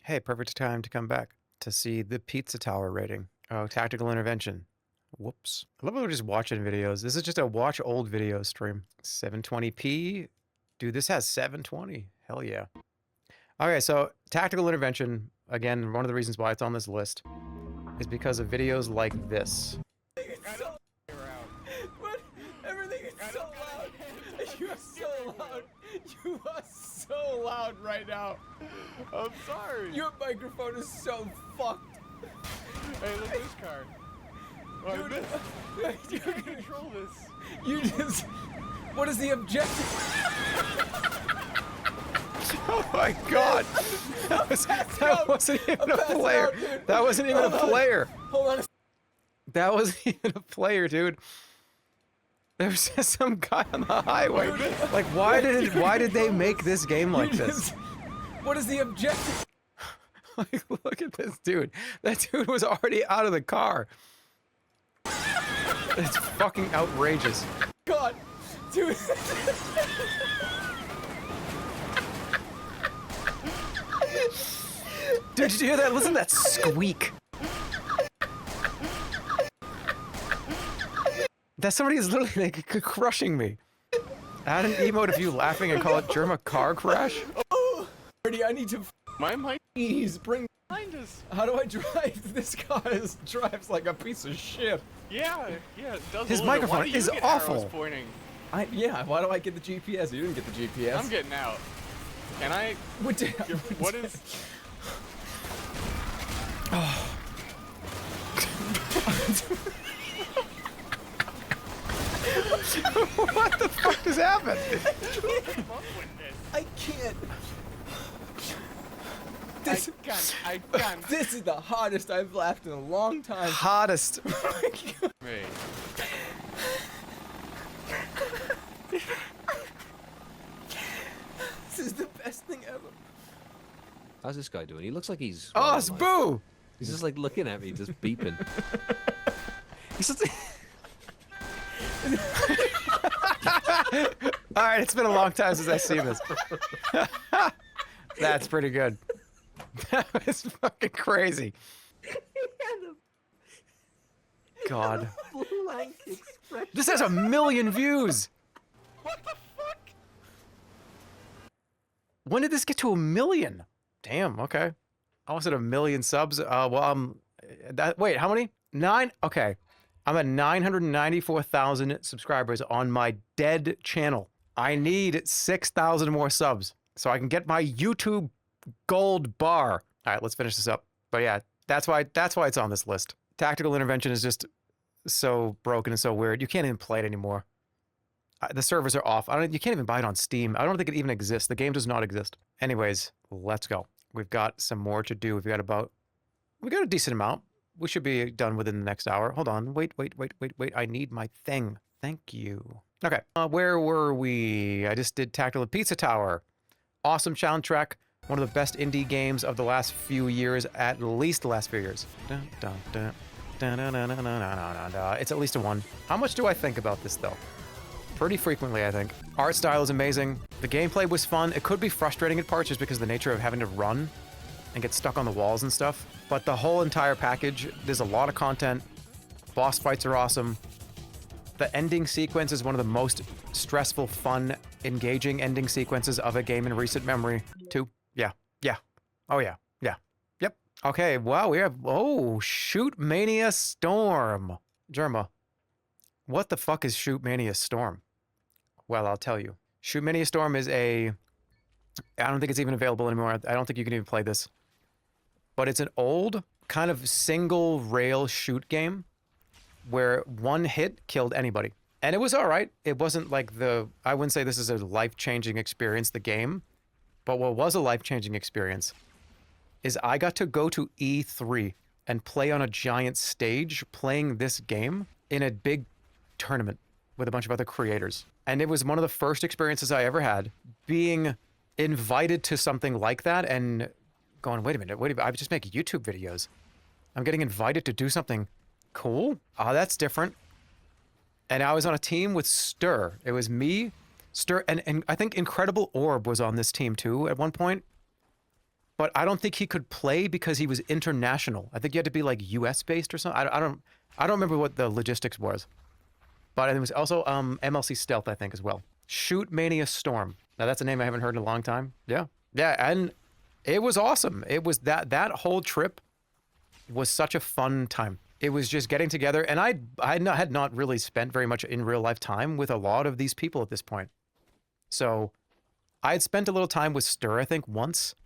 Hey, perfect time to come back to see the Pizza Tower rating. Oh, tactical intervention. Whoops. I love how we're just watching videos. This is just a watch old video stream. 720p. Dude, this has 720. Hell yeah. Okay, so tactical intervention, again, one of the reasons why it's on this list is because of videos like this. Everything is so loud. You are so loud. You are so loud right now. I'm sorry. Your microphone is so fucked. Hey, look at this card. Oh, Dude, you can control this. You just... What is the objective? Oh my god! That wasn't even a player. That wasn't even a player. Hold on. That wasn't even a player, dude. There was just some guy on the highway. Like, why did they make this game like this? What is the objective? Like, look at this dude. That dude was already out of the car. It's fucking outrageous. God, dude. Dude, did you hear that? Listen to that squeak. That somebody is literally like crushing me. Add an emote of you laughing and call it Jerma car crash. Oh, Ernie, I need to. My mic. Please bring. Behind us. How do I drive? This car drives like a piece of shit. Yeah, it does. His microphone is awful. Pointing? Yeah, why do I get the GPS? You didn't get the GPS. I'm getting out. Can I? What is? Oh. What the fuck just happened? I can't. I can't. This is the hardest I've laughed in a long time. Hottest. Wait. This is the best thing ever. How's this guy doing? He looks like he's... Oh, it's Boo! He's just like looking at me, just beeping. He's just... Alright, it's been a long time since I've seen this. That's pretty good. That was fucking crazy. God. This has 1 million views! What the fuck? When did this get to 1 million? Damn, okay. Almost at 1 million subs. Wait, how many? 9? Okay. I'm at 994,000 subscribers on my dead channel. I need 6,000 more subs so I can get my YouTube gold bar. All right, let's finish this up. But yeah, that's why it's on this list. Tactical Intervention is just so broken and so weird. You can't even play it anymore. The servers are off. You can't even buy it on Steam. I don't think it even exists. The game does not exist. Anyways, let's go. We've got some more to do. We got a decent amount. We should be done within the next hour. Hold on. Wait. I need my thing. Thank you. Okay. Where were we? I just did Tactical Pizza Tower. Awesome soundtrack. One of the best indie games of the last few years, at least the last few years. It's at least a 1. How much do I think about this, though? Pretty frequently, I think. Art style is amazing. The gameplay was fun. It could be frustrating at parts just because of the nature of having to run and get stuck on the walls and stuff. But the whole entire package, there's a lot of content. Boss fights are awesome. The ending sequence is one of the most stressful, fun, engaging ending sequences of a game in recent memory. 2. Yeah. Oh, yeah. Yep. Okay, wow, we have... Oh, ShootMania Storm. Jerma, what the fuck is ShootMania Storm? Well, I'll tell you. ShootMania Storm is I don't think it's even available anymore. I don't think you can even play this. But it's an old, kind of single-rail shoot game where one hit killed anybody. And it was all right. It wasn't like I wouldn't say this is a life-changing experience, the game. But what was a life-changing experience is I got to go to E3 and play on a giant stage playing this game in a big tournament with a bunch of other creators. And it was one of the first experiences I ever had being invited to something like that and going, wait a minute, I just make YouTube videos. I'm getting invited to do something cool? Oh, that's different. And I was on a team with Stir. It was me, Stir, and I think Incredible Orb was on this team too at one point. But I don't think he could play because he was international. I think you had to be like US based or something. I don't remember what the logistics was. But it was also MLC Stealth, I think, as well. ShootMania Storm. Now that's a name I haven't heard in a long time. Yeah, and it was awesome. It was that whole trip was such a fun time. It was just getting together, and I had not really spent very much in real life time with a lot of these people at this point. So I had spent a little time with Stir, I think, once.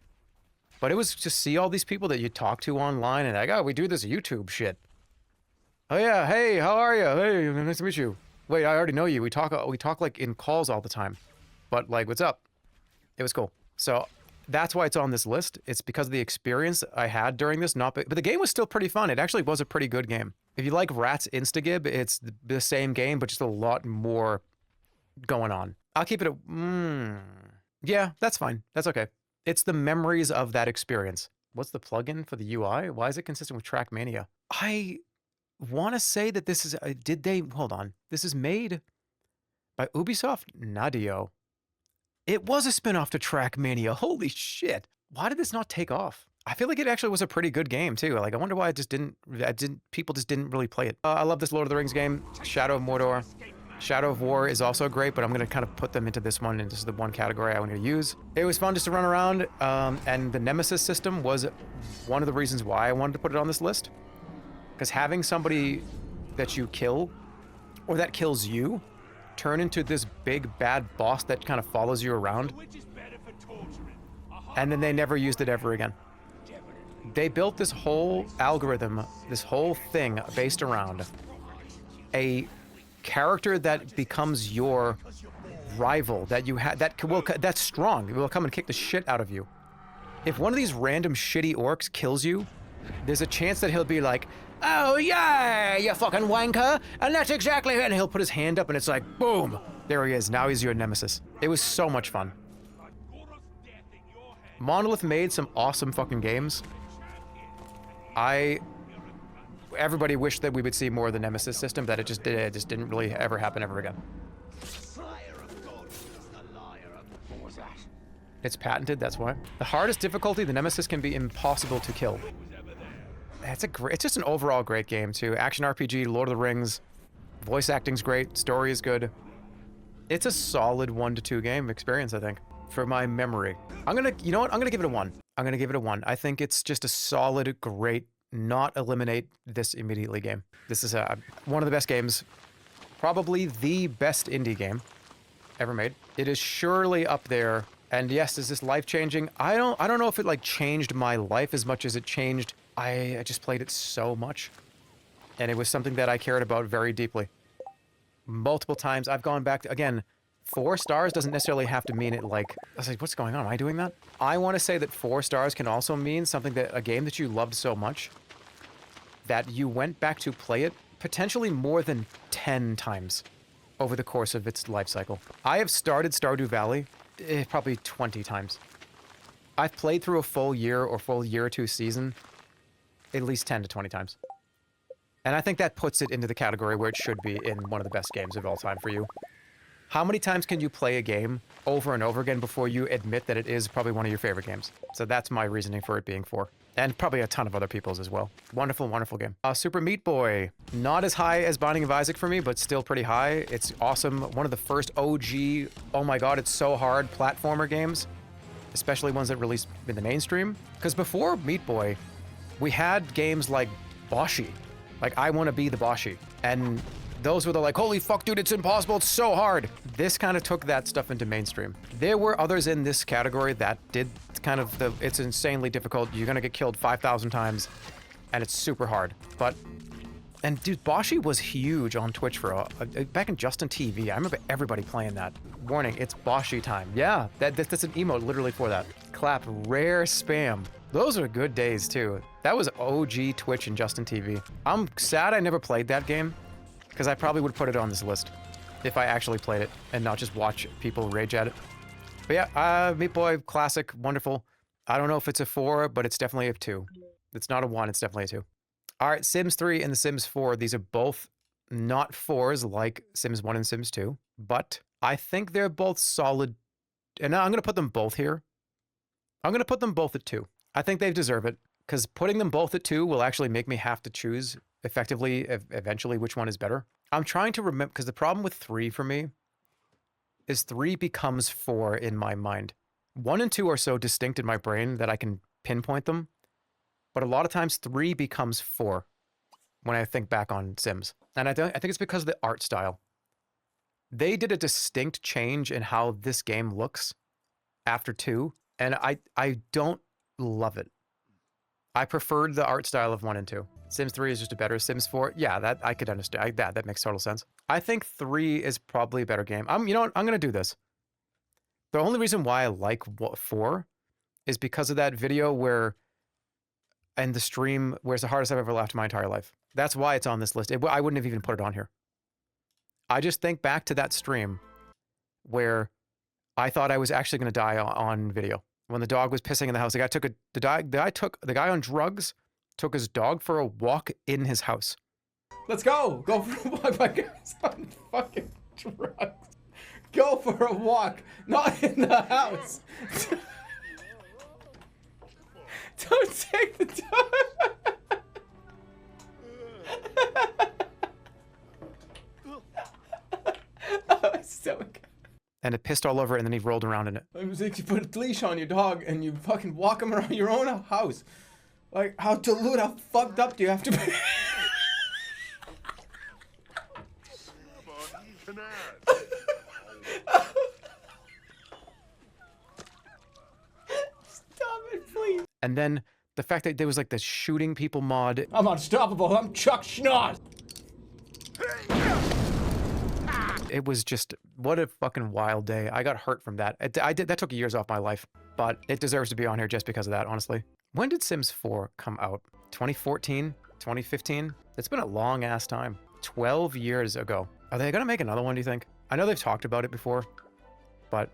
But it was just see all these people that you talk to online, and like, oh, we do this YouTube shit. Oh yeah, hey, how are you? Hey, nice to meet you. Wait, I already know you. We talk like in calls all the time. But like, what's up? It was cool. So that's why it's on this list. It's because of the experience I had during this. But the game was still pretty fun. It actually was a pretty good game. If you like Rat's Instagib, it's the same game, but just a lot more going on. I'll keep it yeah, that's fine. That's okay. It's the memories of that experience. What's the plugin for the UI? Why is it consistent with Trackmania? I want to say that this is... Hold on. This is made by Ubisoft Nadio. It was a spinoff to Trackmania. Holy shit. Why did this not take off? I feel like it actually was a pretty good game, too. Like, I wonder why people just didn't really play it. I love this Lord of the Rings game, Shadow of Mordor. Shadow of War is also great, but I'm going to kind of put them into this one, and this is the one category I want to use. It was fun just to run around, and the Nemesis system was one of the reasons why I wanted to put it on this list. Because having somebody that you kill, or that kills you, turn into this big bad boss that kind of follows you around, and then they never used it ever again. They built this whole algorithm, this whole thing based around a character that becomes your rival, that you have, that's strong. It will come and kick the shit out of you. If one of these random shitty orcs kills you, there's a chance that he'll be like, oh yeah, you fucking wanker, and that's exactly it. And he'll put his hand up and it's like, boom, there he is. Now he's your nemesis. It was so much fun. Monolith made some awesome fucking games. Everybody wished that we would see more of the Nemesis system, that it just didn't really ever happen ever again. It's patented, that's why. The hardest difficulty, the Nemesis can be impossible to kill. It's just an overall great game too. Action RPG, Lord of the Rings, voice acting's great, story is good. It's a solid 1 to 2 game experience, I think, for my memory. You know what? I'm gonna give it a 1. I'm gonna give it a 1. I think it's just a solid, great not eliminate this immediately game. This is one of the best games, probably the best indie game ever made. It is surely up there. And yes, is this life-changing? I don't know if it like changed my life as much as it changed. I just played it so much. And it was something that I cared about very deeply. Multiple times I've gone back to, again, 4 stars doesn't necessarily have to mean it like, I was like, what's going on? Am I doing that? I want to say that 4 stars can also mean something that, a game that you loved so much that you went back to play it potentially more than 10 times over the course of its life cycle. I have started Stardew Valley probably 20 times. I've played through a full year or full 2 season at least 10 to 20 times. And I think that puts it into the category where it should be in one of the best games of all time for you. How many times can you play a game over and over again before you admit that it is probably one of your favorite games? So that's my reasoning for it being 4. And probably a ton of other people's as well. Wonderful, wonderful game. Super Meat Boy. Not as high as Binding of Isaac for me, but still pretty high. It's awesome. One of the first OG, oh my god, it's so hard, platformer games. Especially ones that released in the mainstream. Because before Meat Boy, we had games like Boshi. Like, I Want to Be the Boshi. And those were the like, holy fuck, dude, it's impossible, it's so hard. This kind of took that stuff into mainstream. There were others in this category that did kind of it's insanely difficult. You're gonna get killed 5,000 times, and it's super hard. But, and dude, Boshi was huge on Twitch for back in Justin TV. I remember everybody playing that. Warning, it's Boshi time. Yeah, that's an emote literally for that. Clap, rare spam. Those are good days too. That was OG Twitch and Justin TV. I'm sad I never played that game, because I probably would put it on this list if I actually played it and not just watch people rage at it. But yeah, Meat Boy, classic, wonderful. I don't know if it's a 4, but it's definitely a 2. It's not a 1, it's definitely a 2. All right, Sims 3 and The Sims 4, these are both not 4s like Sims 1 and Sims 2, but I think they're both solid. And I'm going to put them both here. I'm going to put them both at 2. I think they deserve it, because putting them both at 2 will actually make me have to choose effectively, eventually, which one is better. I'm trying to remember, because the problem with 3 for me is 3 becomes 4 in my mind. 1 and 2 are so distinct in my brain that I can pinpoint them, but a lot of times 3 becomes 4 when I think back on Sims. And I think it's because of the art style. They did a distinct change in how this game looks after 2, and I don't love it. I preferred the art style of 1 and 2. Sims 3 is just a better. Sims 4, yeah, that I could understand. That makes total sense. I think 3 is probably a better game. You know what? I'm going to do this. The only reason why I like 4 is because of that video where, in the stream, where it's the hardest I've ever laughed in my entire life. That's why it's on this list. I wouldn't have even put it on here. I just think back to that stream where I thought I was actually going to die on video. When the dog was pissing in the house, the guy on drugs took his dog for a walk in his house. Let's go! Go for a walk, my guy's on fucking drugs. Go for a walk, not in the house. Don't take the dog. Oh, my stomach. And it pissed all over it, and then he rolled around in it. It was like you put a leash on your dog and you fucking walk him around your own house. Like, how dilute, how fucked up do you have to be? Stop it, please. And then the fact that there was like the shooting people mod. I'm unstoppable. I'm Chuck Schnoz. It was just, what a fucking wild day. I got hurt from that. That took years off my life, but it deserves to be on here just because of that, honestly. When did Sims 4 come out? 2014? 2015? It's been a long ass time. 12 years ago. Are they gonna make another one, do you think? I know they've talked about it before, but,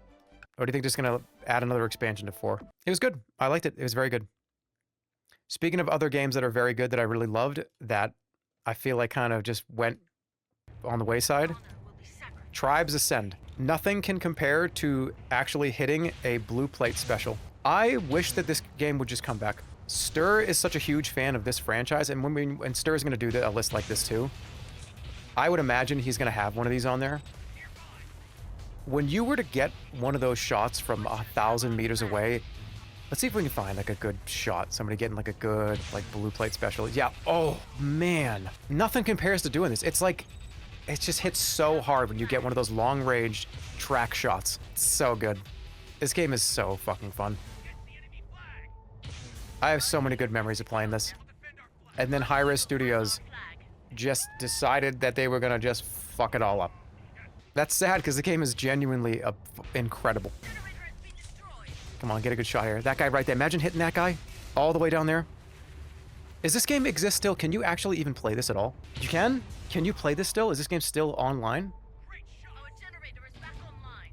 or do you think just gonna add another expansion to 4? It was good. I liked it. It was very good. Speaking of other games that are very good that I really loved, that I feel like kind of just went on the wayside, Tribes Ascend. Nothing can compare to actually hitting a blue plate special. I wish that this game would just come back. Stir is such a huge fan of this franchise, and when Stir is going to do a list like this too, I would imagine he's going to have one of these on there. When you were to get one of those shots from 1,000 meters away, Let's see if we can find like a good shot. Somebody getting like a good like blue plate special. Yeah. Oh man, nothing compares to doing this. It's like, it just hits so hard when you get one of those long range track shots. It's so good. This game is so fucking fun. I have so many good memories of playing this. And then Hi-Res Studios just decided that they were gonna just fuck it all up. That's sad because the game is genuinely incredible. Come on, get a good shot here. That guy right there. Imagine hitting that guy all the way down there. Is this game exist still? Can you actually even play this at all? You can? Can you play this still? Is this game still online?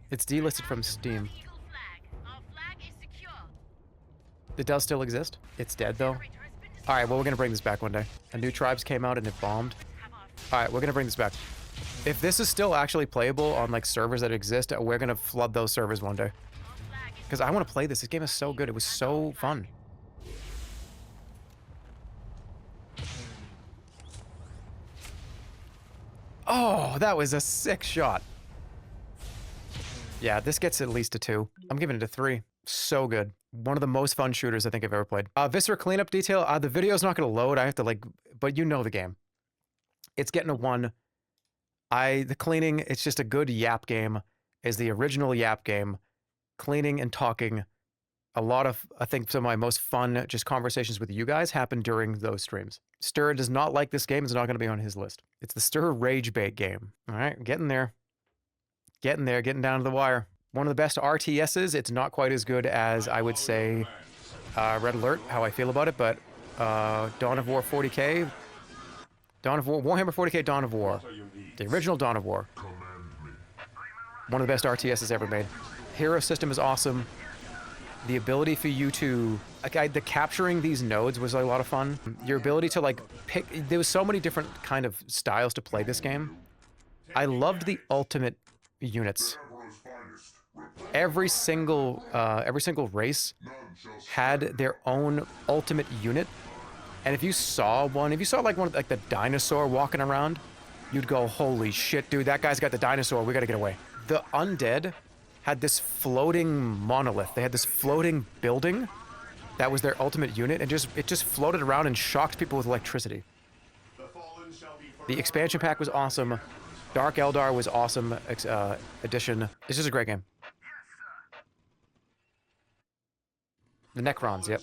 It's delisted from Steam. It does still exist? It's dead though? Alright, well we're gonna bring this back one day. A new Tribes came out and it bombed. Alright, we're gonna bring this back. If this is still actually playable on like servers that exist, we're gonna flood those servers one day. Because I want to play this. This game is so good. It was so fun. Oh, that was a sick shot. Yeah, this gets at least a 2. I'm giving it a 3. So good. One of the most fun shooters I think I've ever played. Viscera cleanup detail. The video's not going to load. I have to like, but you know the game. It's getting a 1. The cleaning, it's just a good yap game. Is the original yap game. Cleaning and talking. A lot of, I think some of my most fun just conversations with you guys happened during those streams. Stir does not like this game. It's not going to be on his list. It's the Stir Rage Bait game. All right, getting there. Getting there, getting down to the wire. One of the best RTSs. It's not quite as good as, I would say, Red Alert, how I feel about it, but Dawn of War 40K. Dawn of War, Warhammer 40K Dawn of War. The original Dawn of War. One of the best RTSs ever made. Hero system is awesome. The ability for you to, like, the capturing these nodes was a lot of fun. Your ability to like pick, there was so many different kind of styles to play this game. I loved the ultimate units. Every single race had their own ultimate unit. And if you saw like one like the dinosaur walking around, you'd go, holy shit, dude, that guy's got the dinosaur, we gotta get away. The undead had this floating monolith. They had this floating building that was their ultimate unit, and it just floated around and shocked people with electricity. The expansion pack was awesome. Dark Eldar was awesome addition. It's just a great game. The Necrons, yep.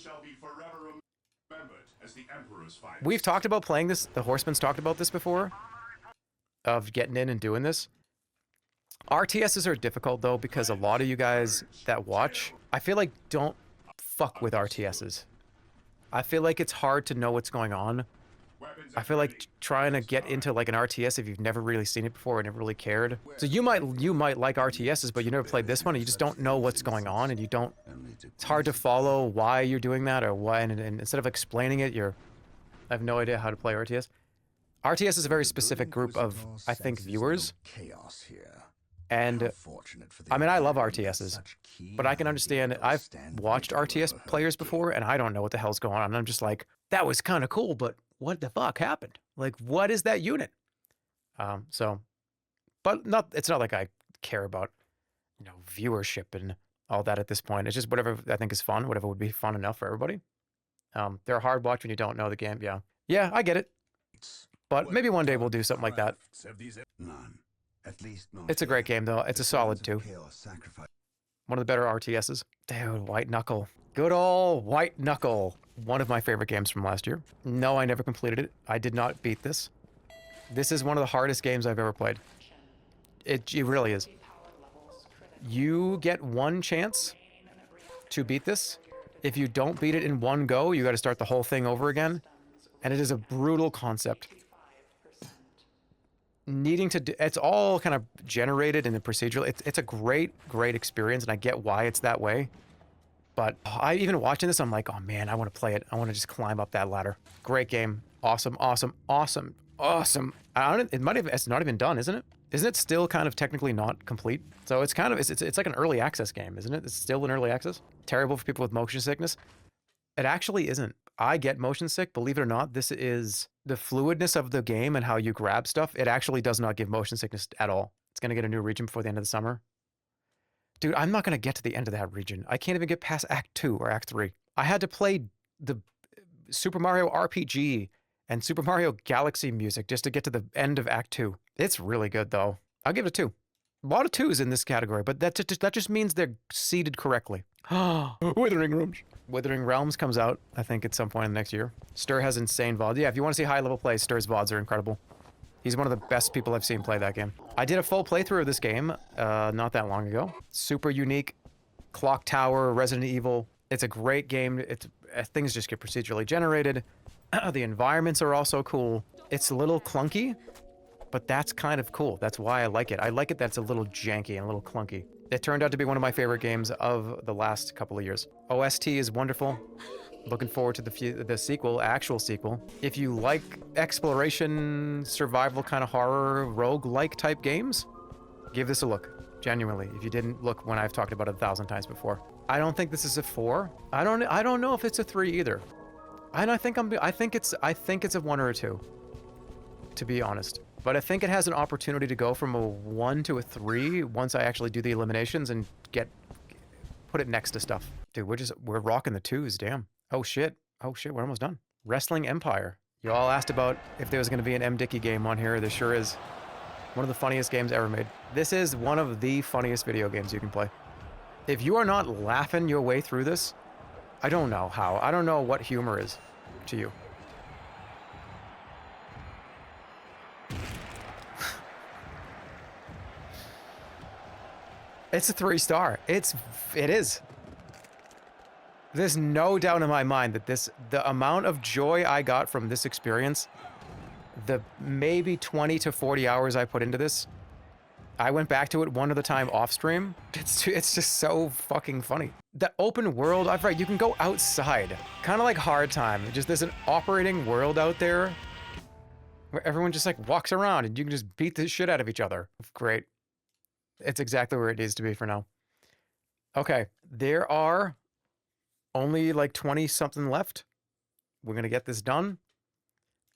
We've talked about playing this. The Horseman's talked about this before, of getting in and doing this. RTSs are difficult though, because a lot of you guys that watch, I feel like don't fuck with RTSs. I feel like it's hard to know what's going on. I feel like trying to get into like an RTS if you've never really seen it before and never really cared. So you might like RTSs, but you never played this one and you just don't know what's going on, and you don't, it's hard to follow why you're doing that or why, and instead of explaining it, I have no idea how to play RTS. RTS is a very specific group of, I think, viewers. And I mean, I love RTSs, but I can understand, I've watched RTS players before and I don't know what the hell's going on. And I'm just like, that was kind of cool, but what the fuck happened? Like, what is that unit? But it's not like I care about, viewership and all that at this point. It's just whatever I think is fun, whatever would be fun enough for everybody. They're a hard watch when you don't know the game. Yeah. Yeah, I get it. But maybe one day we'll do something like that. It's a great game, though. It's a solid 2. One of the better RTSs. Dude, White Knuckle. Good old White Knuckle. One of my favorite games from last year. No, I never completed it. I did not beat this. This is one of the hardest games I've ever played. It really is. You get one chance to beat this. If you don't beat it in one go, you got to start the whole thing over again. And it is a brutal concept. Needing to do, it's all kind of generated in the procedural. It's a great experience, and I get why it's that way. But even watching this, I'm like, oh man, I want to play it. I want to just climb up that ladder. Great game. Awesome. It's not even done, isn't it? Isn't it still kind of technically not complete? So it's kind of, it's like an early access game, isn't it? It's still in early access. Terrible for people with motion sickness. It actually isn't. I get motion sick, believe it or not. This is the fluidness of the game and how you grab stuff. It actually does not give motion sickness at all. It's going to get a new region before the end of the summer. Dude, I'm not going to get to the end of that region. I can't even get past Act 2 or Act 3. I had to play the Super Mario RPG and Super Mario Galaxy music just to get to the end of Act 2. It's really good, though. I'll give it a 2. A lot of 2s in this category, but that just means they're seeded correctly. Withering Realms. Withering Realms comes out, I think, at some point in the next year. Stir has insane VODs. Yeah, if you want to see high-level play, Stir's VODs are incredible. He's one of the best people I've seen play that game. I did a full playthrough of this game not that long ago. Super unique. Clock Tower, Resident Evil. It's a great game. Things just get procedurally generated. The environments are also cool. It's a little clunky, but that's kind of cool. That's why I like it. I like it that it's a little janky and a little clunky. It turned out to be one of my favorite games of the last couple of years. OST is wonderful. Looking forward to the sequel, actual sequel. If you like exploration, survival kind of horror, rogue-like type games, give this a look. Genuinely, if you didn't look when I've talked about it 1,000 times before. I don't think this is a 4. I don't know if it's a 3 either. And I think it's a 1 or a 2. To be honest. But I think it has an opportunity to go from a 1 to a 3 once I actually do the eliminations and put it next to stuff. Dude, we're rocking the 2s, damn. Oh shit, we're almost done. Wrestling Empire. You all asked about if there was going to be an M. Dickey game on here. There sure is. One of the funniest games ever made. This is one of the funniest video games you can play. If you are not laughing your way through this, I don't know how. I don't know what humor is to you. It's a 3-star. It is. There's no doubt in my mind that the amount of joy I got from this experience, the maybe 20 to 40 hours I put into this, I went back to it one other time off stream. It's just so fucking funny. The open world, I've read, you can go outside. Kind of like Hard Time. Just there's an operating world out there where everyone just like walks around and you can just beat the shit out of each other. Great. It's exactly where it needs to be for now. Okay, there are only like 20 something left. We're gonna get this done.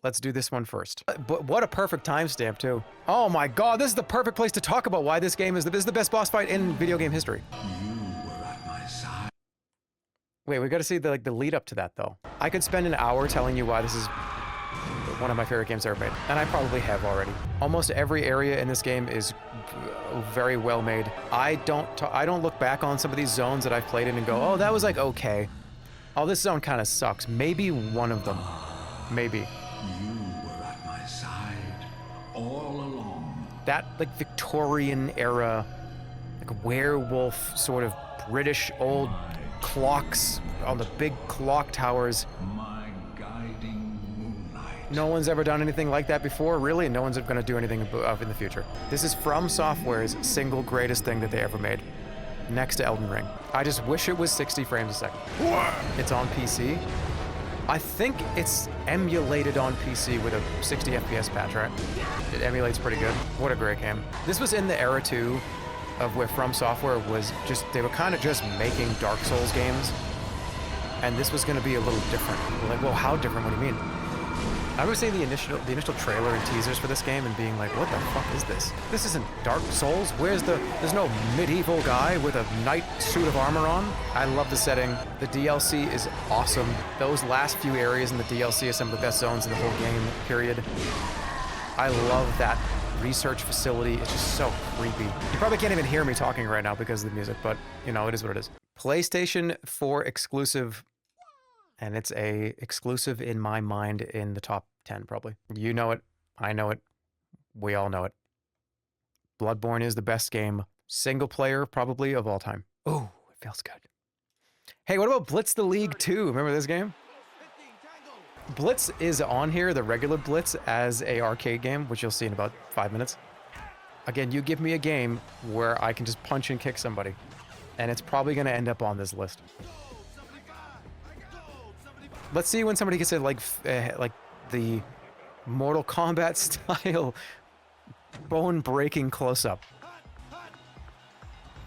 Let's do this one first. But what a perfect timestamp too. Oh my god, this is the perfect place to talk about why this game is the best boss fight in video game history. You were at my side. Wait, we gotta see the lead up to that though. I could spend an hour telling you why this is one of my favorite games ever made, and I probably have already. Almost every area in this game is very well made. I don't look back on some of these zones that I've played in and go, oh, that was like okay. Oh, this zone kind of sucks. Maybe one of them. Maybe. You were at my side all along. That like Victorian era, like werewolf sort of British old clocks on the big clock towers. My guiding moonlight. No one's ever done anything like that before, really, and no one's going to do anything of in the future. This is FromSoftware's single greatest thing that they ever made, next to Elden Ring. I just wish it was 60 frames a second. It's on PC. I think it's emulated on PC with a 60 FPS patch, right? It emulates pretty good. What a great game. This was in the era, too, of where FromSoftware was just, they were kind of just making Dark Souls games, and this was going to be a little different. We're like, well, how different? What do you mean? I remember seeing the initial trailer and teasers for this game and being like, what the fuck is this? This isn't Dark Souls. There's no medieval guy with a knight suit of armor on. I love the setting. The DLC is awesome. Those last few areas in the DLC are some of the best zones in the whole game, period. I love that research facility. It's just so creepy. You probably can't even hear me talking right now because of the music, but you know, it is what it is. PlayStation 4 exclusive. And it's a exclusive in my mind in the top 10, probably. You know it. I know it. We all know it. Bloodborne is the best game, single player, probably, of all time. Oh, it feels good. Hey, what about Blitz the League 2? Remember this game? Blitz is on here, the regular Blitz, as a arcade game, which you'll see in about 5 minutes. Again, you give me a game where I can just punch and kick somebody, and it's probably going to end up on this list. Let's see when somebody gets it like the Mortal Kombat style bone-breaking close-up.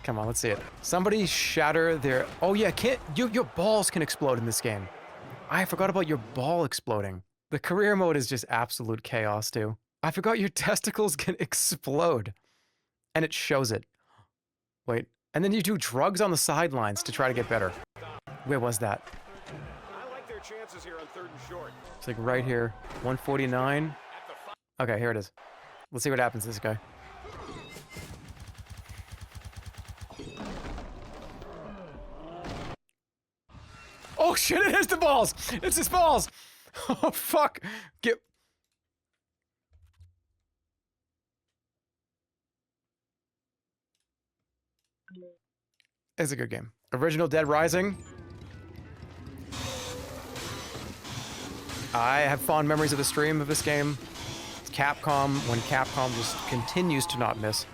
Come on, let's see it. Somebody shatter their... Oh yeah, your balls can explode in this game. I forgot about your ball exploding. The career mode is just absolute chaos too. I forgot your testicles can explode. And it shows it. Wait, And then you do drugs on the sidelines to try to get better. Where was that? I like their chances here on 3rd and short. It's like right here. 149. Okay, here it is. Let's see what happens to this guy. Oh shit, it is the balls! It's his balls! Oh fuck! Get... It's a good game. Original Dead Rising. I have fond memories of the stream of this game. It's Capcom, when Capcom just continues to not miss.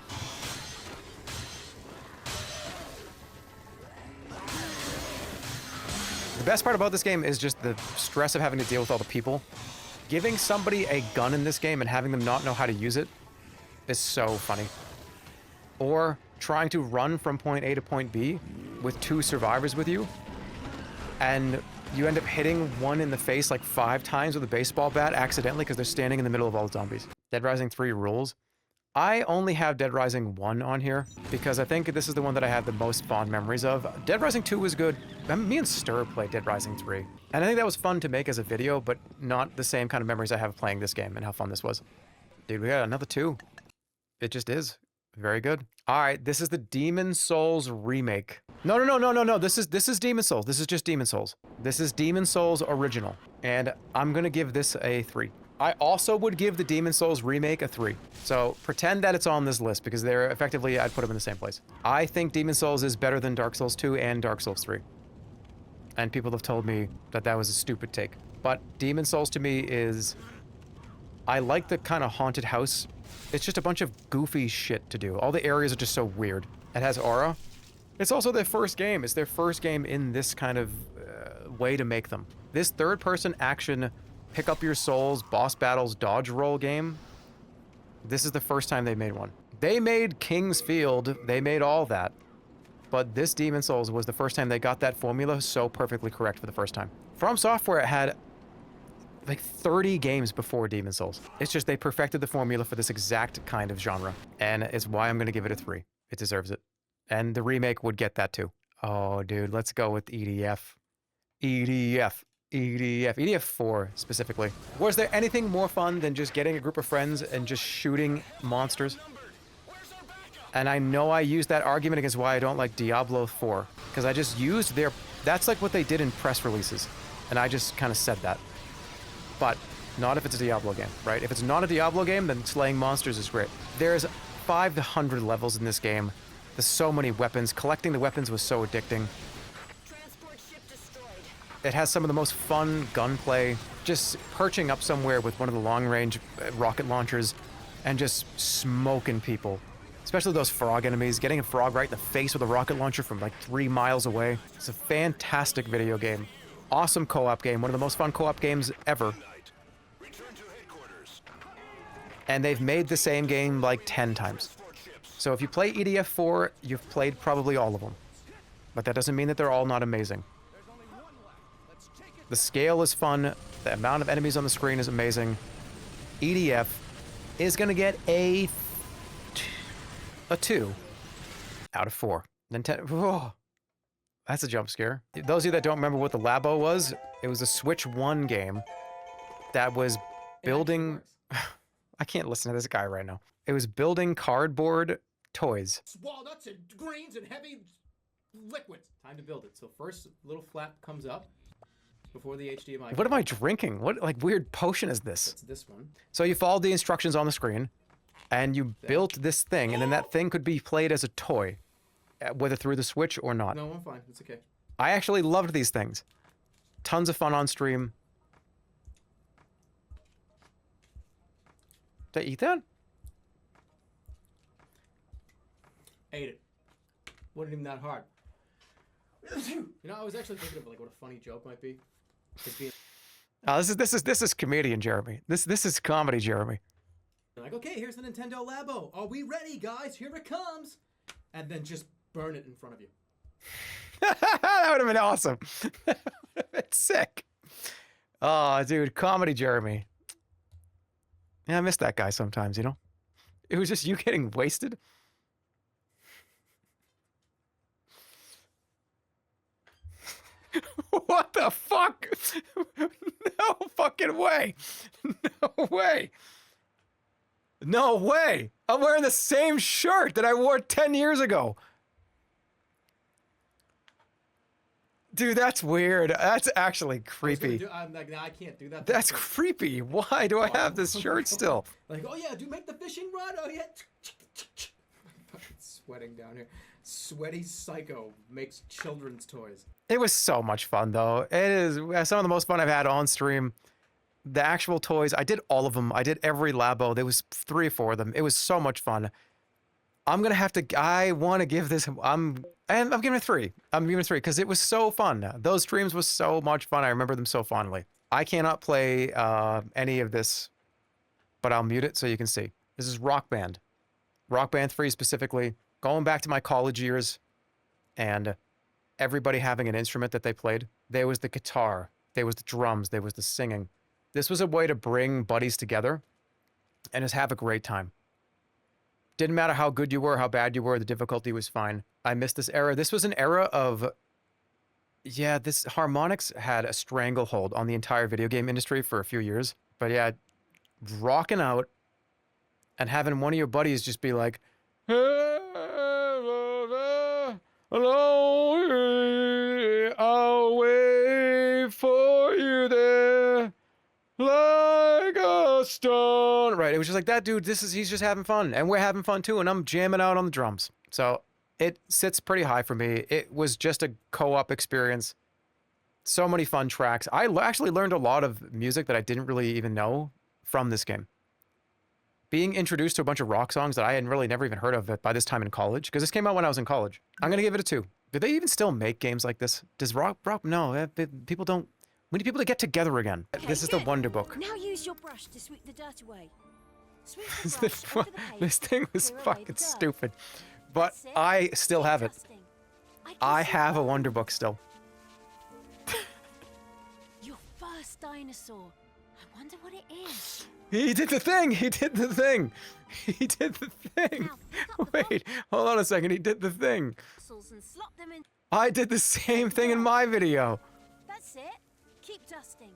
The best part about this game is just the stress of having to deal with all the people. Giving somebody a gun in this game and having them not know how to use it is so funny. Or trying to run from point A to point B with 2 survivors with you, and you end up hitting one in the face like 5 times with a baseball bat accidentally because they're standing in the middle of all the zombies. Dead Rising 3 rules. I only have Dead Rising 1 on here because I think this is the one that I have the most fond memories of. Dead Rising 2 was good. Me and Stir played Dead Rising 3. And I think that was fun to make as a video, but not the same kind of memories I have playing this game and how fun this was. Dude, we got another 2. It just is. Very good. All right, this is the Demon Souls remake. No. This is Demon Souls. This is just Demon Souls. This is Demon Souls original. And I'm gonna give this a 3. I also would give the Demon Souls remake a 3. So pretend that it's on this list because they're effectively, I'd put them in the same place. I think Demon Souls is better than Dark Souls 2 and Dark Souls 3. And people have told me that that was a stupid take. But Demon Souls to me is, I like the kind of haunted house. It's just a bunch of goofy shit to do. All the areas are just so weird. It has aura. It's also their first game. It's their first game in this kind of way to make them. This third-person action, pick up your souls, boss battles, dodge roll game. This is the first time they made one. They made King's Field. They made all that. But this Demon Souls was the first time they got that formula so perfectly correct for the first time. FromSoftware had like 30 games before Demon Souls. It's just they perfected the formula for this exact kind of genre. And it's why I'm gonna give it a 3. It deserves it. And the remake would get that too. Oh, dude, let's go with EDF. EDF 4 specifically. Was there anything more fun than just getting a group of friends and just shooting monsters? And I know I used that argument against why I don't like Diablo 4, because I just used their, that's like what they did in press releases. And I just kind of said that. But not if it's a Diablo game, right? If it's not a Diablo game, then slaying monsters is great. There's 500 levels in this game. There's so many weapons. Collecting the weapons was so addicting. It has some of the most fun gunplay. Just perching up somewhere with one of the long-range rocket launchers and just smoking people. Especially those frog enemies. Getting a frog right in the face with a rocket launcher from like 3 miles away. It's a fantastic video game. Awesome co-op game, one of the most fun co-op games ever. And they've made the same game like 10 times. So if you play EDF 4, you've played probably all of them. But that doesn't mean that they're all not amazing. The scale is fun, the amount of enemies on the screen is amazing. EDF is gonna get a 2 out of 4. Nintendo. Oh. That's a jump scare. Those of you that don't remember what the Labo was, it was a Switch 1 game that was building... I can't listen to this guy right now. It was building cardboard toys. Walnuts and greens and heavy liquids. Time to build it. So first, little flap comes up before the HDMI. What am I drinking? What like weird potion is this? It's this one. So you followed the instructions on the screen, and you built this thing, and then that thing could be played as a toy. Whether through the Switch or not. No, I'm fine. It's okay. I actually loved these things. Tons of fun on stream. Did I eat that? Ate it. Wasn't even that hard. You know, I was actually thinking of like what a funny joke might be. Oh, this is comedian Jeremy. This is comedy Jeremy. Like, okay, here's the Nintendo Labo. Are we ready, guys? Here it comes. And then just burn it in front of you. That would have been awesome. It's sick. Oh, dude, comedy Jeremy. Yeah, I miss that guy sometimes, you know? It was just you getting wasted. What the fuck? No fucking way. No way. No way. I'm wearing the same shirt that I wore 10 years ago. Dude, that's weird. That's actually creepy. I'm like, nah, I can't do that. That's creepy. Why do I have this shirt still? Like, oh yeah, dude, make the fishing rod. Oh yeah. Fucking sweating down here. Sweaty psycho makes children's toys. It was so much fun, though. It is some of the most fun I've had on stream. The actual toys, I did all of them. I did every labo. There was 3 or 4 of them. It was so much fun. I'm gonna have to. I want to give this. I'm giving it 3. I'm giving it 3 because it was so fun. Those streams was so much fun. I remember them so fondly. I cannot play any of this, but I'll mute it so you can see. This is Rock Band. Rock Band 3 specifically. Going back to my college years, and everybody having an instrument that they played. There was the guitar. There was the drums. There was the singing. This was a way to bring buddies together and just have a great time. Didn't matter how good you were, how bad you were, the difficulty was fine. I missed this era. This was an era of, yeah, this harmonics had a stranglehold on the entire video game industry for a few years. But yeah, rocking out and having one of your buddies just be like, hello, I'll wait for you there. Like a stone. Right, it was just like that dude, he's just having fun. And we're having fun too, and I'm jamming out on the drums. So it sits pretty high for me. It was just a co-op experience. So many fun tracks. I actually learned a lot of music that I didn't really even know from this game. Being introduced to a bunch of rock songs that I had really never even heard of by this time in college, because this came out when I was in college. I'm gonna give it a 2. Do they even still make games like this? Does rock? No, people don't. We need people to get together again. Okay, this is the Wonderbook. Now use your brush to sweep the dirt away. Sweep the brush onto the page, this thing was clear away fucking the dirt. stupid. But I still have it. I have a Wonderbook still. Your first dinosaur. I wonder what it is. He did the thing! He did the thing! He did the thing! Wait, hold on a second, he did the thing. And slot them in. I did the same thing in my video. That's it. Keep dusting.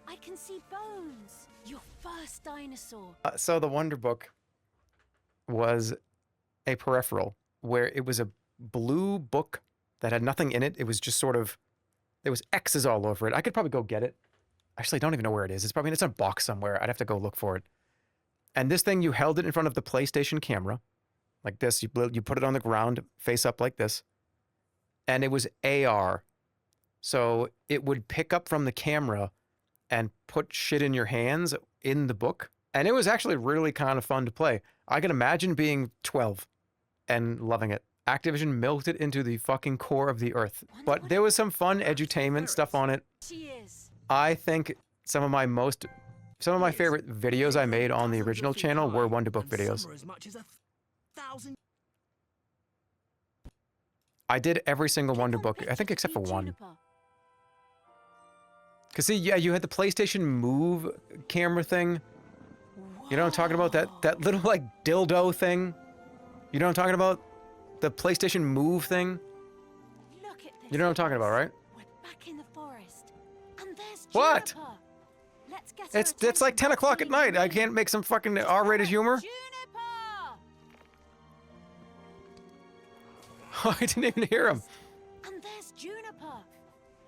I can see bones. Your first dinosaur. So the Wonderbook was a peripheral where it was a blue book that had nothing in it. It was just sort of, there was X's all over it. I could probably go get it. Actually, I don't even know where it is. It's probably, it's in a box somewhere. I'd have to go look for it. And this thing, you held it in front of the PlayStation camera, like this. You put it on the ground, face up like this. And it was AR. So it would pick up from the camera and put shit in your hands in the book. And it was actually really kind of fun to play. I can imagine being 12 and loving it. Activision milked it into the fucking core of the earth. But there was some fun edutainment stuff on it. I think some of my favorite videos I made on the original channel were Wonderbook videos. I did every single Wonderbook, I think except for one. Cause see, yeah, you had the PlayStation Move camera thing. You know what I'm talking about? That little like dildo thing. You know what I'm talking about? The PlayStation Move thing. You know what I'm talking about, right? Back in the forest. And there's What? Juniper. Let's get her It's like 10 o'clock at night. I can't make some fucking R-rated humor. I didn't even hear him. And there's Juniper.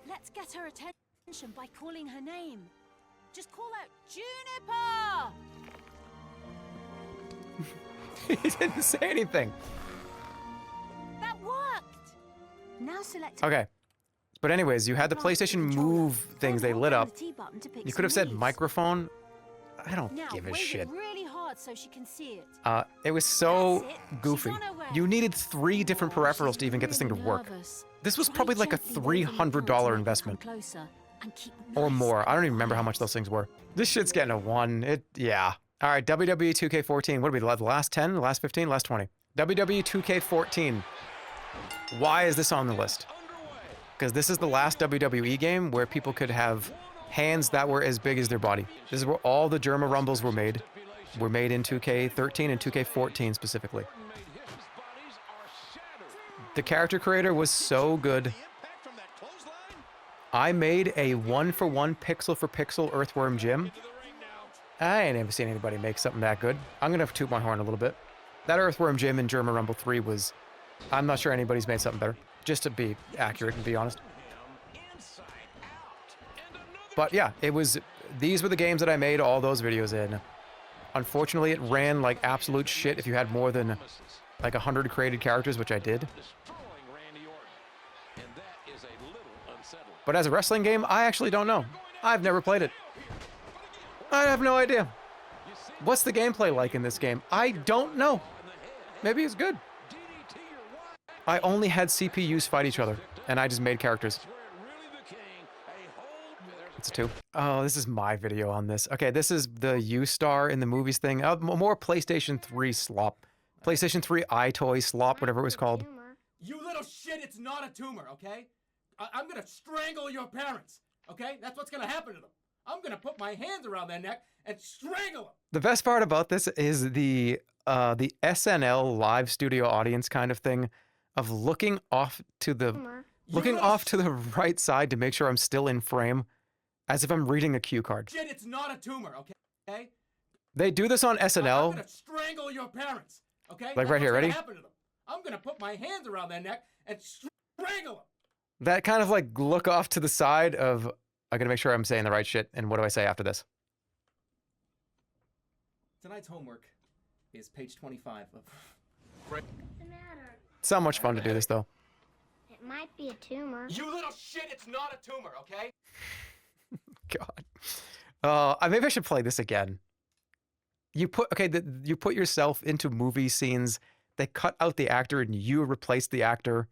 Let's get her attention by calling her name. Just call out Juniper. He didn't say anything. That worked. Now select. Okay. But anyways, you had the PlayStation Move things, they lit up. You could have said microphone. I don't give a shit. Really hard so she can see it. It was so goofy. You needed 3 different peripherals to even get this thing to work. This was probably like a $300 investment. Or more. I don't even remember how much those things were. This shit's getting a 1. Yeah. All right, WWE 2K14. What did we the last 10, the last 15, last 20? WWE 2K14. Why is this on the list? Because this is the last WWE game where people could have hands that were as big as their body. This is where all the Jerma Rumbles were made. Were made in 2K13 and 2K14 specifically. The character creator was so good. I made a 1-for-1 pixel-for-pixel Earthworm Jim. I ain't never seen anybody make something that good. I'm gonna toot my horn a little bit. That Earthworm Jim in Jerma Rumble 3 was... I'm not sure anybody's made something better. Just to be accurate and be honest. But yeah, it was... These were the games that I made all those videos in. Unfortunately, it ran like absolute shit if you had more than like 100 created characters, which I did. But as a wrestling game, I actually don't know. I've never played it. I have no idea. What's the gameplay like in this game? I don't know. Maybe it's good. I only had CPUs fight each other, and I just made characters. It's a 2. Oh, this is my video on this. Okay, this is the U-Star in the movies thing. More PlayStation 3 slop. PlayStation 3 iToy slop, whatever it was called. You little shit, it's not a tumor, okay? I'm gonna strangle your parents, okay? That's what's gonna happen to them. I'm gonna put my hands around their neck and strangle them. The best part about this is the SNL live studio audience kind of thing of looking off to the right side to make sure I'm still in frame. As if I'm reading a cue card. Shit, it's not a tumor, okay? They do this on SNL. I'm gonna strangle your parents, okay? Like right here, ready? I'm gonna put my hands around their neck and strangle them. That kind of like look off to the side of, I gotta make sure I'm saying the right shit, and what do I say after this? Tonight's homework is page 25 of... What's the matter? So much fun to do this, though. It might be a tumor. You little shit, it's not a tumor, okay? God. Maybe I should play this again. You put yourself into movie scenes. They cut out the actor and you replace the actor.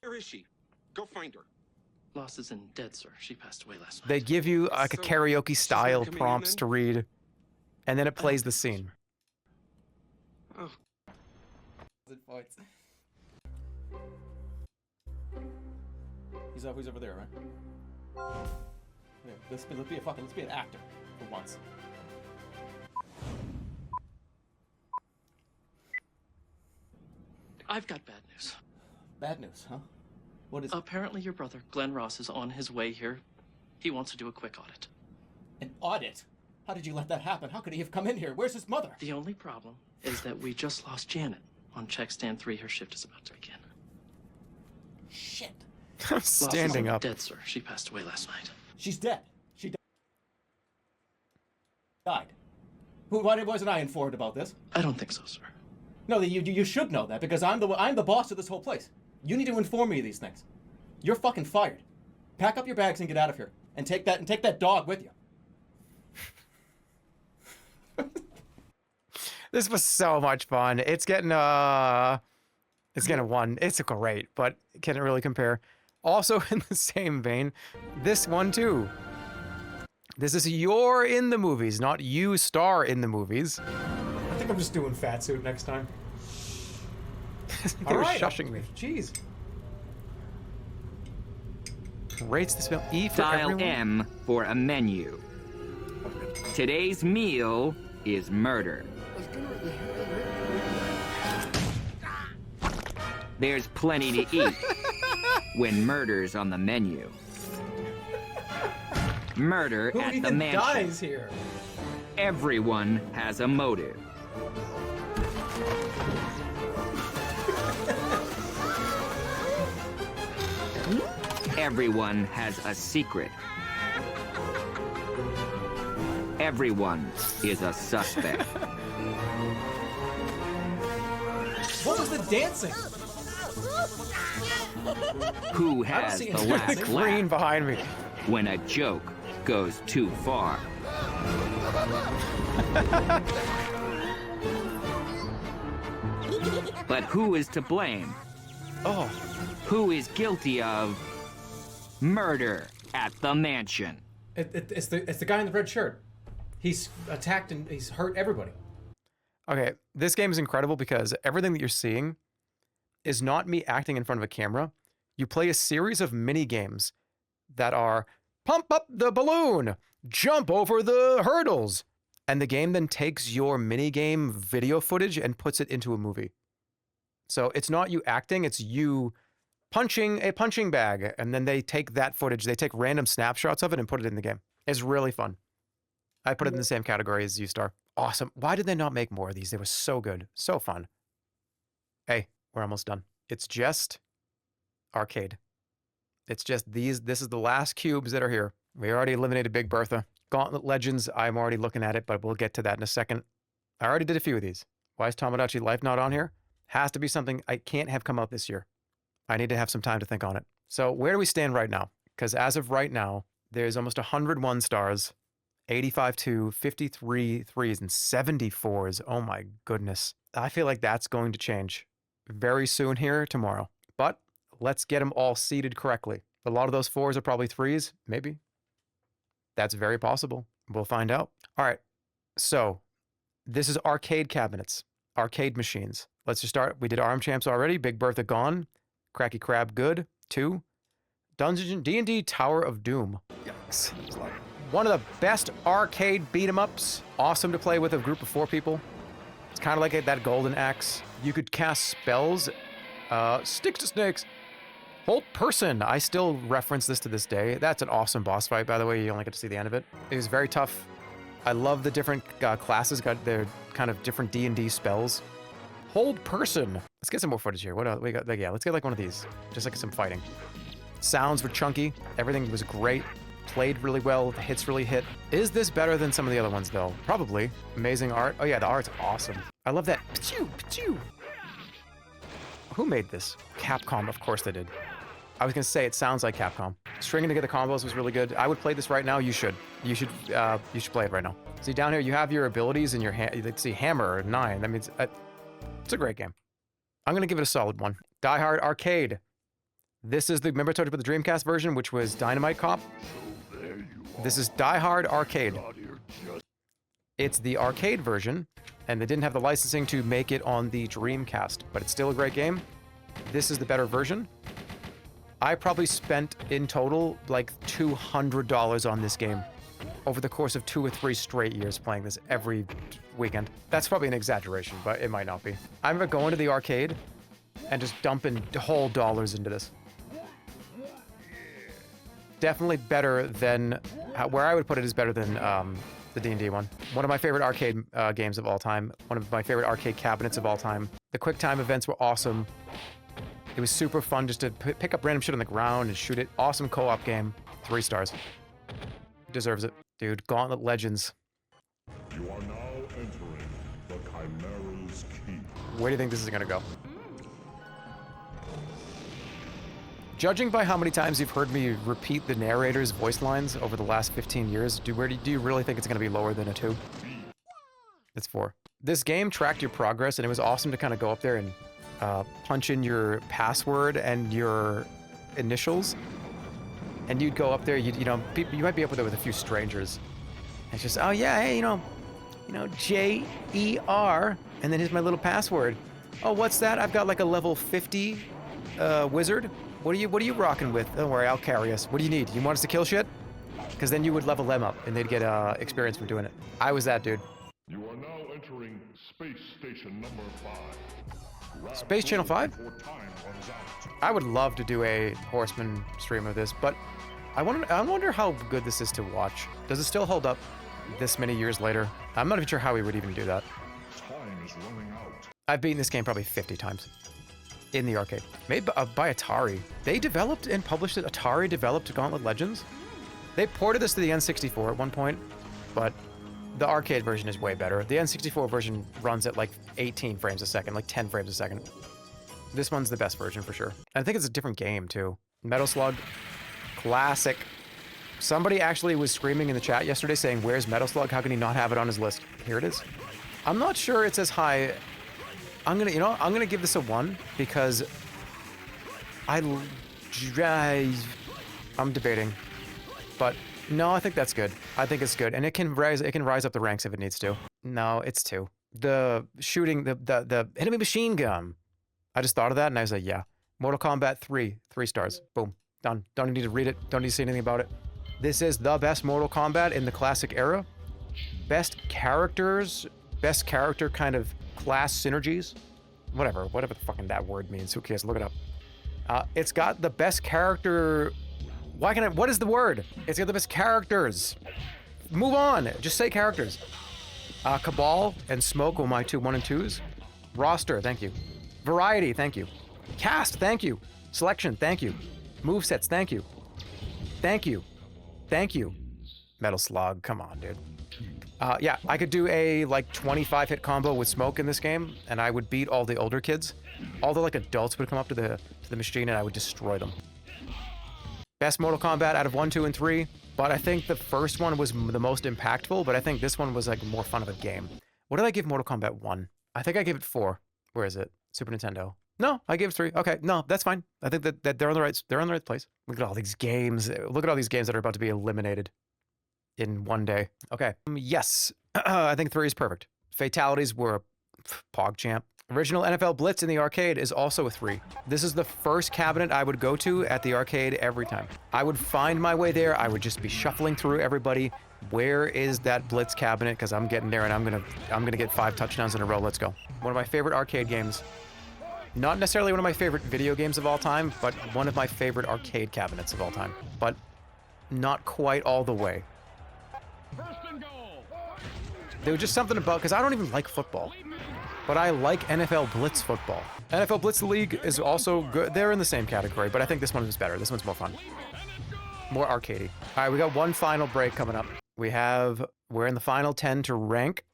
Where is she? Go find her. Lost is in dead, sir. She passed away last night. They give you like a karaoke style prompts to read, and then it plays the scene. Oh. Who's over there, right? Yeah, let's be an actor for once. I've got bad news. Bad news, huh? What is it? Apparently your brother, Glenn Ross, is on his way here. He wants to do a quick audit. An audit? How did you let that happen? How could he have come in here? Where's his mother? The only problem is that we just lost Janet. On check stand 3, her shift is about to begin. Shit. I'm standing up. Dead, sir. She passed away last night. She's dead. She died. Why wasn't I informed about this? I don't think so, sir. No, you should know that because I'm the boss of this whole place. You need to inform me of these things. You're fucking fired. Pack up your bags and get out of here. And take that dog with you. This was so much fun. It's getting a 1. It's great, but can it really compare? Also in the same vein, this one too. This is you're in the movies, not you star in the movies. I think I'm just doing fat suit next time. They were shushing me. Jeez. Rates this film E for Dial everyone? M for a menu. Today's meal is murder. There's plenty to eat when murder's on the menu. Murder Who at the even mansion. dies here? Everyone has a motive. Everyone has a secret. Everyone is a suspect. What was the dancing? Who has the last green behind me when a joke goes too far? But who is to blame? Oh. Who is guilty of murder at the mansion? It's the guy in the red shirt. He's attacked and he's hurt everybody. Okay, this game is incredible because everything that you're seeing is not me acting in front of a camera. You play a series of mini games that are pump up the balloon, jump over the hurdles, and the game then takes your mini game video footage and puts it into a movie. So it's not you acting, it's you a punching bag, and then they take that footage, they take random snapshots of it and put it in the game. It's really fun. I put it in the same category as U-Star. Awesome. Why did they not make more of these? They were so good. So fun. Hey, we're almost done. It's just arcade. It's just these. This is the last cubes that are here. We already eliminated Big Bertha. Gauntlet Legends, I'm already looking at it, but we'll get to that in a second. I already did a few of these. Why is Tomodachi Life not on here? Has to be something I can't have come out this year. I need to have some time to think on it. So where do we stand right now? Because as of right now, there's almost 101 stars, 85 2, 53 threes, and 74s. Oh my goodness. I feel like that's going to change very soon here tomorrow. But let's get them all seated correctly. A lot of those 4s are probably 3s, maybe. That's very possible. We'll find out. All right. So this is arcade cabinets, arcade machines. Let's just start. We did Arm Champs already. Big Bertha gone. Cracky Crab good. 2. Dungeon D&D Tower of Doom. Yikes. One of the best arcade beat-em-ups. Awesome to play with a group of 4 people. It's kind of like that golden axe. You could cast spells. Sticks to snakes. Hold person. I still reference this to this day. That's an awesome boss fight, by the way. You only get to see the end of it. It was very tough. I love the different classes got their kind of different D&D spells. Hold person. Let's get some more footage here. What else we got? Yeah, let's get like one of these. Just like some fighting. Sounds were chunky. Everything was great. Played really well. The hits really hit. Is this better than some of the other ones though? Probably. Amazing art. Oh yeah, the art's awesome. I love that. Pachoo, pachoo. Who made this? Capcom, of course they did. I was gonna say it sounds like Capcom. Stringing together combos was really good. I would play this right now. You should. You should play it right now. See down here, you have your abilities in your hand. Let's see, hammer 9. That means it's a great game. I'm gonna give it a solid 1. Die Hard Arcade. This is the remember I told you about the Dreamcast version, which was Dynamite Cop. This is Die Hard Arcade. It's the arcade version, and they didn't have the licensing to make it on the Dreamcast, but it's still a great game. This is the better version. I probably spent in total like $200 on this game over the course of 2 or 3 straight years playing this every weekend. That's probably an exaggeration, but it might not be. I remember going to the arcade and just dumping whole dollars into this. Definitely better than, where I would put it is better than the D&D one. One of my favorite arcade games of all time. One of my favorite arcade cabinets of all time. The quick time events were awesome. It was super fun just to pick up random shit on the ground and shoot it. Awesome co-op game. 3 stars. Deserves it. Dude, Gauntlet Legends. You are now entering the Chimera's Keep. Where do you think this is gonna go? Judging by how many times you've heard me repeat the narrator's voice lines over the last 15 years, do you really think it's gonna be lower than a 2? It's 4. This game tracked your progress, and it was awesome to kind of go up there and punch in your password and your initials, and you'd go up there. You might be up there with a few strangers. And it's just, oh yeah, hey, J-E-R, and then here's my little password. Oh, what's that? I've got like a level 50 wizard. What are you rocking with? Don't worry, I'll carry us. What do you need? You want us to kill shit? Because then you would level them up, and they'd get experience from doing it. I was that dude. You are now entering Space Station number 5. Space Channel 5? I would love to do a Horseman stream of this, but I wonder how good this is to watch. Does it still hold up this many years later? I'm not even sure how we would even do that. Time is running out. I've beaten this game probably 50 times. In the arcade. Made by Atari. They developed and published it. Atari developed Gauntlet Legends. They ported this to the N64 at one point, but the arcade version is way better. The N64 version runs at like 18 frames a second, like 10 frames a second. This one's the best version for sure. And I think it's a different game too. Metal Slug, classic. Somebody actually was screaming in the chat yesterday saying, where's Metal Slug? How can he not have it on his list? Here it is. I'm not sure it's as high. I'm gonna give this a 1 because I'm debating. But no, I think that's good. I think it's good. And it can rise up the ranks if it needs to. No, it's 2. The shooting, the enemy machine gun. I just thought of that and I was like, yeah. Mortal Kombat 3 stars. Boom. Done. Don't need to read it. Don't need to say anything about it. This is the best Mortal Kombat in the classic era. Best characters, best character kind of class synergies. Whatever the fucking that word means. Who cares? Look it up. It's got the best character. What is the word? It's got the best characters. Move on. Just say characters. Cabal and Smoke were my 1 and 2s. Roster, thank you. Variety, thank you. Cast, thank you. Selection, thank you. Movesets, thank you. Thank you. Thank you. Metal Slug, come on, dude. Yeah, I could do a like 25 hit combo with Smoke in this game, and I would beat all the older kids. All the like adults would come up to the machine, and I would destroy them. Best Mortal Kombat out of 1, 2, and 3. But I think the first one was the most impactful, but I think this one was like more fun of a game. What did I give Mortal Kombat 1? I think I gave it 4. Where is it? Super Nintendo. No, I gave it 3. Okay, no, that's fine. I think that they're on the right place. Look at all these games. Look at all these games that are about to be eliminated in one day. Okay, yes, I think 3 is perfect. Fatalities were PogChamp. Original NFL Blitz in the arcade is also a 3. This is the first cabinet I would go to at the arcade every time. I would find my way there. I would just be shuffling through everybody. Where is that Blitz cabinet? Because I'm getting there and I'm gonna get 5 touchdowns in a row. Let's go. One of my favorite arcade games. Not necessarily one of my favorite video games of all time, but one of my favorite arcade cabinets of all time. But not quite all the way. There was just something about, because I don't even like football. But I like NFL Blitz football. NFL Blitz League is also good. They're in the same category, but I think this one is better. This one's more fun. More arcadey. All right, we got one final break coming up. We're in the final 10 to rank,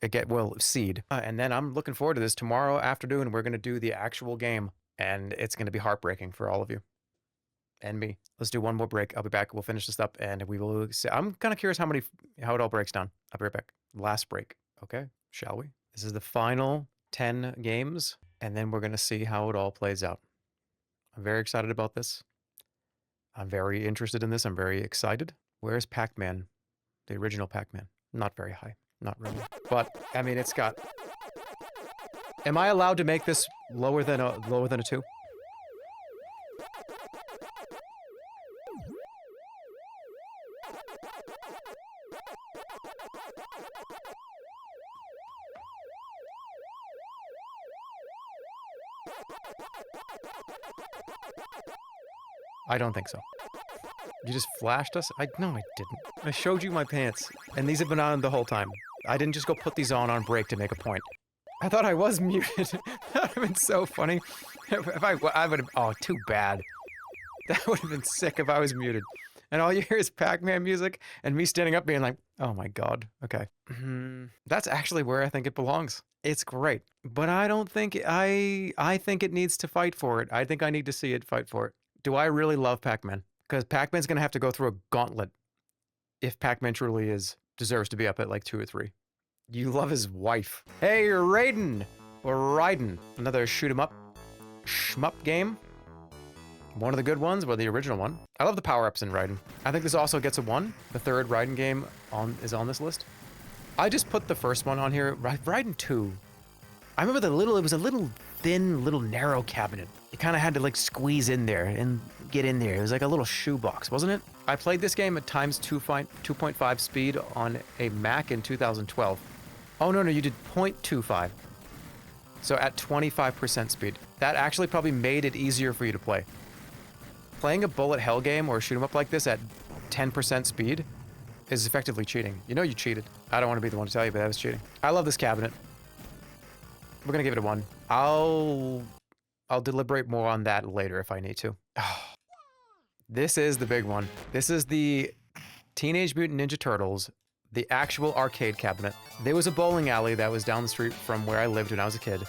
seed. And then I'm looking forward to this. Tomorrow afternoon, we're going to do the actual game. And it's going to be heartbreaking for all of you. And me. Let's do one more break. I'll be back. We'll finish this up and we will see. I'm kind of curious how it all breaks down. I'll be right back. Last break. Okay, shall we? This is the final 10 games, and then we're going to see how it all plays out. I'm very excited about this. I'm very interested in this. I'm very excited. Where's Pac-Man? The original Pac-Man. Not very high. Not really. But, I mean, it's got... Am I allowed to make this lower than a 2? I don't think so. You just flashed us? No, I didn't. I showed you my pants, and these have been on the whole time. I didn't just go put these on break to make a point. I thought I was muted. That would have been so funny. If I would have... Oh, too bad. That would have been sick if I was muted. And all you hear is Pac-Man music, and me standing up being like, oh my god, okay. That's actually where I think it belongs. It's great. But I don't think... I think it needs to fight for it. I think I need to see it fight for it. Do I really love Pac-Man? Because Pac-Man's going to have to go through a gauntlet if Pac-Man truly deserves to be up at like 2 or 3. You love his wife. Hey, Raiden! Or Raiden. Another shoot-'em-up shmup game. One of the good ones, well, the original one. I love the power-ups in Raiden. I think this also gets a 1. The third Raiden game is on this list. I just put the first one on here. Raiden 2. I remember it was a little thin, little narrow cabinet. You kind of had to like squeeze in there and get in there. It was like a little shoebox, wasn't it? I played this game at times 2.5 speed on a Mac in 2012. Oh, no, you did 0.25. So at 25% speed. That actually probably made it easier for you to play. Playing a bullet hell game or a shoot 'em up like this at 10% speed is effectively cheating. You know you cheated. I don't want to be the one to tell you, but that was cheating. I love this cabinet. We're gonna give it a 1. I'll deliberate more on that later if I need to. This is the big one. This is the Teenage Mutant Ninja Turtles, the actual arcade cabinet. There was a bowling alley that was down the street from where I lived when I was a kid,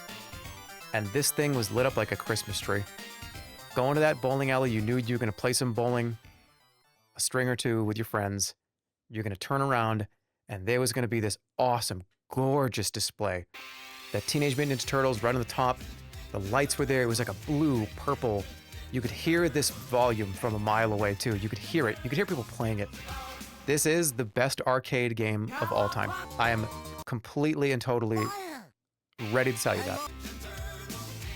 and this thing was lit up like a Christmas tree. Going to that bowling alley, you knew you were gonna play some bowling, a string or two with your friends. You're gonna turn around, and there was gonna be this awesome, gorgeous display. The Teenage Mutant Ninja Turtles right on the top. The lights were there. It was like a blue, purple. You could hear this volume from a mile away, too. You could hear it. You could hear people playing it. This is the best arcade game of all time. I am completely and totally ready to tell you that.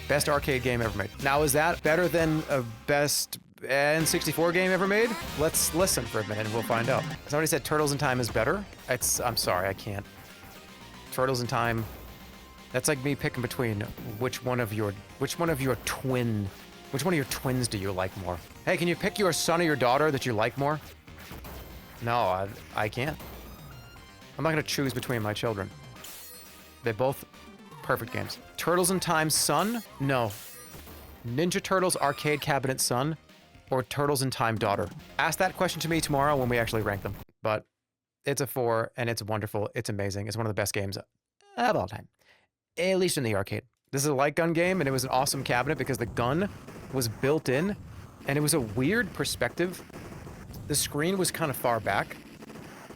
Best arcade game ever made. Now, is that better than a best N64 game ever made? Let's listen for a minute and we'll find out. Somebody said Turtles in Time is better. I'm sorry, I can't. Turtles in Time... That's like me picking between which one of your twin Which one of your twins do you like more? Hey, can you pick your son or your daughter that you like more? No, I can't. I'm not gonna choose between my children. They're both perfect games. Turtles in Time son? No. Ninja Turtles Arcade Cabinet son? Or Turtles in Time daughter? Ask that question to me tomorrow when we actually rank them. But it's a 4, and it's wonderful. It's amazing. It's one of the best games of all time. At least in the arcade. This is a light gun game, and it was an awesome cabinet because the gun was built in, and it was a weird perspective. The screen was kind of far back,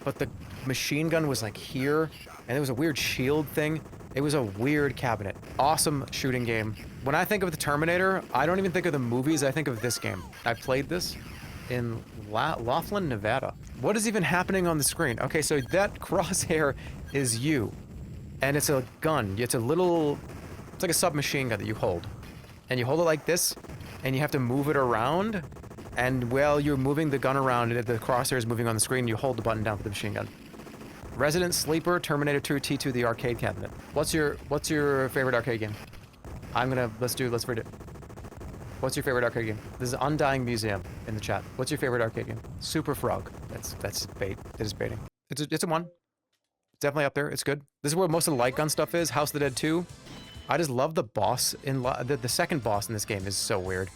but the machine gun was like here, and there was a weird shield thing. It was a weird cabinet. Awesome shooting game. When I think of the Terminator, I don't even think of the movies, I think of this game. I played this in Laughlin, Nevada. What is even happening on the screen? Okay, so that crosshair is you, and it's a gun. It's a little, it's like a submachine gun that you hold. And you hold it like this, and you have to move it around, and while you're moving the gun around, the crosshair is moving on the screen, you hold the button down for the machine gun. Resident Sleeper, Terminator 2, T2, the arcade cabinet. What's your favorite arcade game? Let's read it. What's your favorite arcade game? This is Undying Museum in the chat. What's your favorite arcade game? Super Frog. That's bait. It is baiting. It's a 1. It's definitely up there. It's good. This is where most of the light gun stuff is. House of the Dead 2. I just love the boss in the second boss in this game is so weird.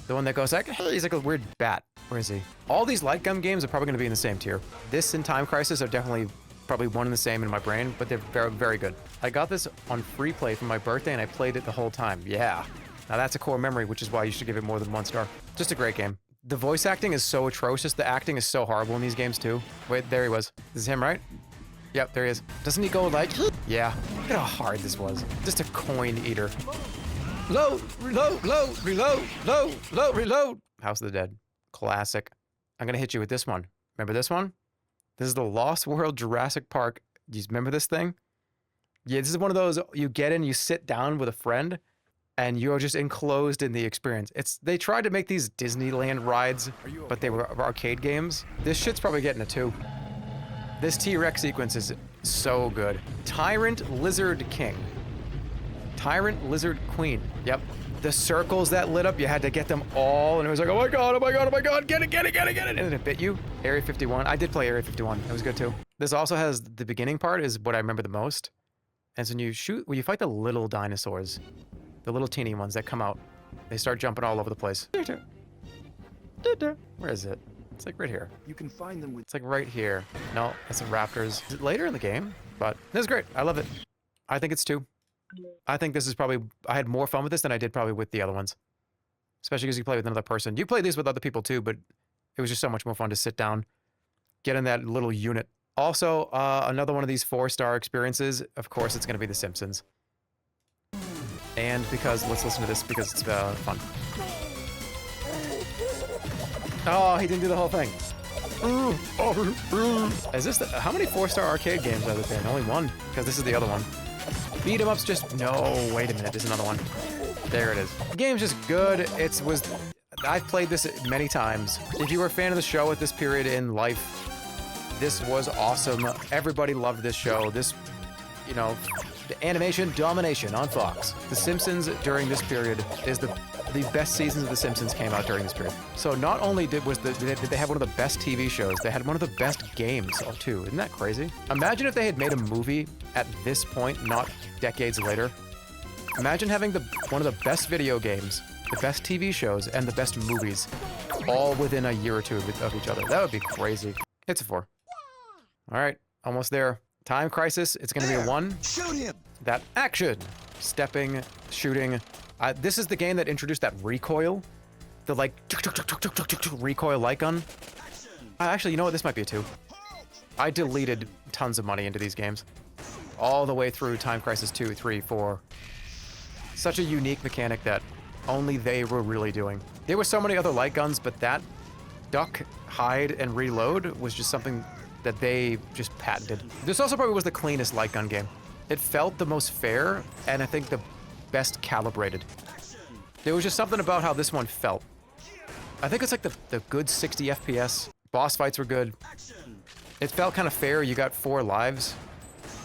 The one that goes like, hey, he's like a weird bat. Where is he? All these light gun games are probably going to be in the same tier. This and Time Crisis are definitely probably one and the same in my brain, but they're very, very good. I got this on free play for my birthday, and I played it the whole time. Yeah. Now that's a core memory, which is why you should give it more than 1 star. Just a great game. The voice acting is so atrocious. The acting is so horrible in these games too. Wait, there he was. This is him, right? Yep, there he is. Doesn't he go like, yeah. Look at how hard this was. Just a coin eater. Load, reload, load, reload, load, load, reload. House of the Dead. Classic. I'm gonna hit you with this one. Remember this one? This is the Lost World Jurassic Park. Do you remember this thing? Yeah, this is one of those, you get in, you sit down with a friend, and you're just enclosed in the experience. They tried to make these Disneyland rides, but they were arcade games. This shit's probably getting a 2. This T-Rex sequence is so good. Tyrant Lizard King. Tyrant Lizard Queen. Yep. The circles that lit up, you had to get them all, and it was like, oh my god, oh my god, oh my god, get it, get it, get it, get it, and it bit you. Area 51. I did play Area 51. It was good too. This also has the beginning part is what I remember the most. And so when you fight the little dinosaurs, the little teeny ones that come out, they start jumping all over the place. Where is it? It's like right here. You can find them with. It's like right here. No, that's the raptors. Is it later in the game? But this is great. I love it. I think it's 2. I think this is probably, I had more fun with this than I did probably with the other ones. Especially because you play with another person. You play these with other people too, but it was just so much more fun to sit down, get in that little unit. Also, another one of these 4-star experiences, of course, it's going to be The Simpsons. And because, let's listen to this because it's fun. Oh, he didn't do the whole thing. Is this how many 4-star arcade games are there? Only 1, because this is the other one. Beat 'em ups just, no, wait a minute, there's another one. There it is. The game's just good. I've played this many times. If you were a fan of the show at this period in life, this was awesome. Everybody loved this show. This, the animation domination on Fox. The Simpsons during this period is the best seasons of The Simpsons came out during this period. So not only did they have one of the best TV shows, they had one of the best games too. Isn't that crazy? Imagine if they had made a movie at this point, not decades later. Imagine having one of the best video games, the best TV shows, and the best movies all within a year or 2 of each other. That would be crazy. It's a 4. All right, almost there. Time Crisis, it's gonna be a 1. Shoot him! That action, stepping, shooting. This is the game that introduced that recoil. The like, recoil light gun. Actually, you know what, this might be a 2. I deleted tons of money into these games. All the way through Time Crisis 2, 3, 4. Such a unique mechanic that only they were really doing. There were so many other light guns, but that duck, hide, and reload was just something that they just patented. This also probably was the cleanest light gun game. It felt the most fair, and I think the best calibrated. There was just something about how this one felt. I think it's like the good 60 FPS. Boss fights were good. It felt kind of fair. You got 4 lives,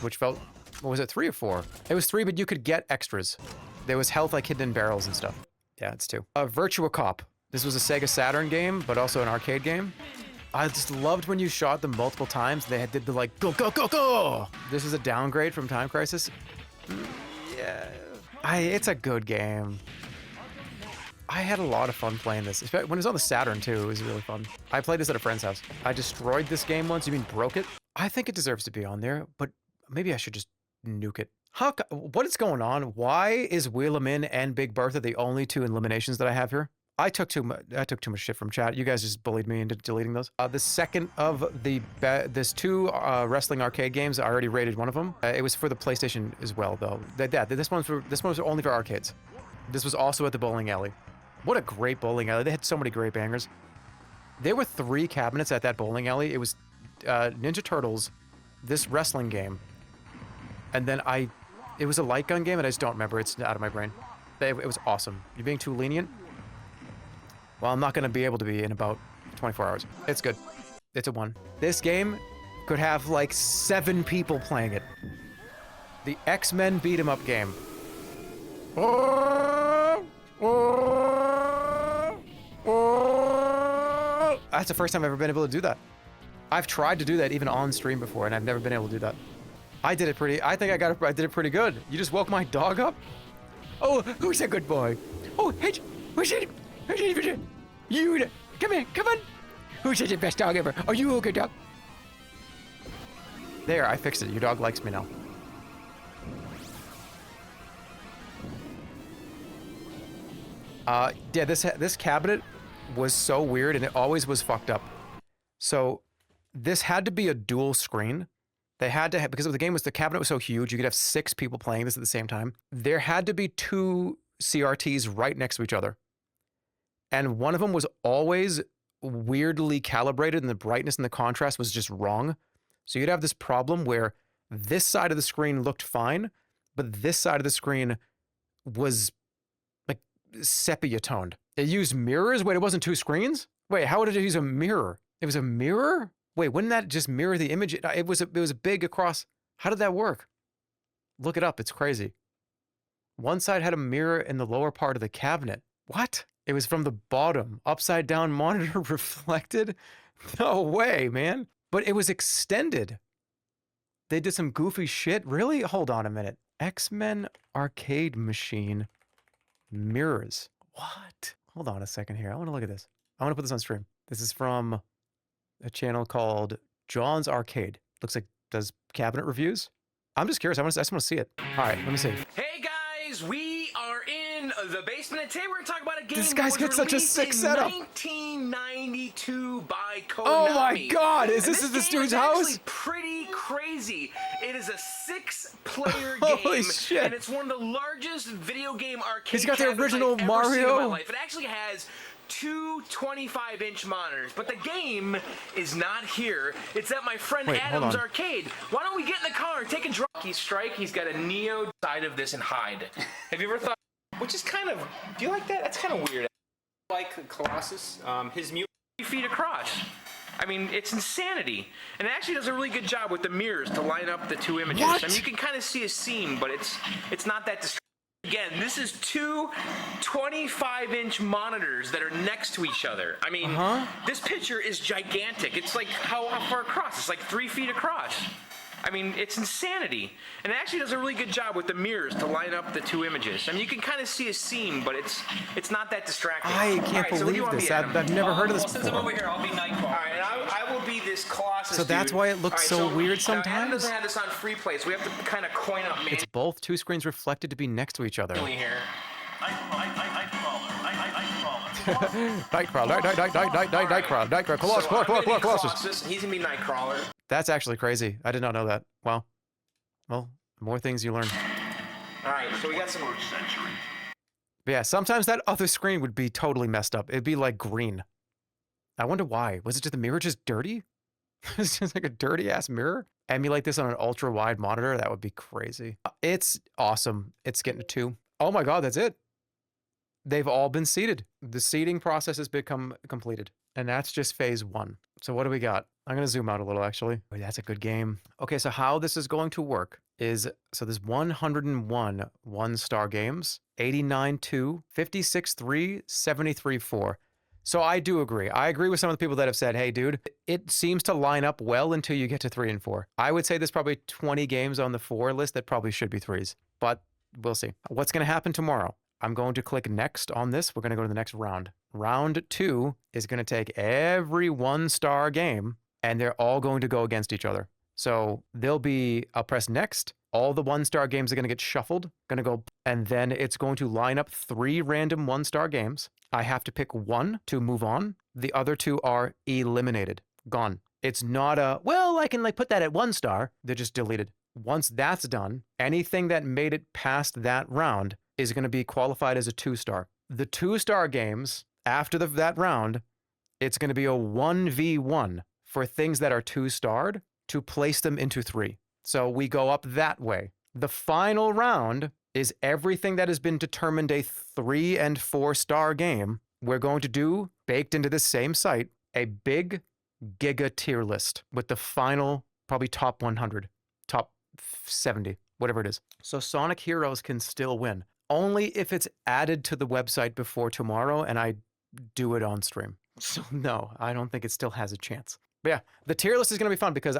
which felt, what was it, 3 or 4? It was 3, but you could get extras. There was health like hidden in barrels and stuff. Yeah, it's 2. Virtua Cop. This was a Sega Saturn game, but also an arcade game. I just loved when you shot them multiple times. They did the like, go, go, go, go. This is a downgrade from Time Crisis. Yeah. It's a good game. I had a lot of fun playing this. When it was on the Saturn too, it was really fun. I played this at a friend's house. I destroyed this game once. You mean broke it? I think it deserves to be on there, but maybe I should just nuke it. What is going on? Why is Wheelamin and Big Bertha the only 2 eliminations that I have here? I took too much shit from chat. You guys just bullied me into deleting those. The second of there's 2 wrestling arcade games. I already rated one of them. It was for the PlayStation as well, though. This one was only for arcades. This was also at the bowling alley. What a great bowling alley. They had so many great bangers. There were 3 cabinets at that bowling alley. It was Ninja Turtles, this wrestling game, and then it was a light gun game, and I just don't remember. It's out of my brain. It was awesome. You're being too lenient? Well, I'm not going to be able to be in about 24 hours. It's good. It's a 1. This game could have like 7 people playing it. The X-Men beat-em-up game. That's the first time I've ever been able to do that. I've tried to do that even on stream before, and I've never been able to do that. I did it pretty. I think I did it pretty good. You just woke my dog up. Oh, who's a good boy? Oh, hey, who's it? You, come here, come on. Who's the best dog ever? Are you a good dog? There, I fixed it. Your dog likes me now. Yeah, this cabinet was so weird, and it always was fucked up. So this had to be a dual screen. They had to have, because the cabinet was so huge, you could have 6 people playing this at the same time. There had to be 2 CRTs right next to each other. And one of them was always weirdly calibrated, and the brightness and the contrast was just wrong. So you'd have this problem where this side of the screen looked fine, but this side of the screen was like sepia toned. It used mirrors? Wait, it wasn't 2 screens? Wait, how did it use a mirror? It was a mirror? Wait, wouldn't that just mirror the image? It was big across. How did that work? Look it up. It's crazy. One side had a mirror in the lower part of the cabinet. What? It was from the bottom. Upside down monitor reflected? No way, man. But it was extended. They did some goofy shit. Really? Hold on a minute. X-Men arcade machine mirrors. What? Hold on a second here. I want to look at this. I want to put this on stream. This is from a channel called John's Arcade. Looks like does cabinet reviews. I'm just curious. I just want to see it. All right, let me see. Hey guys, we are in the basement, and today we're going to talk about a game this guy's got such a sick setup. 1992 by Konami. Oh my god, is this the Stooges house? Actually pretty crazy. It is a 6-player Holy game, shit. And it's one of the largest video game arcade He's got the cabinets original I've ever Mario. seen in my life. It actually has 2 25-inch monitors, but the game is not here. It's at my friend Adam's arcade. Why don't we get in the car and take a drive? Strike, he's got a Neo side of this and hide. Have you ever thought, which is kind of, do you like that? That's kind of weird. Like Colossus, his mute 3 feet across. I mean, it's insanity. And it actually does a really good job with the mirrors to line up the 2 images. What? I mean, you can kind of see a scene, but it's not that distracting. Again, this is 2 25-inch monitors that are next to each other. I mean, this picture is gigantic. It's like how far across? It's like 3 feet across. I mean, it's insanity. And it actually does a really good job with the mirrors to line up the 2 images. I mean, you can kind of see a scene, but it's not that distracting. I can't believe this. I've never heard of this Since I'm before. over here, I'll be Nightcrawler. All right, and I will be this Colossus So that's dude. why it looks so weird Adam sometimes? doesn't have this on free play, so we have to kind of coin up It's both 2 screens reflected to be next to each other. manually here. Nightcrawler, Colossus. He's gonna be Nightcrawler. That's actually crazy. I did not know that. Wow. Well, more things you learn. All right, so we got some. But yeah, sometimes that other screen would be totally messed up. It'd be like green. I wonder why. Was it just the mirror just dirty? It's just like a dirty ass mirror. Emulate this on an ultra wide monitor. That would be crazy. It's awesome. It's getting a 2. Oh my god, that's it. They've all been seeded. The seeding process has become completed. And that's just phase 1. So what do we got? I'm going to zoom out a little, actually. Oh, that's a good game. Okay, so how this is going to work is, so there's 101 one-star games, 89 2, 56 3, 73 4. So I do agree. I agree with some of the people that have said, hey, dude, it seems to line up well until you get to 3 and 4. I would say there's probably 20 games on the 4 list that probably should be 3s, but we'll see. What's going to happen tomorrow? I'm going to click next on this. We're going to go to the next round. Round 2 is going to take every one-star game, and they're all going to go against each other. So there'll be, I'll press next. All the one-star games are going to get shuffled, going to go, and then it's going to line up 3 random one-star games. I have to pick 1 to move on. The other 2 are eliminated, gone. It's not a, well, I can like put that at 1 star. They're just deleted. Once that's done, anything that made it past that round is going to be qualified as a 2-star. The 2-star games, after that round, it's going to be a 1v1 for things that are 2-starred to place them into 3. So we go up that way. The final round is everything that has been determined a 3 and 4-star game. We're going to do, baked into this same site, a big giga tier list with the final, probably top 100, top 70, whatever it is. So Sonic Heroes can still win, only if it's added to the website before tomorrow and I do it on stream. So no, I don't think it still has a chance. But yeah, the tier list is going to be fun because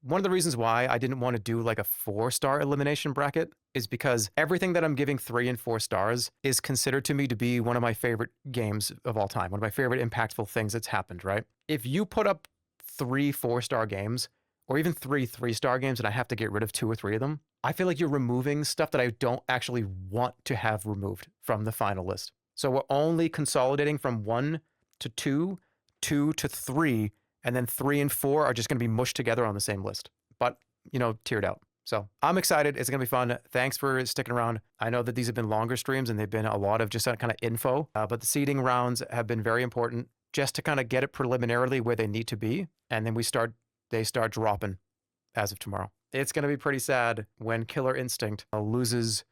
one of the reasons why I didn't want to do like a 4-star elimination bracket is because everything that I'm giving 3 and 4 stars is considered to me to be one of my favorite games of all time, one of my favorite impactful things that's happened, right? If you put up 3 4-star games or even 3 3-star games and I have to get rid of 2 or 3 of them, I feel like you're removing stuff that I don't actually want to have removed from the final list. So we're only consolidating from 1 to 2, 2 to 3, and then 3 and 4 are just going to be mushed together on the same list, but, you know, tiered out. So I'm excited. It's going to be fun. Thanks for sticking around. I know that these have been longer streams and they've been a lot of just kind of info, but the seeding rounds have been very important just to kind of get it preliminarily where they need to be. And then they start dropping as of tomorrow. It's going to be pretty sad when Killer Instinct loses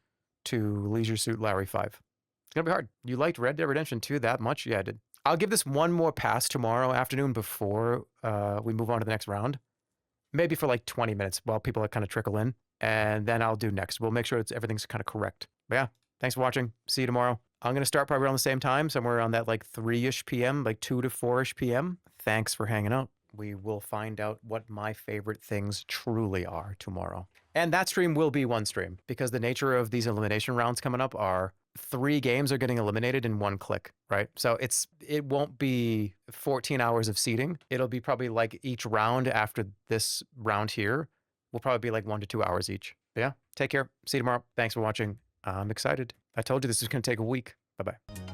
to Leisure Suit Larry 5. It's going to be hard. You liked Red Dead Redemption 2 that much? Yeah, I did. I'll give this one more pass tomorrow afternoon before we move on to the next round. Maybe for like 20 minutes while people kind of trickle in. And then I'll do next. We'll make sure everything's kind of correct. But yeah, thanks for watching. See you tomorrow. I'm going to start probably around the same time, somewhere around that like 3-ish p.m., like 2 to 4-ish p.m. Thanks for hanging out. We will find out what my favorite things truly are tomorrow. And that stream will be one stream because the nature of these elimination rounds coming up are 3 games are getting eliminated in 1 click, right? So it won't be 14 hours of seeding. It'll be probably like each round after this round here will probably be like 1 to 2 hours each. But yeah, take care. See you tomorrow. Thanks for watching. I'm excited. I told you this is going to take a week. Bye-bye.